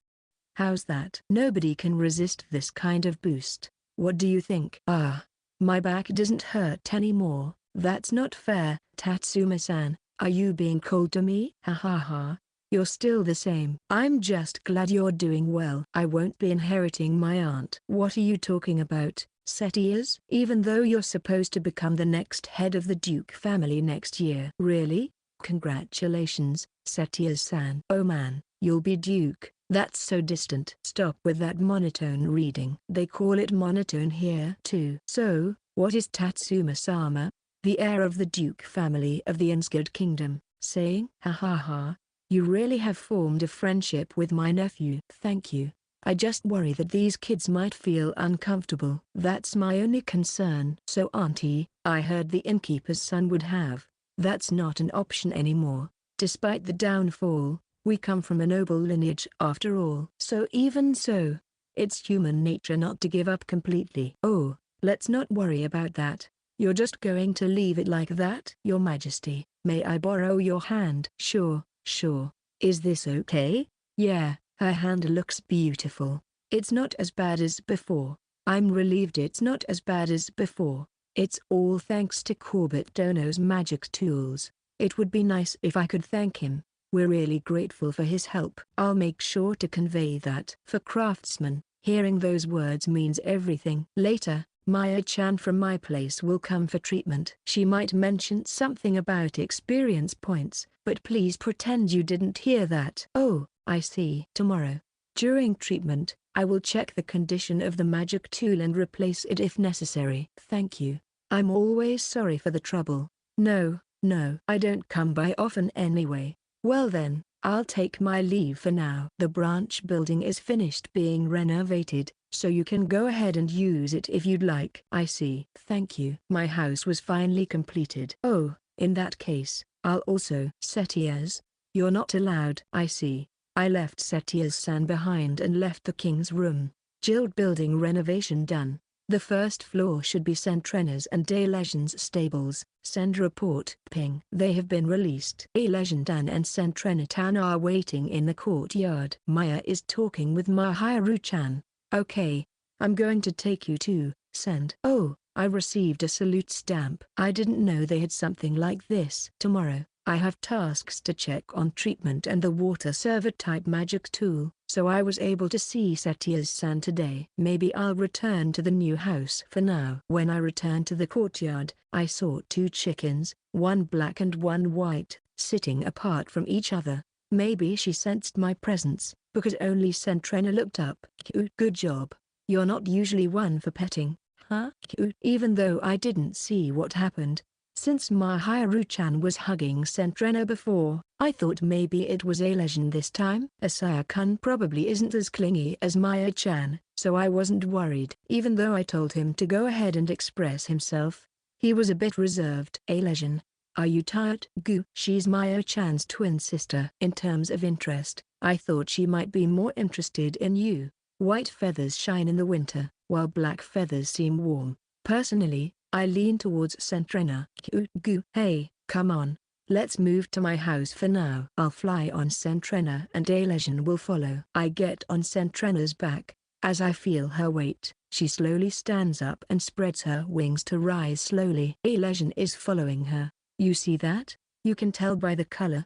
How's that? Nobody can resist this kind of boost. What do you think? Ah, my back doesn't hurt anymore. That's not fair. Tatsuma-san, are you being cold to me? Ha ha ha. You're still the same. I'm just glad you're doing well. I won't be inheriting my aunt. What are you talking about, Setias? Even though you're supposed to become the next head of the Duke family next year. Really? Congratulations, Setias-san. Oh man, you'll be Duke. That's so distant. Stop with that monotone reading. They call it monotone here too. So, what is Tatsuma-sama, the heir of the Duke family of the Inskid Kingdom, saying? Ha ha ha. You really have formed a friendship with my nephew. Thank you. I just worry that these kids might feel uncomfortable. That's my only concern. So auntie, I heard the innkeeper's son would have. That's not an option anymore. Despite the downfall, we come from a noble lineage after all. So even so, it's human nature not to give up completely. Oh, let's not worry about that. You're just going to leave it like that? Your Majesty, may I borrow your hand? Sure. Is this okay? Yeah, her hand looks beautiful. It's not as bad as before. I'm relieved it's not as bad as before. It's all thanks to Corbett Dono's magic tools. It would be nice if I could thank him. We're really grateful for his help. I'll make sure to convey that. For craftsmen, hearing those words means everything. Later, Maya-chan from my place will come for treatment. She might mention something about experience points, but please pretend you didn't hear that. Oh, I see. Tomorrow, during treatment, I will check the condition of the magic tool and replace it if necessary. Thank you. I'm always sorry for the trouble. No, I don't come by often anyway. Well then, I'll take my leave for now. The branch building is finished being renovated, so you can go ahead and use it if you'd like. I see. Thank you. My house was finally completed. Oh, in that case, I'll also. Setias, you're not allowed. I see. I left Setias-san behind and left the king's room. Guild building renovation done. The first floor should be Sentrena's and Delesion's stables. Send report. Ping. They have been released. Delesion-tan and Sentrena-tan are waiting in the courtyard. Maya is talking with Mahiru-chan. Okay. I'm going to take you to, Send. Oh, I received a salute stamp. I didn't know they had something like this. Tomorrow, I have tasks to check on treatment and the water server type magic tool, so I was able to see Setia's-san today. Maybe I'll return to the new house for now. When I returned to the courtyard, I saw two chickens, one black and one white, sitting apart from each other. Maybe she sensed my presence, because only Sentrena looked up. Cute. Good job. You're not usually one for petting, huh? Cute. Even though I didn't see what happened, since Mahiru-chan was hugging Sentrena before, I thought maybe it was Delesion this time. Asaya-kun probably isn't as clingy as Maya-chan, so I wasn't worried. Even though I told him to go ahead and express himself, he was a bit reserved. Delesion, are you tired? Goo. She's Maya-chan's twin sister. In terms of interest, I thought she might be more interested in you. White feathers shine in the winter, while black feathers seem warm. Personally, I lean towards Sentrena. Goo. Hey, come on. Let's move to my house for now. I'll fly on Sentrena and Delesion will follow. I get on Sentrena's back. As I feel her weight, she slowly stands up and spreads her wings to rise slowly. Delesion is following her. You see that? You can tell by the color.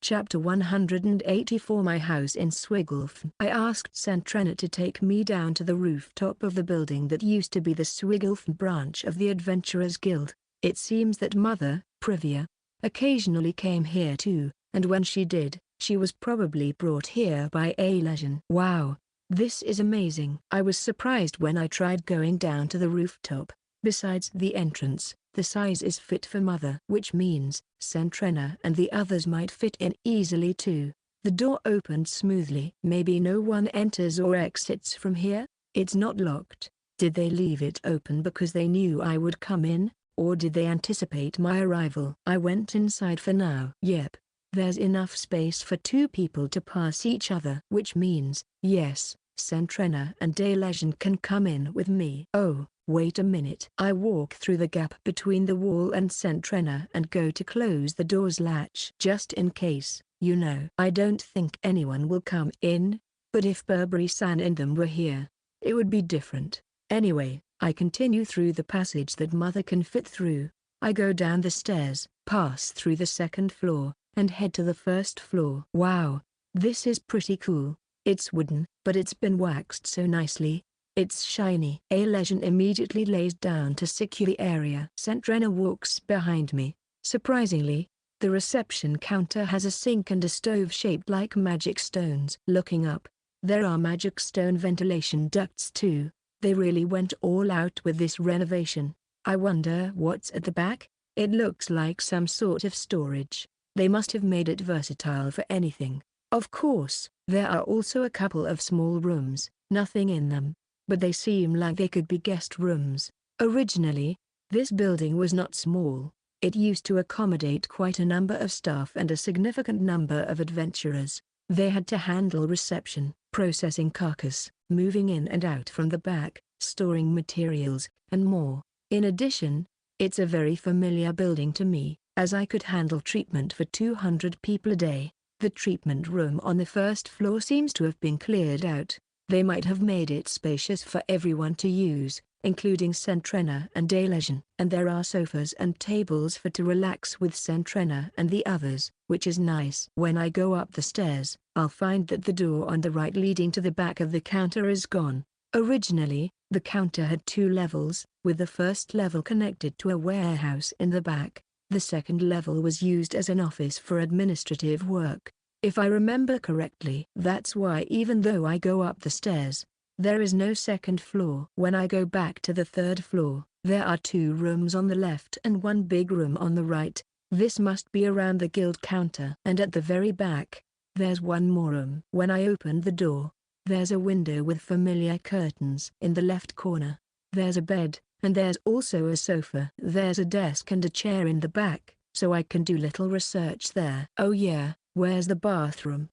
Chapter 184. My house in Swigglefn. I asked Sentrena to take me down to the rooftop of the building that used to be the Swigglefn branch of the Adventurers Guild. It seems that Mother, Privia, occasionally came here too, and when she did, she was probably brought here by Delesion. Wow, this is amazing. I was surprised when I tried going down to the rooftop. Besides the entrance, the size is fit for Mother, which means Sentrena and the others might fit in easily too. The door opened smoothly. Maybe no one enters or exits from here? It's not locked. Did they leave it open because they knew I would come in, or did they anticipate my arrival? I went inside for now. Yep. There's enough space for two people to pass each other. Which means, yes, Sentrena and Delesion can come in with me. Oh. Wait a minute. I walk through the gap between the wall and Sentrena and go to close the door's latch. Just in case, you know. I don't think anyone will come in, but if Burberry-san and them were here, it would be different. Anyway, I continue through the passage that Mother can fit through. I go down the stairs, pass through the second floor, and head to the first floor. Wow, this is pretty cool. It's wooden, but it's been waxed so nicely. It's shiny. Delesion immediately lays down to secure the area. Sentrena walks behind me. Surprisingly, the reception counter has a sink and a stove shaped like magic stones. Looking up, there are magic stone ventilation ducts too. They really went all out with this renovation. I wonder what's at the back? It looks like some sort of storage. They must have made it versatile for anything. Of course, there are also a couple of small rooms, nothing in them, but they seem like they could be guest rooms. Originally, this building was not small. It used to accommodate quite a number of staff and a significant number of adventurers. They had to handle reception, processing carcass, moving in and out from the back, storing materials, and more. In addition, it's a very familiar building to me, as I could handle treatment for 200 people a day. The treatment room on the first floor seems to have been cleared out. They might have made it spacious for everyone to use, including Sentrena and Delesion. And there are sofas and tables for to relax with Sentrena and the others, which is nice. When I go up the stairs, I'll find that the door on the right leading to the back of the counter is gone. Originally, the counter had 2 levels, with the first level connected to a warehouse in the back. The second level was used as an office for administrative work. If I remember correctly. That's why even though I go up the stairs, there is no second floor. When I go back to the third floor, there are 2 rooms on the left and 1 big room on the right. This must be around the guild counter. And at the very back, there's 1 more room. When I open the door, there's a window with familiar curtains. In the left corner, there's a bed, and there's also a sofa. There's a desk and a chair in the back, so I can do little research there. Oh yeah. Where's the bathroom?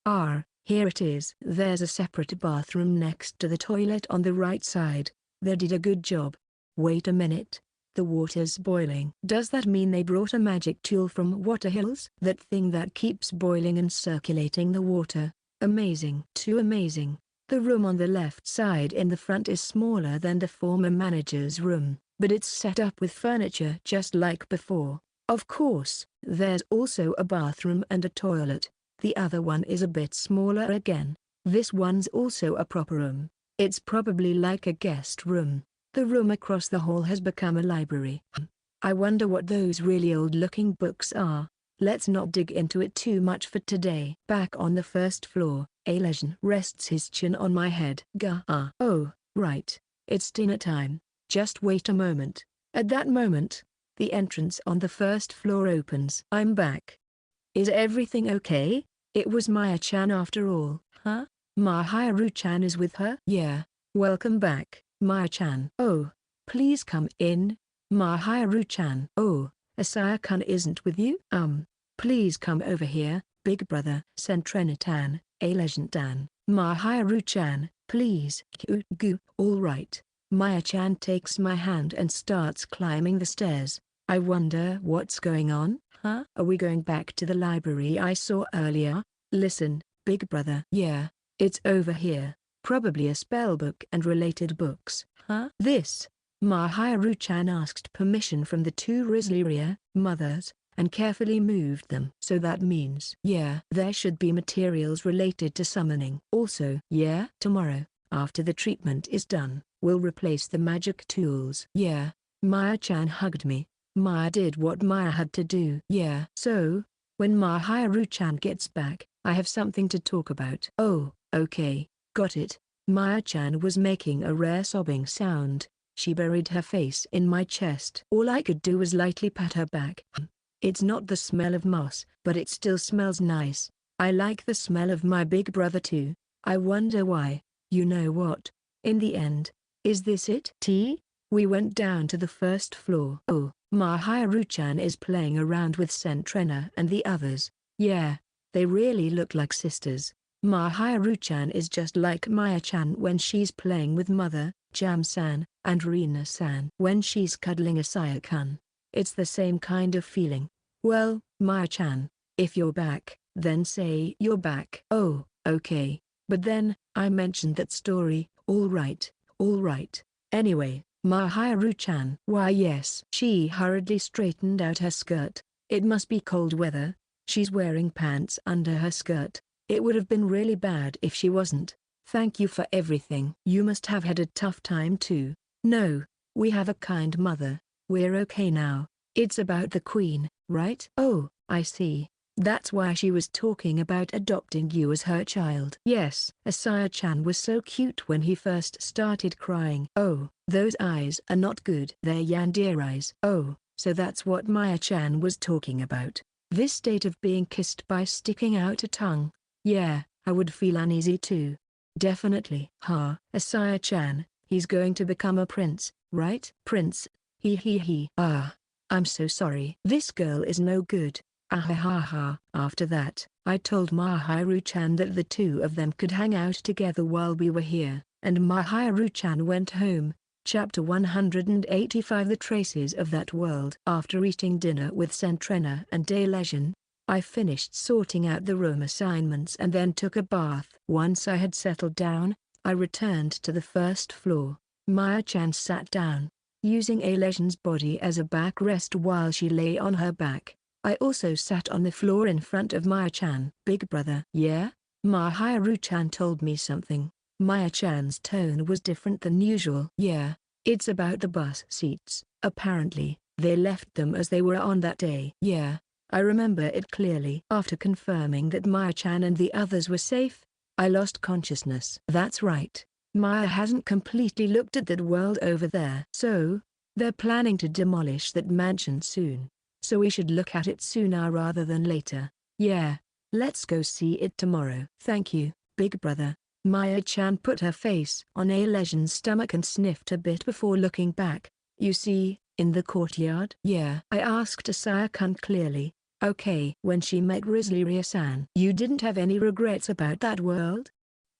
Here it is. There's a separate bathroom next to the toilet on the right side. They did a good job. Wait a minute. The water's boiling. Does that mean they brought a magic tool from Water Hills? That thing that keeps boiling and circulating the water. Amazing. Too amazing. The room on the left side in the front is smaller than the former manager's room, but it's set up with furniture just like before. Of course, there's also a bathroom and a toilet. The other one is a bit smaller again. This one's also a proper room. It's probably like a guest room. The room across the hall has become a library. I wonder what those really old-looking books are. Let's not dig into it too much for today. Back on the first floor, Alesian rests his chin on my head. Oh, right. It's dinner time. Just wait a moment. At that moment, the entrance on the first floor opens. I'm back. Is everything okay? It was Maya-chan after all, huh? Mahiru-chan is with her? Yeah. Welcome back, Maya-chan. Oh, please come in. Mahiru-chan. Oh, Asaya-kun isn't with you? Please come over here, big brother. Sentrena-tan, Alesian-tan. Mahiru-chan, please. All right. Maya-chan takes my hand and starts climbing the stairs. I wonder what's going on, huh? Are we going back to the library I saw earlier? Listen, big brother. Yeah, it's over here. Probably a spellbook and related books, huh? This. Mahiru-chan asked permission from the two Rizleria mothers, and carefully moved them. So that means, yeah, there should be materials related to summoning. Also, yeah, tomorrow, after the treatment is done, we'll replace the magic tools. Yeah. Maya-chan hugged me. Maya did what Maya had to do. Yeah. So, when Mahiru-chan gets back, I have something to talk about. Oh, okay, got it. Maya-chan was making a rare sobbing sound. She buried her face in my chest. All I could do was lightly pat her back. It's not the smell of moss, but it still smells nice. I like the smell of my big brother too. I wonder why. You know what? In the end, is this it? We went down to the first floor. Oh, Mahiru-chan is playing around with Sentrena and the others. Yeah, they really look like sisters. Mahiru-chan is just like Maya-chan when she's playing with Mother, Jam-san, and Rina-san. When she's cuddling Asaya-kun. It's the same kind of feeling. Well, Maya-chan, if you're back, then say you're back. Oh, okay. But then, I mentioned that story. All right. Anyway, Mahiru-chan. Why yes. She hurriedly straightened out her skirt. It must be cold weather. She's wearing pants under her skirt. It would have been really bad if she wasn't. Thank you for everything. You must have had a tough time too. No, we have a kind mother. We're okay now. It's about the queen, right? Oh, I see. That's why she was talking about adopting you as her child. Yes. Asaya-chan was so cute when he first started crying. Oh, those eyes are not good. They're yandere eyes. Oh, so that's what Maya-chan was talking about. This state of being kissed by sticking out a tongue. Yeah, I would feel uneasy too. Definitely. Asaya-chan, he's going to become a prince, right? Prince. He. I'm so sorry. This girl is no good. After that, I told Mahiru-chan that the two of them could hang out together while we were here, and Mahiru-chan went home. Chapter 185 The Traces of That World. After eating dinner with Sentrena and Alesian, I finished sorting out the room assignments and then took a bath. Once I had settled down, I returned to the first floor. Maya-chan sat down, using Alesian's body as a backrest while she lay on her back. I also sat on the floor in front of Maya-chan. Big brother. Yeah? Mahiru-chan told me something. Maya-chan's tone was different than usual. Yeah, it's about the bus seats. Apparently, they left them as they were on that day. Yeah, I remember it clearly. After confirming that Maya-chan and the others were safe, I lost consciousness. That's right. Maya hasn't completely looked at that world over there. So, they're planning to demolish that mansion soon. So we should look at it sooner rather than later. Yeah, let's go see it tomorrow. Thank you, big brother. Maya-chan put her face on Alesian's stomach and sniffed a bit before looking back. You see, in the courtyard? Yeah. I asked Asaya-kun clearly. Okay. When she met Rizliria-san, you didn't have any regrets about that world?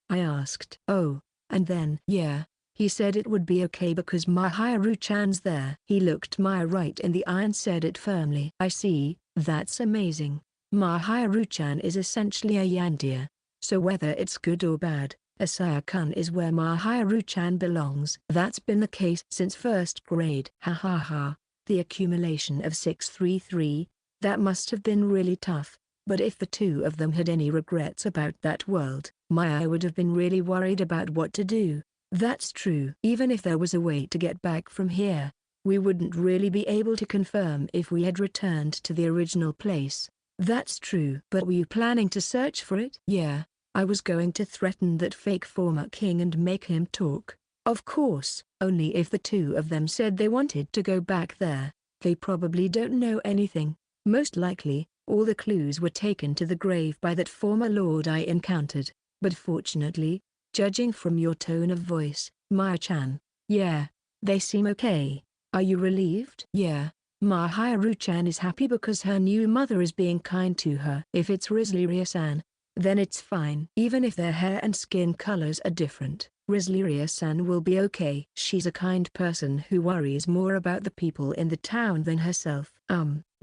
I asked. Oh, and then, yeah, he said it would be okay because Mahiru-chan's there. He looked Maya right in the eye and said it firmly. I see, that's amazing. Mahiru-chan is essentially a yandere. So whether it's good or bad, Asaya-kun is where Mahiru-chan belongs. That's been the case since first grade. Ha ha ha. The accumulation of 633, that must have been really tough. But if the two of them had any regrets about that world, Maya would have been really worried about what to do. That's true. Even if there was a way to get back from here, we wouldn't really be able to confirm if we had returned to the original place. That's true. But were you planning to search for it? Yeah, I was going to threaten that fake former king and make him talk. Of course, only if the two of them said they wanted to go back there. They probably don't know anything. Most likely, all the clues were taken to the grave by that former lord I encountered. But fortunately, judging from your tone of voice, Maya-chan, yeah, they seem okay. Are you relieved? Yeah, Mahiru-chan is happy because her new mother is being kind to her. If it's Rizliria-san, then it's fine. Even if their hair and skin colors are different, Rizliria-san will be okay. She's a kind person who worries more about the people in the town than herself.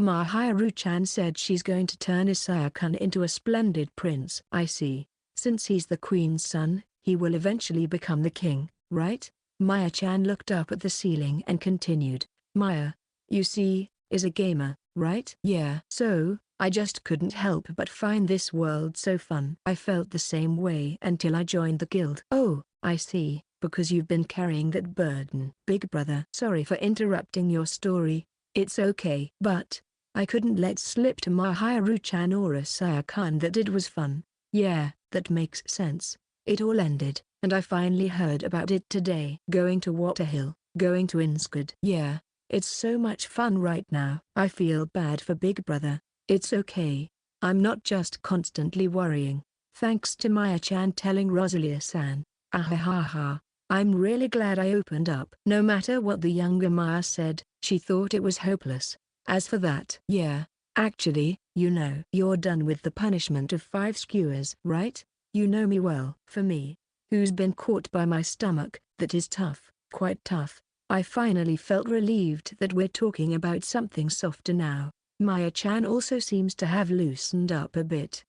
Mahiru-chan said she's going to turn Isaya-kun into a splendid prince. I see. Since he's the queen's son, he will eventually become the king, right? Maya-chan looked up at the ceiling and continued. Maya, you see, is a gamer, right? Yeah. So, I just couldn't help but find this world so fun. I felt the same way until I joined the guild. Oh, I see, because you've been carrying that burden. Big brother. Sorry for interrupting your story. It's okay. But, I couldn't let slip to Mahiru-chan or Asaya-kun that it was fun. Yeah, that makes sense. It all ended, and I finally heard about it today. Going to Waterhill, going to Inskad. Yeah, it's so much fun right now. I feel bad for Big Brother. It's okay. I'm not just constantly worrying. Thanks to Maya-chan telling Rosalia-san. Ahahaha. I'm really glad I opened up. No matter what the younger Maya said, she thought it was hopeless. As for that, yeah, actually, you know, you're done with the punishment of 5 skewers, right? You know me well. For me, who's been caught by my stomach, that is tough, quite tough. I finally felt relieved that we're talking about something softer now. Maya-chan also seems to have loosened up a bit.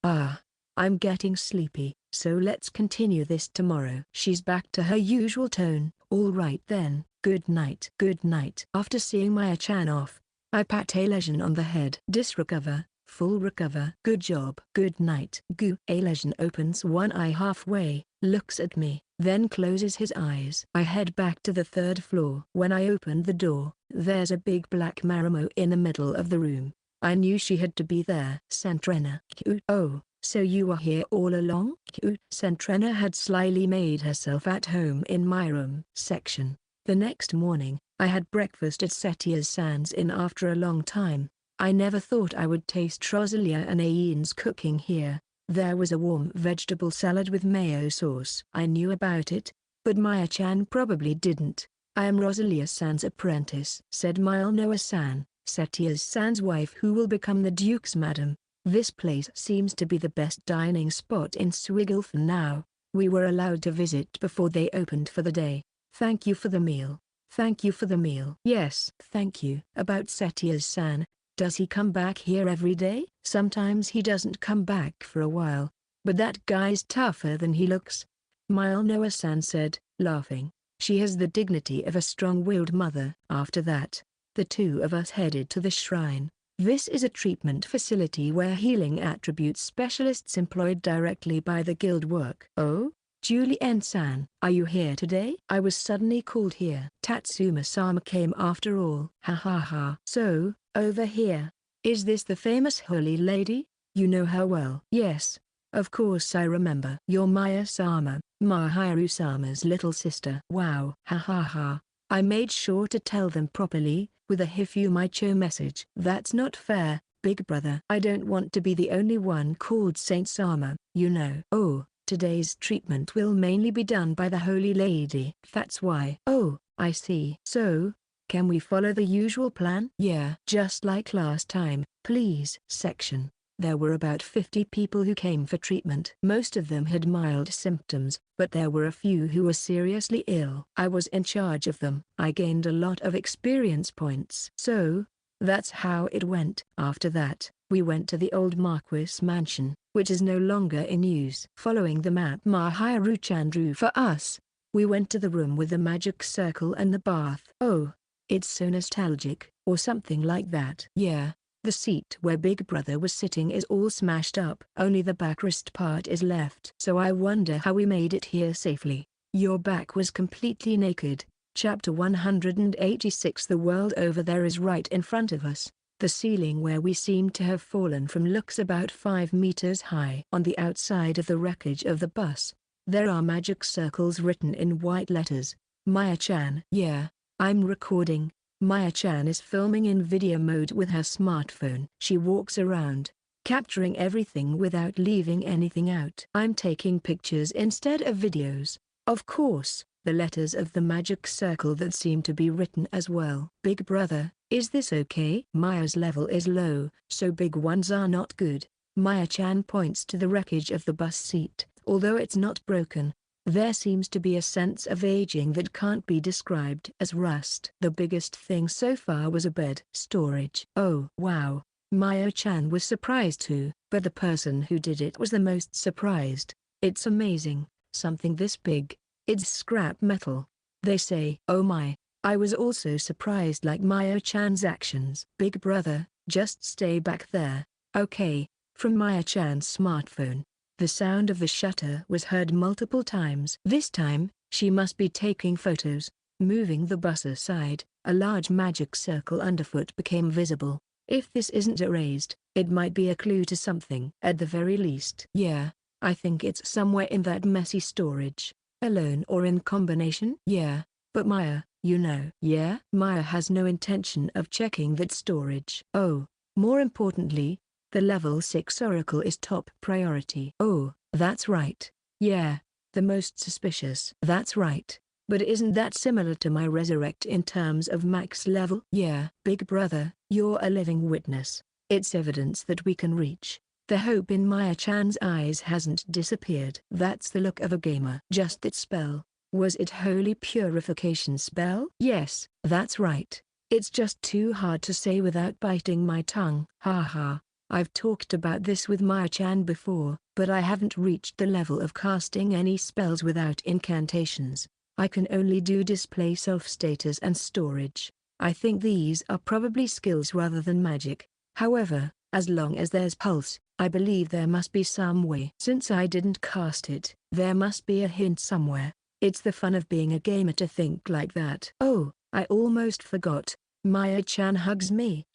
I'm getting sleepy, so let's continue this tomorrow. She's back to her usual tone. All right then, good night. Good night. After seeing Maya-chan off, I pat Ailesian on the head. Disrecover, full recover. Good job. Good night. Goo. Ailesian opens one eye halfway, looks at me, then closes his eyes. I head back to the 3rd floor. When I opened the door, there's a big black Marimo in the middle of the room. I knew she had to be there. Centrena. Oh, so you were here all along? Centrena had slyly made herself at home in my room section. The next morning, I had breakfast at Setia's Inn after a long time. I never thought I would taste Rosalia and Ain's cooking here. There was a warm vegetable salad with mayo sauce. I knew about it, but Maya-chan probably didn't. I am Rosalia-san's apprentice, said Milnoa-san, Setia's wife who will become the Duke's madam. This place seems to be the best dining spot in Swigelf now. We were allowed to visit before they opened for the day. Thank you for the meal. Thank you for the meal. Yes, thank you. About Setia's-san, does he come back here every day? Sometimes he doesn't come back for a while, but that guy's tougher than he looks. Milnoa-san said, laughing. She has the dignity of a strong-willed mother. After that, the two of us headed to the shrine. This is a treatment facility where healing attribute specialists employed directly by the guild work. Oh? Julie-san, are you here today? I was suddenly called here. Tatsuma-sama came after all. Ha ha ha. So, over here. Is this the famous holy lady? You know her well. Yes. Of course I remember. You're Maya-sama, Mahiru-sama's little sister. Wow. Ha ha ha. I made sure to tell them properly, with a Hifumaicho message. That's not fair, big brother. I don't want to be the only one called Saint Sama, you know. Oh. Today's treatment will mainly be done by the Holy Lady. That's why. Oh, I see. So, Can we follow the usual plan? Yeah. Just like last time, please. Section. There were about 50 people who came for treatment. Most of them had mild symptoms, but there were a few who were seriously ill. I was in charge of them. I gained a lot of experience points. So, that's how it went. After that, we went to the old Marquis mansion, which is no longer in use. Following the map Mahiru-chan drew for us, we went to the room with the magic circle and the bath. Oh, it's so nostalgic, or something like that. Yeah. The seat where Big Brother was sitting is all smashed up. Only the backrest part is left. So I wonder how we made it here safely. Your back was completely naked. Chapter 186. The world over there is right in front of us. The ceiling where we seem to have fallen from looks about 5 meters high. On the outside of the wreckage of the bus, there are magic circles written in white letters. Maya-chan. Yeah, I'm recording. Maya-chan is filming in video mode with her smartphone. She walks around, capturing everything without leaving anything out. I'm taking pictures instead of videos. Of course, the letters of the magic circle that seem to be written as well. Big Brother, is this okay? Maya's level is low, so big ones are not good. Maya-chan points to the wreckage of the bus seat. Although it's not broken, there seems to be a sense of aging that can't be described as rust. The biggest thing so far was a bed. Storage. Oh wow, Maya-chan was surprised too, but the person who did it was the most surprised. It's amazing, something this big. It's scrap metal. They say. Oh my, I was also surprised like Maya-chan's actions. Big Brother, just stay back there, okay? From Maya-chan's smartphone, the sound of the shutter was heard multiple times. This time, she must be taking photos. Moving the bus aside, a large magic circle underfoot became visible. If this isn't erased, it might be a clue to something. At the very least. Yeah, I think it's somewhere in that messy storage. Alone or in combination? Yeah, but Maya, you know. Yeah? Maya has no intention of checking that storage. Oh, more importantly, the level 6 oracle is top priority. Oh, that's right. Yeah, the most suspicious. That's right. But isn't that similar to my resurrect in terms of max level? Yeah. Big Brother, you're a living witness. It's evidence that we can reach. The hope in Maya-chan's eyes hasn't disappeared. That's the look of a gamer. Just that spell. Was it holy purification spell? Yes, that's right. It's just too hard to say without biting my tongue. Haha. I've talked about this with Maya-chan before, but I haven't reached the level of casting any spells without incantations. I can only do display self-status and storage. I think these are probably skills rather than magic. However, as long as there's pulse, I believe there must be some way. Since I didn't cast it, there must be a hint somewhere. It's the fun of being a gamer to think like that. Oh, I almost forgot. Maya-chan hugs me.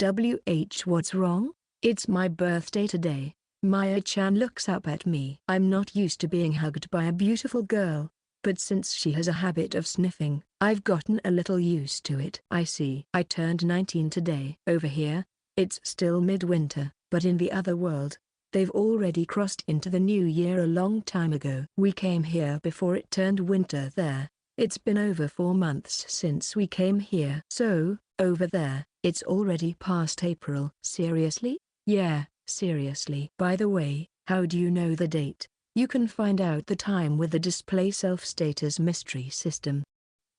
What's wrong? It's my birthday today. Maya-chan looks up at me. I'm not used to being hugged by a beautiful girl, but since she has a habit of sniffing, I've gotten a little used to it. I see. I turned 19 today. Over here, it's still midwinter, but in the other world, they've already crossed into the new year a long time ago. We came here before it turned winter there. It's been over 4 months since we came here. So, over there, it's already past April. Seriously? Yeah, seriously. By the way, how do you know the date? You can find out the time with the display self-status mystery system.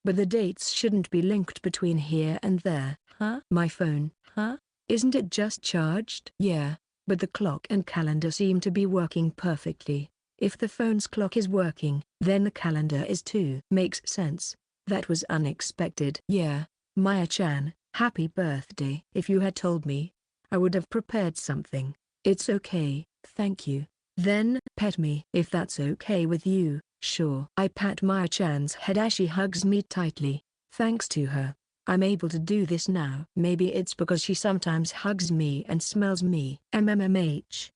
But the dates shouldn't be linked between here and there. Huh? My phone, huh? Isn't it just charged? Yeah, but the clock and calendar seem to be working perfectly. If the phone's clock is working, then the calendar is too. Makes sense. That was unexpected. Yeah, Maya-chan, happy birthday. If you had told me, I would have prepared something. It's okay, thank you. Then pet me. If that's okay with you, sure. I pat Maya-chan's head as she hugs me tightly. Thanks to her, I'm able to do this now. Maybe it's because she sometimes hugs me and smells me. MMMH.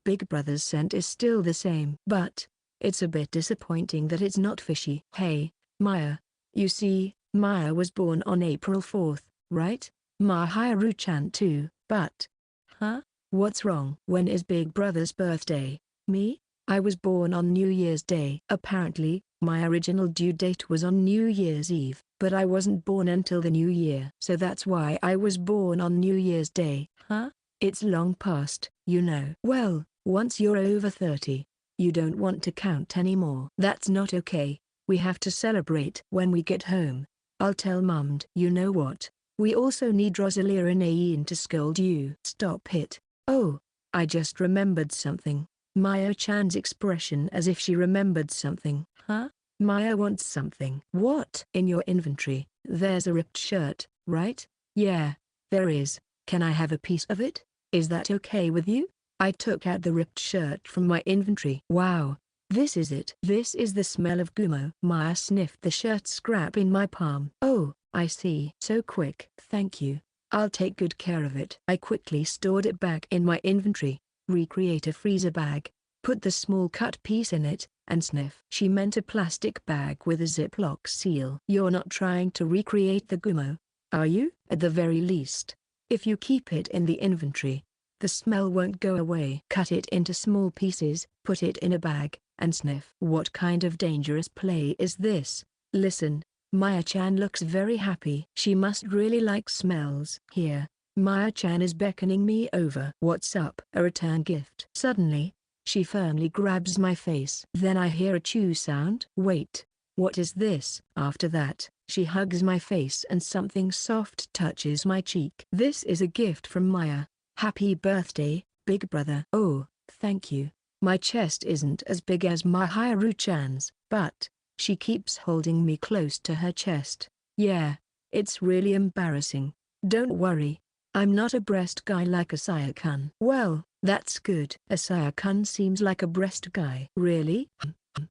Big Brother's scent is still the same. But, it's a bit disappointing that it's not fishy. Hey, Maya. You see, Maya was born on April 4th, right? Mahiru-chan too, but... Huh? What's wrong? When is Big Brother's birthday? Me? I was born on New Year's Day. Apparently, My original due date was on New Year's Eve, but I wasn't born until the new year. So that's why I was born on New Year's Day. Huh? It's long past, you know. Well, once you're over 30, you don't want to count anymore. That's not okay. We have to celebrate when we get home. I'll tell Mum. You know what? We also need Rosalia and Aine to scold you. Stop it. Oh, I just remembered something. Maya-chan's expression as if she remembered something. Huh? Maya wants something. What? In your inventory, there's a ripped shirt, right? Yeah, there is. Can I have a piece of it? Is that okay with you? I took out the ripped shirt from my inventory. Wow. This is it. This is the smell of Gumo. Maya sniffed the shirt scrap in my palm. Oh, I see. So quick. Thank you. I'll take good care of it. I quickly stored it back in my inventory, recreate a freezer bag, put the small cut piece in it, and sniff. She meant a plastic bag with a Ziploc seal. You're not trying to recreate the Gumo, are you? At the very least, if you keep it in the inventory, the smell won't go away. Cut it into small pieces, put it in a bag, and sniff. What kind of dangerous play is this? Listen, Maya-chan looks very happy. She must really like smells. Here, Maya-chan is beckoning me over. What's up? A return gift. Suddenly, she firmly grabs my face. Then I hear a chew sound. Wait, what is this? After that, she hugs my face and something soft touches my cheek. This is a gift from Maya. Happy birthday, big brother. Oh, thank you. My chest isn't as big as Mahiru-chan's, but she keeps holding me close to her chest. Yeah, it's really embarrassing. Don't worry, I'm not a breast guy like Asaya-kun. Well, that's good. Asaya-kun seems like a breast guy. Really?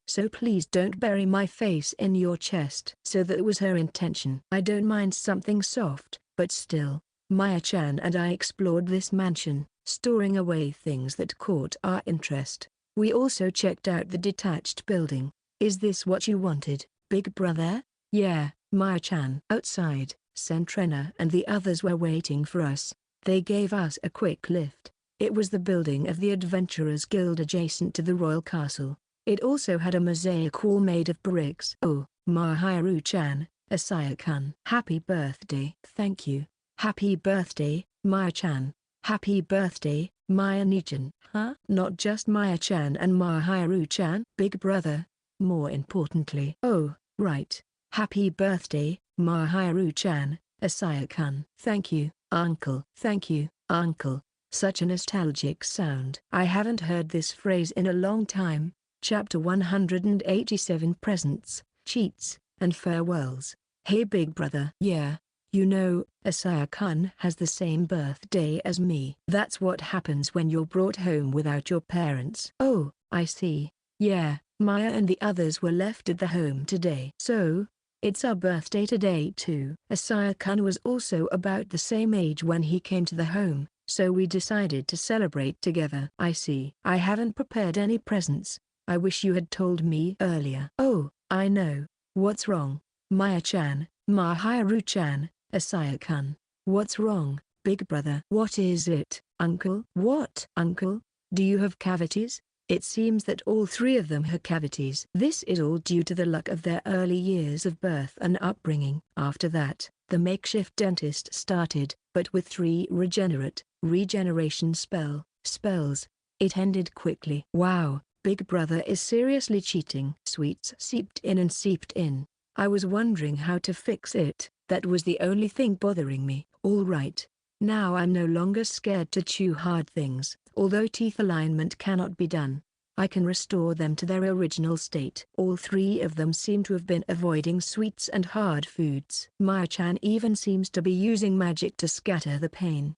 So please don't bury my face in your chest. So that was her intention. I don't mind something soft, but still. Maya-chan and I explored this mansion, storing away things that caught our interest. We also checked out the detached building. Is this what you wanted, big brother? Yeah, Maya-chan. Outside, Sentrena and the others were waiting for us. They gave us a quick lift. It was the building of the Adventurers Guild adjacent to the royal castle. It also had a mosaic wall made of bricks. Oh, Mahiru-chan, Asaya-kun. Happy birthday. Thank you. Happy birthday, Maya-chan. Happy birthday, Maya-ni-chan. Huh? Not just Maya-chan and Mahiru-chan. Big brother. More importantly. Oh, right. Happy birthday, Mahiru-chan, Asaya-kun. Thank you, uncle. Thank you, uncle. Such a nostalgic sound. I haven't heard this phrase in a long time. Chapter 187 Presents, Cheats, and Farewells. Hey big brother. Yeah. You know, Asaya-kun has the same birthday as me. That's what happens when you're brought home without your parents. Oh, I see. Yeah, Maya and the others were left at the home today. So, it's our birthday today too. Asaya-kun was also about the same age when he came to the home, so we decided to celebrate together. I see. I haven't prepared any presents. I wish you had told me earlier. Oh, I know. What's wrong? Maya-chan, Mahiru-chan, Asaya-kun. What's wrong, big brother? What is it, uncle? What? Uncle, do you have cavities? It seems that all three of them have cavities. This is all due to the luck of their early years of birth and upbringing. After that, the makeshift dentist started, but with 3 regeneration spells, it ended quickly. Wow, big brother is seriously cheating. Sweets seeped in and seeped in. I was wondering how to fix it. That was the only thing bothering me. All right. Now I'm no longer scared to chew hard things. Although teeth alignment cannot be done, I can restore them to their original state. All 3 of them seem to have been avoiding sweets and hard foods. Maya-chan even seems to be using magic to scatter the pain.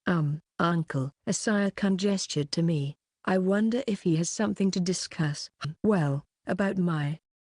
Uncle. Asaya-kun gestured to me. I wonder if he has something to discuss. Well, about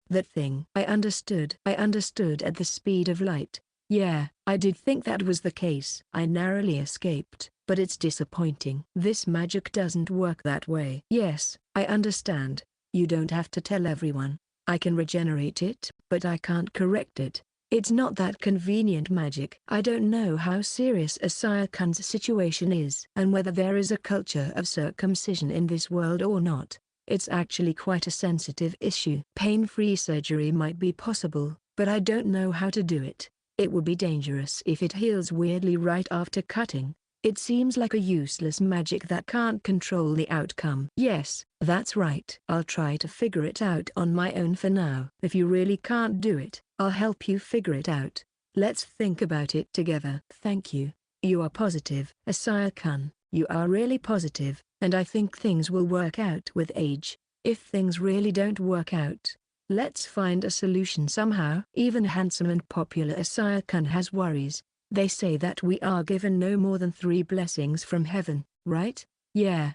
that thing. I understood at the speed of light. Yeah, I did think that was the case. I narrowly escaped, but it's disappointing. This magic doesn't work that way. Yes, I understand. You don't have to tell everyone. I can regenerate it, but I can't correct it. It's not that convenient magic. I don't know how serious Asaya-kun's situation is and whether there is a culture of circumcision in this world or not. It's actually quite a sensitive issue. Pain-free surgery might be possible, but I don't know how to do it. It would be dangerous if it heals weirdly right after cutting. It seems like a useless magic that can't control the outcome. Yes, that's right. I'll try to figure it out on my own for now. If you really can't do it, I'll help you figure it out. Let's think about it together. Thank you. You are positive. Asaya-kun, you are really positive, and I think things will work out with age. If things really don't work out, let's find a solution somehow. Even handsome and popular Asaya-kun has worries. They say that we are given no more than 3 blessings from heaven, right? Yeah.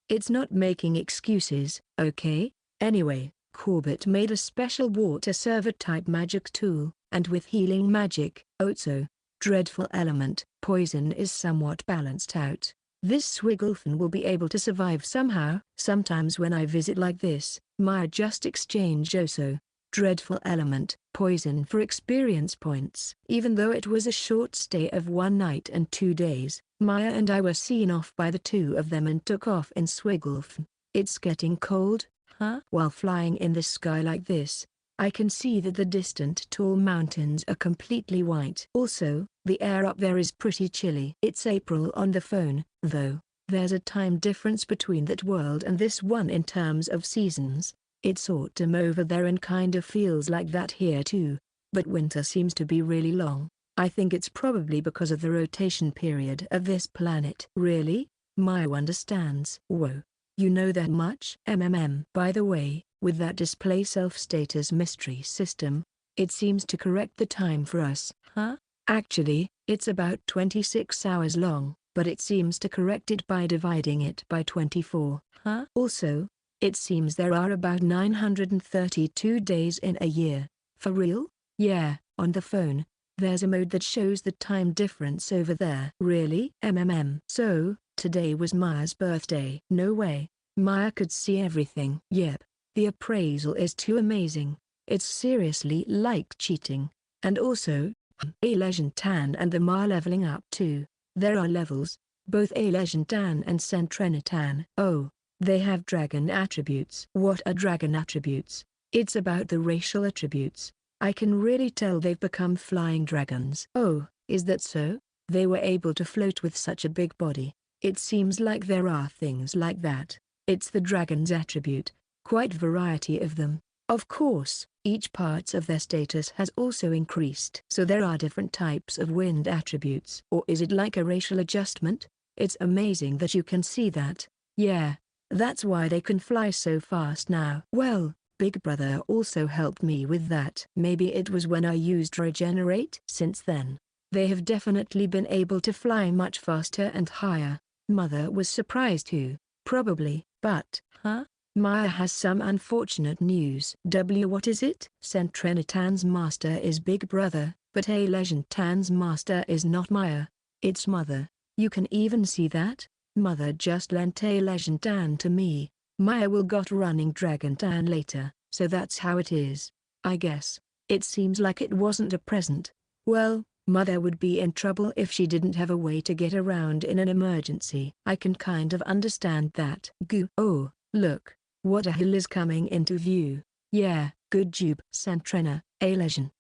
It's not making excuses, okay? Anyway, Corbett made a special water server type magic tool, and with healing magic, also, dreadful element, poison is somewhat balanced out. This Swigglefin will be able to survive somehow. Sometimes when I visit like this, Maya just exchange also. Dreadful element, poison for experience points. Even though it was a short stay of 1 night and 2 days, Maya and I were seen off by the 2 of them and took off in Swigglefin. It's getting cold, huh? While flying in the sky like this, I can see that the distant tall mountains are completely white. Also, the air up there is pretty chilly. It's April on the phone, though. There's a time difference between that world and this one in terms of seasons. It's autumn over there and kind of feels like that here too. But winter seems to be really long. I think it's probably because of the rotation period of this planet. Really? Maya understands. Whoa. You know that much? By the way, with that display self-status mystery system, it seems to correct the time for us. Huh? Actually, it's about 26 hours long, but it seems to correct it by dividing it by 24. Huh? Also, it seems there are about 932 days in a year. For real? Yeah, on the phone, there's a mode that shows the time difference over there. Really? So, today was Maya's birthday. No way. Maya could see everything. Yep. The appraisal is too amazing. It's seriously like cheating. And also, A Legend Tan and the Ma leveling up too. There are levels, both A Legend Tan and Centrena Tan. Oh. They have dragon attributes. What are dragon attributes? It's about the racial attributes. I can really tell they've become flying dragons. Oh, is that so? They were able to float with such a big body. It seems like there are things like that. It's the dragon's attribute. Quite variety of them. Of course, each parts of their status has also increased. So there are different types of wind attributes. Or is it like a racial adjustment? It's amazing that you can see that. Yeah. That's why they can fly so fast now. Well, Big Brother also helped me with that. Maybe it was when I used Regenerate. Since then, they have definitely been able to fly much faster and higher. Mother was surprised too, probably. But, Maya has some unfortunate news. What is it? Centrena Tan's master is Big Brother, but A Legend Tan's master is not Maya. It's Mother. You can even see that? Mother just lent A Legend Tan to me. Maya will got running Dragon Tan later, so that's how it is. I guess. It seems like it wasn't a present. Well, Mother would be in trouble if she didn't have a way to get around in an emergency. I can kind of understand that. Goo. Oh, look. What a hill is coming into view. Yeah, good job. Centrena, A Legend.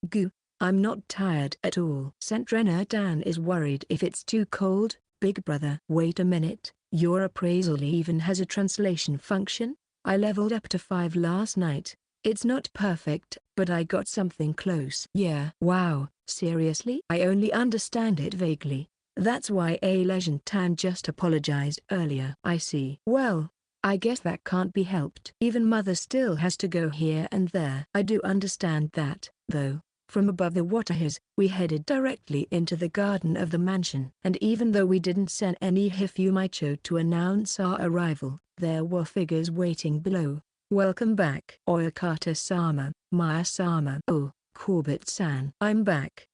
Goo. I'm not tired at all. Centrena Tan is worried if it's too cold. Big Brother. Wait a minute, your appraisal even has a translation function? I leveled up to 5 last night. It's not perfect, but I got something close. Yeah. Wow, seriously? I only understand it vaguely. That's why A Legend Tan just apologized earlier. I see. Well, I guess that can't be helped. Even Mother still has to go here and there. I do understand that, though. From above the waterhis, we headed directly into the garden of the mansion. And even though we didn't send any Hifumaicho to announce our arrival, there were figures waiting below. Welcome back. Oyakata-sama, Maya-sama. Oh, Corbett-san. I'm back.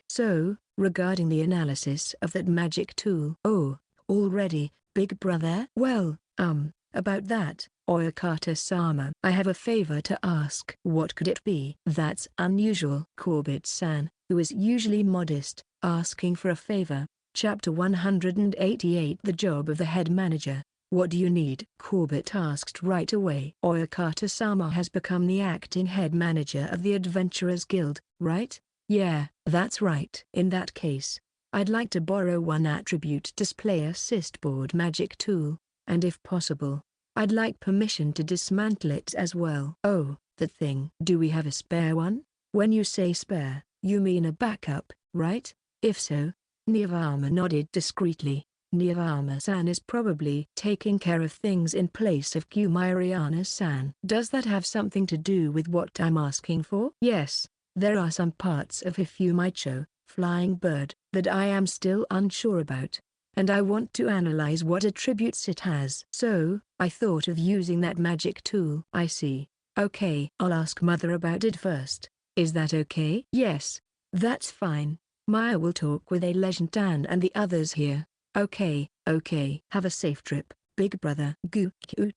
So, regarding the analysis of that magic tool. Oh, already, Big Brother? Well, about that, Oyakata-sama. I have a favor to ask. What could it be? That's unusual. Corbett-san, who is usually modest, asking for a favor. Chapter 188. The job of the head manager. What do you need? Corbett asked right away. Oyakata-sama has become the acting head manager of the Adventurers Guild, right? Yeah, that's right. In that case, I'd like to borrow one attribute display assist board magic tool, and if possible, I'd like permission to dismantle it as well. Oh, that thing. Do we have a spare one? When you say spare, you mean a backup, right? If so, Niyama nodded discreetly. Niyama-san is probably taking care of things in place of Kumariana-san. Does that have something to do with what I'm asking for? Yes, there are some parts of Hifumaicho, Flying Bird, that I am still unsure about, and I want to analyze what attributes it has. So, I thought of using that magic tool. I see. Okay, I'll ask Mother about it first. Is that okay? Yes, that's fine. Maya will talk with a legend and the others here. Okay. Have a safe trip, big brother.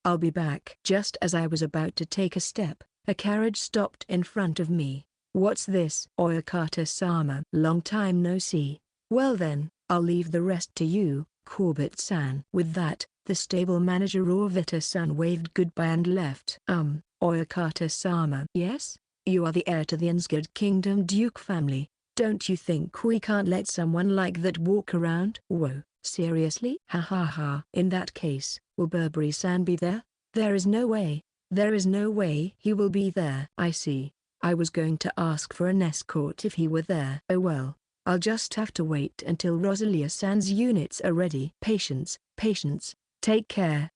I'll be back. Just as I was about to take a step, a carriage stopped in front of me. What's this? Oyakata-sama. Long time no see. Well then, I'll leave the rest to you, Corbett-san. With that, the stable manager Orvita-san waved goodbye and left. Oyakata-sama. Yes? You are the heir to the Ansgard Kingdom Duke family. Don't you think we can't let someone like that walk around? Whoa. Seriously? Ha ha ha. In that case, will Burberry-san be there? There is no way. There is no way he will be there. I see. I was going to ask for an escort if he were there. Oh well, I'll just have to wait until Rosalia-san's units are ready. Patience. Take care.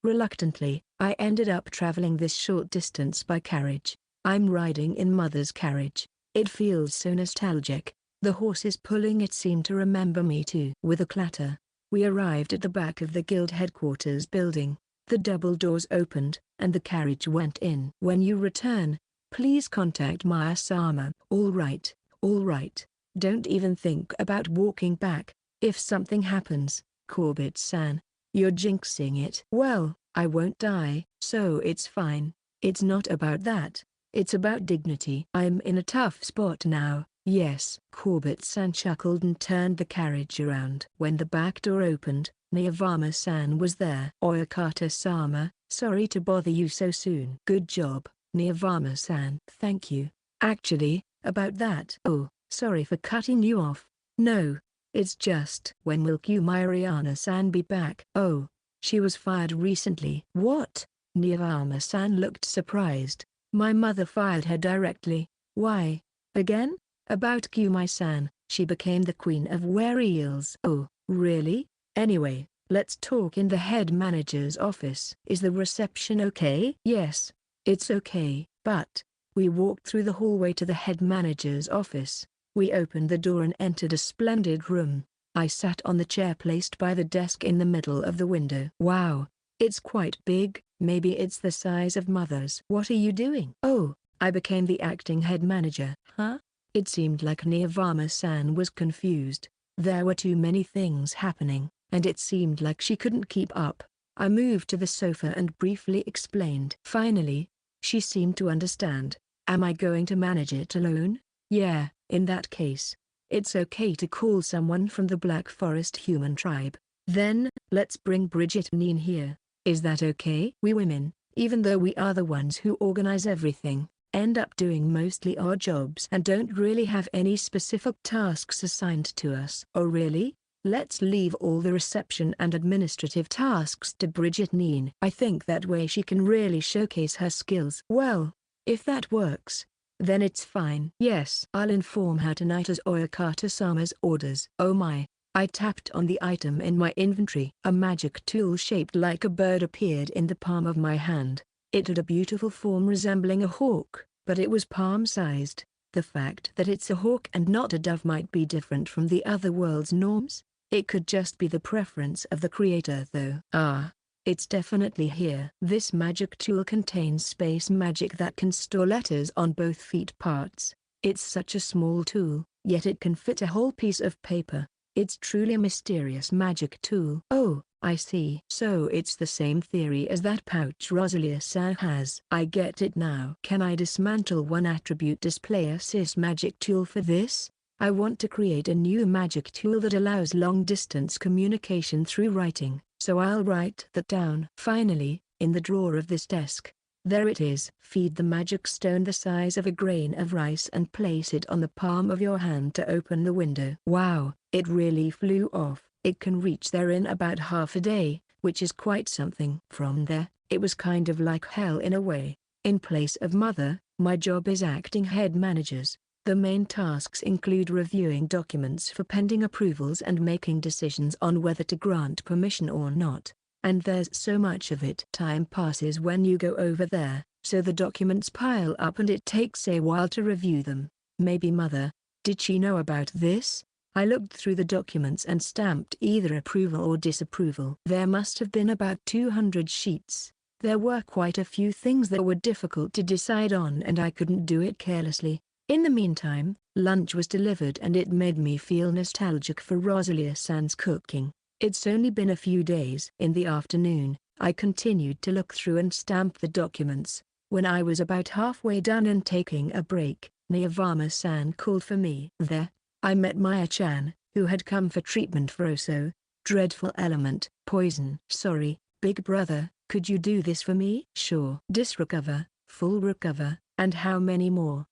Reluctantly, I ended up traveling this short distance by carriage. I'm riding in Mother's carriage. It feels so nostalgic. The horses pulling it seemed to remember me too. With a clatter, we arrived at the back of the guild headquarters building. The double doors opened, and the carriage went in. When you return, please contact Maya-sama. All right. Don't even think about walking back. If something happens, Corbett-san, you're jinxing it. Well, I won't die, so it's fine. It's not about that. It's about dignity. I'm in a tough spot now. Yes. Corbett-san chuckled and turned the carriage around. When the back door opened, Niyama-san was there. Oyakata-sama, sorry to bother you so soon. Good job, Niyama-san. Thank you. Actually, about that. Oh, sorry for cutting you off. No, it's just. When will Kumariana-san be back? Oh, she was fired recently. What? Niyama-san looked surprised. My mother fired her directly. Why? Again? About Kumai-san, she became the queen of were-eels. Oh, really? Anyway, let's talk in the head manager's office. Is the reception okay? Yes, it's okay. But, we walked through the hallway to the head manager's office. We opened the door and entered a splendid room. I sat on the chair placed by the desk in the middle of the window. Wow, it's quite big. Maybe it's the size of Mother's. What are you doing? Oh, I became the acting head manager. Huh? It seemed like Niyama-san was confused. There were too many things happening, and it seemed like she couldn't keep up. I moved to the sofa and briefly explained. Finally, she seemed to understand. Am I going to manage it alone? Yeah, in that case, it's okay to call someone from the Black Forest human tribe. Then, let's bring Bridget Neen here. Is that okay? We women, even though we are the ones who organize everything, end up doing mostly odd jobs and don't really have any specific tasks assigned to us. Oh really? Let's leave all the reception and administrative tasks to Bridget Neen. I think that way she can really showcase her skills. Well, if that works, then it's fine. Yes, I'll inform her tonight as Oyakata-sama's orders. Oh my. I tapped on the item in my inventory. A magic tool shaped like a bird appeared in the palm of my hand. It had a beautiful form resembling a hawk, but it was palm-sized. The fact that it's a hawk and not a dove might be different from the other world's norms. It could just be the preference of the creator though. Ah, it's definitely here. This magic tool contains space magic that can store letters on both feet parts. It's such a small tool, yet it can fit a whole piece of paper. It's truly a mysterious magic tool. Oh, I see. So it's the same theory as that pouch Rosalia-san has. I get it now. Can I dismantle one attribute display assist magic tool for this? I want to create a new magic tool that allows long-distance communication through writing. so I'll write that down. Finally, in the drawer of this desk. There it is. Feed the magic stone the size of a grain of rice and place it on the palm of your hand to open the window. Wow, it really flew off. It can reach there in about half a day, which is quite something. From there, it was kind of like hell in a way. In place of mother, my job is acting head managers. The main tasks include reviewing documents for pending approvals and making decisions on whether to grant permission or not. And there's so much of it. Time passes when you go over there, so the documents pile up and it takes a while to review them. Maybe mother, did she know about this? I looked through the documents and stamped either approval or disapproval. There must have been about 200 sheets. There were quite a few things that were difficult to decide on and I couldn't do it carelessly. In the meantime, lunch was delivered and it made me feel nostalgic for Rosalia-san's cooking. It's only been a few days. In the afternoon, I continued to look through and stamp the documents. When I was about halfway done and taking a break, Niyavama-san called for me. There, I met Maya-chan, who had come for treatment for Oso. Dreadful element, poison. Sorry, big brother, could you do this for me? Sure. Disrecover, full recover, and how many more?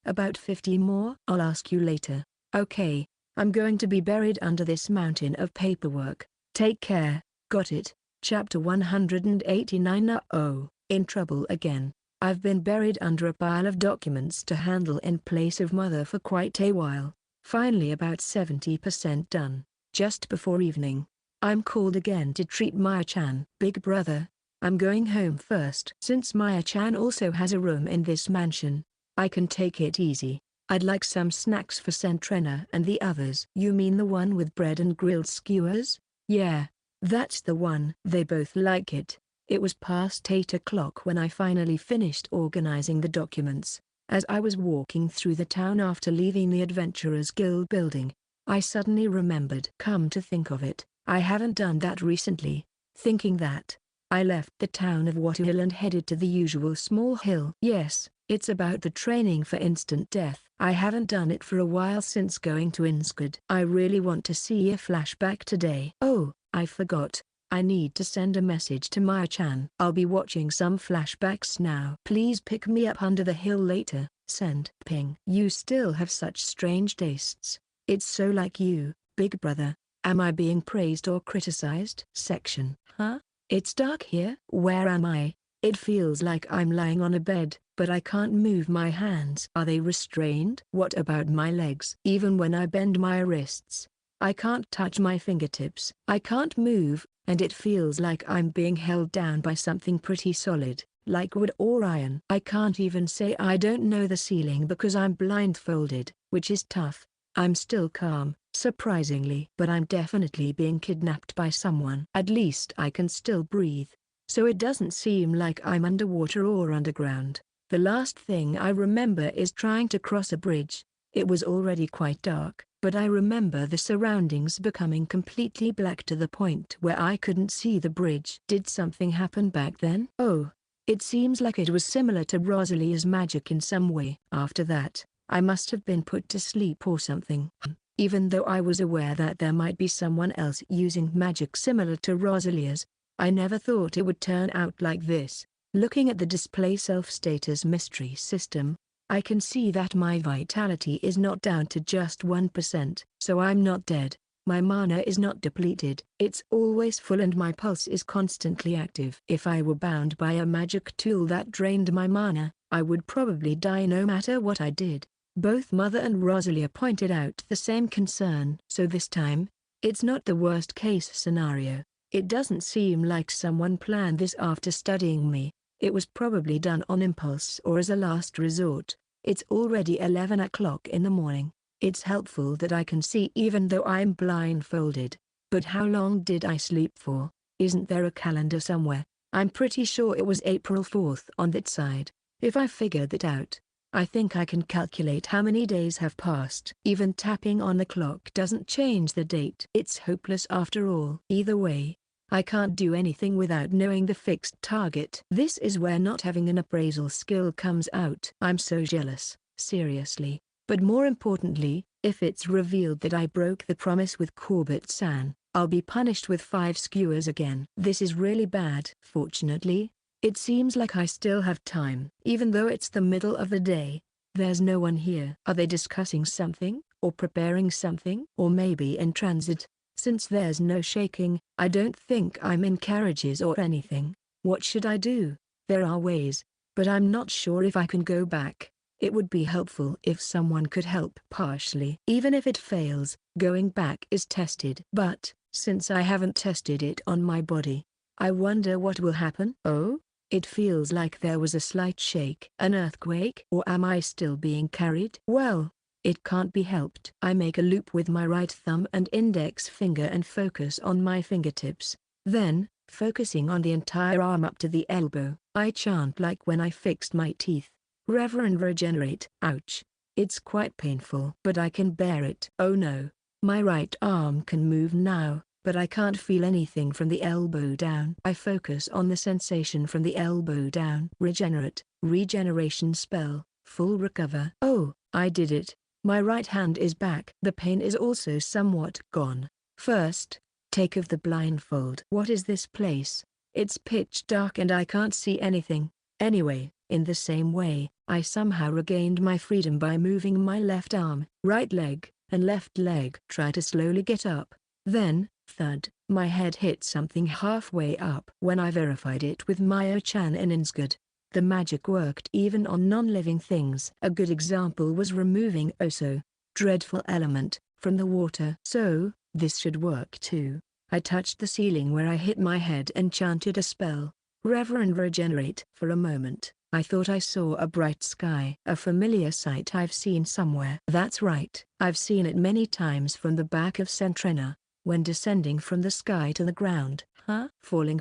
About 50 more? I'll ask you later. Okay. I'm going to be buried under this mountain of paperwork. Take care. Got it. Chapter 189. Oh, in trouble again. I've been buried under a pile of documents to handle in place of mother for quite a while. Finally about 70% done. Just before evening, I'm called again to treat Maya-chan. Big brother, I'm going home first. Since Maya-chan also has a room in this mansion, I can take it easy. I'd like some snacks for Sentrena and the others. You mean the one with bread and grilled skewers? Yeah, that's the one. They both like it. It was past 8 o'clock when I finally finished organizing the documents. As I was walking through the town after leaving the Adventurers Guild building, I suddenly remembered. Come to think of it, I haven't done that recently. Thinking that, I left the town of Watu and headed to the usual small hill. Yes, it's about the training for instant death. I haven't done it for a while since going to Inskad. I really want to see a flashback today. Oh, I forgot. I need to send a message to Maya-chan. I'll be watching some flashbacks now. Please pick me up under the hill later. Send. Ping. You still have such strange tastes. It's so like you, big brother. Am I being praised or criticized? Section. Huh? It's dark here. Where am I? It feels like I'm lying on a bed, but I can't move my hands. Are they restrained? What about my legs? Even when I bend my wrists, I can't touch my fingertips. I can't move, and it feels like I'm being held down by something pretty solid, like wood or iron. I can't even say I don't know the ceiling because I'm blindfolded, which is tough. I'm still calm, surprisingly. But I'm definitely being kidnapped by someone. At least I can still breathe, so it doesn't seem like I'm underwater or underground. The last thing I remember is trying to cross a bridge. It was already quite dark, but I remember the surroundings becoming completely black to the point where I couldn't see the bridge. Did something happen back then? Oh, it seems like it was similar to Rosalia's magic in some way. After that, I must have been put to sleep or something. Even though I was aware that there might be someone else using magic similar to Rosalia's, I never thought it would turn out like this. Looking at the display self-status mystery system, I can see that my vitality is not down to just 1%, so I'm not dead. My mana is not depleted. It's always full and my pulse is constantly active. If I were bound by a magic tool that drained my mana, I would probably die no matter what I did. Both Mother and Rosalia pointed out the same concern. So this time, it's not the worst case scenario. It doesn't seem like someone planned this after studying me. It was probably done on impulse or as a last resort. It's already 11 o'clock in the morning. It's helpful that I can see even though I'm blindfolded. But how long did I sleep for? Isn't there a calendar somewhere? I'm pretty sure it was April 4th on that side. If I figured it out, I think I can calculate how many days have passed. Even tapping on the clock doesn't change the date. It's hopeless after all. Either way, I can't do anything without knowing the fixed target. This is where not having an appraisal skill comes out. I'm so jealous, seriously. But more importantly, if it's revealed that I broke the promise with Corbett-san, I'll be punished with 5 skewers again. This is really bad. Fortunately, it seems like I still have time. Even though it's the middle of the day, there's no one here. Are they discussing something, or preparing something? Or maybe in transit? Since there's no shaking, I don't think I'm in carriages or anything. What should I do? There are ways, but I'm not sure if I can go back. It would be helpful if someone could help partially. Even if it fails, going back is tested. But, since I haven't tested it on my body, I wonder what will happen. Oh? It feels like there was a slight shake. An earthquake? Or am I still being carried? Well, it can't be helped. I make a loop with my right thumb and index finger and focus on my fingertips. Then, focusing on the entire arm up to the elbow, I chant like when I fixed my teeth. Reverend regenerate. Ouch. It's quite painful. But I can bear it. Oh no. My right arm can move now, but I can't feel anything from the elbow down. I focus on the sensation from the elbow down. Regenerate. Regeneration spell. Full recover. Oh, I did it. My right hand is back. The pain is also somewhat gone. First, take off the blindfold. What is this place? It's pitch dark and I can't see anything. Anyway, in the same way, I somehow regained my freedom by moving my left arm, right leg, and left leg. Try to slowly get up. Then, thud, my head hit something halfway up. When I verified it with Maya-chan in Insgard, the magic worked even on non-living things. A good example was removing Oso, dreadful element, from the water. So, this should work too. I touched the ceiling where I hit my head and chanted a spell. Reverend regenerate. For a moment, I thought I saw a bright sky. A familiar sight I've seen somewhere. That's right. I've seen it many times from the back of Centrena, when descending from the sky to the ground. Huh? Falling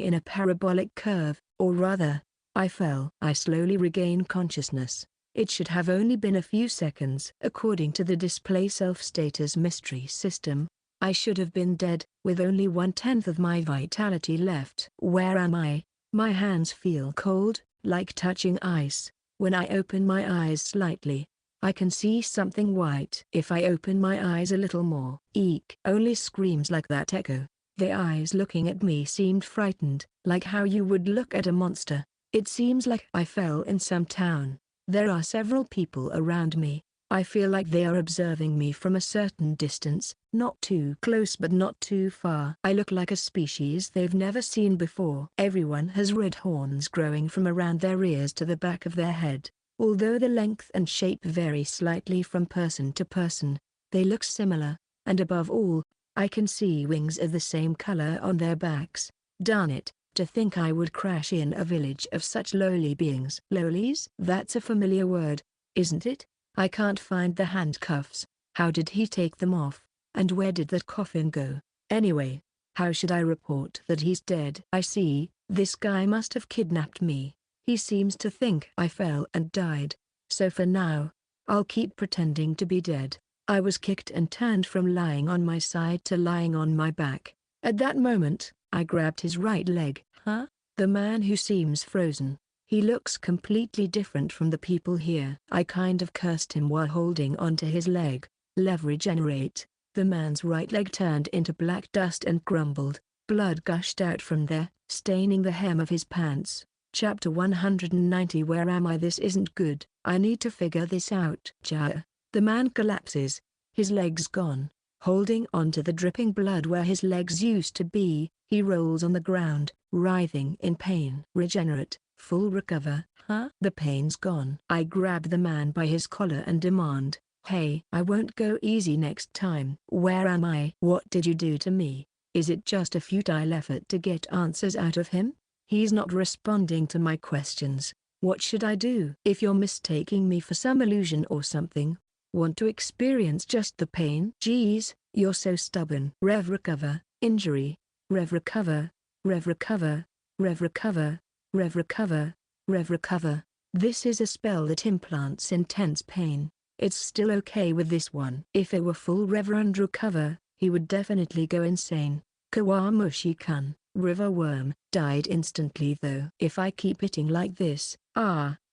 in a parabolic curve, or rather, I fell. I slowly regained consciousness. It should have only been a few seconds. According to the display self-status mystery system, I should have been dead, with only 1/10 of my vitality left. Where am I? My hands feel cold, like touching ice. When I open my eyes slightly, I can see something white. If I open my eyes a little more, eek! Only screams like that echo. The eyes looking at me seemed frightened, like how you would look at a monster. It seems like I fell in some town. There are several people around me. I feel like they are observing me from a certain distance, not too close but not too far. I look like a species they've never seen before. Everyone has red horns growing from around their ears to the back of their head. Although the length and shape vary slightly from person to person, they look similar, and above all, I can see wings of the same color on their backs. Darn it, to think I would crash in a village of such lowly beings. Lowlies? That's a familiar word, isn't it? I can't find the handcuffs. How did he take them off? And where did that coffin go? Anyway, how should I report that he's dead? I see, this guy must have kidnapped me. He seems to think I fell and died. So for now, I'll keep pretending to be dead. I was kicked and turned from lying on my side to lying on my back. At that moment, I grabbed his right leg. Huh? The man who seems frozen. He looks completely different from the people here. I kind of cursed him while holding onto his leg. Leverage generate. The man's right leg turned into black dust and crumbled. Blood gushed out from there, staining the hem of his pants. Chapter 190. Where am I? This isn't good. I need to figure this out. Jaa. The man collapses. His legs gone. Holding onto the dripping blood where his legs used to be, he rolls on the ground, writhing in pain. Regenerate. Full recover. Huh? The pain's gone. I grab the man by his collar and demand, hey, I won't go easy next time. Where am I? What did you do to me? Is it just a futile effort to get answers out of him? He's not responding to my questions. What should I do? If you're mistaking me for some illusion or something, want to experience just the pain? Geez, you're so stubborn. Rev recover, injury, rev recover, rev recover, rev recover. Rev recover, rev recover. This is a spell that implants intense pain. It's still okay with this one. If it were full Reverend recover, he would definitely go insane. Kawamushi-kun, river worm, died instantly though. If I keep hitting like this,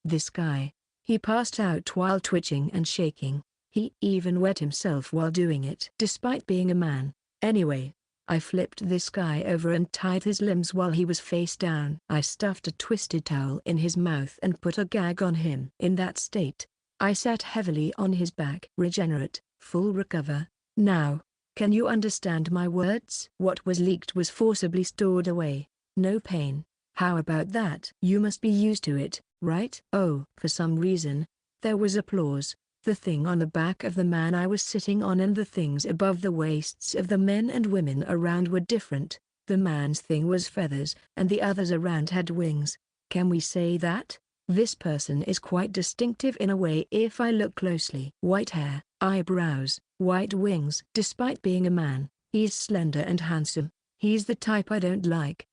this guy. He passed out while twitching and shaking. He even wet himself while doing it. Despite being a man. Anyway, I flipped this guy over and tied his limbs while he was face down. I stuffed a twisted towel in his mouth and put a gag on him. In that state, I sat heavily on his back. Regenerate, full recover. Now, can you understand my words? What was leaked was forcibly stored away. No pain. How about that? You must be used to it, right? Oh, for some reason, there was applause. The thing on the back of the man I was sitting on and the things above the waists of the men and women around were different. The man's thing was feathers and the others around had wings. Can we say that? This person is quite distinctive in a way if I look closely. White hair, eyebrows, white wings. Despite being a man, he's slender and handsome. He's the type I don't like.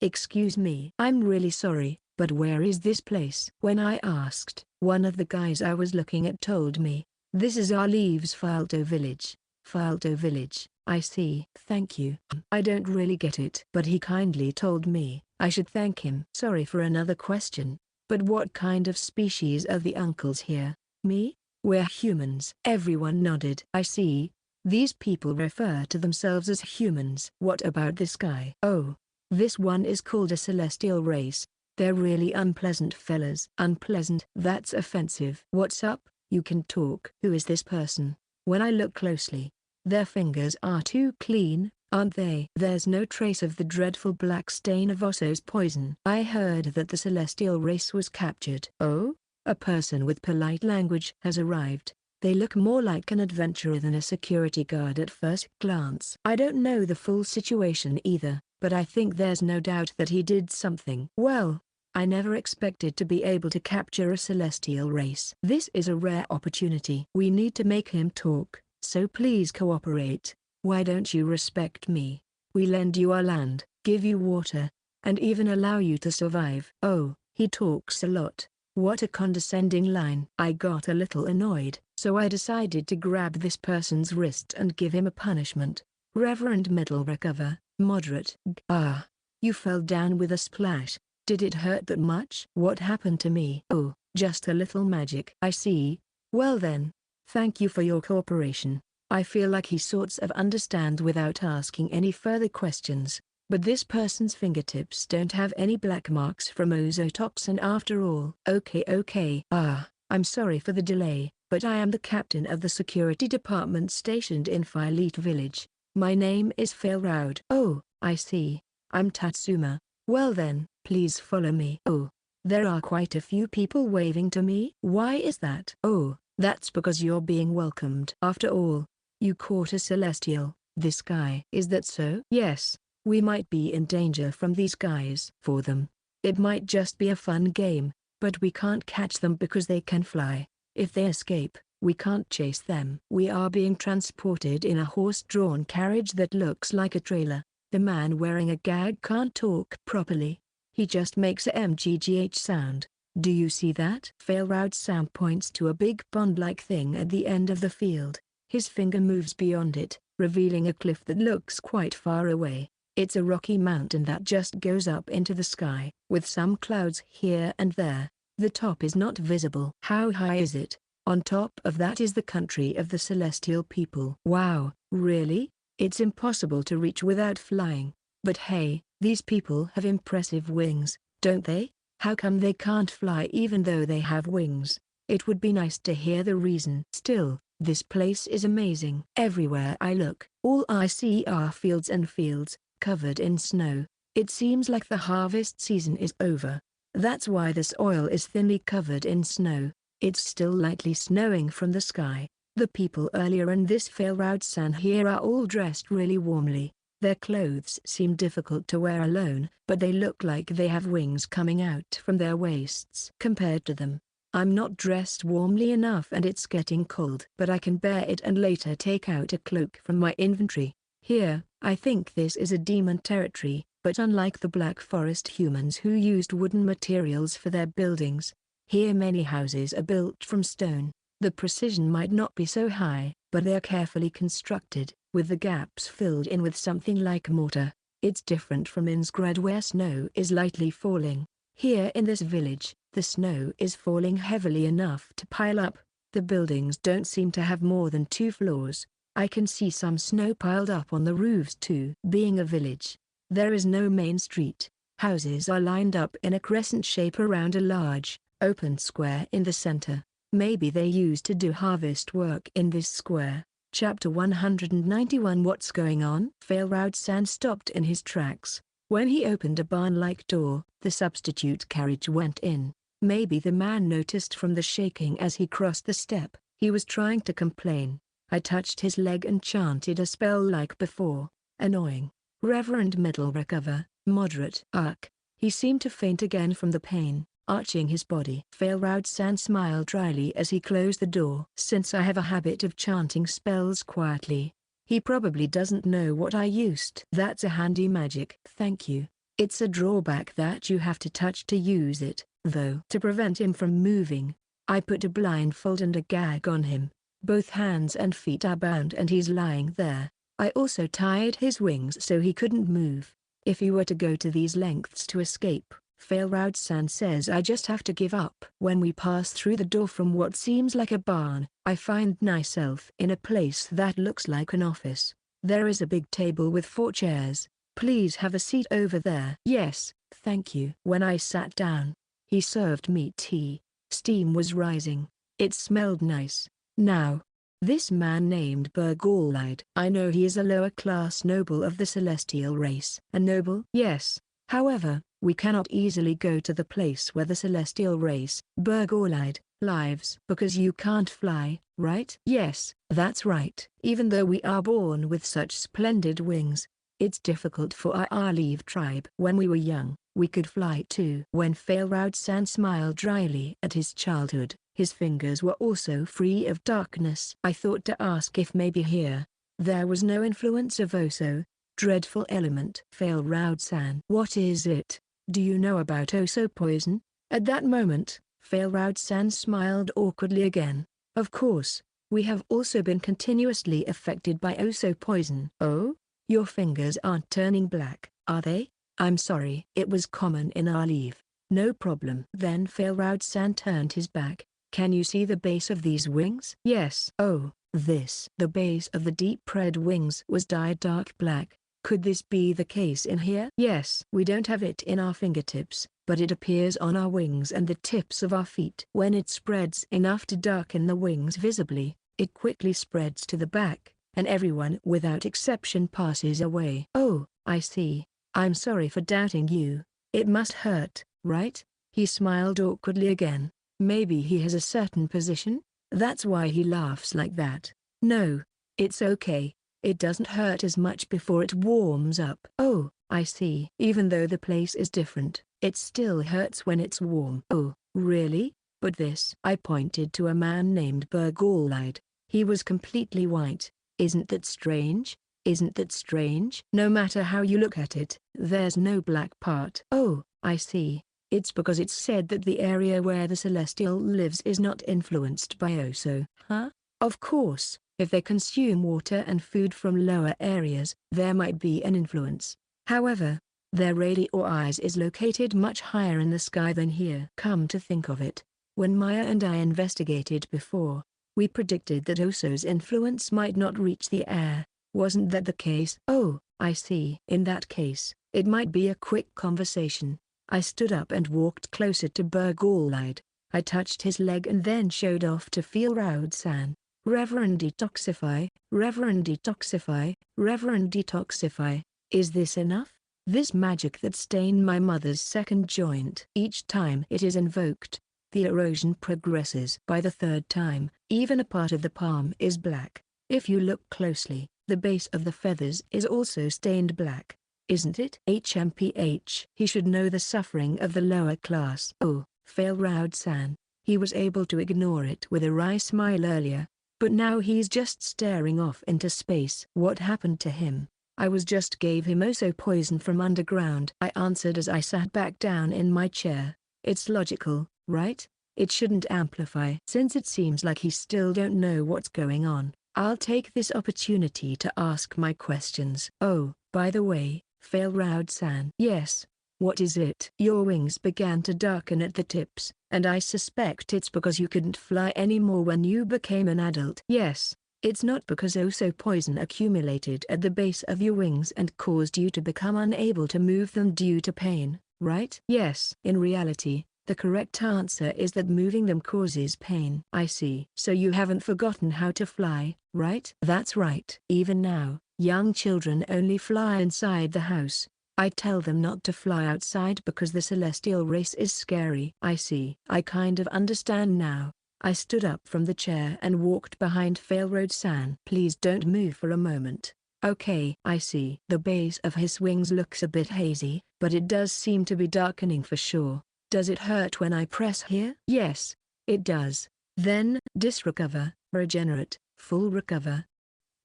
Excuse me. I'm really sorry, but where is this place? When I asked, one of the guys I was looking at told me, this is our Leaves Filto village. Filto village, I see. Thank you. I don't really get it. But he kindly told me I should thank him. Sorry for another question, but what kind of species are the uncles here? Me? We're humans. Everyone nodded. I see. These people refer to themselves as humans. What about this guy? Oh, this one is called a celestial race. They're really unpleasant fellas. Unpleasant? That's offensive. What's up? You can talk. Who is this person? When I look closely, their fingers are too clean, aren't they? There's no trace of the dreadful black stain of Osso's poison. I heard that the celestial race was captured. Oh? A person with polite language has arrived. They look more like an adventurer than a security guard at first glance. I don't know the full situation either, but I think there's no doubt that he did something. Well, I never expected to be able to capture a celestial race. This is a rare opportunity. We need to make him talk, so please cooperate. Why don't you respect me? We lend you our land, give you water, and even allow you to survive. Oh, he talks a lot. What a condescending line. I got a little annoyed, so I decided to grab this person's wrist and give him a punishment. Reverend middle recover, moderate. Ah, you fell down with a splash. Did it hurt that much? What happened to me? Oh, just a little magic. I see. Well then, thank you for your cooperation. I feel like he sorts of understand without asking any further questions. But this person's fingertips don't have any black marks from ozotoxin after all. Okay. I'm sorry for the delay, but I am the captain of the security department stationed in Filete village. My name is Failroud. Oh, I see. I'm Tatsuma. Well then, please follow me. Oh, there are quite a few people waving to me. Why is that? Oh, that's because you're being welcomed. After all, you caught a celestial, this guy. Is that so? Yes. We might be in danger from these guys. For them, it might just be a fun game, but we can't catch them because they can fly. If they escape, we can't chase them. We are being transported in a horse-drawn carriage that looks like a trailer. The man wearing a gag can't talk properly. He just makes a mggh sound. Do you see that? Failroud sound points to a big pond-like thing at the end of the field. His finger moves beyond it, revealing a cliff that looks quite far away. It's a rocky mountain that just goes up into the sky, with some clouds here and there. The top is not visible. How high is it? On top of that is the country of the celestial people. Wow, really? It's impossible to reach without flying. But hey, these people have impressive wings, don't they? How come they can't fly even though they have wings? It would be nice to hear the reason. Still, this place is amazing. Everywhere I look, all I see are fields and fields, covered in snow. It seems like the harvest season is over. That's why the soil is thinly covered in snow. It's still lightly snowing from the sky. The people earlier in this Failroud-san here are all dressed really warmly. Their clothes seem difficult to wear alone, but they look like they have wings coming out from their waists. Compared to them, I'm not dressed warmly enough and it's getting cold. But I can bear it and later take out a cloak from my inventory. Here, I think this is a demon territory, but unlike the Black Forest humans who used wooden materials for their buildings, here many houses are built from stone. The precision might not be so high, but they are carefully constructed, with the gaps filled in with something like mortar. It's different from Insgrad where snow is lightly falling. Here in this village, the snow is falling heavily enough to pile up. The buildings don't seem to have more than 2 floors. I can see some snow piled up on the roofs too. Being a village, there is no main street. Houses are lined up in a crescent shape around a large, open square in the center. Maybe they used to do harvest work in this square. Chapter 191. What's going on? Failroud-san stopped in his tracks. When he opened a barn-like door, the substitute carriage went in. Maybe the man noticed from the shaking as he crossed the step. He was trying to complain. I touched his leg and chanted a spell like before. Annoying. Reverend middle recover, moderate arc. He seemed to faint again from the pain, arching his body. Failroud-san smiled dryly as he closed the door. Since I have a habit of chanting spells quietly, he probably doesn't know what I used. That's a handy magic. Thank you. It's a drawback that you have to touch to use it, though. To prevent him from moving, I put a blindfold and a gag on him. Both hands and feet are bound and he's lying there. I also tied his wings so he couldn't move. If he were to go to these lengths to escape, Failroud-san says I just have to give up. When we pass through the door from what seems like a barn, I find myself in a place that looks like an office. There is a big table with 4 chairs. Please have a seat over there. Yes, thank you. When I sat down, he served me tea. Steam was rising. It smelled nice. Now, this man named Burgolide. I know he is a lower-class noble of the celestial race. A noble? Yes. However, we cannot easily go to the place where the celestial race, Burgolide, lives. Because you can't fly, right? Yes, that's right. Even though we are born with such splendid wings, it's difficult for our Leave tribe. When we were young, we could fly too. When Failroud-san smiled dryly at his childhood, his fingers were also free of darkness. I thought to ask if maybe here, there was no influence of Oso, dreadful element. Failroud-san. What is it? Do you know about Oso poison? At that moment, Failroud-san smiled awkwardly again. Of course, we have also been continuously affected by Oso poison. Oh? Your fingers aren't turning black, are they? I'm sorry. It was common in our Leave. No problem. Then Failroud-san turned his back. Can you see the base of these wings? Yes. Oh, this. The base of the deep red wings was dyed dark black. Could this be the case in here? Yes. We don't have it in our fingertips, but it appears on our wings and the tips of our feet. When it spreads enough to darken the wings visibly, it quickly spreads to the back, and everyone without exception passes away. Oh, I see. I'm sorry for doubting you. It must hurt, right? He smiled awkwardly again. Maybe he has a certain position? That's why he laughs like that. No, it's okay. It doesn't hurt as much before it warms up. Oh, I see. Even though the place is different, it still hurts when it's warm. Oh, really? But this. I pointed to a man named Burgolide. He was completely white. Isn't that strange? Isn't that strange? No matter how you look at it, there's no black part. Oh, I see. It's because it's said that the area where the Celestial lives is not influenced by Oso. Huh? Of course, if they consume water and food from lower areas, there might be an influence. However, their radio eyes is located much higher in the sky than here. Come to think of it, when Maya and I investigated before, we predicted that Oso's influence might not reach the air. Wasn't that the case? Oh, I see. In that case, it might be a quick conversation. I stood up and walked closer to Burgolide. I touched his leg and then showed off to Failroud-san. Reverend detoxify, Reverend detoxify, Reverend detoxify. Is this enough? This magic that stained my mother's second joint. Each time it is invoked, the erosion progresses. By the 3rd time, even a part of the palm is black. If you look closely, the base of the feathers is also stained black. Isn't it? HMPH. He should know the suffering of the lower class. Oh, Failroud-san. He was able to ignore it with a wry smile earlier, but now he's just staring off into space. What happened to him? I just gave him Oso poison from underground. I answered as I sat back down in my chair. It's logical, right? It shouldn't amplify. Since it seems like he still don't know what's going on, I'll take this opportunity to ask my questions. Oh, by the way, Failroud-san. Yes. What is it? Your wings began to darken at the tips, and I suspect it's because you couldn't fly anymore when you became an adult. Yes. It's not because Oso poison accumulated at the base of your wings and caused you to become unable to move them due to pain, right? Yes. In reality, the correct answer is that moving them causes pain. I see. So you haven't forgotten how to fly, right? That's right. Even now, young children only fly inside the house. I tell them not to fly outside because the celestial race is scary. I see. I kind of understand now. I stood up from the chair and walked behind Failroad-san. Please don't move for a moment. Okay. I see. The base of his wings looks a bit hazy, but it does seem to be darkening for sure. Does it hurt when I press here? Yes, it does. Then, disrecover, regenerate, full recover.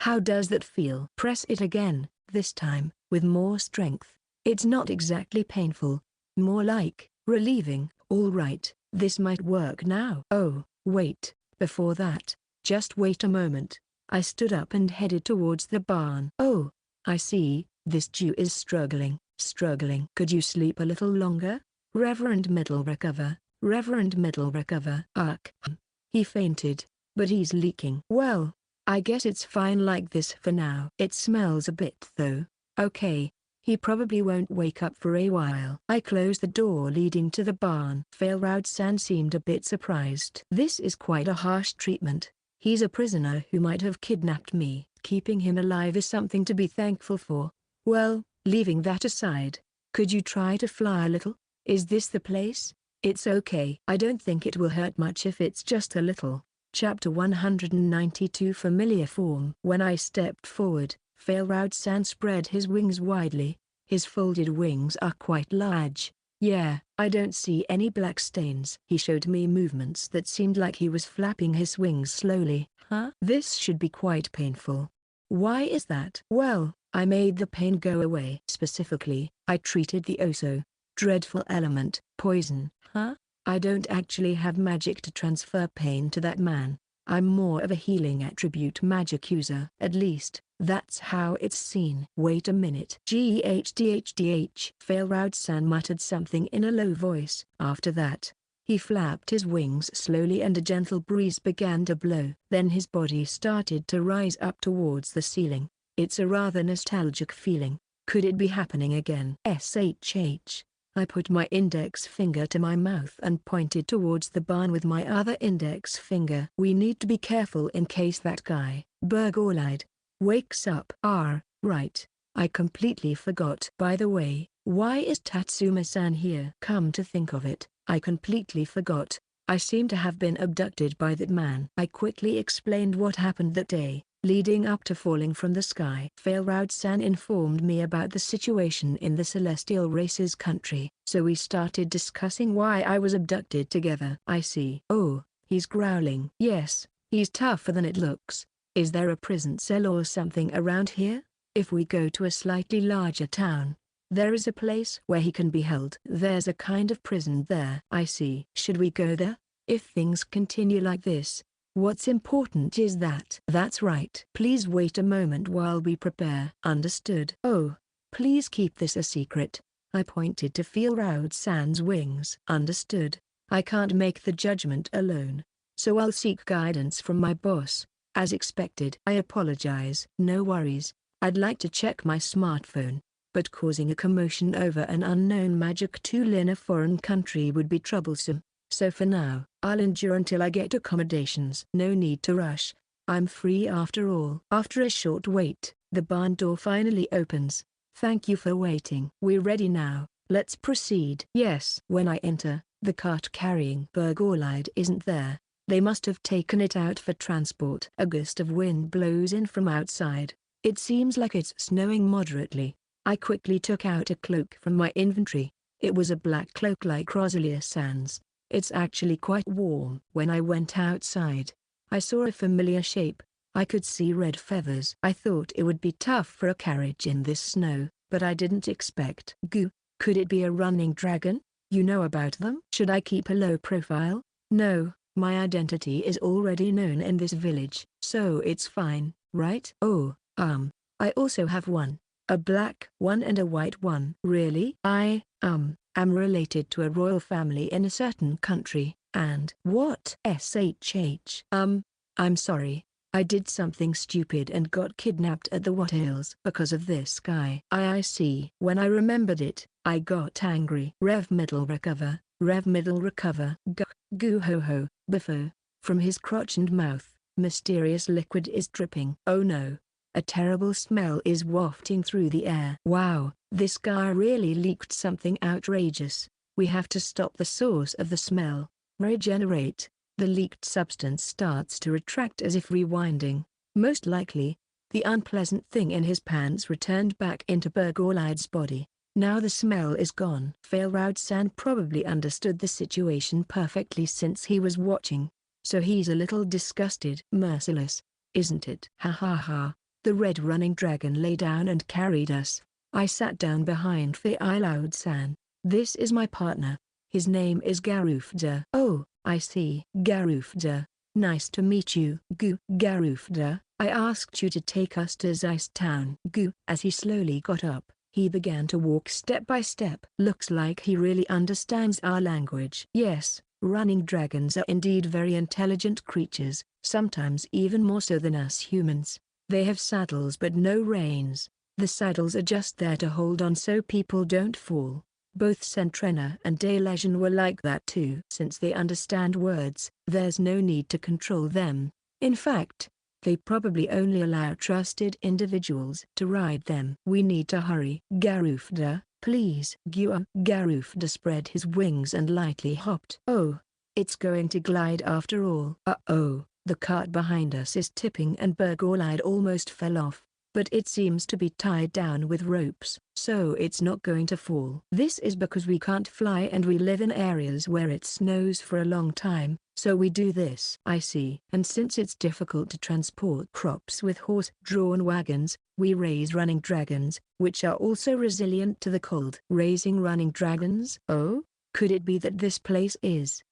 How does that feel? Press it again, this time, with more strength. It's not exactly painful. More like, relieving. All right, this might work now. Oh, wait, before that, just wait a moment. I stood up and headed towards the barn. Oh, I see, this Jew is struggling. Could you sleep a little longer? Reverend Middle recover, Reverend Middle recover. Ugh. He fainted, but he's leaking. Well, I guess it's fine like this for now. It smells a bit though. Okay. He probably won't wake up for a while. I closed the door leading to the barn. Failroad-san seemed a bit surprised. This is quite a harsh treatment. He's a prisoner who might have kidnapped me. Keeping him alive is something to be thankful for. Well, leaving that aside, could you try to fly a little? Is this the place? It's okay. I don't think it will hurt much if it's just a little. Chapter 192 Familiar Form. When I stepped forward, Failroad-san spread his wings widely. His folded wings are quite large. Yeah, I don't see any black stains. He showed me movements that seemed like he was flapping his wings slowly. Huh? This should be quite painful. Why is that? Well, I made the pain go away. Specifically, I treated the dreadful element, poison. Huh? I don't actually have magic to transfer pain to that man. I'm more of a healing attribute magic user. At least, that's how it's seen. Wait a minute. GHDHDH. Failroad-san muttered something in a low voice. After that, he flapped his wings slowly and a gentle breeze began to blow. Then his body started to rise up towards the ceiling. It's a rather nostalgic feeling. Could it be happening again? SHH. I put my index finger to my mouth and pointed towards the barn with my other index finger. We need to be careful in case that guy, Burgorlide, wakes up. Right. I completely forgot. By the way, why is Tatsuma-san here? Come to think of it, I completely forgot. I seem to have been abducted by that man. I quickly explained what happened that day, leading up to falling from the sky. Failroad-san informed me about the situation in the Celestial Race's country. So we started discussing why I was abducted together. I see. Oh, he's growling. Yes, he's tougher than it looks. Is there a prison cell or something around here? If we go to a slightly larger town, there is a place where he can be held. There's a kind of prison there. I see. Should we go there? If things continue like this, what's important is that. That's right. Please wait a moment while we prepare. Understood. Oh, please keep this a secret. I pointed to Failroad-san's wings. Understood. I can't make the judgment alone, so I'll seek guidance from my boss. As expected. I apologize. No worries. I'd like to check my smartphone, but causing a commotion over an unknown magic tool in a foreign country would be troublesome. So for now, I'll endure until I get accommodations. No need to rush. I'm free after all. After a short wait, the barn door finally opens. Thank you for waiting. We're ready now. Let's proceed. Yes. When I enter, the cart carrying Burgorlide isn't there. They must have taken it out for transport. A gust of wind blows in from outside. It seems like it's snowing moderately. I quickly took out a cloak from my inventory. It was a black cloak like Rosalia-san's. It's actually quite warm. When I went outside, I saw a familiar shape. I could see red feathers. I thought it would be tough for a carriage in this snow, but I didn't expect. Goo, could it be a running dragon? You know about them? Should I keep a low profile? No, my identity is already known in this village, so it's fine, right? Oh, I also have one. A black one and a white one. Really? I, am related to a royal family in a certain country, and what? SHH. I'm sorry. I did something stupid and got kidnapped at the Wattales because of this guy. I see. When I remembered it, I got angry. Rev middle recover, goo ho ho, biffo. From his crotch and mouth, mysterious liquid is dripping. Oh no. A terrible smell is wafting through the air. Wow, this guy really leaked something outrageous. We have to stop the source of the smell. Regenerate. The leaked substance starts to retract as if rewinding. Most likely, the unpleasant thing in his pants returned back into Bergolide's body. Now the smell is gone. Failroud-san probably understood the situation perfectly since he was watching. So he's a little disgusted. Merciless, isn't it? Ha ha ha. The red running dragon lay down and carried us. I sat down behind Failroud-san. This is my partner. His name is Garufda. Oh, I see. Garufda. Nice to meet you. Garufda, I asked you to take us to Zeiss Town. As he slowly got up, he began to walk step by step. Looks like he really understands our language. Yes, running dragons are indeed very intelligent creatures, sometimes even more so than us humans. They have saddles but no reins. The saddles are just there to hold on so people don't fall. Both Centrena and Delegion were like that too. Since they understand words, there's no need to control them. In fact, they probably only allow trusted individuals to ride them. We need to hurry. Garufda, please. Garufda spread his wings and lightly hopped. Oh, it's going to glide after all. Uh-oh, the cart behind us is tipping and Bergolide almost fell off. But it seems to be tied down with ropes, so it's not going to fall. This is because we can't fly and we live in areas where it snows for a long time, so we do this. I see. And since it's difficult to transport crops with horse-drawn wagons, we raise running dragons, which are also resilient to the cold. Raising running dragons? Oh? Could it be that this place is,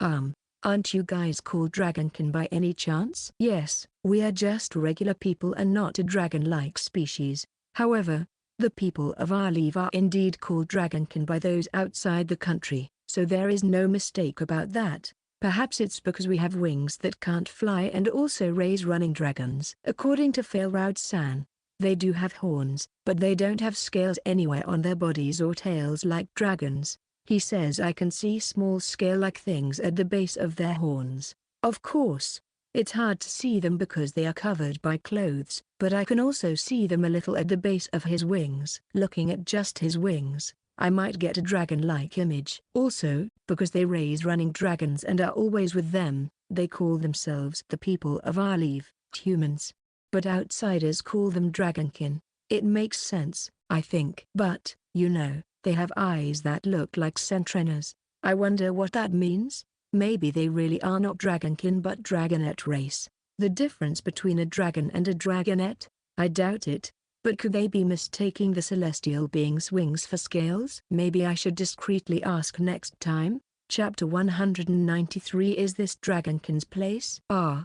aren't you guys called Dragonkin by any chance? Yes, we are just regular people and not a dragon-like species. However, the people of our leave are indeed called Dragonkin by those outside the country, so there is no mistake about that. Perhaps it's because we have wings that can't fly and also raise running dragons. According to Failroud-san, they do have horns, but they don't have scales anywhere on their bodies or tails like dragons. He says I can see small scale-like things at the base of their horns. Of course, it's hard to see them because they are covered by clothes, but I can also see them a little at the base of his wings. Looking at just his wings, I might get a dragon-like image. Also, because they raise running dragons and are always with them, they call themselves the people of our leave, humans. But outsiders call them Dragonkin. It makes sense, I think. But, you know, they have eyes that look like Centrena's. I wonder what that means? Maybe they really are not Dragonkin but Dragonette race. The difference between a dragon and a Dragonette? I doubt it. But could they be mistaking the celestial being's wings for scales? Maybe I should discreetly ask next time. Chapter 193. Is this Dragonkin's place?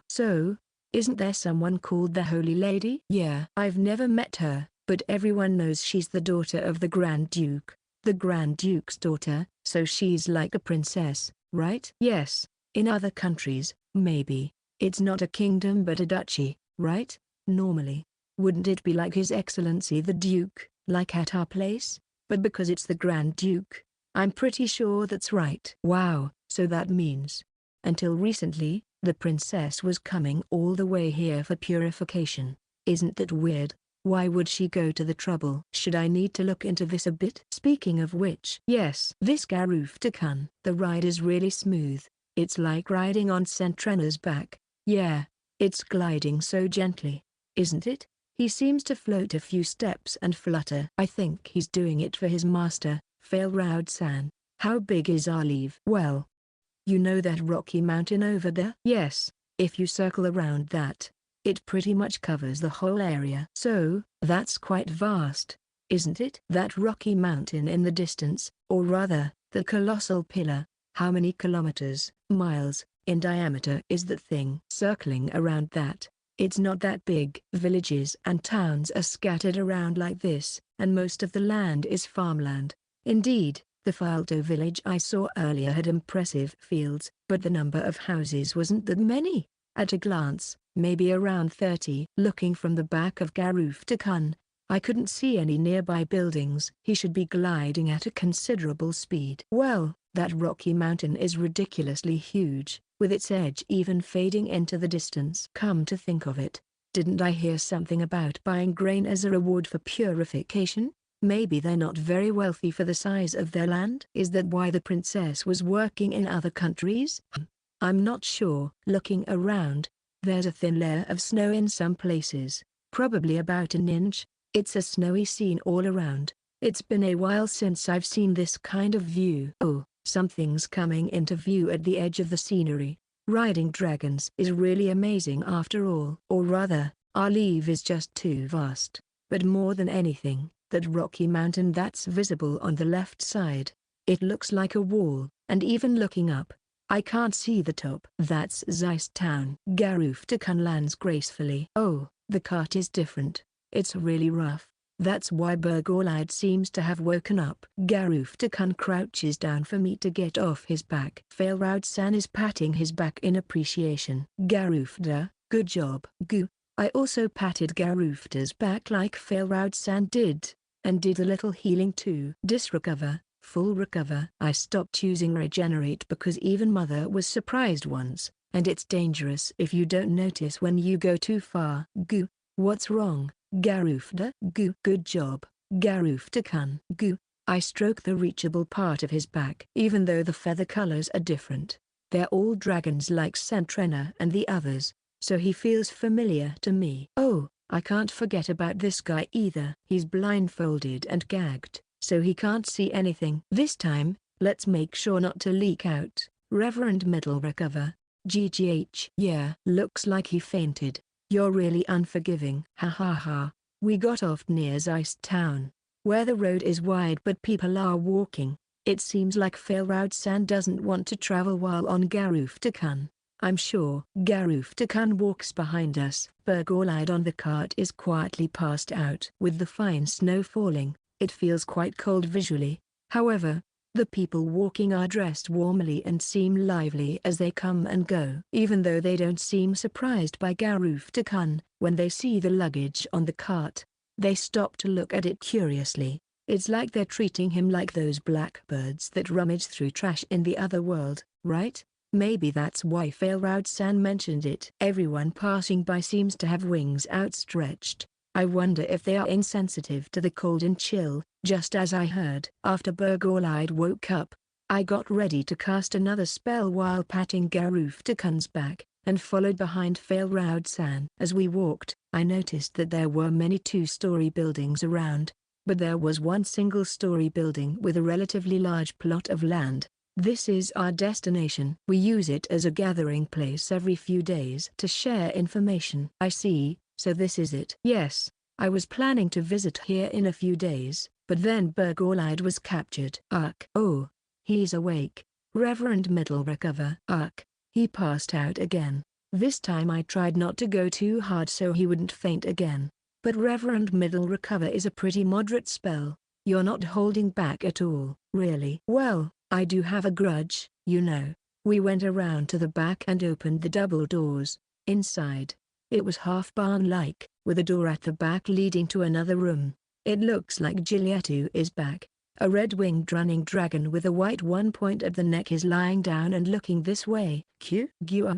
So, isn't there someone called the Holy Lady? Yeah. I've never met her, but everyone knows she's the daughter of the Grand Duke. The Grand Duke's daughter, so she's like a princess, right? Yes, in other countries, maybe. It's not a kingdom but a duchy, right? Normally. Wouldn't it be like His Excellency the Duke, like at our place? But because it's the Grand Duke, I'm pretty sure that's right. Wow, so that means, until recently, the princess was coming all the way here for purification. Isn't that weird? Why would she go to the trouble? Should I need to look into this a bit? Speaking of which, yes, this Garufta-kun. The ride is really smooth. It's like riding on Centrena's back. Yeah, it's gliding so gently, isn't it? He seems to float a few steps and flutter. I think he's doing it for his master, Failroud-san. How big is our leave? Well, you know that rocky mountain over there? Yes, if you circle around that, it pretty much covers the whole area. So, that's quite vast, isn't it? That rocky mountain in the distance, or rather, the colossal pillar, how many kilometers, miles, in diameter is that thing? Circling around that, it's not that big. Villages and towns are scattered around like this, and most of the land is farmland. Indeed, the Falto village I saw earlier had impressive fields, but the number of houses wasn't that many. At a glance, maybe around 30. Looking from the back of Rooftop, I couldn't see any nearby buildings. He should be gliding at a considerable speed. Well, that rocky mountain is ridiculously huge, with its edge even fading into the distance. Come to think of it, didn't I hear something about buying grain as a reward for purification? Maybe they're not very wealthy for the size of their land. Is that why the princess was working in other countries? I'm not sure. Looking around, there's a thin layer of snow in some places, probably about an inch. It's a snowy scene all around. It's been a while since I've seen this kind of view. Oh, something's coming into view at the edge of the scenery. Riding dragons is really amazing after all. Or rather, our leave is just too vast. But more than anything, that rocky mountain that's visible on the left side. It looks like a wall, and even looking up, I can't see the top. That's Zeiss Town. Rooftop lands gracefully. Oh, the cart is different. It's really rough. That's why Burgolide seems to have woken up. Rooftop crouches down for me to get off his back. Failroud-san is patting his back in appreciation. Garufta, good job. Goo. I also patted Garufta's back like Failroud-san did, and did a little healing too. Disrecover, full recover. I stopped using regenerate because even Mother was surprised once, and it's dangerous if you don't notice when you go too far. Goo. What's wrong, Garufta? Goo. Good job, Garufta-kun. Goo. I stroke the reachable part of his back. Even though the feather colors are different, they're all dragons like Centrena and the others, so he feels familiar to me. Oh, I can't forget about this guy either. He's blindfolded and gagged, so he can't see anything. This time, let's make sure not to leak out. Reverend Middle recover. GGH. Yeah. Looks like he fainted. You're really unforgiving. Ha ha ha. We got off near Zeiss Town, where the road is wide but people are walking. It seems like Failroud-san doesn't want to travel while on Rooftop. I'm sure. Rooftop walks behind us. Burgolide on the cart is quietly passed out. With the fine snow falling, it feels quite cold visually. However, the people walking are dressed warmly and seem lively as they come and go. Even though they don't seem surprised by Rooftop when they see the luggage on the cart, they stop to look at it curiously. It's like they're treating him like those blackbirds that rummage through trash in the other world, right? Maybe that's why Failroud-san mentioned it. Everyone passing by seems to have wings outstretched. I wonder if they are insensitive to the cold and chill, just as I heard. After Burgolide woke up, I got ready to cast another spell while patting Rooftop's back, and followed behind Failroud-san. As we walked, I noticed that there were many two-story buildings around, but there was one single-story building with a relatively large plot of land. This is our destination. We use it as a gathering place every few days to share information. I see, so this is it. Yes, I was planning to visit here in a few days, but then Burgolide was captured. Ugh. Oh, he's awake. Reverend Middle recover. Ugh, he passed out again. This time I tried not to go too hard so he wouldn't faint again. But Reverend Middle recover is a pretty moderate spell. You're not holding back at all. Really? Well, I do have a grudge, you know. We went around to the back and opened the double doors. Inside, it was half barn-like, with a door at the back leading to another room. It looks like Giulietto is back. A red-winged running dragon with a white one point at the neck is lying down and looking this way.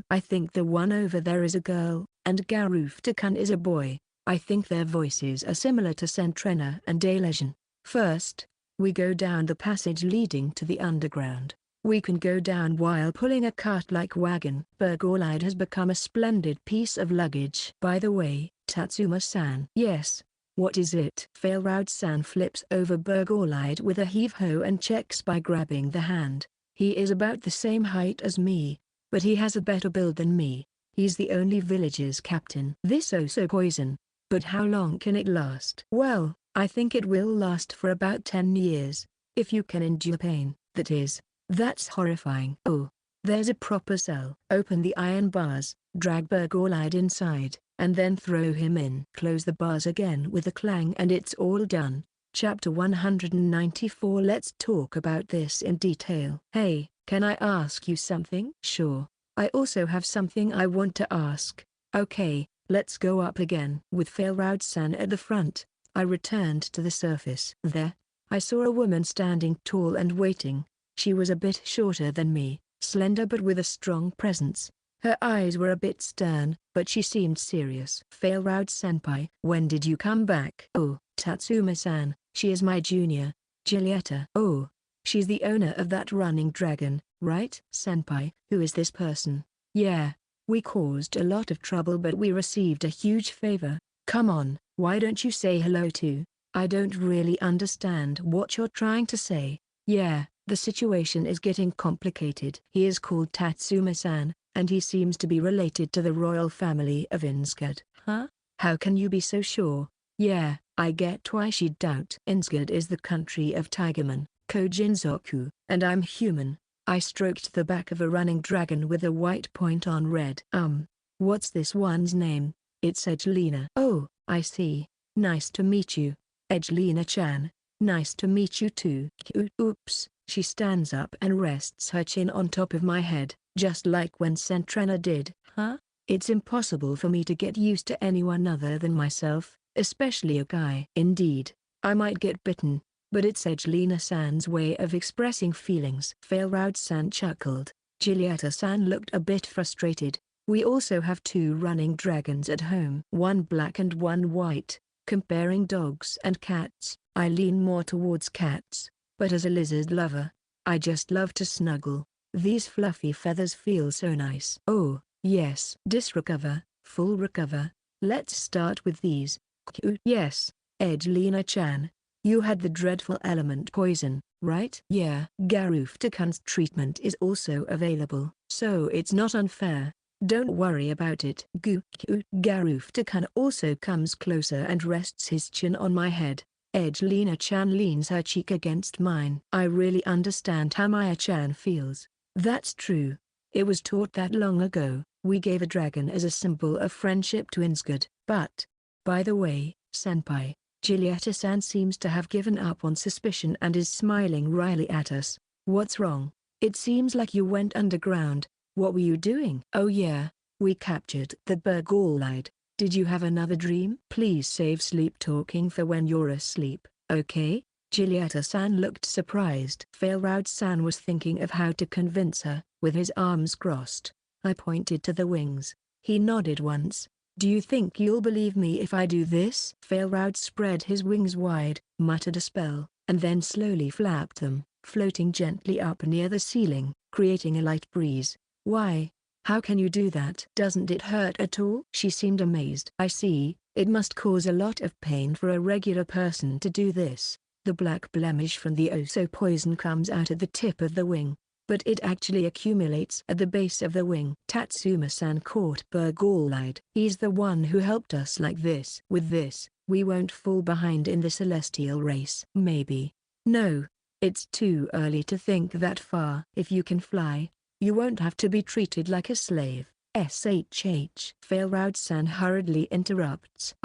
I think the one over there is a girl, and Rooftop is a boy. I think their voices are similar to Centrena and Dalesion. First, we go down the passage leading to the underground. We can go down while pulling a cart-like wagon. Burgolide has become a splendid piece of luggage. By the way, Tatsuma-san. Yes. What is it? Failroud-san flips over Burgolide with a heave-ho and checks by grabbing the hand. He is about the same height as me, but he has a better build than me. He's the only village's captain. This also poison. But how long can it last? Well, I think it will last for about 10 years, if you can endure pain, that is. That's horrifying. Oh, there's a proper cell. Open the iron bars, drag Burgolide inside, and then throw him in. Close the bars again with a clang and it's all done. Chapter 194. Let's talk about this in detail. Hey, can I ask you something? Sure. I also have something I want to ask. Okay, let's go up again. With Failroud-san at the front, I returned to the surface. There, I saw a woman standing tall and waiting. She was a bit shorter than me, slender but with a strong presence. Her eyes were a bit stern, but she seemed serious. Failroud-senpai, when did you come back? Oh, Tatsuma-san, she is my junior, Giulietta. Oh, she's the owner of that running dragon, right? Senpai, who is this person? Yeah, we caused a lot of trouble but we received a huge favor. Come on, why don't you say hello too? I don't really understand what you're trying to say. Yeah, the situation is getting complicated. He is called Tatsuma-san, and he seems to be related to the royal family of Inskad. Huh? How can you be so sure? Yeah, I get why she'd doubt. Inskad is the country of Tigerman, Kojinzoku, and I'm human. I stroked the back of a running dragon with a white point on red. What's this one's name? It's Edgelina. Oh, I see. Nice to meet you, Edgelina-chan. Nice to meet you too. Oops. She stands up and rests her chin on top of my head, just like when Sentrena did. Huh? It's impossible for me to get used to anyone other than myself, especially a guy. Indeed, I might get bitten, but it's Edgelina-san's way of expressing feelings. Failroud-san chuckled. Giulietta-san looked a bit frustrated. We also have 2 running dragons at home. One black and one white. Comparing dogs and cats, I lean more towards cats, but as a lizard lover, I just love to snuggle. These fluffy feathers feel so nice. Oh, yes. Disrecover, full recover. Let's start with these. Yes, Edgelina-chan. You had the dreadful element poison, right? Yeah. Garuftakan's treatment is also available, so it's not unfair. Don't worry about it. Garuftakan also comes closer and rests his chin on my head. Edgelina-chan leans her cheek against mine. I really understand how Maya-chan feels. That's true. It was taught that long ago. We gave a dragon as a symbol of friendship to Inskad. But, by the way, senpai, Giulietta-san seems to have given up on suspicion and is smiling wryly at us. What's wrong? It seems like you went underground. What were you doing? Oh yeah, we captured the Burgolide. Did you have another dream? Please save sleep talking for when you're asleep, okay? Giulietta-san looked surprised. Failroud-san was thinking of how to convince her. With his arms crossed, I pointed to the wings. He nodded once. Do you think you'll believe me if I do this? Failroud spread his wings wide, muttered a spell, and then slowly flapped them, floating gently up near the ceiling, creating a light breeze. Why? How can you do that? Doesn't it hurt at all? She seemed amazed. I see, it must cause a lot of pain for a regular person to do this. The black blemish from the Oso poison comes out at the tip of the wing, but it actually accumulates at the base of the wing. Tatsuma-san caught Burgolide. He's the one who helped us like this. With this, we won't fall behind in the celestial race. Maybe. No, it's too early to think that far. If you can fly, you won't have to be treated like a slave. SHH. Failroud-san hurriedly interrupts.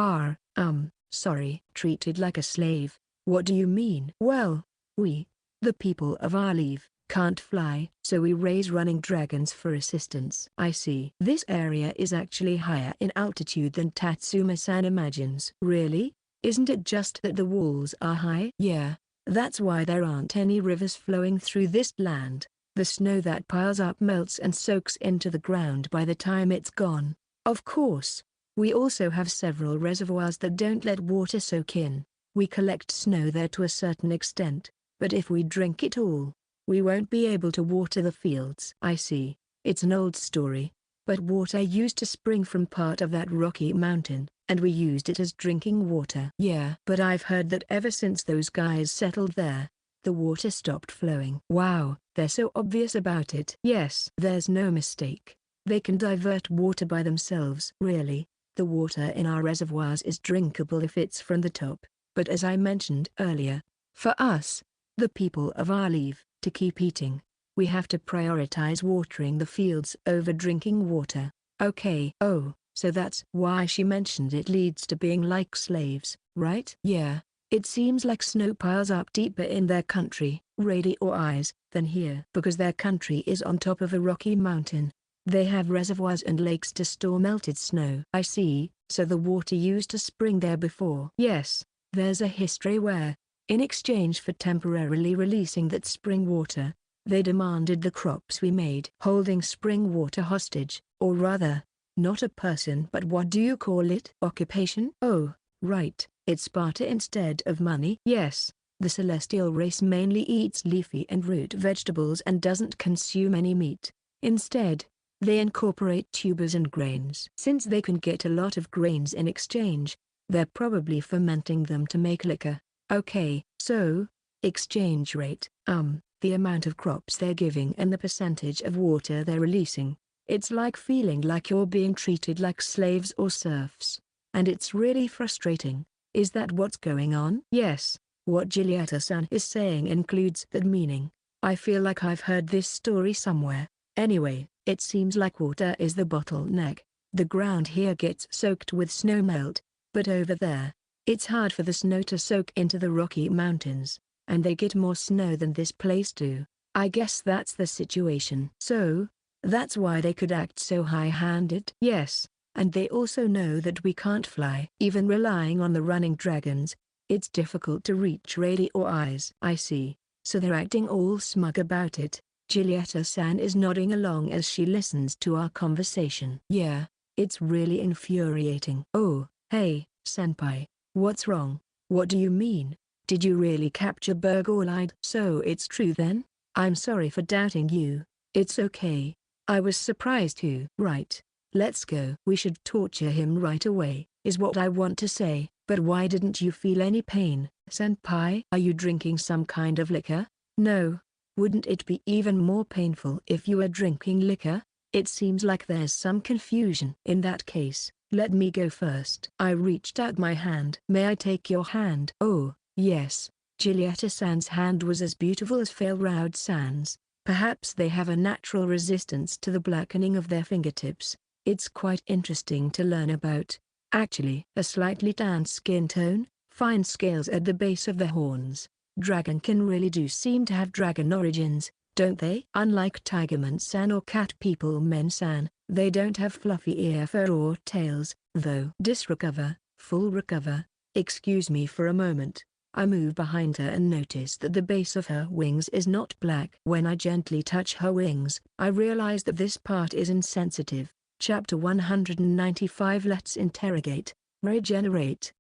Sorry. Treated like a slave? What do you mean? Well, we, the people of our leave, can't fly, so we raise running dragons for assistance. I see. This area is actually higher in altitude than Tatsuma-san imagines. Really? Isn't it just that the walls are high? Yeah, that's why there aren't any rivers flowing through this land. The snow that piles up melts and soaks into the ground by the time it's gone. Of course, we also have several reservoirs that don't let water soak in. We collect snow there to a certain extent, but if we drink it all, we won't be able to water the fields. I see. It's an old story, but water used to spring from part of that rocky mountain, and we used it as drinking water. Yeah. But I've heard that ever since those guys settled there, the water stopped flowing. Wow, they're so obvious about it. Yes. There's no mistake. They can divert water by themselves. Really, the water in our reservoirs is drinkable if it's from the top. But as I mentioned earlier, for us, the people of our leave, to keep eating, we have to prioritize watering the fields over drinking water. Okay. Oh, so that's why she mentioned it leads to being like slaves, right? Yeah. It seems like snow piles up deeper in their country, Rady or Eyes, than here. Because their country is on top of a rocky mountain, they have reservoirs and lakes to store melted snow. I see, so the water used to spring there before. Yes, there's a history where, in exchange for temporarily releasing that spring water, they demanded the crops we made. Holding spring water hostage, or rather, not a person but what do you call it? Occupation? Oh, right, it's barter instead of money. Yes, the celestial race mainly eats leafy and root vegetables and doesn't consume any meat. Instead, they incorporate tubers and grains. Since they can get a lot of grains in exchange, they're probably fermenting them to make liquor. Okay, so, exchange rate, the amount of crops they're giving and the percentage of water they're releasing. It's like feeling like you're being treated like slaves or serfs. And it's really frustrating. Is that what's going on? Yes, what Giulietta-san is saying includes that meaning. I feel like I've heard this story somewhere. Anyway, it seems like water is the bottleneck. The ground here gets soaked with snowmelt, but over there, it's hard for the snow to soak into the Rocky Mountains, and they get more snow than this place do. I guess that's the situation. So, that's why they could act so high-handed. Yes, and they also know that we can't fly. Even relying on the running dragons, it's difficult to reach Rady or Eyes. I see, so they're acting all smug about it. Giulietta-san is nodding along as she listens to our conversation. Yeah, it's really infuriating. Oh, hey, senpai, what's wrong? What do you mean? Did you really capture Burgorlide? So it's true then? I'm sorry for doubting you. It's okay. I was surprised too. Right. Let's go. We should torture him right away, is what I want to say. But why didn't you feel any pain, senpai? Are you drinking some kind of liquor? No. Wouldn't it be even more painful if you were drinking liquor? It seems like there's some confusion. In that case, let me go first. I reached out my hand. May I take your hand? Oh, yes. Giulietta-san's hand was as beautiful as Failroud-san's. Perhaps they have a natural resistance to the blackening of their fingertips. It's quite interesting to learn about. Actually, a slightly tanned skin tone, fine scales at the base of the horns. Dragonkin really do seem to have dragon origins, don't they? Unlike Tigerman-san or Cat People-men-san, they don't have fluffy ear fur or tails, though. Disrecover, full recover. Excuse me for a moment. I move behind her and notice that the base of her wings is not black. When I gently touch her wings, I realize that this part is insensitive. Chapter 195. Let's interrogate, regenerate.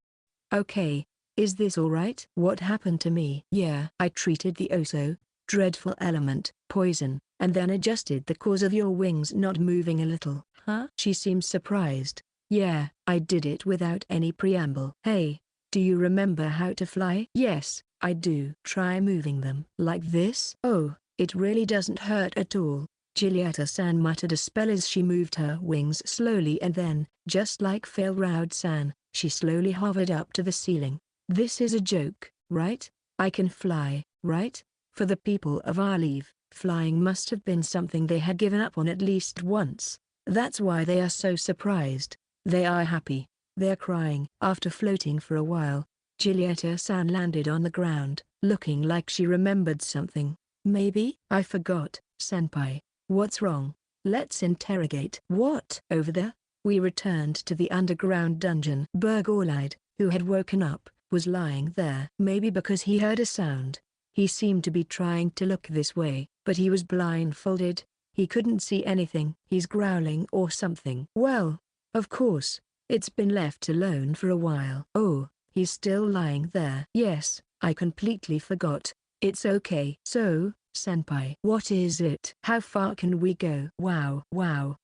Okay, is this alright? What happened to me? Yeah. I treated the dreadful element, poison, and then adjusted the cause of your wings not moving a little. Huh? She seems surprised. Yeah, I did it without any preamble. Hey. Do you remember how to fly? Yes, I do. Try moving them. Like this? Oh, it really doesn't hurt at all. Giulietta-san muttered a spell as she moved her wings slowly and then, just like Failroud-san, she slowly hovered up to the ceiling. This is a joke, right? I can fly, right? For the people of our leave, flying must have been something they had given up on at least once. That's why they are so surprised. They are happy. They're crying. After floating for a while, Giulietta-san landed on the ground, looking like she remembered something. Maybe? I forgot, senpai. What's wrong? Let's interrogate. What? Over there? We returned to the underground dungeon. Burgorlide, who had woken up, was lying there. Maybe because he heard a sound. He seemed to be trying to look this way, but he was blindfolded. He couldn't see anything. He's growling or something. Well, of course. It's been left alone for a while. Oh, he's still lying there. Yes, I completely forgot. It's okay. So, senpai. What is it? How far can we go? Wow.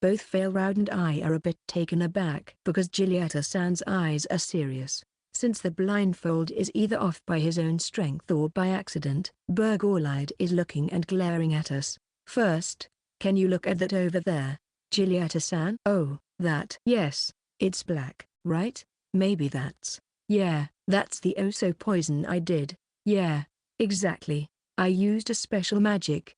Both Failroud and I are a bit taken aback because Giulietta-san's eyes are serious. Since the blindfold is either off by his own strength or by accident, Burgorlide is looking and glaring at us. First, can you look at that over there? Giulietta-san? Oh, that. Yes. It's black, right? Maybe that's. Yeah, that's the poison I did. Yeah, exactly. I used a special magic,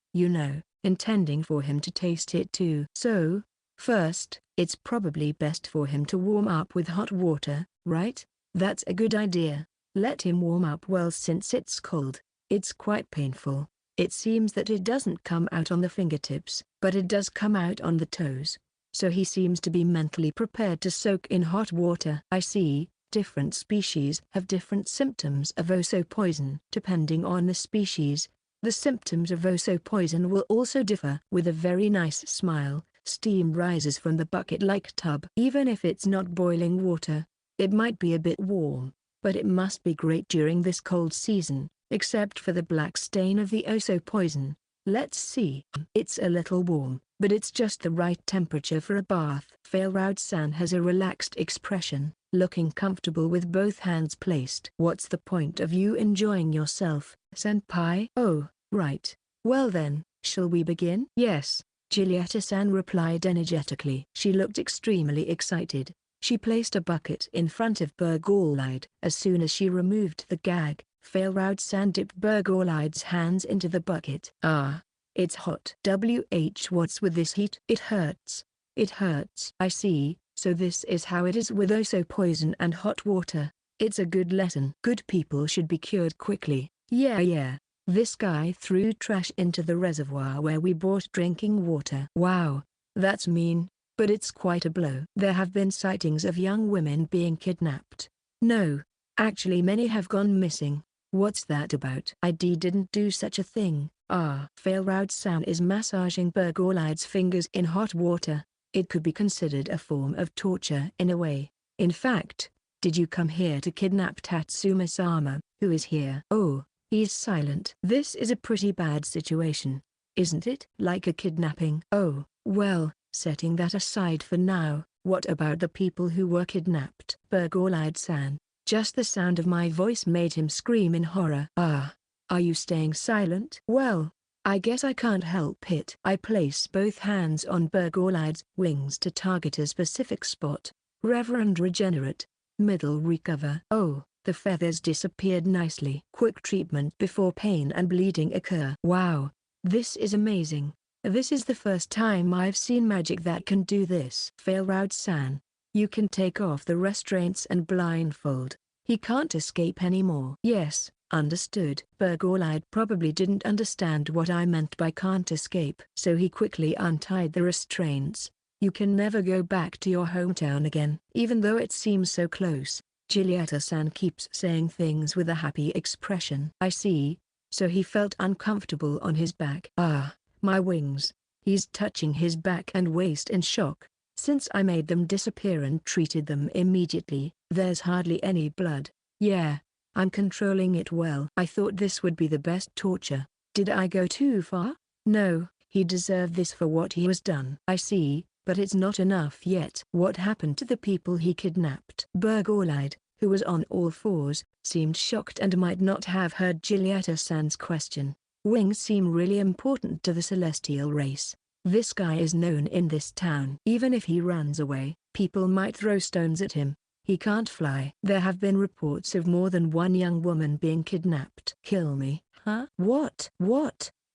intending for him to taste it too. So, first, it's probably best for him to warm up with hot water, right? That's a good idea. Let him warm up well since it's cold. It's quite painful. It seems that it doesn't come out on the fingertips, but it does come out on the toes. So he seems to be mentally prepared to soak in hot water. I see. Different species have different symptoms of oso poison. Depending on the species, the symptoms of oso poison will also differ. With a very nice smile, steam rises from the bucket-like tub. Even if it's not boiling water, it might be a bit warm, but it must be great during this cold season, except for the black stain of the oso poison. Let's see. It's a little warm, but it's just the right temperature for a bath. Failroud-san has a relaxed expression, looking comfortable with both hands placed. What's the point of you enjoying yourself, senpai? Oh, right. Well then, shall we begin? Yes, Giulietta-san replied energetically. She looked extremely excited. She placed a bucket in front of Burgolide. As soon as she removed the gag, Failroud-san dipped Burgolide's hands into the bucket. Ah, it's hot. What's with this heat? It hurts. It hurts. I see, so this is how it is with oso poison and hot water. It's a good lesson. Good people should be cured quickly. Yeah. This guy threw trash into the reservoir where we bought drinking water. Wow, that's mean, but it's quite a blow. There have been sightings of young women being kidnapped. No, actually many have gone missing. What's that about? I didn't do such a thing. Ah. Failroud-san is massaging Burgolide's fingers in hot water. It could be considered a form of torture in a way. In fact, did you come here to kidnap Tatsuma-sama, who is here? Oh, he's silent. This is a pretty bad situation, isn't it? Like a kidnapping. Oh, well, setting that aside for now, what about the people who were kidnapped? Burgolide-san. Just the sound of my voice made him scream in horror. Ah, are you staying silent? Well, I guess I can't help it. I place both hands on Burgolide's wings to target a specific spot. Reverend Regenerate. Middle recover. Oh, the feathers disappeared nicely. Quick treatment before pain and bleeding occur. Wow, this is amazing. This is the first time I've seen magic that can do this. Failroud-san, you can take off the restraints and blindfold. He can't escape anymore. Yes, understood. Burgolide probably didn't understand what I meant by can't escape. So he quickly untied the restraints. You can never go back to your hometown again. Even though it seems so close, Giulietta-san keeps saying things with a happy expression. I see. So he felt uncomfortable on his back. Ah, my wings. He's touching his back and waist in shock. Since I made them disappear and treated them immediately, there's hardly any blood. Yeah, I'm controlling it well. I thought this would be the best torture. Did I go too far? No, he deserved this for what he has done. I see, but it's not enough yet. What happened to the people he kidnapped? Burgolide, who was on all fours, seemed shocked and might not have heard Giulietta-san's question. Wings seem really important to the celestial race. This guy is known in this town. Even if he runs away, people might throw stones at him. He can't fly. There have been reports of more than one young woman being kidnapped. Kill me, huh? What?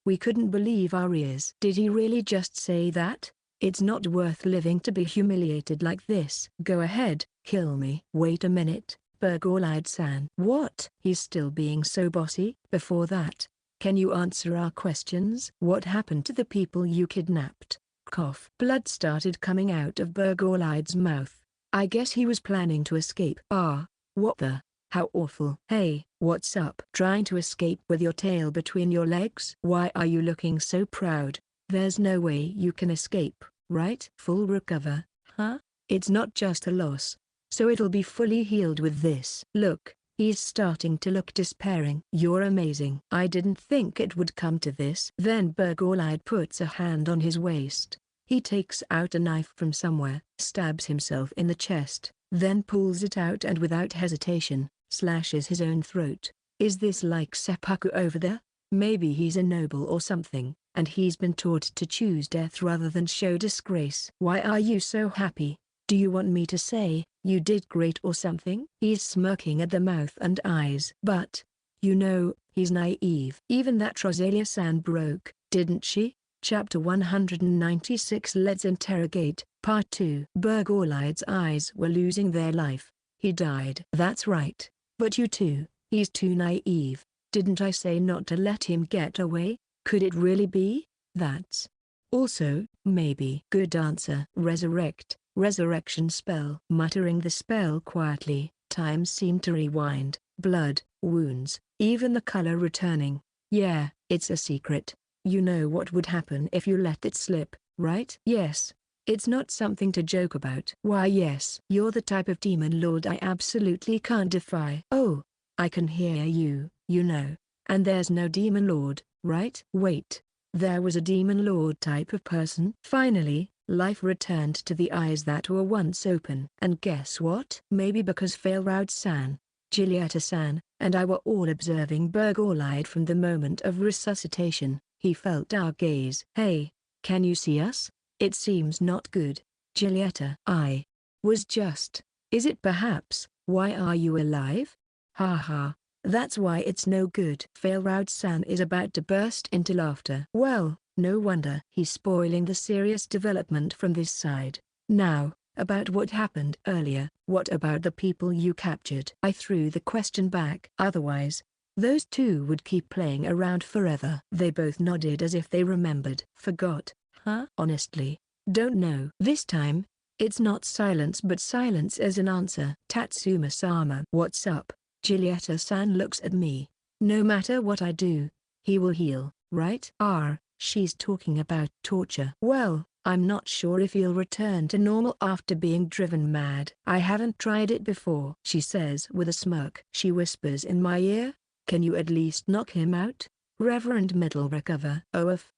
We couldn't believe our ears. Did he really just say that? It's not worth living to be humiliated like this. Go ahead, kill me. Wait a minute, Burgolide-san. What? He's still being so bossy. Before that, can you answer our questions? What happened to the people you kidnapped? Cough. Blood started coming out of Burgolide's mouth. I guess he was planning to escape. Ah, what the? How awful. Hey, what's up? Trying to escape with your tail between your legs? Why are you looking so proud? There's no way you can escape, right? Full recover, huh? It's not just a loss. So it'll be fully healed with this. Look. He's starting to look despairing. You're amazing. I didn't think it would come to this. Then Burgolide puts a hand on his waist. He takes out a knife from somewhere, stabs himself in the chest, then pulls it out and without hesitation, slashes his own throat. Is this like seppuku over there? Maybe he's a noble or something, and he's been taught to choose death rather than show disgrace. Why are you so happy? Do you want me to say, you did great or something? He's smirking at the mouth and eyes. But, you know, he's naive. Even that Rosalia-san broke, didn't she? Chapter 196. Let's interrogate, Part 2. Burgolide's eyes were losing their life. He died. That's right. But you too, he's too naive. Didn't I say not to let him get away? Could it really be? That's also, maybe. Good answer. Resurrect. Resurrection spell. Muttering the spell quietly, time seemed to rewind. Blood, wounds, even the color returning. Yeah, it's a secret. You know what would happen if you let it slip, right? Yes. It's not something to joke about. Why yes. You're the type of demon lord I absolutely can't defy. Oh, I can hear you, you know. And there's no demon lord, right? Wait. There was a demon lord type of person. Finally, life returned to the eyes that were once open. And guess what? Maybe because Failroud-san, Giulietta-san, and I were all observing Burgolide from the moment of resuscitation, he felt our gaze. Hey, can you see us? It seems not good. Giulietta. I was just. Is it perhaps, why are you alive? Ha ha. That's why it's no good. Failroud-san is about to burst into laughter. Well, no wonder. He's spoiling the serious development from this side. Now, about what happened earlier, what about the people you captured? I threw the question back. Otherwise, those two would keep playing around forever. They both nodded as if they remembered. Forgot, huh? Honestly, don't know. This time, it's not silence but silence as an answer. Tatsuma-sama. What's up? Giulietta-san looks at me. No matter what I do, he will heal, right? She's talking about torture. Well, I'm not sure if he'll return to normal after being driven mad. I haven't tried it before, she says with a smirk. She whispers in my ear, can you at least knock him out? Reverend Middle recover.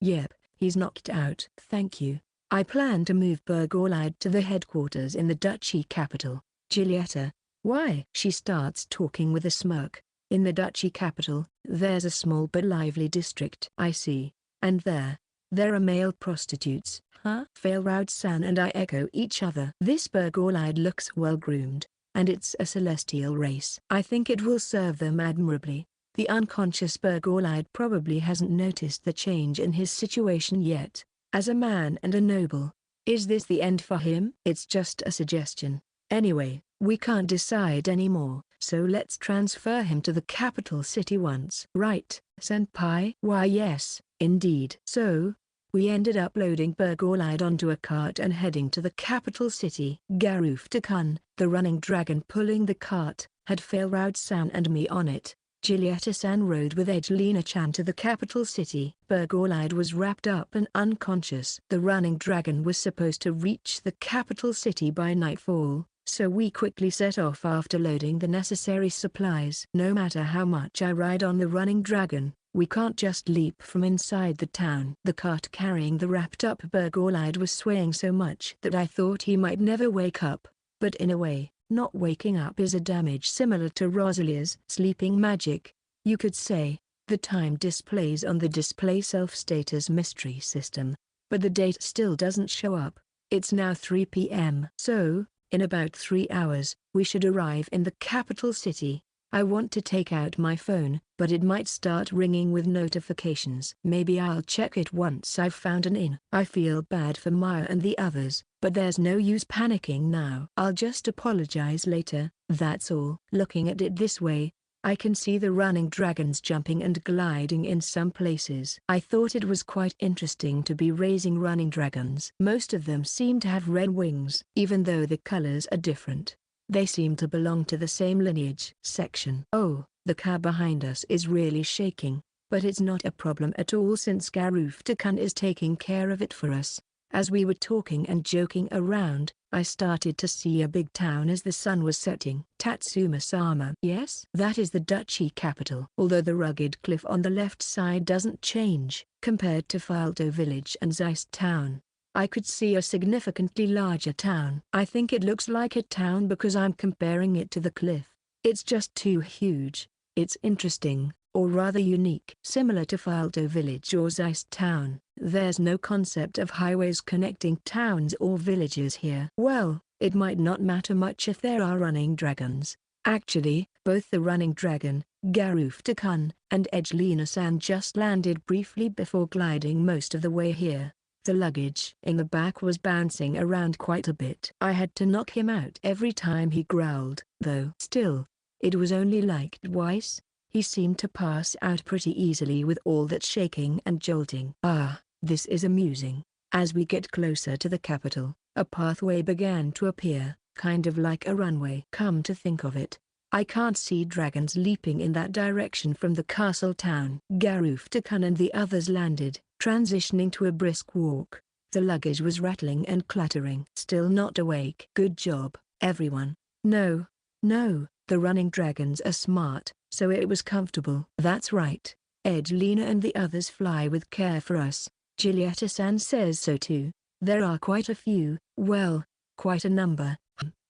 Yep, he's knocked out. Thank you. I plan to move Burgolide to the headquarters in the duchy capital. Giulietta. Why? She starts talking with a smirk. In the duchy capital, there's a small but lively district. I see. And there are male prostitutes. Huh? Failroud-san and I echo each other. This Burgolide looks well-groomed, and it's a celestial race. I think it will serve them admirably. The unconscious Burgolide probably hasn't noticed the change in his situation yet. As a man and a noble, is this the end for him? It's just a suggestion. Anyway, we can't decide anymore, so let's transfer him to the capital city once. Right, senpai? Why yes, indeed. So, we ended up loading Burgolide onto a cart and heading to the capital city. Rooftop, the running dragon pulling the cart, had Failroud-san and me on it. Giulietta-san rode with Edgelina-chan to the capital city. Burgolide was wrapped up and unconscious. The running dragon was supposed to reach the capital city by nightfall, so we quickly set off after loading the necessary supplies. No matter how much I ride on the running dragon, we can't just leap from inside the town. The cart carrying the wrapped-up Burgolide was swaying so much that I thought he might never wake up, but in a way, not waking up is a damage similar to Rosalia's sleeping magic. You could say, the time displays on the display self-status mystery system, but the date still doesn't show up. It's now 3 p.m. So, in about 3 hours, we should arrive in the capital city. I want to take out my phone, but it might start ringing with notifications. Maybe I'll check it once I've found an inn. I feel bad for Maya and the others, but there's no use panicking now. I'll just apologize later, that's all. Looking at it this way, I can see the running dragons jumping and gliding in some places. I thought it was quite interesting to be raising running dragons. Most of them seem to have red wings. Even though the colors are different, they seem to belong to the same lineage. Section. Oh, the car behind us is really shaking, but it's not a problem at all since Rooftop is taking care of it for us. As we were talking and joking around, I started to see a big town as the sun was setting. Tatsuma-sama. Yes? That is the duchy capital. Although the rugged cliff on the left side doesn't change, compared to Filto village and Zeist town, I could see a significantly larger town. I think it looks like a town because I'm comparing it to the cliff. It's just too huge. It's interesting, or rather unique. Similar to Filto village or Zeist town, there's no concept of highways connecting towns or villages here. Well, it might not matter much if there are running dragons. Actually, both the running dragon, Rooftop, and Edgelina-san just landed briefly before gliding most of the way here. The luggage in the back was bouncing around quite a bit. I had to knock him out every time he growled, though. Still, It was only like twice. He seemed to pass out pretty easily with all that shaking and jolting. Ah, this is amusing. As we get closer to the capital, a pathway began to appear, kind of like a runway. Come to think of it, I can't see dragons leaping in that direction from the castle town. Garuftakun and the others landed, transitioning to a brisk walk. The luggage was rattling and clattering. Still not awake. Good job, everyone. No, the running dragons are smart, so it was comfortable. That's right. Edgelina and the others fly with care for us. Giulietta-san says so too. There are quite a few, well, quite a number.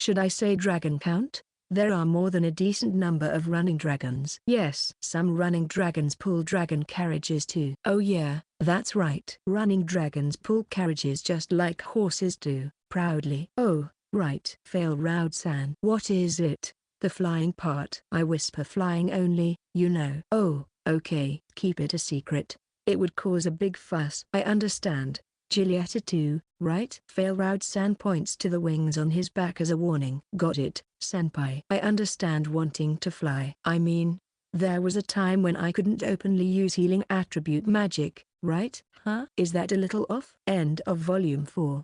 Should I say dragon count? There are more than a decent number of running dragons. Yes. Some running dragons pull dragon carriages too. Oh yeah, that's right. Running dragons pull carriages just like horses do. Proudly. Oh, right. Fail Raud-san. What is it? The flying part. I whisper flying only, you know. Oh, okay. Keep it a secret. It would cause a big fuss. I understand. Giulietta too, right? Fail Raud-san points to the wings on his back as a warning. Got it, senpai. I understand wanting to fly. I mean, there was a time when I couldn't openly use healing attribute magic, right? Huh? Is that a little off? End of Volume 4.